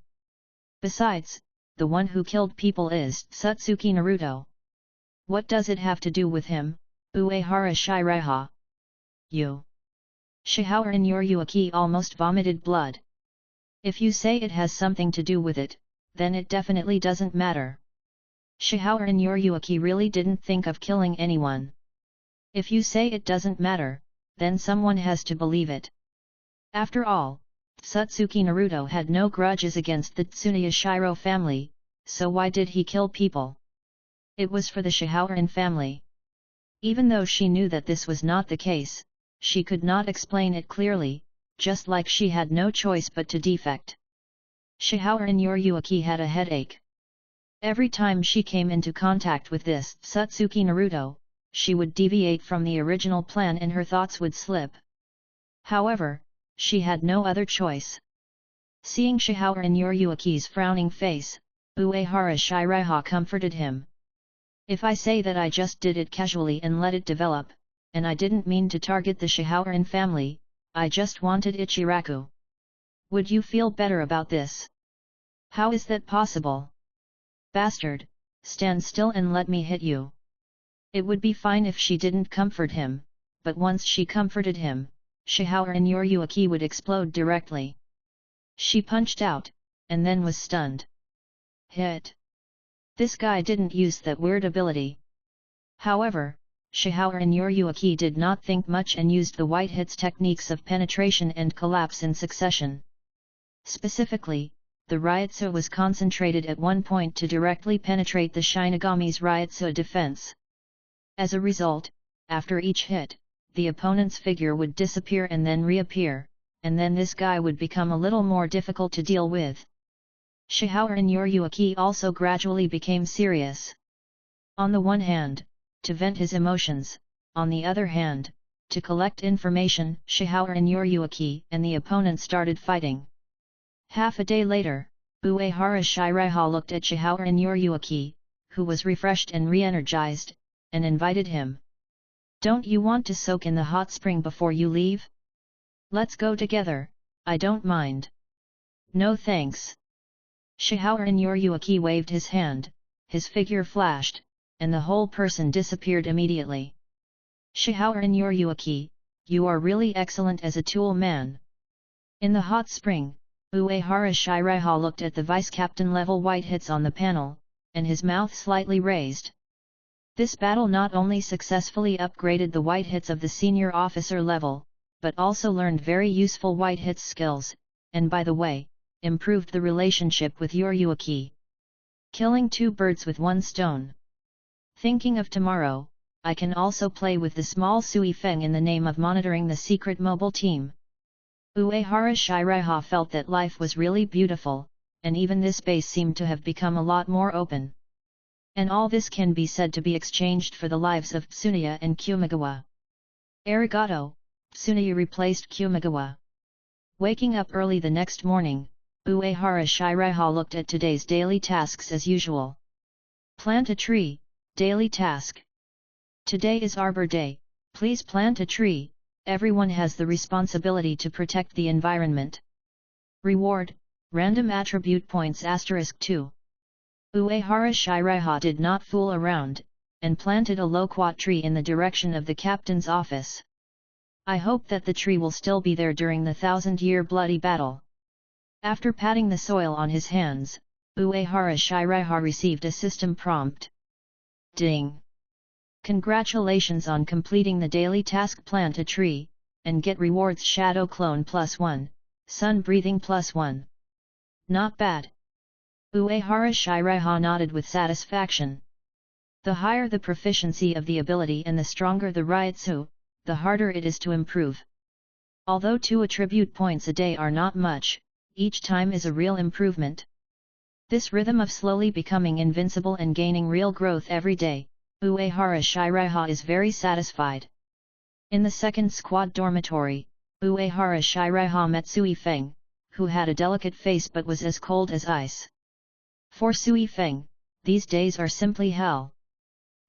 Besides, the one who killed people is Satsuki Naruto. What does it have to do with him, Uehara Shiraiha? You. Shihaoran Yoryuki almost vomited blood. If you say it has something to do with it, then it definitely doesn't matter. Shihaoran Yoryuki really didn't think of killing anyone. If you say it doesn't matter, then someone has to believe it. After all, Satsuki Naruto had no grudges against the Tsuneya Shiro family, so why did he kill people? It was for the Shihaoran family. Even though she knew that this was not the case, she could not explain it clearly, just like she had no choice but to defect. Shihaoran Yoryuki had a headache. Every time she came into contact with this Satsuki Naruto, she would deviate from the original plan and her thoughts would slip. However, she had no other choice. Seeing Shihaoran Yoryuki's frowning face, Uehara Shiraiha comforted him. If I say that I just did it casually and let it develop, and I didn't mean to target the Shihaoran family, I just wanted Ichiraku. Would you feel better about this? How is that possible? Bastard, stand still and let me hit you. It would be fine if she didn't comfort him, but once she comforted him, Shihaoran Yoryuki would explode directly. She punched out, and then was stunned. Hit. This guy didn't use that weird ability. However, Shihaoran Yoryuki did not think much and used the white hits techniques of penetration and collapse in succession. Specifically, the Ryutsu was concentrated at one point to directly penetrate the Shinigami's Ryutsu defense. As a result, after each hit, the opponent's figure would disappear and then reappear, and then this guy would become a little more difficult to deal with. Shihaoran Yoryuki also gradually became serious. On the one hand, to vent his emotions, on the other hand, to collect information, Shihaoran Yoryuki and the opponent started fighting. Half a day later, Uehara Shiraiha looked at Shihaoran Yoryuki, who was refreshed and re-energized, and invited him. Don't you want to soak in the hot spring before you leave? Let's go together, I don't mind. No thanks. Shihaoran Yoryuki waved his hand, his figure flashed, and the whole person disappeared immediately. Shihaoran Yoryuki, you are really excellent as a tool man. In the hot spring, Uehara Shiraiha looked at the vice-captain level white hits on the panel, and his mouth slightly raised. This battle not only successfully upgraded the white hits of the senior officer level, but also learned very useful white hits skills, and by the way, improved the relationship with Yoryuki. Killing two birds with one stone. Thinking of tomorrow, I can also play with the small Sui Feng in the name of monitoring the secret mobile team. Uehara Shiraiha felt that life was really beautiful, and even this base seemed to have become a lot more open. And all this can be said to be exchanged for the lives of Tsuneya and Kumigawa. Arigato, Tsuneya replaced Kumigawa. Waking up early the next morning, Uehara Shiraiha looked at today's daily tasks as usual. Plant a tree, daily task. Today is Arbor Day, please plant a tree, everyone has the responsibility to protect the environment. Reward, random attribute points *2. Uehara Shiraiha did not fool around, and planted a loquat tree in the direction of the captain's office. I hope that the tree will still be there during the 1,000-year bloody battle. After patting the soil on his hands, Uehara Shiraiha received a system prompt. Ding! Congratulations on completing the daily task, plant a tree, and get rewards shadow clone +1, sun breathing +1. Not bad. Uehara Shiraiha nodded with satisfaction. The higher the proficiency of the ability and the stronger the Ryutsu, the harder it is to improve. Although 2 attribute points a day are not much, each time is a real improvement. This rhythm of slowly becoming invincible and gaining real growth every day, Uehara Shiraiha is very satisfied. In the second squad dormitory, Uehara Shiraiha met Sui Feng, who had a delicate face but was as cold as ice. For Sui Feng, these days are simply hell.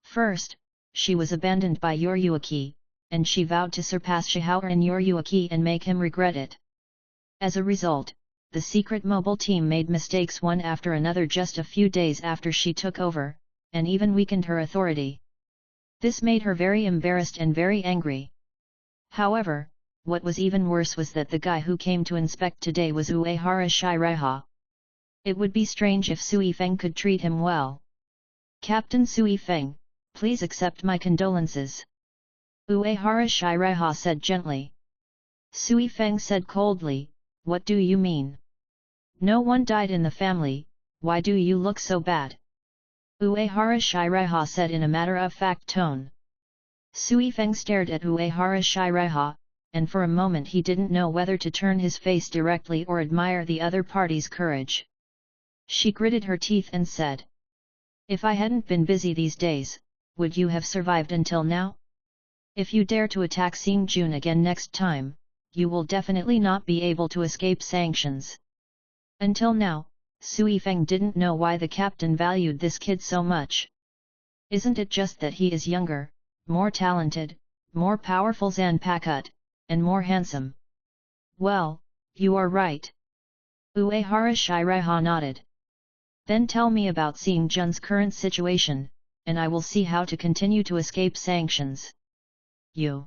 First, she was abandoned by Yoryuki, and she vowed to surpass Shihao and Yoryuki and make him regret it. As a result, the secret mobile team made mistakes one after another just a few days after she took over, and even weakened her authority. This made her very embarrassed and very angry. However, what was even worse was that the guy who came to inspect today was Uehara Shiraiha. It would be strange if Sui Feng could treat him well. Captain Sui Feng, please accept my condolences. Uehara Shiraiha said gently. Sui Feng said coldly, what do you mean? No one died in the family, why do you look so bad? Uehara Shiraiha said in a matter-of-fact tone. Sui Feng stared at Uehara Shiraiha, and for a moment he didn't know whether to turn his face directly or admire the other party's courage. She gritted her teeth and said, if I hadn't been busy these days, would you have survived until now? If you dare to attack Xingjun again next time, you will definitely not be able to escape sanctions. Until now, Sui Feng didn't know why the captain valued this kid so much. Isn't it just that he is younger, more talented, more powerful Zanpakuto, and more handsome? Well, you are right. Uehara Shiraiha nodded. Then tell me about Xingjun's current situation, and I will see how to continue to escape sanctions. You.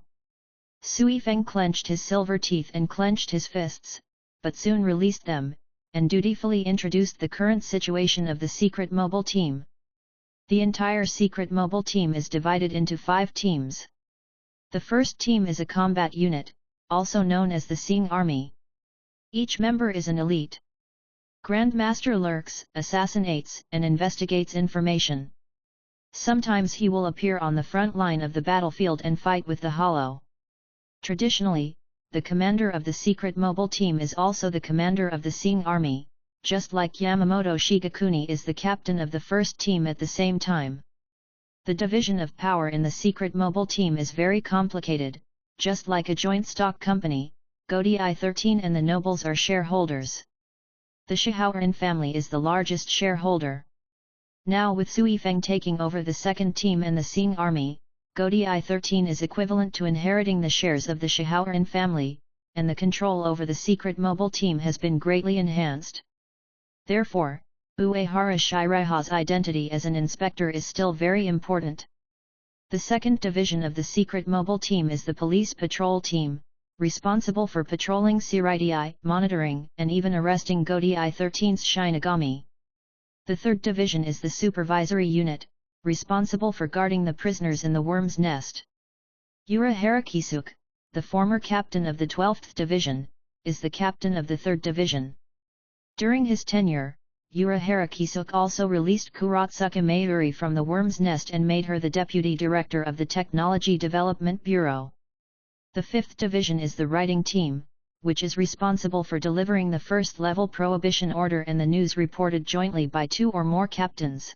Sui Feng clenched his silver teeth and clenched his fists, but soon released them, and dutifully introduced the current situation of the secret mobile team. The entire secret mobile team is divided into 5 teams. The first team is a combat unit, also known as the Xing Army. Each member is an elite. Grandmaster lurks, assassinates, and investigates information. Sometimes he will appear on the front line of the battlefield and fight with the Hollow. Traditionally, the commander of the secret mobile team is also the commander of the Xing Army, just like Yamamoto Shigekuni is the captain of the first team at the same time. The division of power in the secret mobile team is very complicated, just like a joint stock company, Godai 13 and the nobles are shareholders. The Shihaoran family is the largest shareholder. Now with Sui Feng taking over the second team and the Xing Army, Godai 13 is equivalent to inheriting the shares of the Shihaoran family, and the control over the secret mobile team has been greatly enhanced. Therefore, Uehara Shiraiha's identity as an inspector is still very important. The second division of the secret mobile team is the police patrol team, responsible for patrolling Shirai, monitoring, and even arresting Godai 13's Shinigami. The third division is the supervisory unit, responsible for guarding the prisoners in the worm's nest. Yura Harakisuke, the former captain of the 12th division, is the captain of the 3rd division. During his tenure, Yura Harakisuke also released Kuratsuka Mayuri from the worm's nest and made her the deputy director of the Technology Development Bureau. The 5th division is the writing team, which is responsible for delivering the first-level prohibition order and the news reported jointly by 2 or more captains.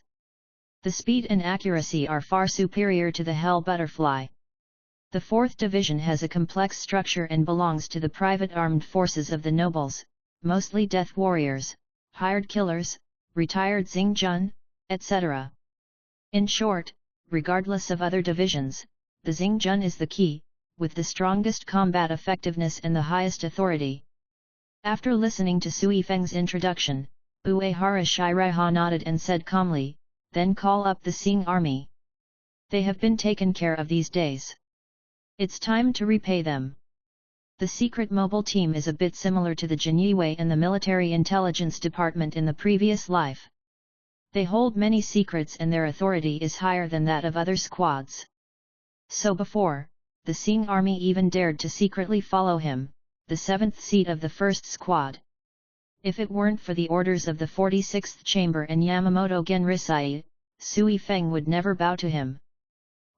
The speed and accuracy are far superior to the Hell Butterfly. The 4th division has a complex structure and belongs to the private armed forces of the nobles, mostly death warriors, hired killers, retired Xingjun, etc. In short, regardless of other divisions, the Xingjun is the key, with the strongest combat effectiveness and the highest authority. After listening to Sui Feng's introduction, Uehara Shiraiha nodded and said calmly, "Then call up the Xing army. They have been taken care of these days. It's time to repay them." The secret mobile team is a bit similar to the Jinyue and the military intelligence department in the previous life. They hold many secrets and their authority is higher than that of other squads. So before, the Xing army even dared to secretly follow him, the 7th seat of the 1st squad. If it weren't for the orders of the 46th chamber and Yamamoto Genrisai, Sui Feng would never bow to him.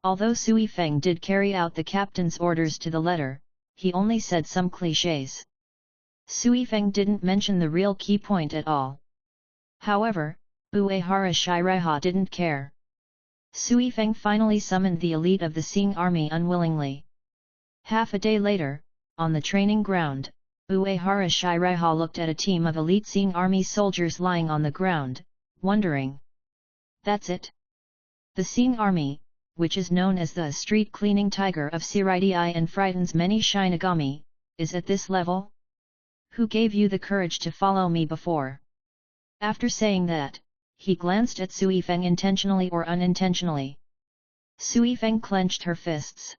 Although Sui Feng did carry out the captain's orders to the letter, he only said some clichés. Sui Feng didn't mention the real key point at all. However, Uehara Shiraiha didn't care. Sui Feng finally summoned the elite of the Xing army unwillingly. Half a day later, on the training ground, Uehara Shiraiha looked at a team of elite Xing army soldiers lying on the ground, wondering. That's it? The Xing army, which is known as the street cleaning tiger of Siraidai and frightens many Shinigami, is at this level? Who gave you the courage to follow me before? After saying that, he glanced at Sui Feng intentionally or unintentionally. Sui Feng clenched her fists.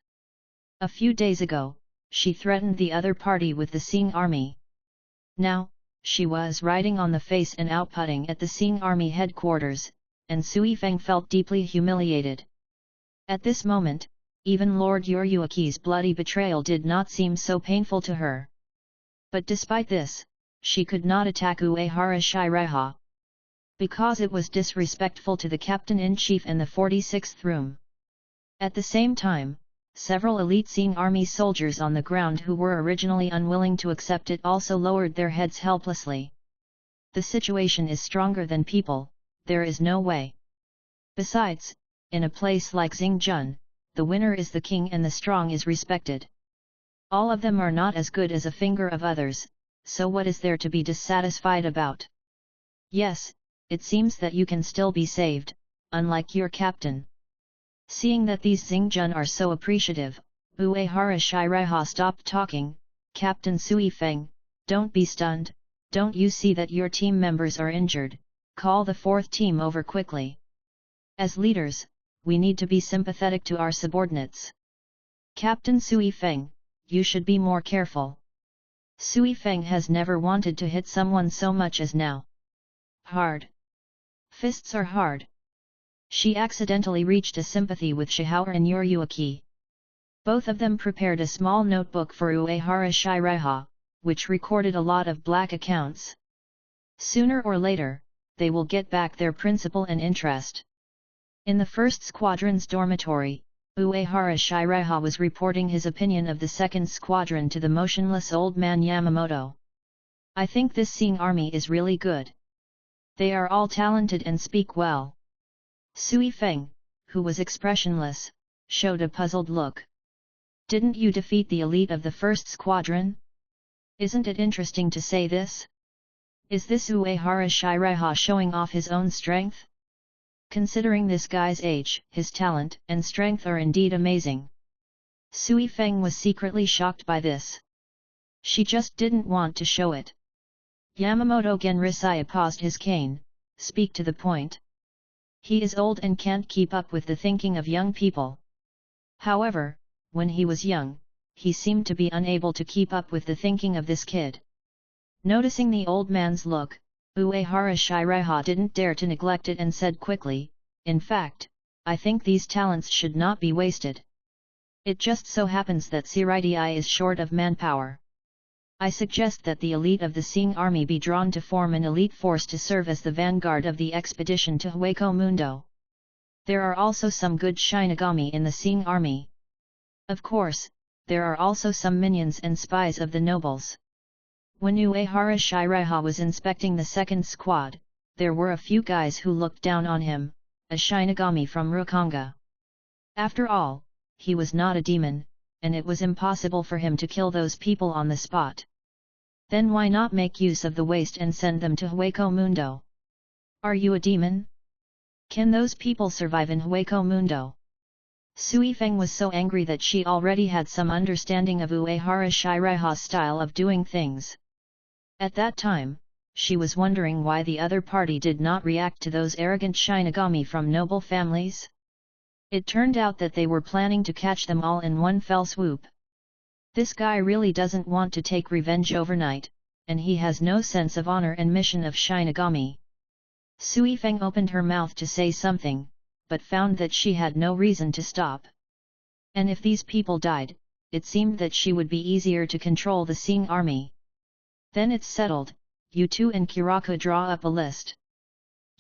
A few days ago, she threatened the other party with the Xing army. Now, she was riding on the face and outputting at the Xing army headquarters, and Sui Feng felt deeply humiliated. At this moment, even Lord Yuryuaki's bloody betrayal did not seem so painful to her. But despite this, she could not attack Uehara Shiraiha. Because it was disrespectful to the captain-in-chief and the 46th room. At the same time, several elite Xing army soldiers on the ground who were originally unwilling to accept it also lowered their heads helplessly. The situation is stronger than people, there is no way. Besides, in a place like Xingjun, the winner is the king and the strong is respected. All of them are not as good as a finger of others, so what is there to be dissatisfied about? Yes, it seems that you can still be saved, unlike your captain. Seeing that these Xingjun are so appreciative, Uehara Shiraiha stopped talking. "Captain Sui Feng, don't be stunned, don't you see that your team members are injured? Call the 4th team over quickly. As leaders, we need to be sympathetic to our subordinates. Captain Sui Feng, you should be more careful. Sui Feng has never wanted to hit someone so much as now. Hard. Fists are hard." She accidentally reached a sympathy with Shihao and Yuryuaki. Both of them prepared a small notebook for Uehara Shiraiha, which recorded a lot of black accounts. Sooner or later, they will get back their principal and interest. In the 1st Squadron's dormitory, Uehara Shiraiha was reporting his opinion of the 2nd Squadron to the motionless old man Yamamoto. "I think this Xing army is really good. They are all talented and speak well." Sui Feng, who was expressionless, showed a puzzled look. "Didn't you defeat the elite of the 1st Squadron? Isn't it interesting to say this? Is this Uehara Shiraiha showing off his own strength? Considering this guy's age, his talent and strength are indeed amazing." Sui Feng was secretly shocked by this. She just didn't want to show it. Yamamoto Genrisai paused his cane. "Speak to the point. He is old and can't keep up with the thinking of young people." However, when he was young, he seemed to be unable to keep up with the thinking of this kid. Noticing the old man's look, Uehara Shiraiha didn't dare to neglect it and said quickly, "In fact, I think these talents should not be wasted. It just so happens that Siraidai is short of manpower. I suggest that the elite of the Xing army be drawn to form an elite force to serve as the vanguard of the expedition to Hueco Mundo. There are also some good Shinigami in the Xing army. Of course, there are also some minions and spies of the nobles." When Uehara Shiraiha was inspecting the 2nd squad, there were a few guys who looked down on him, a Shinigami from Rukongai. After all, he was not a demon, and it was impossible for him to kill those people on the spot. Then why not make use of the waste and send them to Hueco Mundo? Are you a demon? Can those people survive in Hueco Mundo? Sui Feng was so angry that she already had some understanding of Uehara Shiraiha's style of doing things. At that time, she was wondering why the other party did not react to those arrogant Shinigami from noble families. It turned out that they were planning to catch them all in one fell swoop. This guy really doesn't want to take revenge overnight, and he has no sense of honor and mission of Shinigami. Sui Feng opened her mouth to say something, but found that she had no reason to stop. And if these people died, it seemed that she would be easier to control the Sing army. Then it's settled, you two and Kirako draw up a list.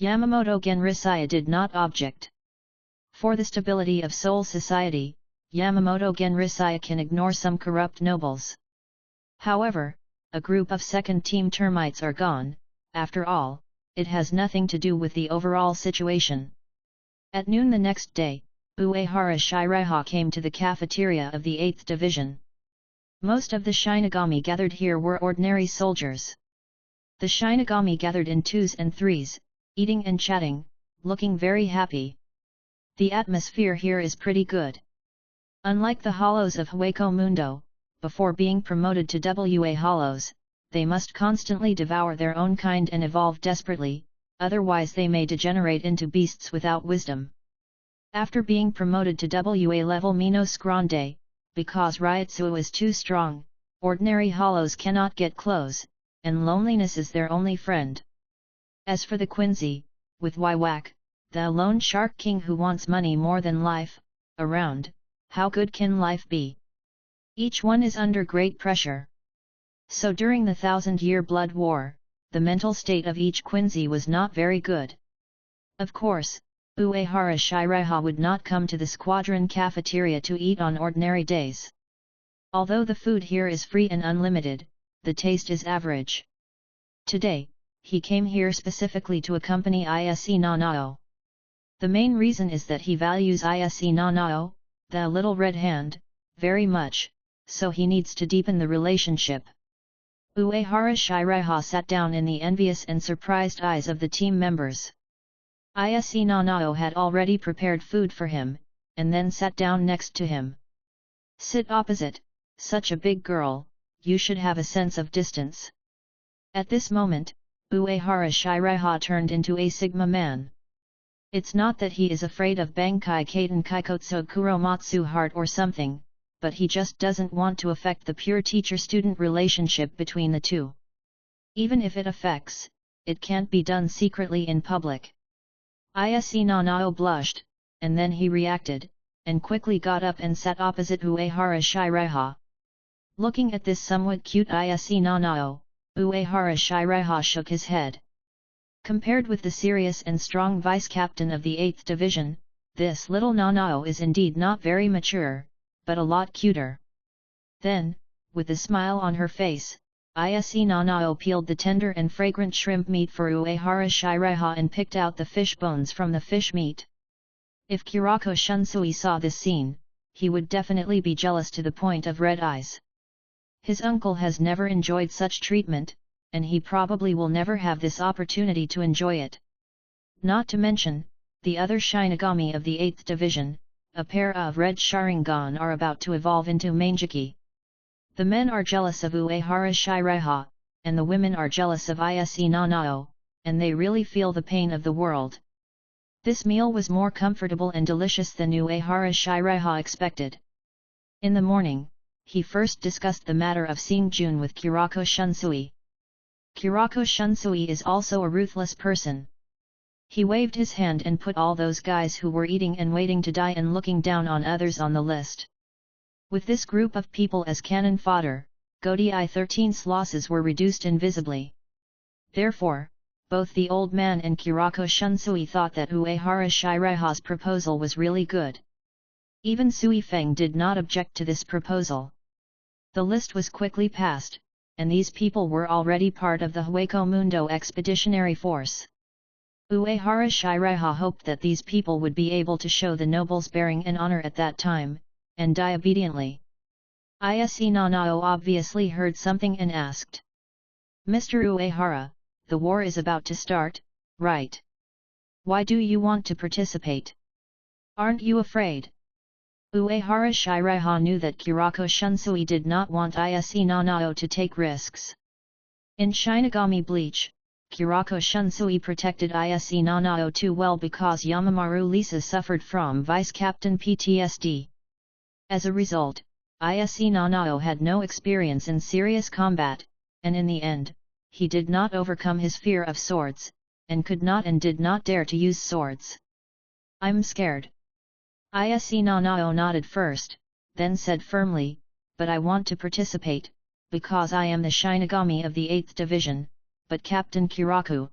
Yamamoto Genrisaya did not object. For the stability of Seoul society, Yamamoto Genrisaya can ignore some corrupt nobles. However, a group of second-team termites are gone. After all, it has nothing to do with the overall situation. At noon the next day, Uehara Shiraiha came to the cafeteria of the 8th Division. Most of the Shinigami gathered here were ordinary soldiers. The Shinigami gathered in twos and threes, eating and chatting, looking very happy. The atmosphere here is pretty good. Unlike the Hollows of Hueco Mundo, before being promoted to WA Hollows, they must constantly devour their own kind and evolve desperately, otherwise they may degenerate into beasts without wisdom. After being promoted to WA level Minos Grande, because Ryotsuo is too strong, ordinary hollows cannot get close, and loneliness is their only friend. As for the Quincy, with Wywak, the lone shark king who wants money more than life, around, how good can life be? Each one is under great pressure. So during the 1,000-year blood war, the mental state of each Quincy was not very good. Of course, Uehara Shiraiha would not come to the squadron cafeteria to eat on ordinary days. Although the food here is free and unlimited, the taste is average. Today, he came here specifically to accompany Ise Nanao. The main reason is that he values Ise Nanao, the little red hand, very much, so he needs to deepen the relationship. Uehara Shiraiha sat down in the envious and surprised eyes of the team members. Ise Nanao had already prepared food for him, and then sat down next to him. Sit opposite, such a big girl, you should have a sense of distance. At this moment, Uehara Shiraiha turned into a Sigma man. It's not that he is afraid of Bankai Kaiten Kaikotsu Kuromatsu heart or something, but he just doesn't want to affect the pure teacher-student relationship between the two. Even if it affects, it can't be done secretly in public. Ise Nanao blushed, and then he reacted, and quickly got up and sat opposite Uehara Shiraiha. Looking at this somewhat cute Ise Nanao, Uehara Shiraiha shook his head. Compared with the serious and strong vice-captain of the 8th Division, this little Nanao is indeed not very mature, but a lot cuter. Then, with a smile on her face, Ise Nanao peeled the tender and fragrant shrimp meat for Uehara Shiraiha and picked out the fish bones from the fish meat. If Kirako Shunsui saw this scene, he would definitely be jealous to the point of red eyes. His uncle has never enjoyed such treatment, and he probably will never have this opportunity to enjoy it. Not to mention, the other Shinigami of the 8th Division, a pair of red Sharingan, are about to evolve into Mangeki. The men are jealous of Uehara Shiraiha, and the women are jealous of Ise Nanao, and they really feel the pain of the world. This meal was more comfortable and delicious than Uehara Shiraiha expected. In the morning, he first discussed the matter of seeing Jun with Kirako Shunsui. Kirako Shunsui is also a ruthless person. He waved his hand and put all those guys who were eating and waiting to die and looking down on others on the list. With this group of people as cannon fodder, Godi 13's losses were reduced invisibly. Therefore, both the old man and Kirako Shunsui thought that Uehara Shiraiha's proposal was really good. Even Sui Feng did not object to this proposal. The list was quickly passed, and these people were already part of the Hueco Mundo expeditionary force. Uehara Shiraiha hoped that these people would be able to show the nobles bearing and honor at that time, and die obediently. Ise Nanao obviously heard something and asked. Mr. Uehara, the war is about to start, right? Why do you want to participate? Aren't you afraid? Uehara Shiraiha knew that Kurako Shunsui did not want Ise Nanao to take risks. In Shinigami Bleach, Kurako Shunsui protected Ise Nanao too well because Yamamaru Lisa suffered from Vice Captain PTSD. As a result, Ise Nanao had no experience in serious combat, and in the end, he did not overcome his fear of swords, and could not and did not dare to use swords. I'm scared. Ise Nanao nodded first, then said firmly, but I want to participate, because I am the Shinigami of the 8th Division, but Captain Kiraku.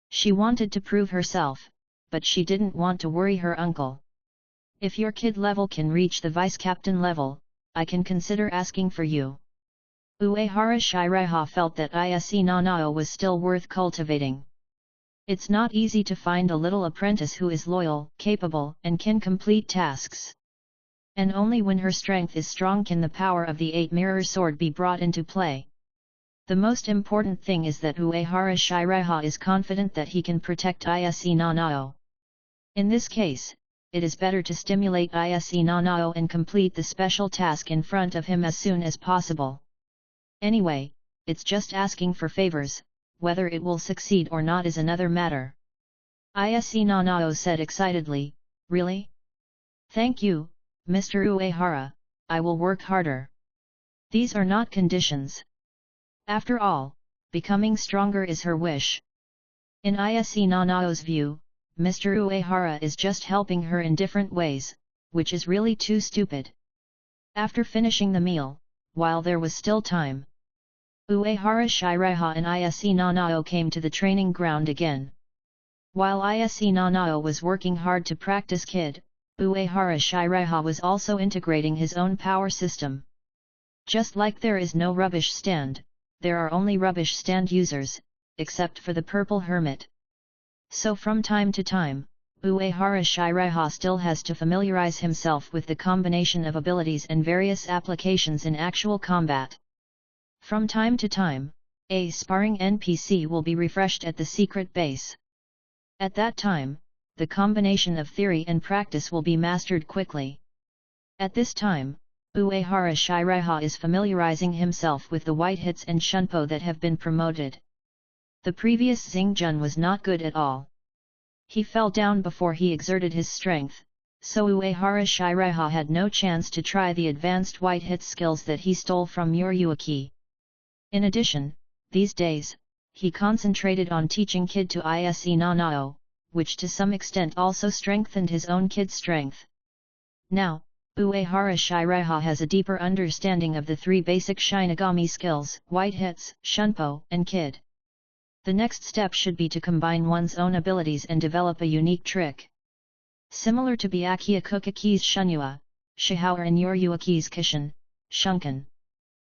She wanted to prove herself, but she didn't want to worry her uncle. If your kid level can reach the vice captain level, I can consider asking for you. Uehara Shiraiha felt that Ise Nanao was still worth cultivating. It's not easy to find a little apprentice who is loyal, capable, and can complete tasks. And only when her strength is strong can the power of the 8-mirror sword be brought into play. The most important thing is that Uehara Shiraiha is confident that he can protect Ise Nanao. In this case, it is better to stimulate Ise Nanao and complete the special task in front of him as soon as possible. Anyway, it's just asking for favors, whether it will succeed or not is another matter. Ise Nanao said excitedly, really? Thank you, Mr. Uehara, I will work harder. These are not conditions. After all, becoming stronger is her wish. In Ise Nanao's view, Mr. Uehara is just helping her in different ways, which is really too stupid. After finishing the meal, while there was still time, Uehara Shiraiha and Ise Nanao came to the training ground again. While Ise Nanao was working hard to practice Kid, Uehara Shiraiha was also integrating his own power system. Just like there is no rubbish stand, there are only rubbish stand users, except for the Purple Hermit. So from time to time, Uehara Shiraiha still has to familiarize himself with the combination of abilities and various applications in actual combat. From time to time, a sparring NPC will be refreshed at the secret base. At that time, the combination of theory and practice will be mastered quickly. At this time, Uehara Shiraiha is familiarizing himself with the white hits and shunpo that have been promoted. The previous Xingjun was not good at all. He fell down before he exerted his strength, so Uehara Shiraiha had no chance to try the advanced white hit skills that he stole from Yoryuaki. In addition, these days, he concentrated on teaching Kid to Ise Nanao, which to some extent also strengthened his own Kid's strength. Now, Uehara Shiraiha has a deeper understanding of the three basic Shinigami skills, white hits, shunpo, and Kid. The next step should be to combine one's own abilities and develop a unique trick. Similar to Byakuya Kukaki's Shunyua, Shihao and Yoryuaki's Kishin, Shunken.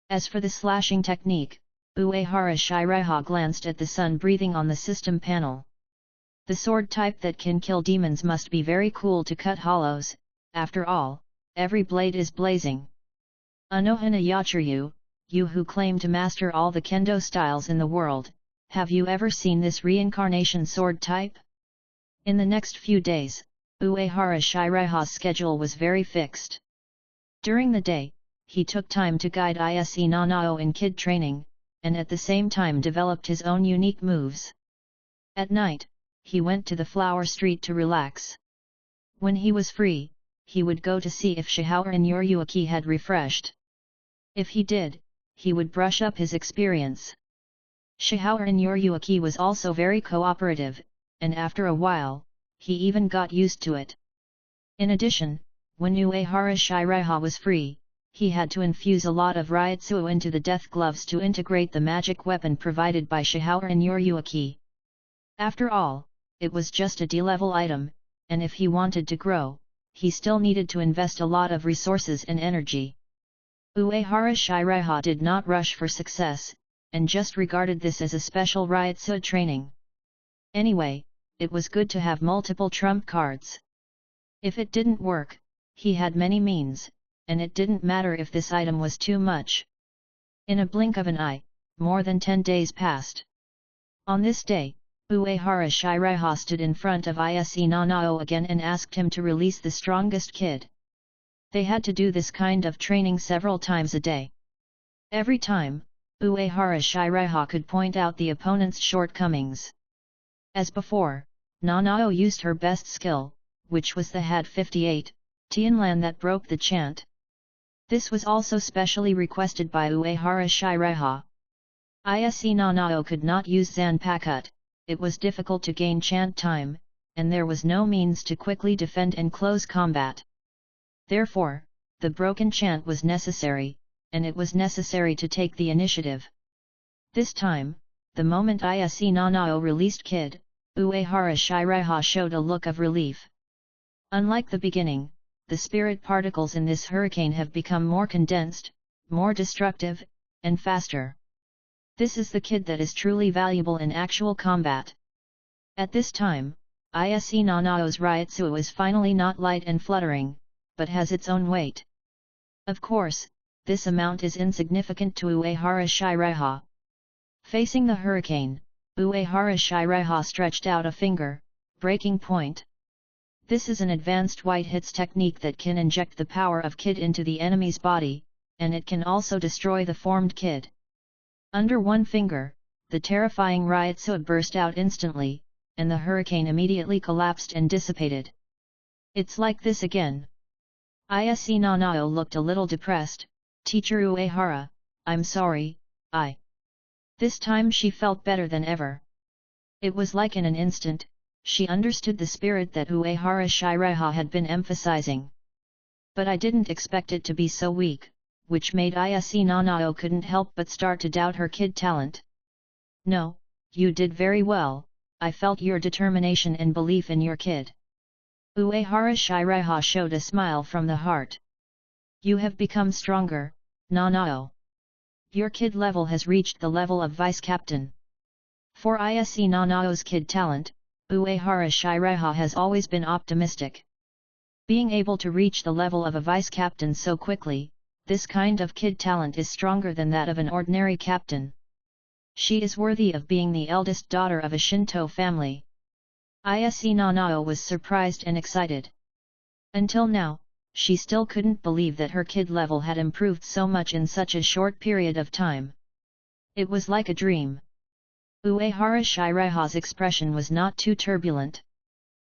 As for the slashing technique, Uehara Shiraiha glanced at the sun breathing on the system panel. The sword type that can kill demons must be very cool to cut hollows, after all, every blade is blazing. Anohana Yachiryu, you who claim to master all the kendo styles in the world, have you ever seen this reincarnation sword type? In the next few days, Uehara Shiraiha's schedule was very fixed. During the day, he took time to guide Ise Nanao in Kid training, and at the same time developed his own unique moves. At night, he went to the Flower Street to relax. When he was free, he would go to see if Shihao and Yoryuaki had refreshed. If he did, he would brush up his experience. Shihao and Yoryuaki was also very cooperative, and after a while, he even got used to it. In addition, when Uehara Shiraiha was free, he had to infuse a lot of Ryutsu into the death gloves to integrate the magic weapon provided by Shihao and Yoryuaki. After all, it was just a D-level item, and if he wanted to grow, he still needed to invest a lot of resources and energy. Uehara Shiraiha did not rush for success, and just regarded this as a special Ryutsu training. Anyway, it was good to have multiple trump cards. If it didn't work, he had many means, and it didn't matter if this item was too much. In a blink of an eye, more than 10 days passed. On this day, Uehara Shiraiha stood in front of Ise Nanao again and asked him to release the strongest kid. They had to do this kind of training several times a day. Every time, Uehara Shiraiha could point out the opponent's shortcomings. As before, Nanao used her best skill, which was the Had 58, Tianlan that broke the chant. This was also specially requested by Uehara Shiraiha. Ise Nanao could not use Zanpakut, it was difficult to gain chant time, and there was no means to quickly defend and close combat. Therefore, the broken chant was necessary, and it was necessary to take the initiative. This time, the moment Ise Nanao released Kid, Uehara Shiraiha showed a look of relief. Unlike the beginning, the spirit particles in this hurricane have become more condensed, more destructive, and faster. This is the kid that is truly valuable in actual combat. At this time, Ise Nanao's Ryotsu is finally not light and fluttering, but has its own weight. Of course, this amount is insignificant to Uehara Shiraiha. Facing the hurricane, Uehara Shiraiha stretched out a finger, breaking point. This is an advanced white hits technique that can inject the power of Kid into the enemy's body, and it can also destroy the formed Kid. Under one finger, the terrifying Ryotsu burst out instantly, and the hurricane immediately collapsed and dissipated. It's like this again. Ise Nanao looked a little depressed. Teacher Uehara, I'm sorry, This time she felt better than ever. It was like in an instant, she understood the spirit that Uehara Shiraiha had been emphasizing. But I didn't expect it to be so weak, which made Ise Nanao couldn't help but start to doubt her kid talent. No, you did very well, I felt your determination and belief in your kid. Uehara Shiraiha showed a smile from the heart. You have become stronger, Nanao. Your kid level has reached the level of vice captain. For Ise Nanao's kid talent, Uehara Shiraiha has always been optimistic. Being able to reach the level of a vice captain so quickly, this kind of kid talent is stronger than that of an ordinary captain. She is worthy of being the eldest daughter of a Shinto family. Ise Nanao was surprised and excited. Until now, she still couldn't believe that her kid level had improved so much in such a short period of time. It was like a dream. Uehara Shiraiha's expression was not too turbulent.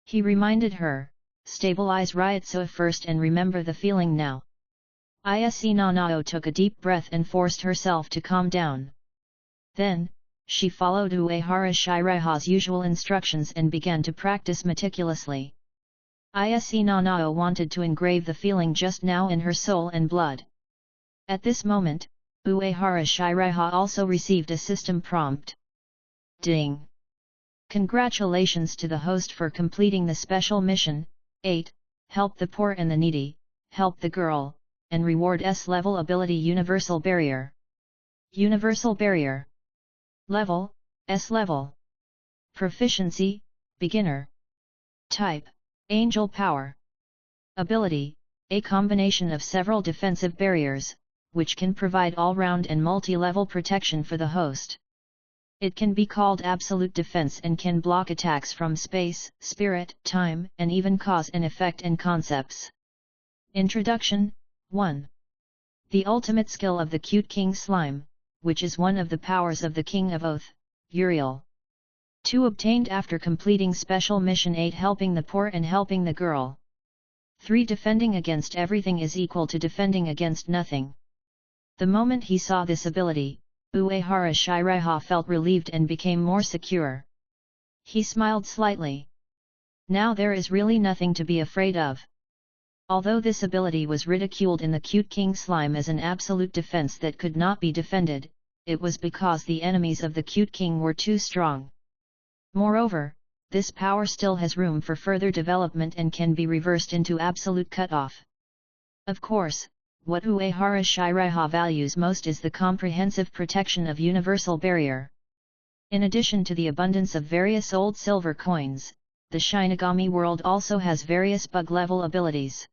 He reminded her, stabilize Ryotsu first and remember the feeling now. Ise Nanao took a deep breath and forced herself to calm down. Then, she followed Uehara Shiraiha's usual instructions and began to practice meticulously. Ise Nanao wanted to engrave the feeling just now in her soul and blood. At this moment, Uehara Shiraiha also received a system prompt. Ding! Congratulations to the host for completing the special mission, 8, help the poor and the needy, help the girl, and reward S-level ability Universal Barrier. Universal Barrier. Level, S-level. Proficiency, Beginner. Type, Angel Power. Ability, a combination of several defensive barriers, which can provide all-round and multi-level protection for the host. It can be called absolute defense and can block attacks from space, spirit, time, and even cause and effect and concepts. Introduction 1. The ultimate skill of the Cute King Slime, which is one of the powers of the King of Oath, Uriel. 2. Obtained after completing Special Mission 8 helping the poor and helping the girl. 3. Defending against everything is equal to defending against nothing. The moment he saw this ability, Uehara Shiraiha felt relieved and became more secure. He smiled slightly. Now there is really nothing to be afraid of. Although this ability was ridiculed in the Cute King Slime as an absolute defense that could not be defended, it was because the enemies of the Cute King were too strong. Moreover, this power still has room for further development and can be reversed into absolute cutoff. Of course, what Uehara Shiraiha values most is the comprehensive protection of Universal Barrier. In addition to the abundance of various old silver coins, the Shinigami world also has various bug-level abilities.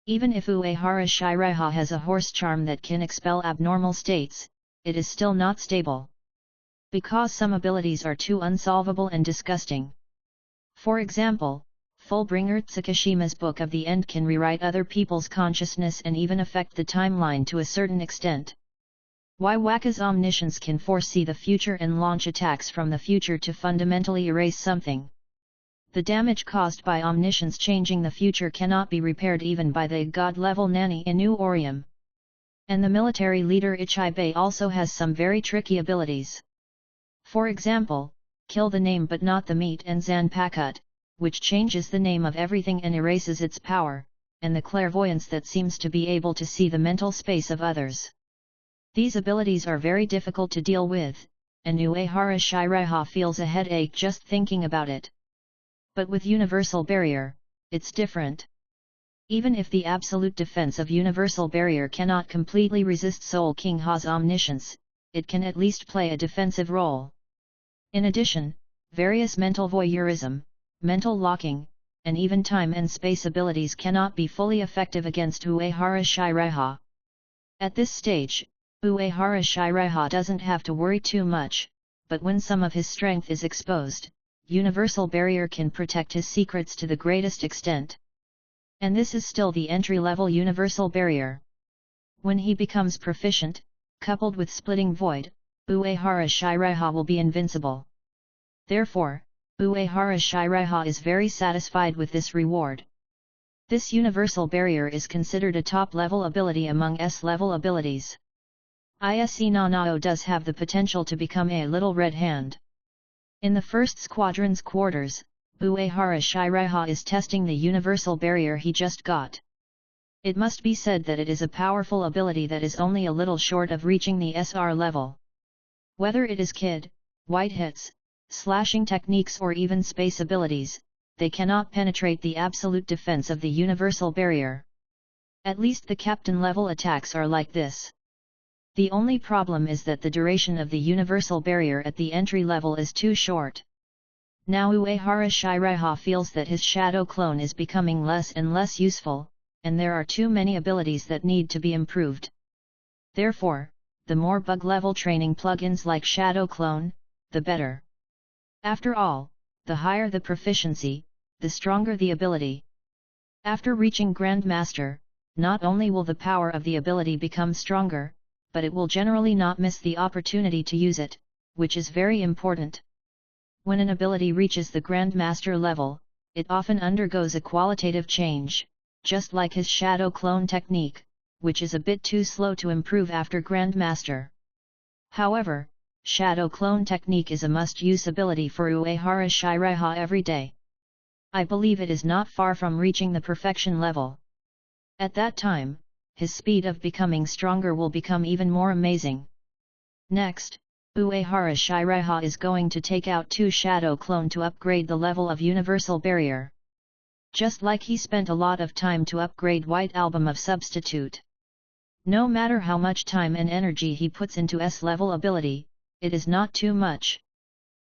Even if Uehara Shiraiha has a horse charm that can expel abnormal states, it is still not stable. Because some abilities are too unsolvable and disgusting. For example, Fullbringer Tsukishima's Book of the End can rewrite other people's consciousness and even affect the timeline to a certain extent. Waka's omniscience can foresee the future and launch attacks from the future to fundamentally erase something. The damage caused by omniscience changing the future cannot be repaired even by the god-level Nani Inu Orium. And the military leader Ichibei also has some very tricky abilities. For example, Kill the Name but not the Meat and Zanpakut, which changes the name of everything and erases its power, and the clairvoyance that seems to be able to see the mental space of others. These abilities are very difficult to deal with, and Uehara Shiraiha feels a headache just thinking about it. But with Universal Barrier, it's different. Even if the absolute defense of Universal Barrier cannot completely resist Soul King Ha's omniscience, it can at least play a defensive role. In addition, various mental voyeurism, mental locking, and even time and space abilities cannot be fully effective against Uehara Shiraiha. At this stage, Uehara Shiraiha doesn't have to worry too much, but when some of his strength is exposed, Universal Barrier can protect his secrets to the greatest extent. And this is still the entry-level Universal Barrier. When he becomes proficient, coupled with Splitting Void, Uehara Shiraiha will be invincible. Therefore, Uehara Shiraiha is very satisfied with this reward. This Universal Barrier is considered a top-level ability among S-level abilities. Ise Nanao does have the potential to become a Little Red Hand. In the 1st Squadron's quarters, Uehara Shiraiha is testing the Universal Barrier he just got. It must be said that it is a powerful ability that is only a little short of reaching the SR level. Whether it is Kid, White Hits, slashing techniques or even space abilities, they cannot penetrate the absolute defense of the Universal Barrier. At least the captain-level attacks are like this. The only problem is that the duration of the Universal Barrier at the entry level is too short. Now Uehara Shiraiha feels that his shadow clone is becoming less and less useful, and there are too many abilities that need to be improved. Therefore, the more bug-level training plugins like Shadow Clone, the better. After all, the higher the proficiency, the stronger the ability. After reaching Grandmaster, not only will the power of the ability become stronger, but it will generally not miss the opportunity to use it, which is very important. When an ability reaches the Grandmaster level, it often undergoes a qualitative change, just like his Shadow Clone technique, which is a bit too slow to improve after Grandmaster. However, Shadow Clone technique is a must-use ability for Uehara Shiraiha every day. I believe it is not far from reaching the perfection level. At that time, his speed of becoming stronger will become even more amazing. Next, Uehara Shiraiha is going to take out 2 Shadow Clone to upgrade the level of Universal Barrier. Just like he spent a lot of time to upgrade White Album of Substitute. No matter how much time and energy he puts into S-level ability, it is not too much.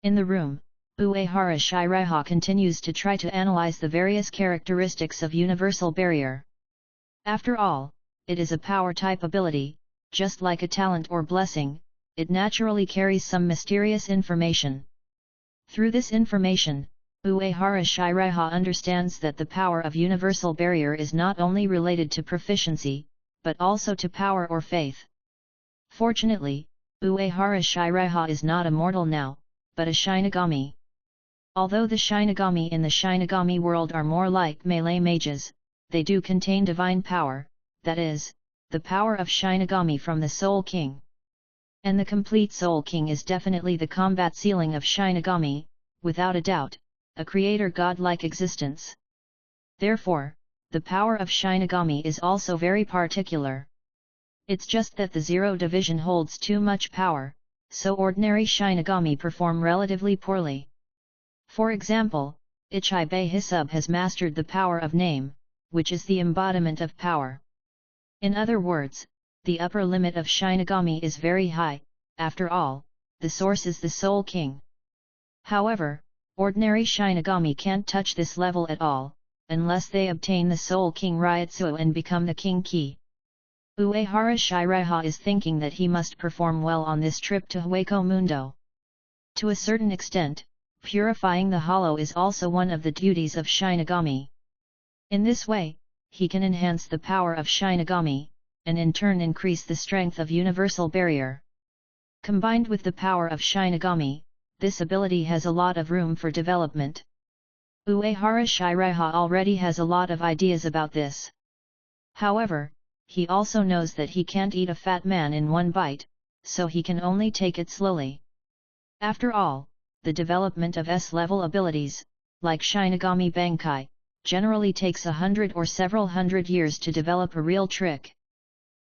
In the room, Uehara Shiraiha continues to try to analyze the various characteristics of Universal Barrier. After all, it is a power-type ability, just like a talent or blessing, it naturally carries some mysterious information. Through this information, Uehara Shiraiha understands that the power of Universal Barrier is not only related to proficiency, but also to power or faith. Fortunately, Uehara Shiraiha is not a mortal now, but a Shinigami. Although the Shinigami in the Shinigami world are more like melee mages, they do contain divine power, that is, the power of Shinigami from the Soul King. And the complete Soul King is definitely the combat ceiling of Shinigami, without a doubt, a creator god-like existence. Therefore, the power of Shinigami is also very particular. It's just that the Zero Division holds too much power, so ordinary Shinigami perform relatively poorly. For example, Ichibei Hisub has mastered the power of name, which is the embodiment of power. In other words, the upper limit of Shinigami is very high, after all, the source is the Soul King. However, ordinary Shinigami can't touch this level at all, unless they obtain the Soul King Ryutsu and become the King Ki. Uehara Shiraiha is thinking that he must perform well on this trip to Hueco Mundo. To a certain extent, purifying the hollow is also one of the duties of Shinigami. In this way, he can enhance the power of Shinigami, and in turn increase the strength of Universal Barrier. Combined with the power of Shinigami, this ability has a lot of room for development. Uehara Shiraiha already has a lot of ideas about this. However, he also knows that he can't eat a fat man in one bite, so he can only take it slowly. After all, the development of S-level abilities, like Shinigami Bankai, generally takes 100 or several hundred years to develop a real trick.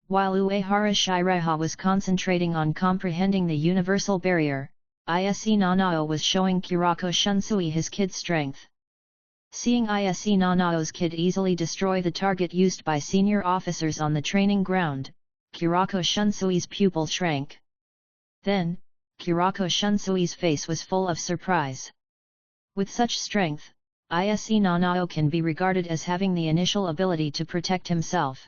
While Uehara Shiraiha was concentrating on comprehending the Universal Barrier, Ise Nanao was showing Kurako Shunsui his kid's strength. Seeing Ise Nanao's kid easily destroy the target used by senior officers on the training ground, Kurako Shunsui's pupil shrank. Then, Kurako Shunsui's face was full of surprise. With such strength, Ise Nanao can be regarded as having the initial ability to protect himself.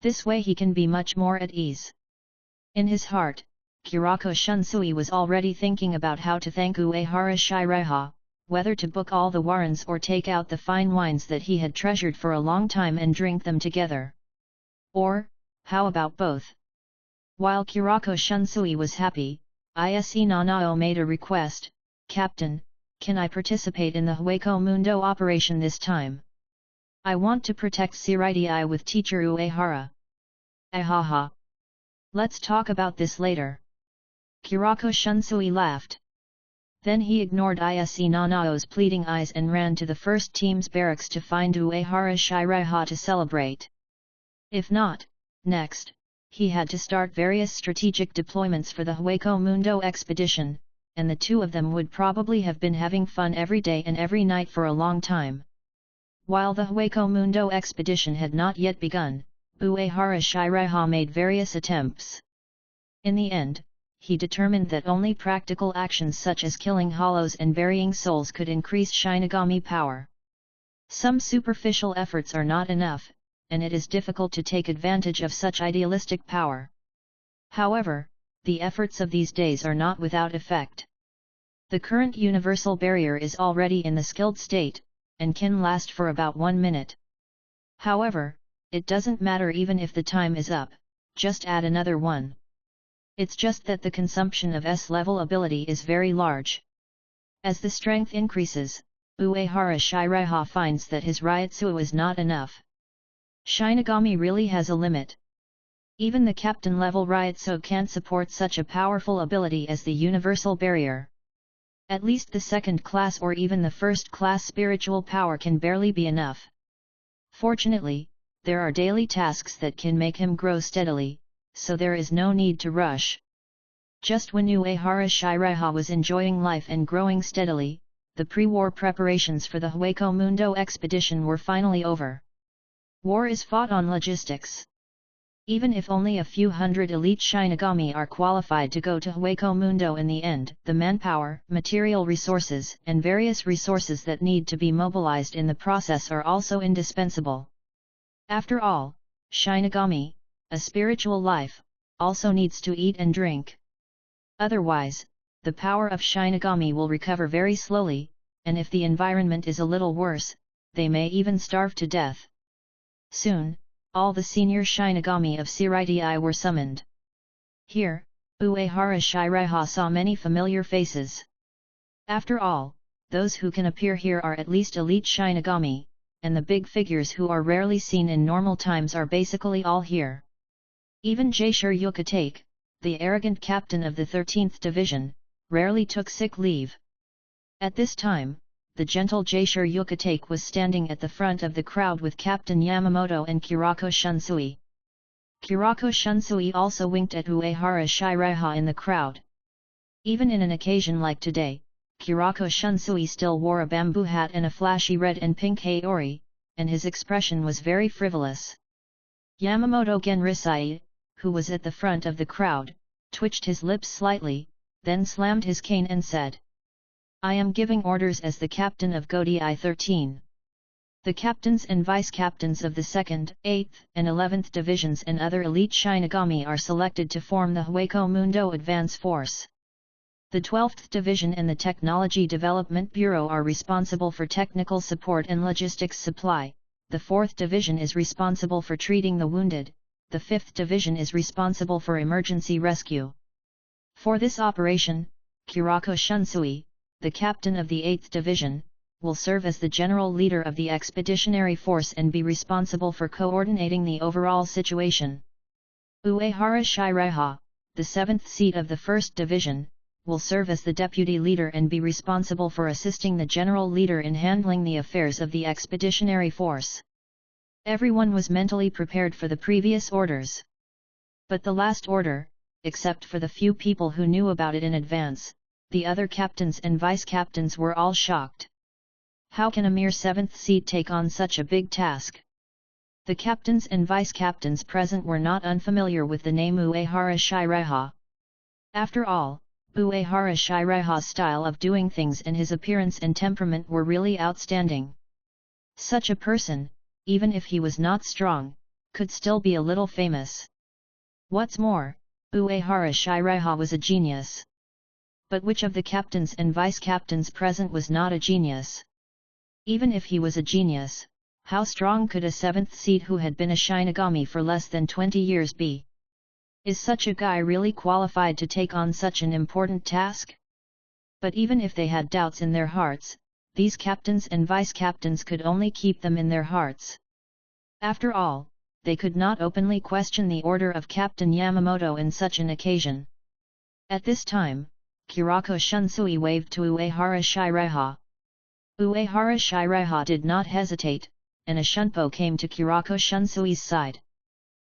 This way he can be much more at ease. In his heart, Kurako Shunsui was already thinking about how to thank Uehara Shiraiha, whether to book all the warrens or take out the fine wines that he had treasured for a long time and drink them together. Or, how about both? While Kurako Shunsui was happy, Ise Nanao made a request: "Captain, can I participate in the Hueco Mundo operation this time? I want to protect Siritii with teacher Uehara." Ahaha. Let's talk about this later. Kurako Shunsui laughed. Then he ignored Ise Nanao's pleading eyes and ran to the first team's barracks to find Uehara Shiraiha to celebrate. If not, next, he had to start various strategic deployments for the Hueco Mundo expedition, and the two of them would probably have been having fun every day and every night for a long time. While the Hueco Mundo expedition had not yet begun, Uehara Shiraiha made various attempts. In the end, he determined that only practical actions such as killing hollows and burying souls could increase Shinigami power. Some superficial efforts are not enough, and it is difficult to take advantage of such idealistic power. However, the efforts of these days are not without effect. The current Universal Barrier is already in the skilled state, and can last for about 1 minute. However, it doesn't matter even if the time is up, just add another one. It's just that the consumption of S-level ability is very large. As the strength increases, Uehara Shiraiha finds that his Ryutsu is not enough. Shinigami really has a limit. Even the captain-level Ryutsu can't support such a powerful ability as the Universal Barrier. At least the second class or even the first class spiritual power can barely be enough. Fortunately, there are daily tasks that can make him grow steadily, so there is no need to rush. Just when Uehara Shiraiha was enjoying life and growing steadily, the pre-war preparations for the Hueco Mundo expedition were finally over. War is fought on logistics. Even if only a few hundred elite Shinigami are qualified to go to Hueco Mundo in the end, the manpower, material resources, and various resources that need to be mobilized in the process are also indispensable. After all, Shinigami, a spiritual life, also needs to eat and drink. Otherwise, the power of Shinigami will recover very slowly, and if the environment is a little worse, they may even starve to death. Soon, all the senior Shinigami of Siritii were summoned. Here, Uehara Shiraiha saw many familiar faces. After all, those who can appear here are at least elite Shinigami, and the big figures who are rarely seen in normal times are basically all here. Even Jaishur Yukatake, the arrogant captain of the 13th Division, rarely took sick leave. At this time, the gentle Jaishur Yukatake was standing at the front of the crowd with Captain Yamamoto and Kurako Shunsui. Kurako Shunsui also winked at Uehara Shiraiha in the crowd. Even in an occasion like today, Kurako Shunsui still wore a bamboo hat and a flashy red and pink haori, and his expression was very frivolous. Yamamoto Genrisai, who was at the front of the crowd, twitched his lips slightly, then slammed his cane and said, "I am giving orders as the captain of Godii 13. The captains and vice-captains of the 2nd, 8th, and 11th Divisions and other elite Shinigami are selected to form the Hueco Mundo Advance Force. The 12th Division and the Technology Development Bureau are responsible for technical support and logistics supply, the 4th Division is responsible for treating the wounded, the 5th Division is responsible for emergency rescue. For this operation, Kurako Shunsui, the captain of the 8th Division, will serve as the general leader of the expeditionary force and be responsible for coordinating the overall situation. Uehara Shiraiha, the 7th seat of the 1st Division, will serve as the deputy leader and be responsible for assisting the general leader in handling the affairs of the expeditionary force. Everyone was mentally prepared for the previous orders. But the last order, except for the few people who knew about it in advance, the other captains and vice-captains were all shocked. How can a mere 7th seat take on such a big task? The captains and vice-captains present were not unfamiliar with the name Uehara Shiraiha. After all, Uehara Shiraiha's style of doing things and his appearance and temperament were really outstanding. Such a person, even if he was not strong, could still be a little famous. What's more, Uehara Shiraiha was a genius. But which of the captains and vice-captains present was not a genius? Even if he was a genius, how strong could a 7th seat who had been a Shinigami for less than 20 years be? Is such a guy really qualified to take on such an important task? But even if they had doubts in their hearts, these captains and vice-captains could only keep them in their hearts. After all, they could not openly question the order of Captain Yamamoto in such an occasion. At this time, Kurako Shunsui waved to Uehara Shiraiha. Uehara Shiraiha did not hesitate, and a shunpo came to Kurako Shunsui's side.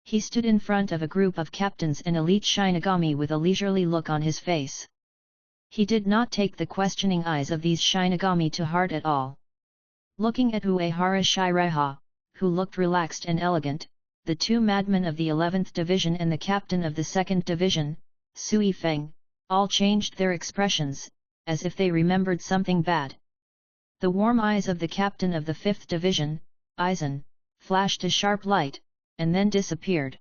He stood in front of a group of captains and elite Shinigami with a leisurely look on his face. He did not take the questioning eyes of these Shinigami to heart at all. Looking at Uehara Shiraiha, who looked relaxed and elegant, the two madmen of the 11th Division and the captain of the 2nd Division, Sui Feng, all changed their expressions, as if they remembered something bad. The warm eyes of the captain of the 5th Division, Aizen, flashed a sharp light, and then disappeared.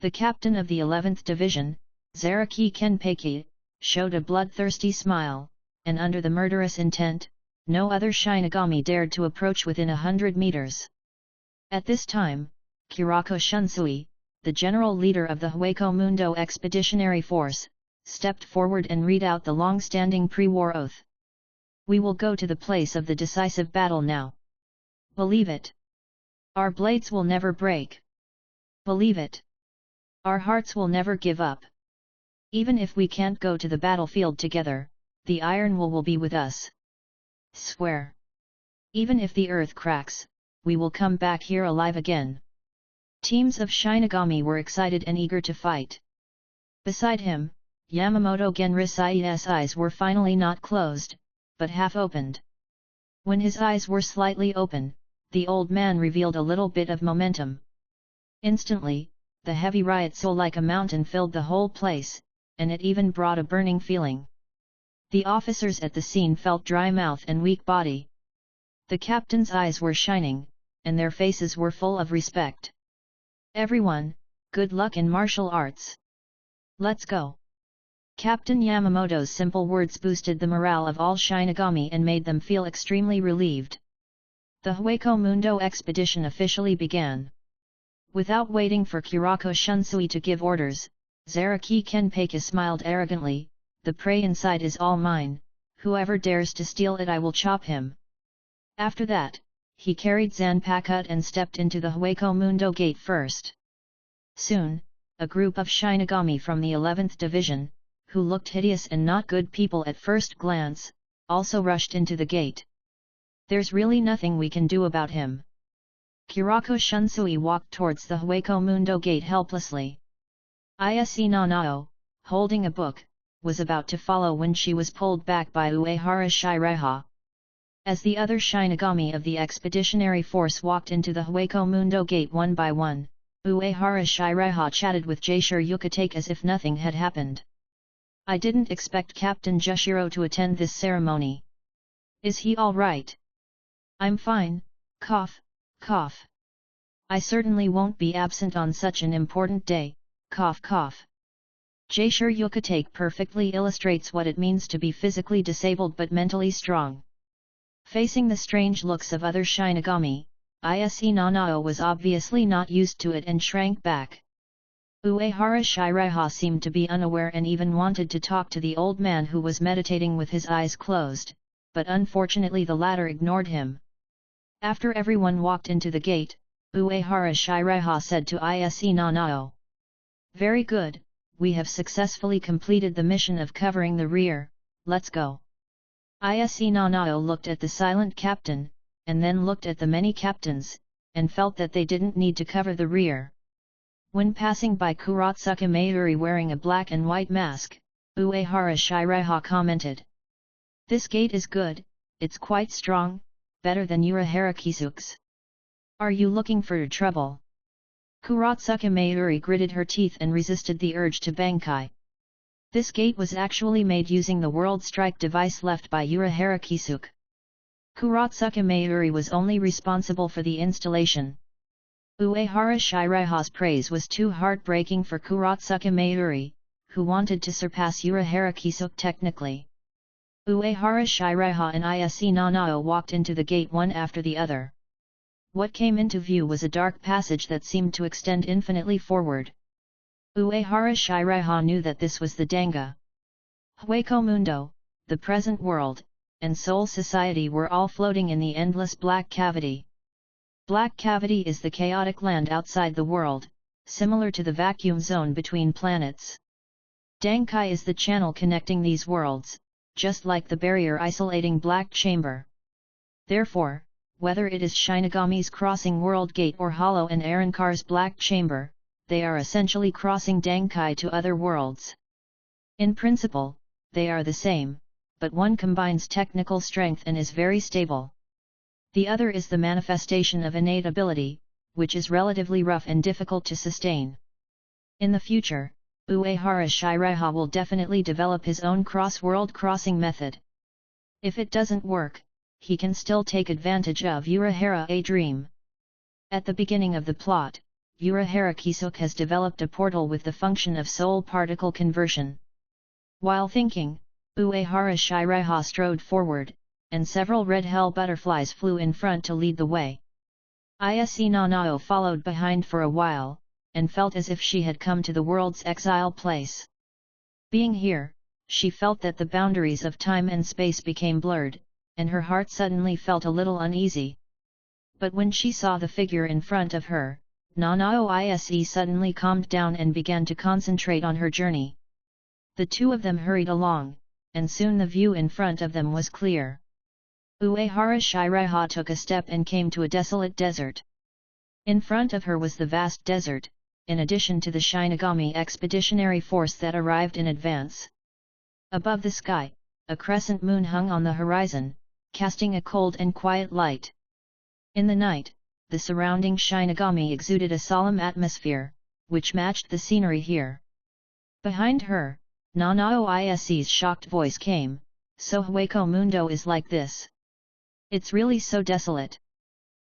The captain of the 11th Division, Zaraki Kenpeki, showed a bloodthirsty smile, and under the murderous intent, no other Shinigami dared to approach within 100 meters. At this time, Kurako Shunsui, the general leader of the Hueco Mundo Expeditionary Force, stepped forward and read out the long-standing pre-war oath. We will go to the place of the decisive battle now. Believe it. Our blades will never break. Believe it. Our hearts will never give up. Even if we can't go to the battlefield together, the iron will be with us. Swear. Even if the earth cracks, we will come back here alive again. Teams of Shinigami were excited and eager to fight. Beside him, Yamamoto Genrisai's eyes were finally not closed, but half opened. When his eyes were slightly open, the old man revealed a little bit of momentum. Instantly, the heavy riot so like a mountain filled the whole place, and it even brought a burning feeling. The officers at the scene felt dry mouth and weak body. The captain's eyes were shining, and their faces were full of respect. Everyone, good luck in martial arts. Let's go. Captain Yamamoto's simple words boosted the morale of all Shinigami and made them feel extremely relieved. The Hueco Mundo expedition officially began. Without waiting for Kurako Shunsui to give orders, Zaraki Kenpeki smiled arrogantly, "The prey inside is all mine, whoever dares to steal it I will chop him." After that, he carried Zanpakuto and stepped into the Hueco Mundo gate first. Soon, a group of Shinigami from the 11th Division, who looked hideous and not good people at first glance, also rushed into the gate. "There's really nothing we can do about him." Kurako Shunsui walked towards the Hueco Mundo gate helplessly. Ise Nanao, holding a book, was about to follow when she was pulled back by Uehara Shiraiha. As the other Shinigami of the expeditionary force walked into the Hueco Mundo gate one by one, Uehara Shiraiha chatted with Jaishur Yukitake as if nothing had happened. "I didn't expect Captain Jushiro to attend this ceremony. Is he all right?" "I'm fine, Cough, cough. I certainly won't be absent on such an important day, cough cough. Jaishur Yukatak perfectly illustrates what it means to be physically disabled but mentally strong. Facing the strange looks of other Shinigami, Ise Nanao was obviously not used to it and shrank back. Uehara Shiraiha seemed to be unaware and even wanted to talk to the old man who was meditating with his eyes closed, but unfortunately the latter ignored him. After everyone walked into the gate, Uehara Shiraiha said to Ise Nanao. Very good, we have successfully completed the mission of covering the rear, let's go. Ise Nanao looked at the silent captain, and then looked at the many captains, and felt that they didn't need to cover the rear. When passing by Kuratsuka Mayuri wearing a black and white mask, Uehara Shiraiha commented. This gate is good, it's quite strong, better than Urahara Kisuke's. Are you looking for trouble? Kuratsuka Mayuri gritted her teeth and resisted the urge to bankai. This gate was actually made using the world strike device left by Urahara Kisuke. Kuratsuka Mayuri was only responsible for the installation. Uehara Shiraiha's praise was too heartbreaking for Kuratsuka Mayuri, who wanted to surpass Urahara Kisuke technically. Uehara Shiraiha and Ise Nanao walked into the gate one after the other. What came into view was a dark passage that seemed to extend infinitely forward. Uehara Shiraiha knew that this was the Danga. Hueco Mundo, the present world, and Soul Society were all floating in the endless black cavity. Black cavity is the chaotic land outside the world, similar to the vacuum zone between planets. Dankai is the channel connecting these worlds, just like the barrier isolating Black Chamber. Therefore, whether it is Shinigami's crossing World Gate or Hollow and Arrancar's Black Chamber, they are essentially crossing Dankai to other worlds. In principle, they are the same, but one combines technical strength and is very stable. The other is the manifestation of innate ability, which is relatively rough and difficult to sustain. In the future, Uehara Shiraiha will definitely develop his own cross-world crossing method. If it doesn't work, he can still take advantage of Urahara A Dream. At the beginning of the plot, Urahara Kisuke has developed a portal with the function of soul particle conversion. While thinking, Uehara Shiraiha strode forward, and several red hell butterflies flew in front to lead the way. Ise Nanao followed behind for a while, and felt as if she had come to the world's exile place. Being here, she felt that the boundaries of time and space became blurred, and her heart suddenly felt a little uneasy. But when she saw the figure in front of her, Nanao Ise suddenly calmed down and began to concentrate on her journey. The two of them hurried along, and soon the view in front of them was clear. Uehara Shiraiha took a step and came to a desolate desert. In front of her was the vast desert, in addition to the Shinigami expeditionary force that arrived in advance. Above the sky, a crescent moon hung on the horizon, casting a cold and quiet light. In the night, the surrounding Shinigami exuded a solemn atmosphere, which matched the scenery here. Behind her, Nanao Ise's shocked voice came, "So Hueco Mundo is like this. It's really so desolate."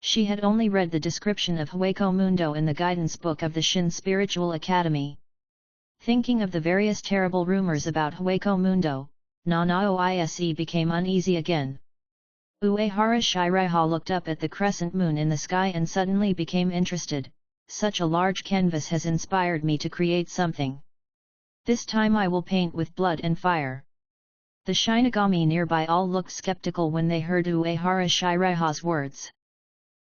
She had only read the description of Hueco Mundo in the guidance book of the Shin Spiritual Academy. Thinking of the various terrible rumors about Hueco Mundo, Nanao Ise became uneasy again. Uehara Shiraiha looked up at the crescent moon in the sky and suddenly became interested. Such a large canvas has inspired me to create something. This time I will paint with blood and fire. The Shinigami nearby all looked skeptical when they heard Uehara Shiraiha's words.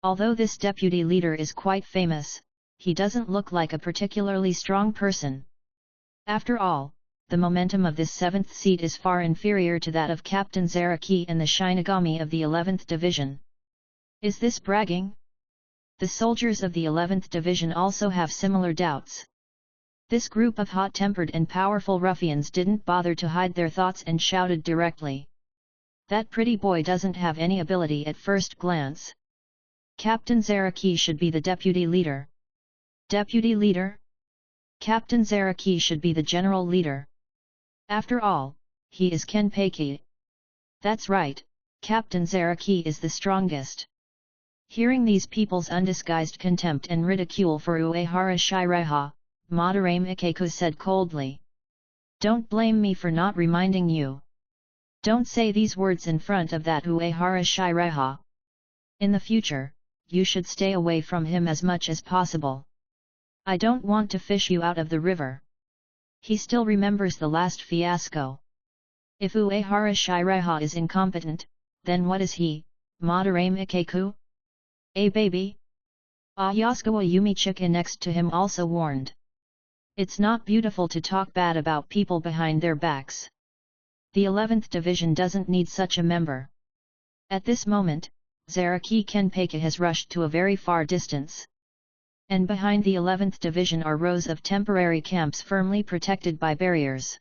Although this deputy leader is quite famous, he doesn't look like a particularly strong person. After all, the momentum of this 7th seat is far inferior to that of Captain Zaraki and the Shinigami of the 11th Division. Is this bragging? The soldiers of the 11th Division also have similar doubts. This group of hot-tempered and powerful ruffians didn't bother to hide their thoughts and shouted directly. That pretty boy doesn't have any ability at first glance. Captain Zaraki should be the deputy leader. Deputy leader? Captain Zaraki should be the general leader. After all, he is Kenpeki. That's right, Captain Zaraki is the strongest. Hearing these people's undisguised contempt and ridicule for Uehara Shiraiha, Madarame Ikeku said coldly. Don't blame me for not reminding you. Don't say these words in front of that Uehara Shiraiha. In the future, you should stay away from him as much as possible. I don't want to fish you out of the river. He still remembers the last fiasco. If Uehara Shiraiha is incompetent, then what is he, Madarame Ikeku? A baby? Ayasukawa Yumichika next to him also warned. It's not beautiful to talk bad about people behind their backs. The 11th Division doesn't need such a member. At this moment, Zaraki Kenpeka has rushed to a very far distance. And behind the 11th Division are rows of temporary camps firmly protected by barriers.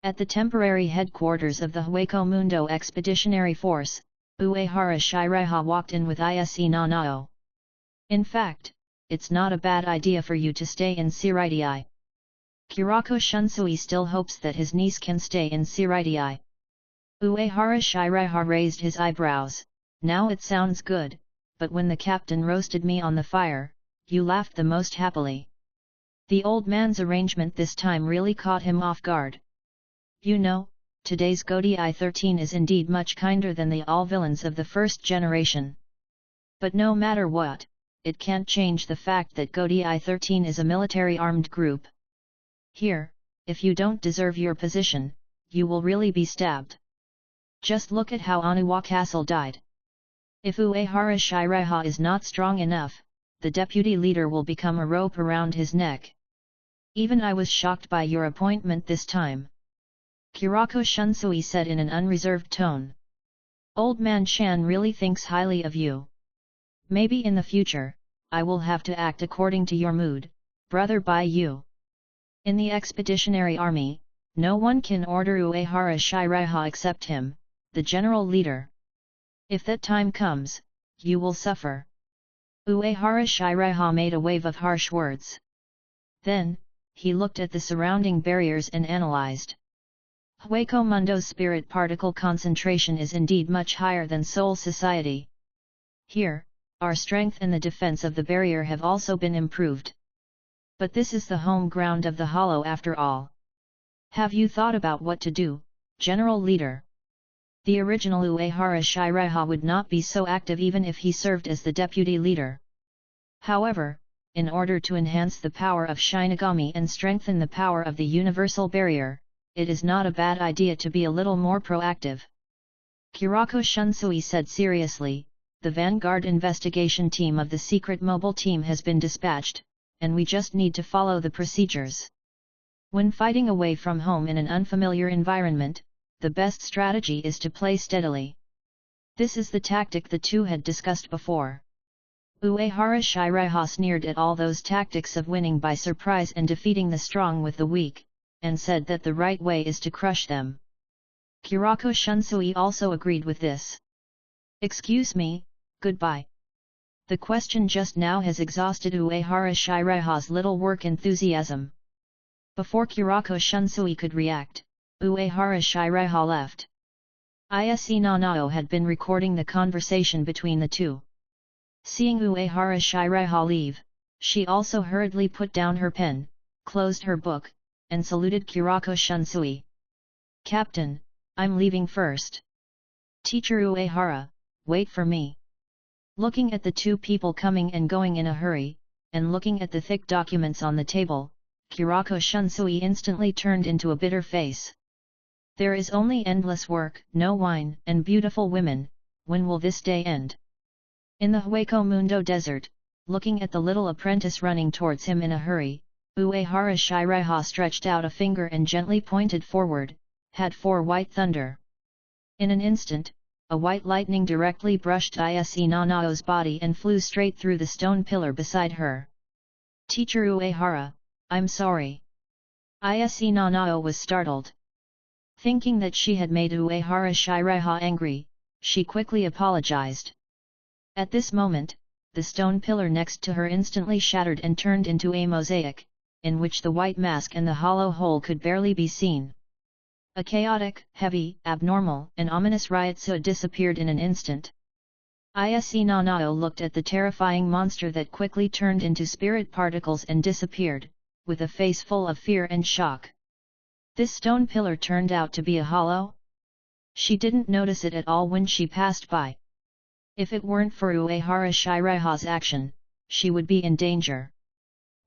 At the temporary headquarters of the Hueco Mundo Expeditionary Force, Uehara Shiraiha walked in with Ise Nanao. In fact, it's not a bad idea for you to stay in Siritii. Kurako Shunsui still hopes that his niece can stay in Siritii. Uehara Shiraiha raised his eyebrows. Now it sounds good, but when the captain roasted me on the fire, you laughed the most happily. The old man's arrangement this time really caught him off guard. You know, today's Godii 13 is indeed much kinder than the all-villains of the first generation. But no matter what, it can't change the fact that Godii 13 is a military armed group. Here, if you don't deserve your position, you will really be stabbed. Just look at how Anuwa Castle died. If Uehara Shiraiha is not strong enough, the deputy leader will become a rope around his neck. Even I was shocked by your appointment this time. Kurako Shunsui said in an unreserved tone. Old man Shan really thinks highly of you. Maybe in the future, I will have to act according to your mood, brother by you. In the expeditionary army, no one can order Uehara Shiraiha except him, the general leader. If that time comes, you will suffer. Uehara Shiraiha made a wave of harsh words. Then, he looked at the surrounding barriers and analyzed. Hueco Mundo's spirit particle concentration is indeed much higher than Soul Society. Here, our strength and the defense of the barrier have also been improved. But this is the home ground of the Hollow after all. Have you thought about what to do, General Leader? The original Uehara Shiraiha would not be so active even if he served as the deputy leader. However, in order to enhance the power of Shinigami and strengthen the power of the universal barrier, it is not a bad idea to be a little more proactive. Kurako Shunsui said seriously, the Vanguard investigation team of the secret mobile team has been dispatched, and we just need to follow the procedures. When fighting away from home in an unfamiliar environment, the best strategy is to play steadily. This is the tactic the two had discussed before. Uehara Shiraiha sneered at all those tactics of winning by surprise and defeating the strong with the weak, and said that the right way is to crush them. Kurako Shunsui also agreed with this. Excuse me, goodbye. The question just now has exhausted Uehara Shiraiha's little work enthusiasm. Before Kurako Shunsui could react, Uehara Shiraiha left. Ise Nanao had been recording the conversation between the two. Seeing Uehara Shiraiha leave, she also hurriedly put down her pen, closed her book, and saluted Kurako Shunsui. Captain, I'm leaving first. Teacher Uehara, wait for me. Looking at the two people coming and going in a hurry, and looking at the thick documents on the table, Kurako Shunsui instantly turned into a bitter face. There is only endless work, no wine, and beautiful women. When will this day end? In the Hueco Mundo desert, looking at the little apprentice running towards him in a hurry, Uehara Shiraiha stretched out a finger and gently pointed forward, had 4 white thunder. In an instant, a white lightning directly brushed Ise Nanao's body and flew straight through the stone pillar beside her. Teacher Uehara, I'm sorry. Ise Nanao was startled. Thinking that she had made Uehara Shiraiha angry, she quickly apologized. At this moment, the stone pillar next to her instantly shattered and turned into a mosaic, in which the white mask and the hollow hole could barely be seen. A chaotic, heavy, abnormal, and ominous riot disappeared in an instant. Ise Nanao looked at the terrifying monster that quickly turned into spirit particles and disappeared, with a face full of fear and shock. This stone pillar turned out to be a hollow? She didn't notice it at all when she passed by. If it weren't for Uehara Shiraiha's action, she would be in danger.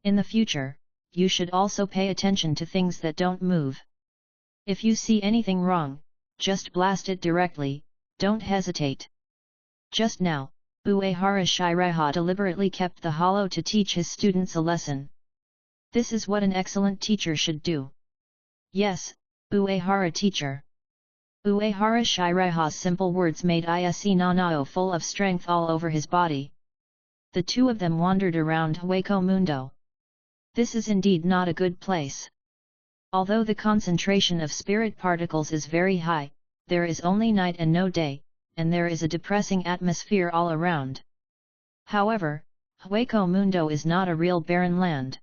In the future, you should also pay attention to things that don't move. If you see anything wrong, just blast it directly, don't hesitate. Just now, Uehara Shiraiha deliberately kept the hollow to teach his students a lesson. This is what an excellent teacher should do. Yes, Uehara teacher. Uehara Shiraiha's simple words made Ise Nanao full of strength all over his body. The two of them wandered around Hueco Mundo. This is indeed not a good place. Although the concentration of spirit particles is very high, there is only night and no day, and there is a depressing atmosphere all around. However, Hueco Mundo is not a real barren land.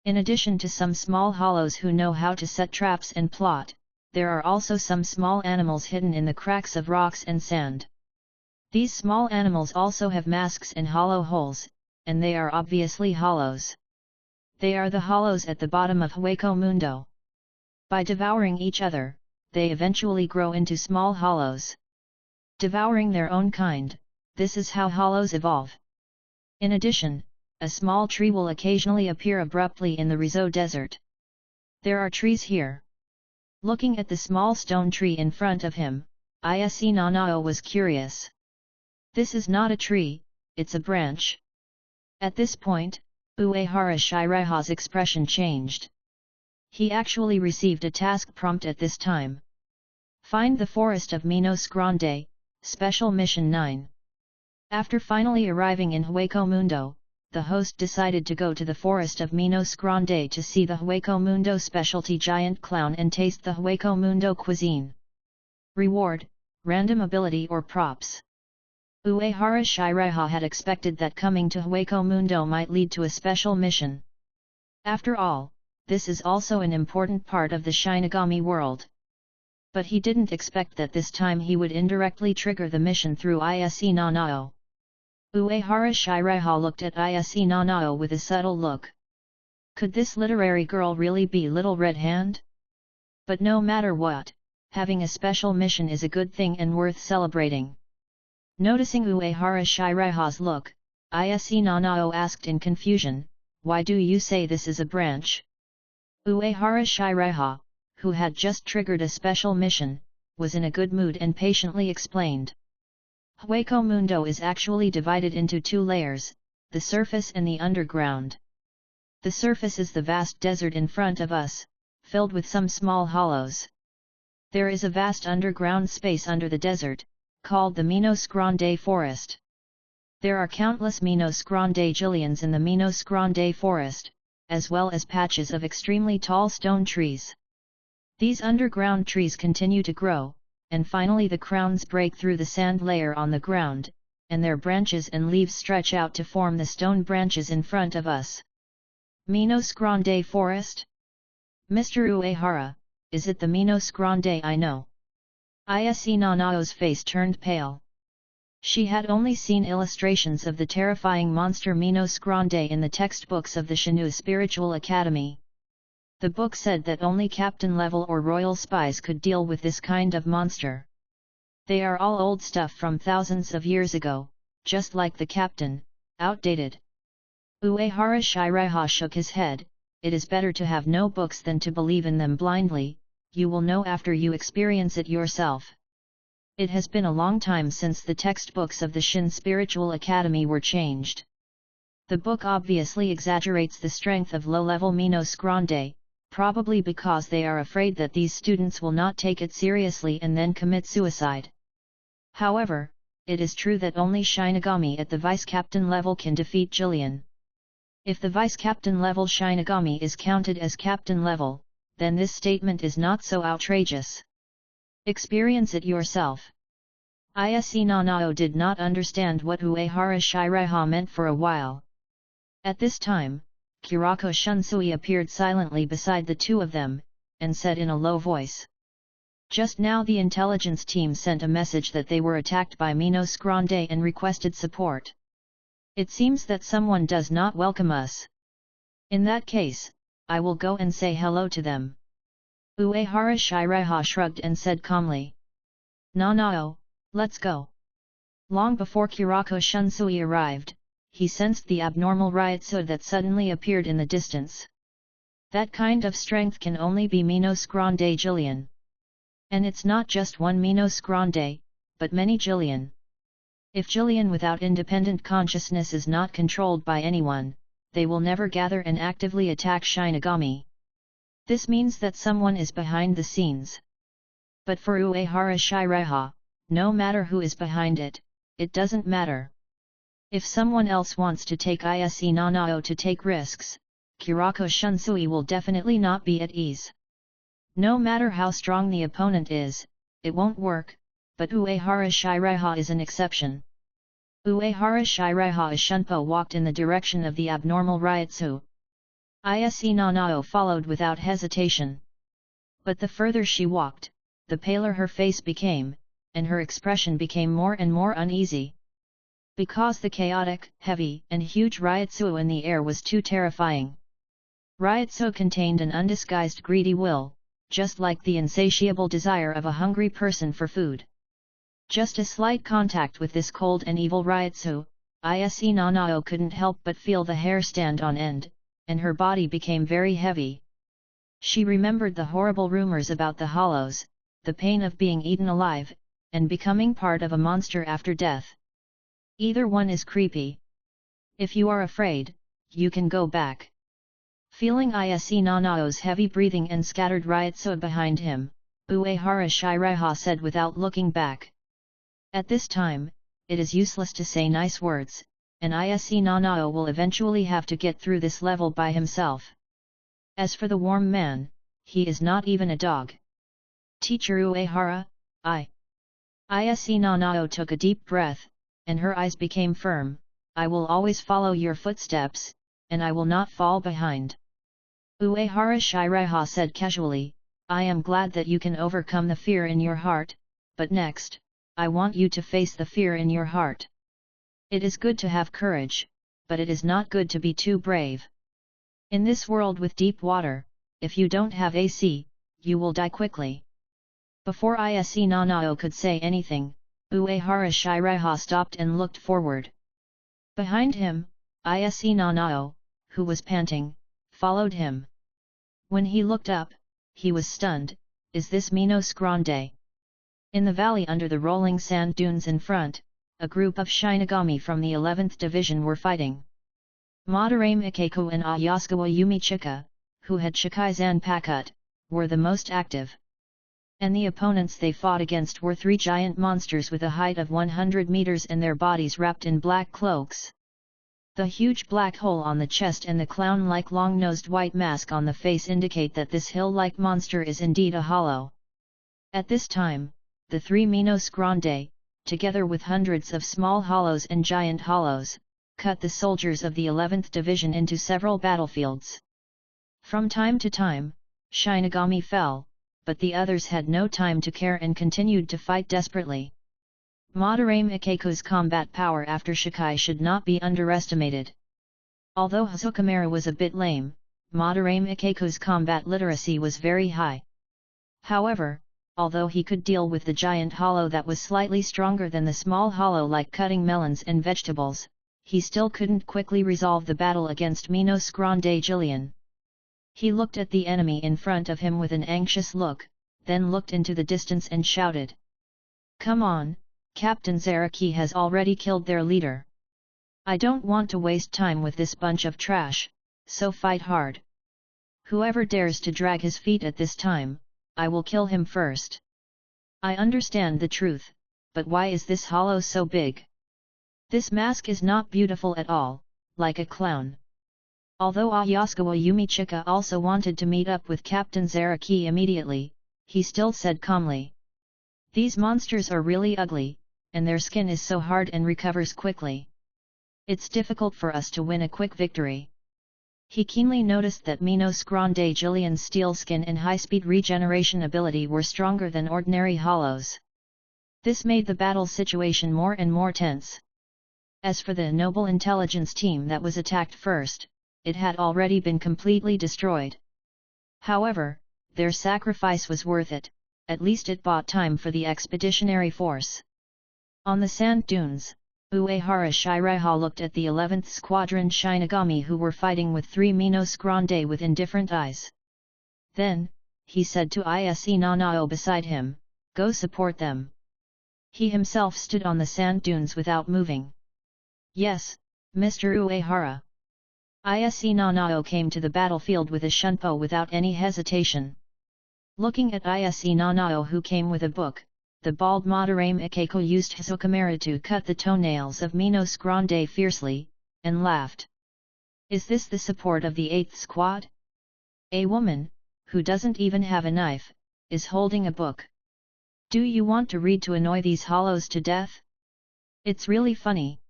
In addition to some small hollows who know how to set traps and plot, there are also some small animals hidden in the cracks of rocks and sand. These small animals also have masks and hollow holes, and they are obviously hollows. They are the hollows at the bottom of Hueco Mundo. By devouring each other, they eventually grow into small hollows. Devouring their own kind, this is how hollows evolve. In addition, a small tree will occasionally appear abruptly in the Rizzo Desert. There are trees here. Looking at the small stone tree in front of him, Ise Nanao was curious. This is not a tree, it's a branch. At this point, Uehara Shiraiha's expression changed. He actually received a task prompt at this time. Find the forest of Minos Grande, Special Mission 9. After finally arriving in Hueco Mundo, the host decided to go to the forest of Minos Grande to see the Hueco Mundo specialty giant clown and taste the Hueco Mundo cuisine. Reward, random ability or props. Uehara Shiraiha had expected that coming to Hueco Mundo might lead to a special mission. After all, this is also an important part of the Shinigami world. But he didn't expect that this time he would indirectly trigger the mission through Ise Nanao. Uehara Shiraiha looked at Ise Nanao with a subtle look. Could this literary girl really be Little Red Hand? But no matter what, having a special mission is a good thing and worth celebrating. Noticing Uehara Shiraiha's look, Ise Nanao asked in confusion, "Why do you say this is a branch?" Uehara Shiraiha, who had just triggered a special mission, was in a good mood and patiently explained. Hueco Mundo is actually divided into two layers, the surface and the underground. The surface is the vast desert in front of us, filled with some small hollows. There is a vast underground space under the desert, called the Minos Grande Forest. There are countless Minos Grande Gillians in the Minos Grande Forest, as well as patches of extremely tall stone trees. These underground trees continue to grow, and finally the crowns break through the sand layer on the ground, and their branches and leaves stretch out to form the stone branches in front of us. Minos Grande Forest? Mr. Uehara, is it the Minos Grande I know? Ise Nanao's face turned pale. She had only seen illustrations of the terrifying monster Minos Grande in the textbooks of the Shinu Spiritual Academy. The book said that only captain-level or royal spies could deal with this kind of monster. They are all old stuff from thousands of years ago, just like the captain, outdated. Uehara Shiraiha shook his head. It is better to have no books than to believe in them blindly, you will know after you experience it yourself. It has been a long time since the textbooks of the Shin Spiritual Academy were changed. The book obviously exaggerates the strength of low-level Minos Grande, probably because they are afraid that these students will not take it seriously and then commit suicide. However, it is true that only Shinigami at the vice-captain level can defeat Jillian. If the vice-captain level Shinigami is counted as captain level, then this statement is not so outrageous. Experience it yourself. Ise Nanao did not understand what Uehara Shiraiha meant for a while. At this time, Kirako Shunsui appeared silently beside the two of them, and said in a low voice, Just now the intelligence team sent a message that they were attacked by Minos Grande and requested support. It seems that someone does not welcome us. In that case, I will go and say hello to them. Uehara Shiraiha shrugged and said calmly. Nanao, let's go. Long before Kirako Shunsui arrived, he sensed the abnormal Ryotsu that suddenly appeared in the distance. That kind of strength can only be Minos Grande Jillian. And it's not just one Minos Grande, but many Jillian. If Jillian without independent consciousness is not controlled by anyone, they will never gather and actively attack Shinigami. This means that someone is behind the scenes. But for Uehara Shiraiha, no matter who is behind it, it doesn't matter. If someone else wants to take Ise Nanao to take risks, Kirako Shunsui will definitely not be at ease. No matter how strong the opponent is, it won't work, but Uehara Shiraiha is an exception. Uehara Shiraiha Shunpo walked in the direction of the abnormal Ryotsu. Ise Nanao followed without hesitation. But the further she walked, the paler her face became, and her expression became more and more uneasy. Because the chaotic, heavy, and huge Ryotsu in the air was too terrifying. Ryotsu contained an undisguised greedy will, just like the insatiable desire of a hungry person for food. Just a slight contact with this cold and evil Ryotsu, Ise Nanao couldn't help but feel the hair stand on end, and her body became very heavy. She remembered the horrible rumors about the hollows, the pain of being eaten alive, and becoming part of a monster after death. Either one is creepy. If you are afraid, you can go back. Feeling Ise Nanao's heavy breathing and scattered Ryotsu behind him, Uehara Shiraiha said without looking back. At this time, it is useless to say nice words, and Ise Nanao will eventually have to get through this level by himself. As for the warm man, he is not even a dog. Teacher Uehara, Ise Nanao took a deep breath, and her eyes became firm. I will always follow your footsteps, and I will not fall behind. Uehara Shiraiha said casually, I am glad that you can overcome the fear in your heart, but next, I want you to face the fear in your heart. It is good to have courage, but it is not good to be too brave. In this world with deep water, if you don't have AC, you will die quickly. Before Ise Nanao could say anything, Uehara Shiraiha stopped and looked forward. Behind him, Ise Nanao, who was panting, followed him. When he looked up, he was stunned. Is this Minos Grande? In the valley under the rolling sand dunes in front, a group of Shinigami from the 11th Division were fighting. Madarame Ikeku and Ayasukawa Yumichika, who had Shikai Zanpakut, were the most active. And the opponents they fought against were three giant monsters with a height of 100 meters and their bodies wrapped in black cloaks. The huge black hole on the chest and the clown-like long-nosed white mask on the face indicate that this hill-like monster is indeed a hollow. At this time, the three Minos Grande, together with hundreds of small hollows and giant hollows, cut the soldiers of the 11th Division into several battlefields. From time to time, Shinigami fell, but the others had no time to care and continued to fight desperately. Madarame Ikeku's combat power after Shikai should not be underestimated. Although Hazukamura was a bit lame, Madarame Ikeku's combat literacy was very high. However, although he could deal with the giant hollow that was slightly stronger than the small hollow like cutting melons and vegetables, he still couldn't quickly resolve the battle against Minos Grande Jillian. He looked at the enemy in front of him with an anxious look, then looked into the distance and shouted. Come on, Captain Zaraki has already killed their leader. I don't want to waste time with this bunch of trash, so fight hard. Whoever dares to drag his feet at this time, I will kill him first. I understand the truth, but why is this hollow so big? This mask is not beautiful at all, like a clown. Although Ayasukawa Yumichika also wanted to meet up with Captain Zaraki immediately, he still said calmly. These monsters are really ugly, and their skin is so hard and recovers quickly. It's difficult for us to win a quick victory. He keenly noticed that Minos Grande Jillian's steel skin and high-speed regeneration ability were stronger than ordinary hollows. This made the battle situation more and more tense. As for the noble intelligence team that was attacked first, it had already been completely destroyed. However, their sacrifice was worth it, at least it bought time for the expeditionary force. On the sand dunes, Uehara Shiraiha looked at the 11th Squadron Shinigami who were fighting with 3 Minos Grande with indifferent eyes. Then, he said to Ise Nanao beside him, "Go support them." He himself stood on the sand dunes without moving. "Yes, Mr. Uehara." Ise Nanao came to the battlefield with a shunpo without any hesitation. Looking at Ise Nanao who came with a book, the bald Madarame Ikeko used Hisokamera to cut the toenails of Minos Grande fiercely, and laughed. "Is this the support of the 8th Squad? A woman, who doesn't even have a knife, is holding a book. Do you want to read to annoy these hollows to death? It's really funny."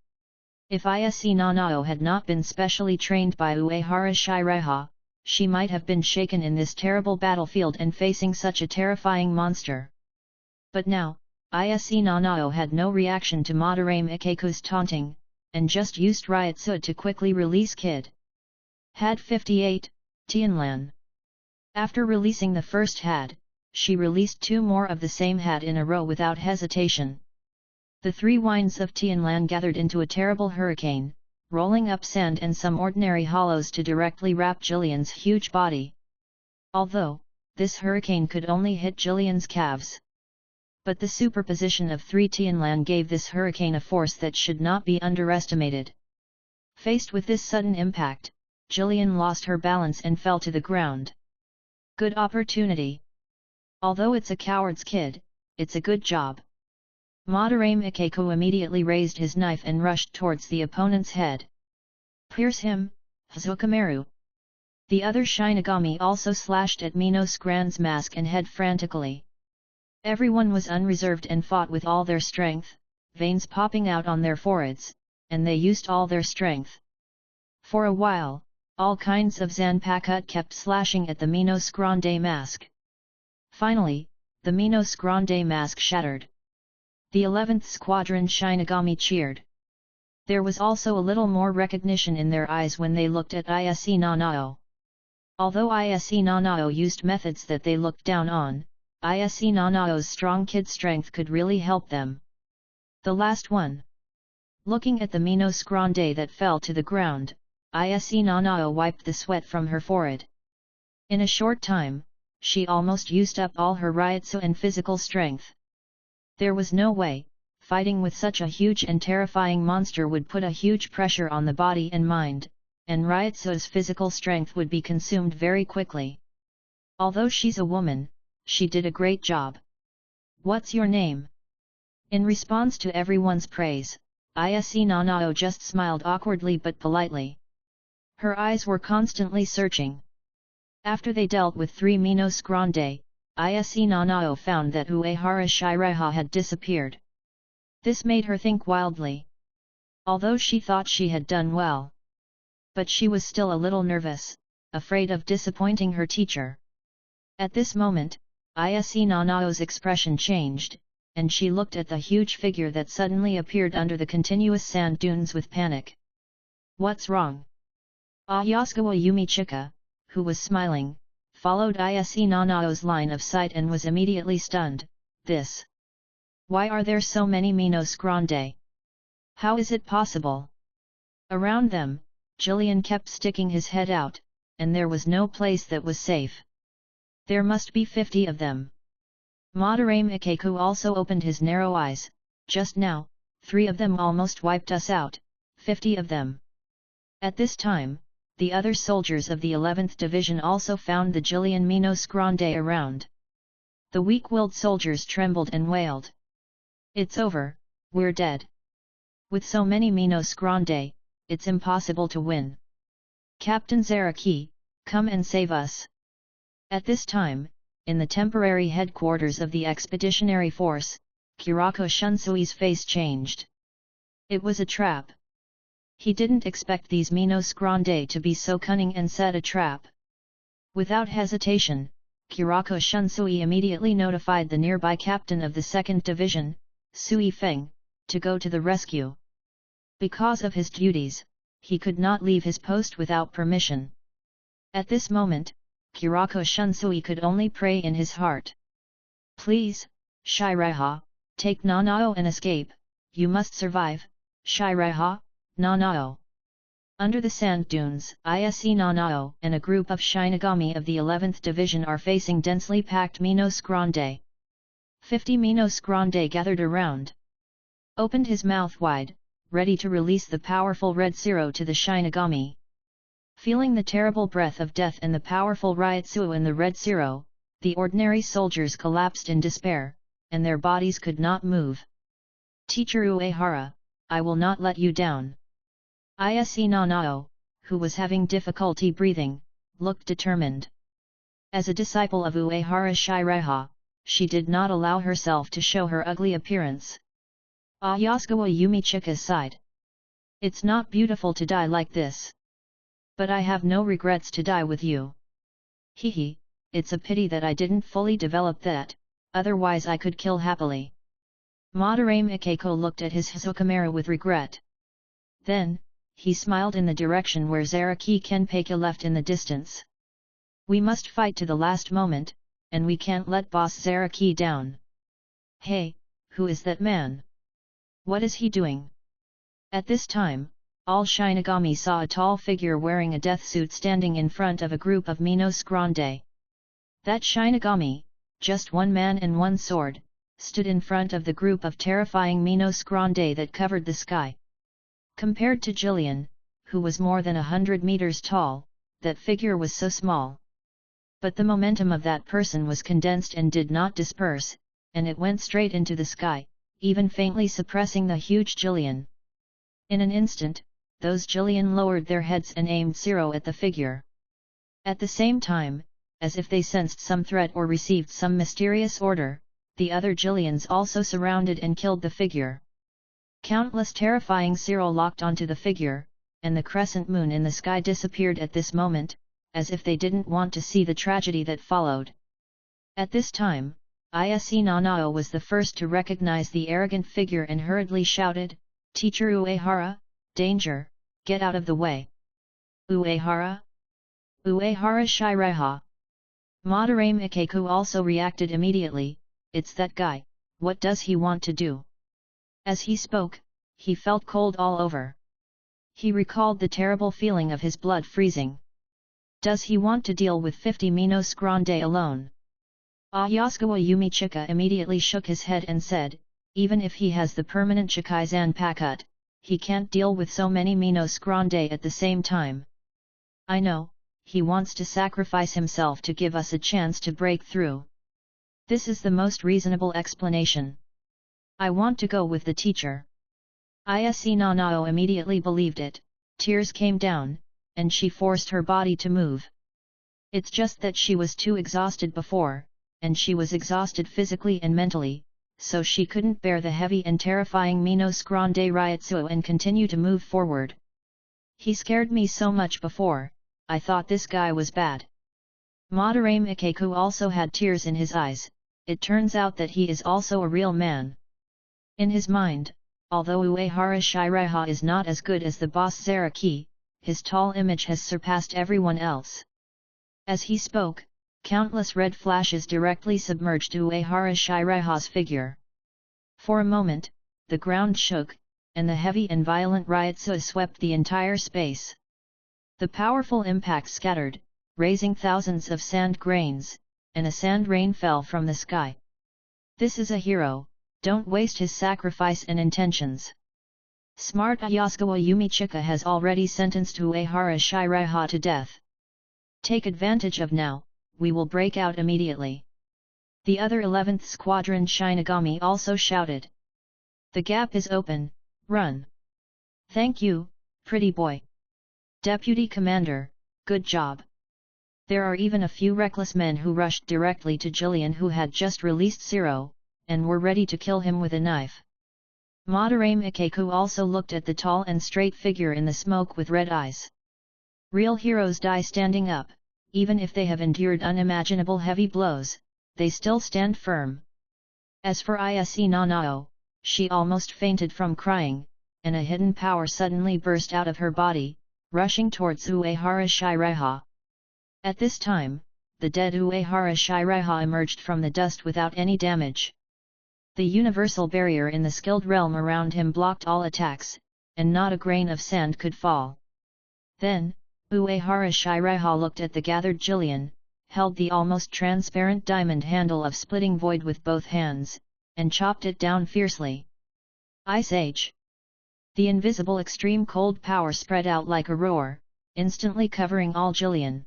If Ise Nanao had not been specially trained by Uehara Shiraiha, she might have been shaken in this terrible battlefield and facing such a terrifying monster. But now, Ise Nanao had no reaction to Madarame Ikeko's taunting, and just used Ryotsu to quickly release Kid. Had 58, Tianlan. After releasing the first had, she released 2 more of the same had in a row without hesitation. The 3 winds of Tianlan gathered into a terrible hurricane, rolling up sand and some ordinary hollows to directly wrap Jillian's huge body. Although, this hurricane could only hit Jillian's calves. But the superposition of 3 Tianlan gave this hurricane a force that should not be underestimated. Faced with this sudden impact, Jillian lost her balance and fell to the ground. Good opportunity. Although it's a coward's kid, it's a good job. Madarame Ikeko immediately raised his knife and rushed towards the opponent's head. "Pierce him, Hisokameru!" The other Shinigami also slashed at Minos Grande's mask and head frantically. Everyone was unreserved and fought with all their strength, veins popping out on their foreheads, and they used all their strength. For a while, all kinds of Zanpakuto kept slashing at the Minos Grande mask. Finally, the Minos Grande mask shattered. The 11th Squadron Shinigami cheered. There was also a little more recognition in their eyes when they looked at Ise Nanao. Although Ise Nanao used methods that they looked down on, Ise Nanao's strong kid strength could really help them. The last one. Looking at the Minos Grande that fell to the ground, Ise Nanao wiped the sweat from her forehead. In a short time, she almost used up all her Ryotsu and physical strength. There was no way, fighting with such a huge and terrifying monster would put a huge pressure on the body and mind, and Ryotsu's physical strength would be consumed very quickly. Although she's a woman, she did a great job. "What's your name?" In response to everyone's praise, Ise Nanao just smiled awkwardly but politely. Her eyes were constantly searching. After they dealt with 3 Minos Grande, Ise Nanao found that Uehara Shiraiha had disappeared. This made her think wildly. Although she thought she had done well. But she was still a little nervous, afraid of disappointing her teacher. At this moment, Ise Nanao's expression changed, and she looked at the huge figure that suddenly appeared under the continuous sand dunes with panic. "What's wrong?" Ayasukawa Yumichika, who was smiling, followed Ise Nanao's line of sight and was immediately stunned. "This? Why are there so many Minos Grande? How is it possible?" Around them, Jillian kept sticking his head out, and there was no place that was safe. "There must be 50 of them." Madarame Ikeko also opened his narrow eyes. "Just now, 3 of them almost wiped us out, 50 of them." At this time, the other soldiers of the 11th Division also found the Jillian Minos Grande around. The weak-willed soldiers trembled and wailed. "It's over, we're dead. With so many Minos Grande, it's impossible to win. Captain Zaraki, come and save us." At this time, in the temporary headquarters of the expeditionary force, Kirako Shunsui's face changed. It was a trap. He didn't expect these Minos Grande to be so cunning and set a trap. Without hesitation, Kurako Shunsui immediately notified the nearby captain of the 2nd Division, Sui Feng, to go to the rescue. Because of his duties, he could not leave his post without permission. At this moment, Kurako Shunsui could only pray in his heart. Please, Shiraiha, take Nanao and escape, you must survive, Shiraiha, Nanao. Under the sand dunes, Ise Nanao and a group of Shinigami of the 11th Division are facing densely packed Minos Grande. 50 Minos Grande gathered around. Opened his mouth wide, ready to release the powerful red Zero to the Shinigami. Feeling the terrible breath of death and the powerful Ryutsu in the red Zero, the ordinary soldiers collapsed in despair, and their bodies could not move. Teacher Uehara, I will not let you down. Ise Nanao, who was having difficulty breathing, looked determined. As a disciple of Uehara Shiraiha, she did not allow herself to show her ugly appearance. Ayasugawa Yumichika sighed. It's not beautiful to die like this. But I have no regrets to die with you. Hehe, it's a pity that I didn't fully develop that, otherwise I could kill happily. Madarame Ikeko looked at his Hisokamera with regret. Then, he smiled in the direction where Zaraki Kenpeka left in the distance. We must fight to the last moment, and we can't let boss Zaraki down. Hey, who is that man? What is he doing? At this time, all Shinigami saw a tall figure wearing a death suit standing in front of a group of Minos Grande. That Shinigami, just one man and one sword, stood in front of the group of terrifying Minos Grande that covered the sky. Compared to Jillian, who was more than 100 meters tall, that figure was so small. But the momentum of that person was condensed and did not disperse, and it went straight into the sky, even faintly suppressing the huge Jillian. In an instant, those Jillian lowered their heads and aimed Zero at the figure. At the same time, as if they sensed some threat or received some mysterious order, the other Jillians also surrounded and killed the figure. Countless terrifying Zero locked onto the figure, and the crescent moon in the sky disappeared at this moment, as if they didn't want to see the tragedy that followed. At this time, Ise Nanao was the first to recognize the arrogant figure and hurriedly shouted, Teacher Uehara, danger, get out of the way. Uehara? Uehara Shiraiha. Madarame Ikeko also reacted immediately, it's that guy, what does he want to do? As he spoke, he felt cold all over. He recalled the terrible feeling of his blood freezing. Does he want to deal with 50 Minos Grande alone? Ayasugawa Yumichika immediately shook his head and said, even if he has the permanent Chikaizan Pakut, he can't deal with so many Minos Grande at the same time. I know, he wants to sacrifice himself to give us a chance to break through. This is the most reasonable explanation. I want to go with the teacher. Ise Nanao immediately believed it, tears came down, and she forced her body to move. It's just that she was too exhausted before, and she was exhausted physically and mentally, so she couldn't bear the heavy and terrifying Minos Grande Ryutsu and continue to move forward. He scared me so much before, I thought this guy was bad. Madarame Ikeko also had tears in his eyes, it turns out that he is also a real man. In his mind, although Uehara Shiraiha is not as good as the boss Zaraki, his tall image has surpassed everyone else. As he spoke, countless red flashes directly submerged Uehara Shiraiha's figure. For a moment, the ground shook, and the heavy and violent Ryutsu swept the entire space. The powerful impact scattered, raising thousands of sand grains, and a sand rain fell from the sky. This is a hero, don't waste his sacrifice and intentions. Smart Ayasugawa Yumichika has already sentenced Uehara Shiraiha to death. Take advantage of now, we will break out immediately. The other 11th Squadron Shinigami also shouted. The gap is open, run. Thank you, pretty boy. Deputy Commander, good job. There are even a few reckless men who rushed directly to Jillian who had just released Zero, and were ready to kill him with a knife. Madarame Ikeku also looked at the tall and straight figure in the smoke with red eyes. Real heroes die standing up, even if they have endured unimaginable heavy blows, they still stand firm. As for Ise Nanao, she almost fainted from crying, and a hidden power suddenly burst out of her body, rushing towards Uehara Shiraiha. At this time, the dead Uehara Shiraiha emerged from the dust without any damage. The universal barrier in the skilled realm around him blocked all attacks, and not a grain of sand could fall. Then, Uehara Shiraiha looked at the gathered Jillian, held the almost transparent diamond handle of splitting void with both hands, and chopped it down fiercely. Ice Age. The invisible extreme cold power spread out like a roar, instantly covering all Jillian.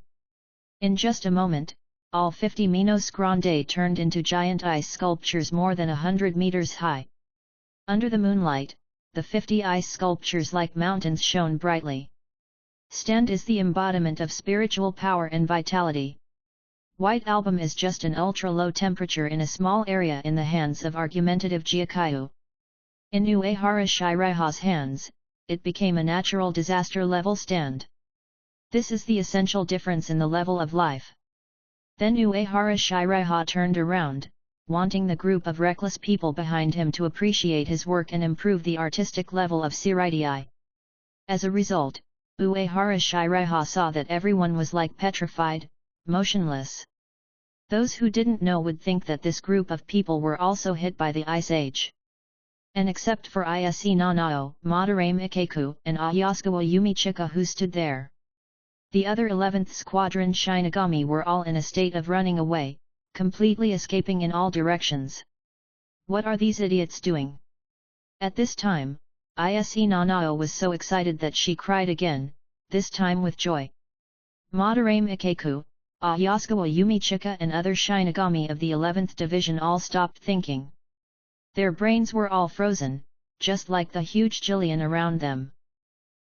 In just a moment, all 50 Minos Grande turned into giant ice sculptures more than 100 meters high. Under the moonlight, the 50 ice sculptures like mountains shone brightly. Stand is the embodiment of spiritual power and vitality. White album is just an ultra-low temperature in a small area in the hands of argumentative Gyokyu. In Uehara Shiraiha's hands, it became a natural disaster-level stand. This is the essential difference in the level of life. Then Uehara Shiraiha turned around, wanting the group of reckless people behind him to appreciate his work and improve the artistic level of Siritii. As a result, Uehara Shiraiha saw that everyone was like petrified, motionless. Those who didn't know would think that this group of people were also hit by the Ice Age. And except for Ise Nanao, Madarame Ikeku, and Ayasukawa Yumichika who stood there. The other 11th Squadron Shinigami were all in a state of running away, completely escaping in all directions. What are these idiots doing? At this time, Ise Nanao was so excited that she cried again, this time with joy. Madarame Ikeku, Ayasukawa Yumichika and other Shinigami of the 11th Division all stopped thinking. Their brains were all frozen, just like the huge Jillian around them.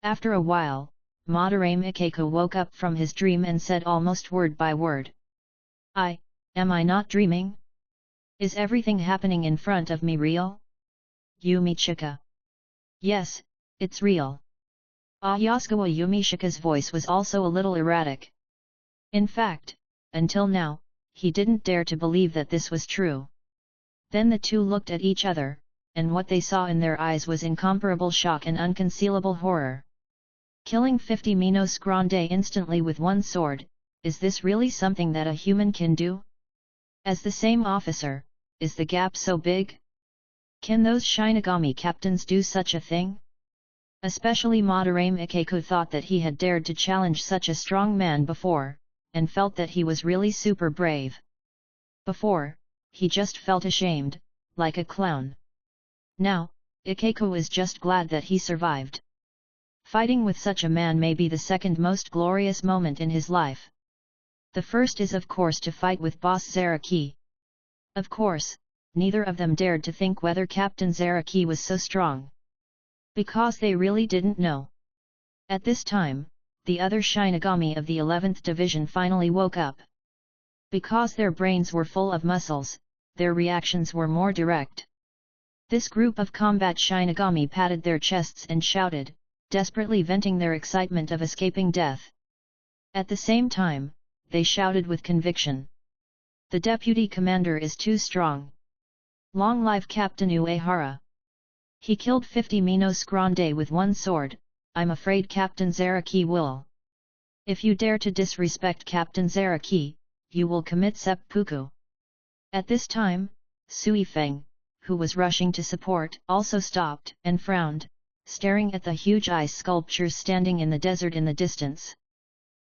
After a while, Madarame Ikeku woke up from his dream and said almost word by word. Am I not dreaming? Is everything happening in front of me real? Yumichika. Yes, it's real. Ayasukawa Yumichika's voice was also a little erratic. In fact, until now, he didn't dare to believe that this was true. Then the two looked at each other, and what they saw in their eyes was incomparable shock and unconcealable horror. Killing 50 Minos Grande instantly with one sword, is this really something that a human can do? As the same officer, is the gap so big? Can those Shinigami captains do such a thing? Especially Madarame Ikeku thought that he had dared to challenge such a strong man before, and felt that he was really super brave. Before, he just felt ashamed, like a clown. Now, Ikeku is just glad that he survived. Fighting with such a man may be the second most glorious moment in his life. The first is of course to fight with Boss Zaraki. Of course, neither of them dared to think whether Captain Zaraki was so strong. Because they really didn't know. At this time, the other Shinigami of the 11th Division finally woke up. Because their brains were full of muscles, their reactions were more direct. This group of combat Shinigami patted their chests and shouted, desperately venting their excitement of escaping death. At the same time, they shouted with conviction. The deputy commander is too strong. Long live Captain Uehara. He killed 50 Minos Grande with one sword, I'm afraid Captain Zaraki will. If you dare to disrespect Captain Zaraki, you will commit seppuku. At this time, Sui Feng, who was rushing to support, also stopped and frowned, staring at the huge ice sculptures standing in the desert in the distance.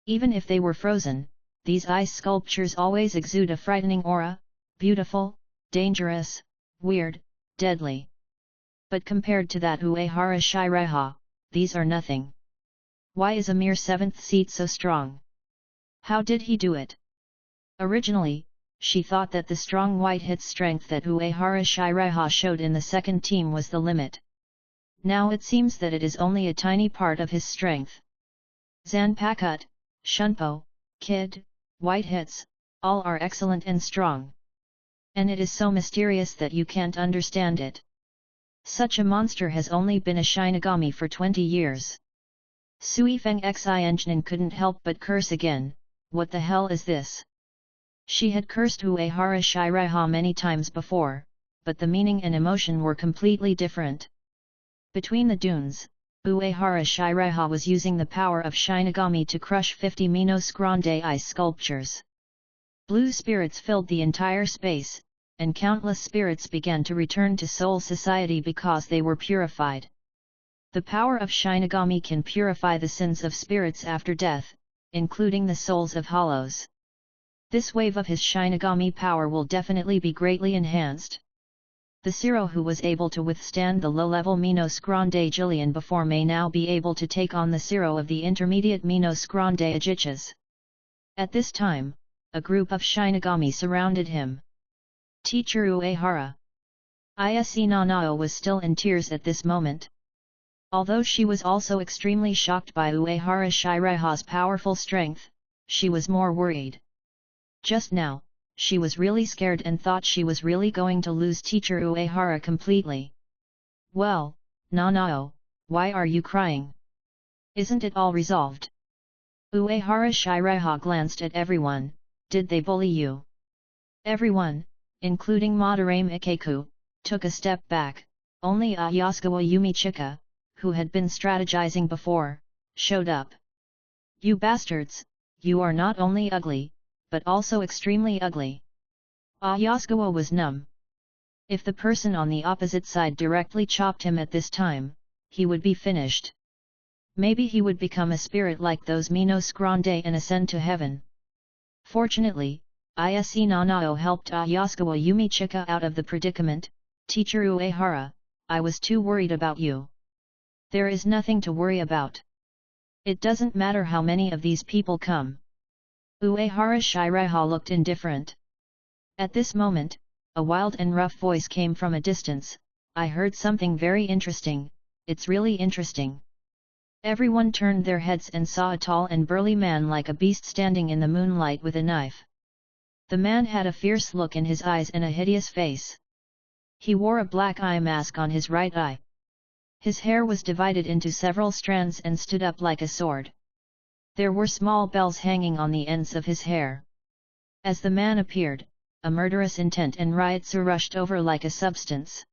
Even if they were frozen, these ice sculptures always exude a frightening aura, beautiful, dangerous, weird, deadly. But compared to that Uehara Shiraiha, these are nothing. Why is a mere 7th seat so strong? How did he do it? Originally, she thought that the strong white hit strength that Uehara Shiraiha showed in the second team was the limit. Now it seems that it is only a tiny part of his strength. Zanpakut, Shunpo, Kid, white hits, all are excellent and strong. And it is so mysterious that you can't understand it. Such a monster has only been a Shinigami for 20 years. Sui Feng Xianjin couldn't help but curse again. What the hell is this? She had cursed Uehara Shiraiha many times before, but the meaning and emotion were completely different. Between the dunes, Uehara Shiraiha was using the power of Shinigami to crush 50 Minos Grande ice sculptures. Blue spirits filled the entire space, and countless spirits began to return to Soul Society because they were purified. The power of Shinigami can purify the sins of spirits after death, including the souls of hollows. This wave of his Shinigami power will definitely be greatly enhanced. The Zero who was able to withstand the low-level Minos Grande Jillian before may now be able to take on the Zero of the intermediate Minos Grande Ajichas. At this time, a group of Shinigami surrounded him. Teacher Uehara. Ise Nanao was still in tears at this moment. Although she was also extremely shocked by Uehara Shiraiha's powerful strength, she was more worried. Just now, she was really scared and thought she was really going to lose Teacher Uehara completely. Well, Nanao, why are you crying? Isn't it all resolved? Uehara Shiraiha glanced at everyone. Did they bully you? Everyone, including Madarame Ikeku, took a step back. Only Ayasukawa Yumichika, who had been strategizing before, showed up. You bastards, you are not only ugly, but also extremely ugly. Ayasukawa was numb. If the person on the opposite side directly chopped him at this time, he would be finished. Maybe he would become a spirit like those Minos Grande and ascend to heaven. Fortunately, Ise Nanao helped Ayasukawa Yumichika out of the predicament. Teacher Uehara, I was too worried about you. There is nothing to worry about. It doesn't matter how many of these people come. Uehara Shiraiha looked indifferent. At this moment, a wild and rough voice came from a distance. I heard something very interesting. It's really interesting. Everyone turned their heads and saw a tall and burly man like a beast standing in the moonlight with a knife. The man had a fierce look in his eyes and a hideous face. He wore a black eye mask on his right eye. His hair was divided into several strands and stood up like a sword. There were small bells hanging on the ends of his hair. As the man appeared, a murderous intent and riotsu rushed over like a substance.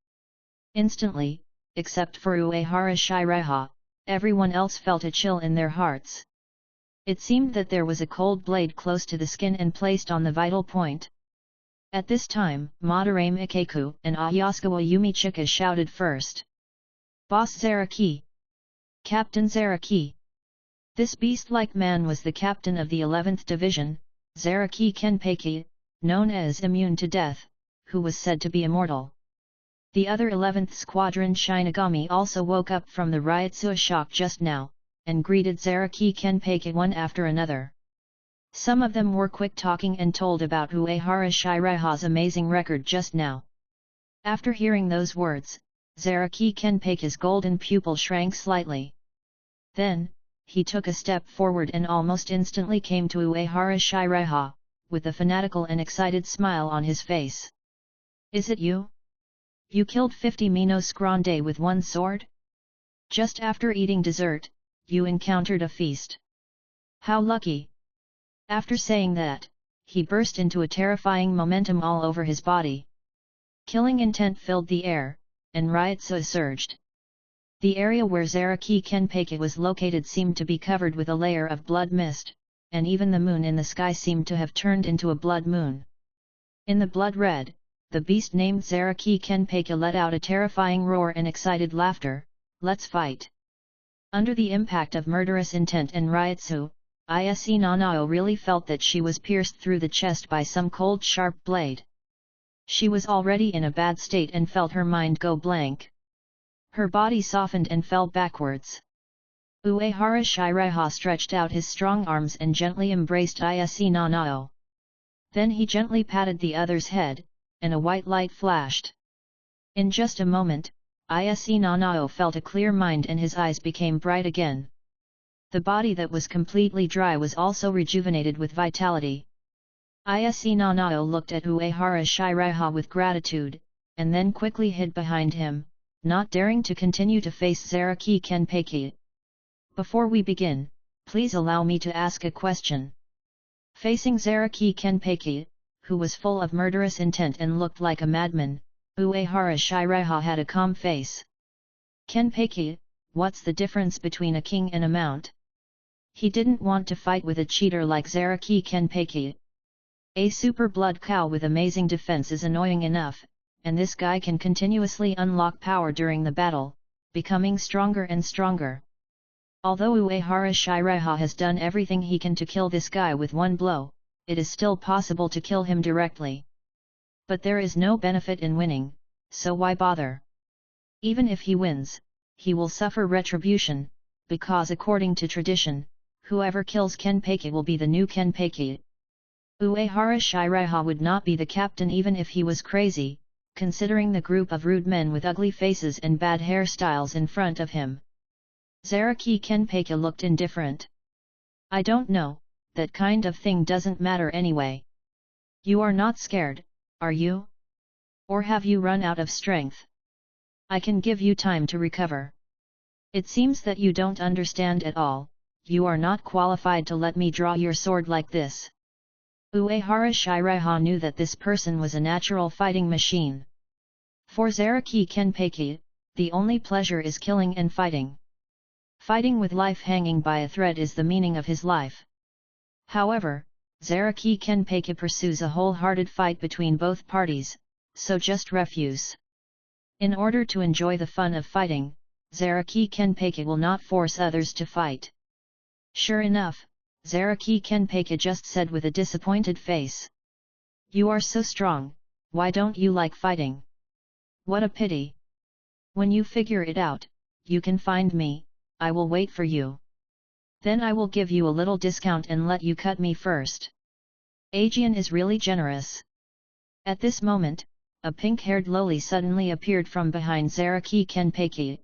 Instantly, except for Uehara Shiraiha, everyone else felt a chill in their hearts. It seemed that there was a cold blade close to the skin and placed on the vital point. At this time, Madarame Ikeku and Ayasukawa Yumichika shouted first. Boss Zaraki! Captain Zaraki! This beast-like man was the captain of the 11th Division, Zaraki Kenpeki, known as Immune to Death, who was said to be immortal. The other 11th Squadron Shinigami also woke up from the Ryotsu shock just now, and greeted Zaraki Kenpeki one after another. Some of them were quick-talking and told about Uehara Shiraiha's amazing record just now. After hearing those words, Zaraki Kenpeki's golden pupil shrank slightly. Then, he took a step forward and almost instantly came to Uehara Shiraiha, with a fanatical and excited smile on his face. Is it you? You killed 50 Minos Grande with one sword? Just after eating dessert, you encountered a feast. How lucky! After saying that, he burst into a terrifying momentum all over his body. Killing intent filled the air, and riotsu surged. The area where Zaraki Kenpeki was located seemed to be covered with a layer of blood mist, and even the moon in the sky seemed to have turned into a blood moon. In the blood red, the beast named Zaraki Kenpeki let out a terrifying roar and excited laughter. Let's fight! Under the impact of murderous intent and riotsu, Ise Nanao really felt that she was pierced through the chest by some cold sharp blade. She was already in a bad state and felt her mind go blank. Her body softened and fell backwards. Uehara Shiraiha stretched out his strong arms and gently embraced Ise Nanao. Then he gently patted the other's head, and a white light flashed. In just a moment, Ise Nanao felt a clear mind and his eyes became bright again. The body that was completely dry was also rejuvenated with vitality. Ise Nanao looked at Uehara Shiraiha with gratitude, and then quickly hid behind him. not daring to continue to face Zaraki Kenpeki. Before we begin, please allow me to ask a question. Facing Zaraki Kenpeki, who was full of murderous intent and looked like a madman, Uehara Shiraiha had a calm face. Kenpeki, what's the difference between a king and a mount? He didn't want to fight with a cheater like Zaraki Kenpeki. A super blood cow with amazing defense is annoying enough, and this guy can continuously unlock power during the battle, becoming stronger and stronger. Although Uehara Shiraiha has done everything he can to kill this guy with one blow, it is still possible to kill him directly. But there is no benefit in winning, so why bother? Even if he wins, he will suffer retribution, because according to tradition, whoever kills Kenpeki will be the new Kenpeki. Uehara Shiraiha would not be the captain even if he was crazy, considering the group of rude men with ugly faces and bad hairstyles in front of him. Zaraki Kenpeki looked indifferent. I don't know, that kind of thing doesn't matter anyway. You are not scared, are you? Or have you run out of strength? I can give you time to recover. It seems that you don't understand at all, you are not qualified to let me draw your sword like this. Uehara Shiraiha knew that this person was a natural fighting machine. For Zaraki Kenpeki, the only pleasure is killing and fighting. Fighting with life hanging by a thread is the meaning of his life. However, Zaraki Kenpeki pursues a wholehearted fight between both parties, so just refuse. In order to enjoy the fun of fighting, Zaraki Kenpeki will not force others to fight. Sure enough, Zaraki Kenpeki just said with a disappointed face. You are so strong, why don't you like fighting? What a pity. When you figure it out, you can find me, I will wait for you. Then I will give you a little discount and let you cut me first. Aegean is really generous. At this moment, a pink-haired loli suddenly appeared from behind Zaraki Kenpeki.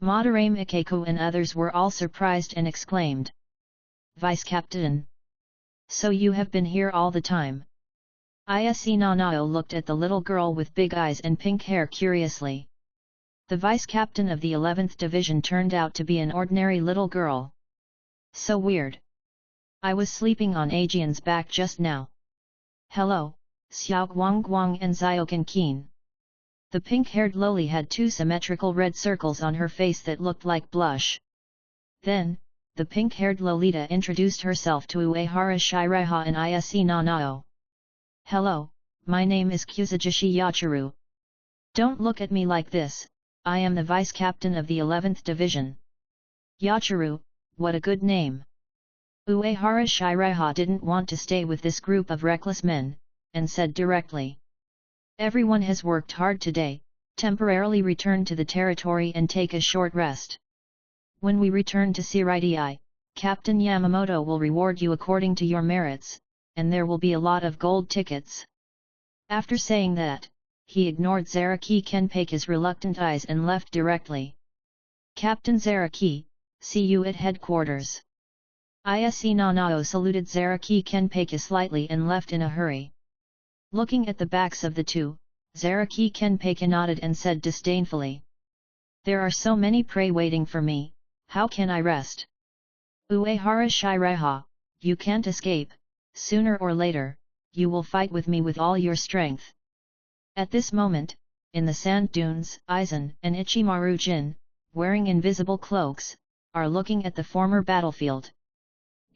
Madarame Ikeku and others were all surprised and exclaimed. Vice Captain! So you have been here all the time. Ise Nanao looked at the little girl with big eyes and pink hair curiously. The vice captain of the 11th Division turned out to be an ordinary little girl. So weird. I was sleeping on Aegean's back just now. Hello, Xiao Guang and Ziokan Keen. The pink-haired loli had two symmetrical red circles on her face that looked like blush. Then, the pink-haired Lolita introduced herself to Uehara Shiraiha and Ise Nanao. Hello, my name is Kusajishi Yachiru. Don't look at me like this, I am the vice captain of the 11th Division. Yachiru, what a good name. Uehara Shiraiha didn't want to stay with this group of reckless men, and said directly. Everyone has worked hard today, temporarily return to the territory and take a short rest. When we return to Siraidai, Captain Yamamoto will reward you according to your merits, and there will be a lot of gold tickets. After saying that, he ignored Zaraki Kenpeki's reluctant eyes and left directly. Captain Zaraki, see you at headquarters. Ise Nanao saluted Zaraki Kenpeki slightly and left in a hurry. Looking at the backs of the two, Zaraki Kenpeki nodded and said disdainfully. There are so many prey waiting for me, how can I rest? Uehara Shiraiha, you can't escape, sooner or later, you will fight with me with all your strength. At this moment, in the sand dunes, Aizen and Ichimaru Jin, wearing invisible cloaks, are looking at the former battlefield.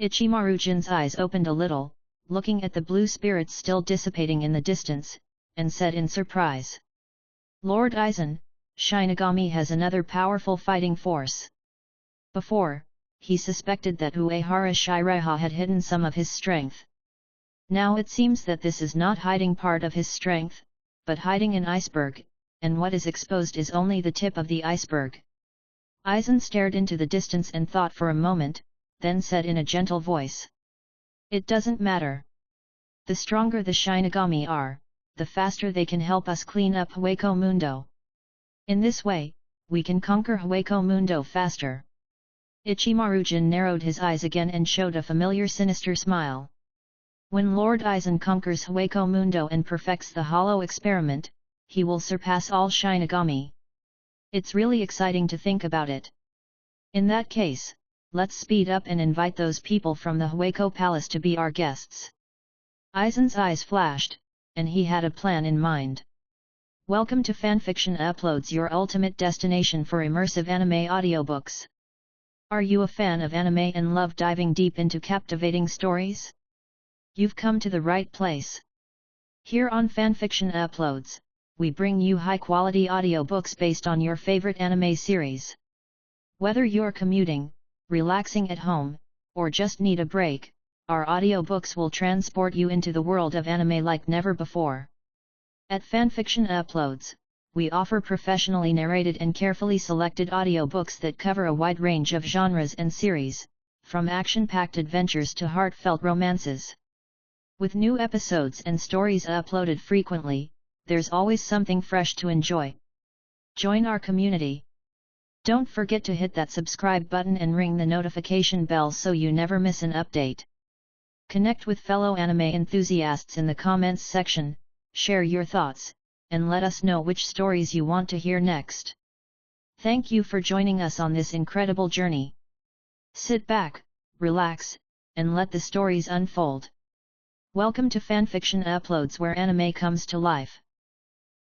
Ichimaru Jin's eyes opened a little, looking at the blue spirits still dissipating in the distance, and said in surprise. Lord Aizen, Shinigami has another powerful fighting force. Before, he suspected that Uehara Shiraiha had hidden some of his strength. Now it seems that this is not hiding part of his strength, but hiding an iceberg, and what is exposed is only the tip of the iceberg. Aizen stared into the distance and thought for a moment, then said in a gentle voice. It doesn't matter. The stronger the Shinigami are, the faster they can help us clean up Hueco Mundo. In this way, we can conquer Hueco Mundo faster. Ichimaru Jin narrowed his eyes again and showed a familiar sinister smile. When Lord Aizen conquers Hueco Mundo and perfects the hollow experiment, he will surpass all Shinigami. It's really exciting to think about it. In that case, let's speed up and invite those people from the Hueco Palace to be our guests. Aizen's eyes flashed, and he had a plan in mind. Welcome to Fanfiction Uploads, your ultimate destination for immersive anime audiobooks. Are you a fan of anime and love diving deep into captivating stories? You've come to the right place. Here on Fanfiction Uploads, we bring you high-quality audiobooks based on your favorite anime series. Whether you're commuting, relaxing at home, or just need a break, our audiobooks will transport you into the world of anime like never before. At Fanfiction Uploads, we offer professionally narrated and carefully selected audiobooks that cover a wide range of genres and series, from action-packed adventures to heartfelt romances. With new episodes and stories uploaded frequently, there's always something fresh to enjoy. Join our community. Don't forget to hit that subscribe button and ring the notification bell so you never miss an update. Connect with fellow anime enthusiasts in the comments section, share your thoughts, and let us know which stories you want to hear next. Thank you for joining us on this incredible journey. Sit back, relax, and let the stories unfold. Welcome to Fanfiction Uploads, where anime comes to life.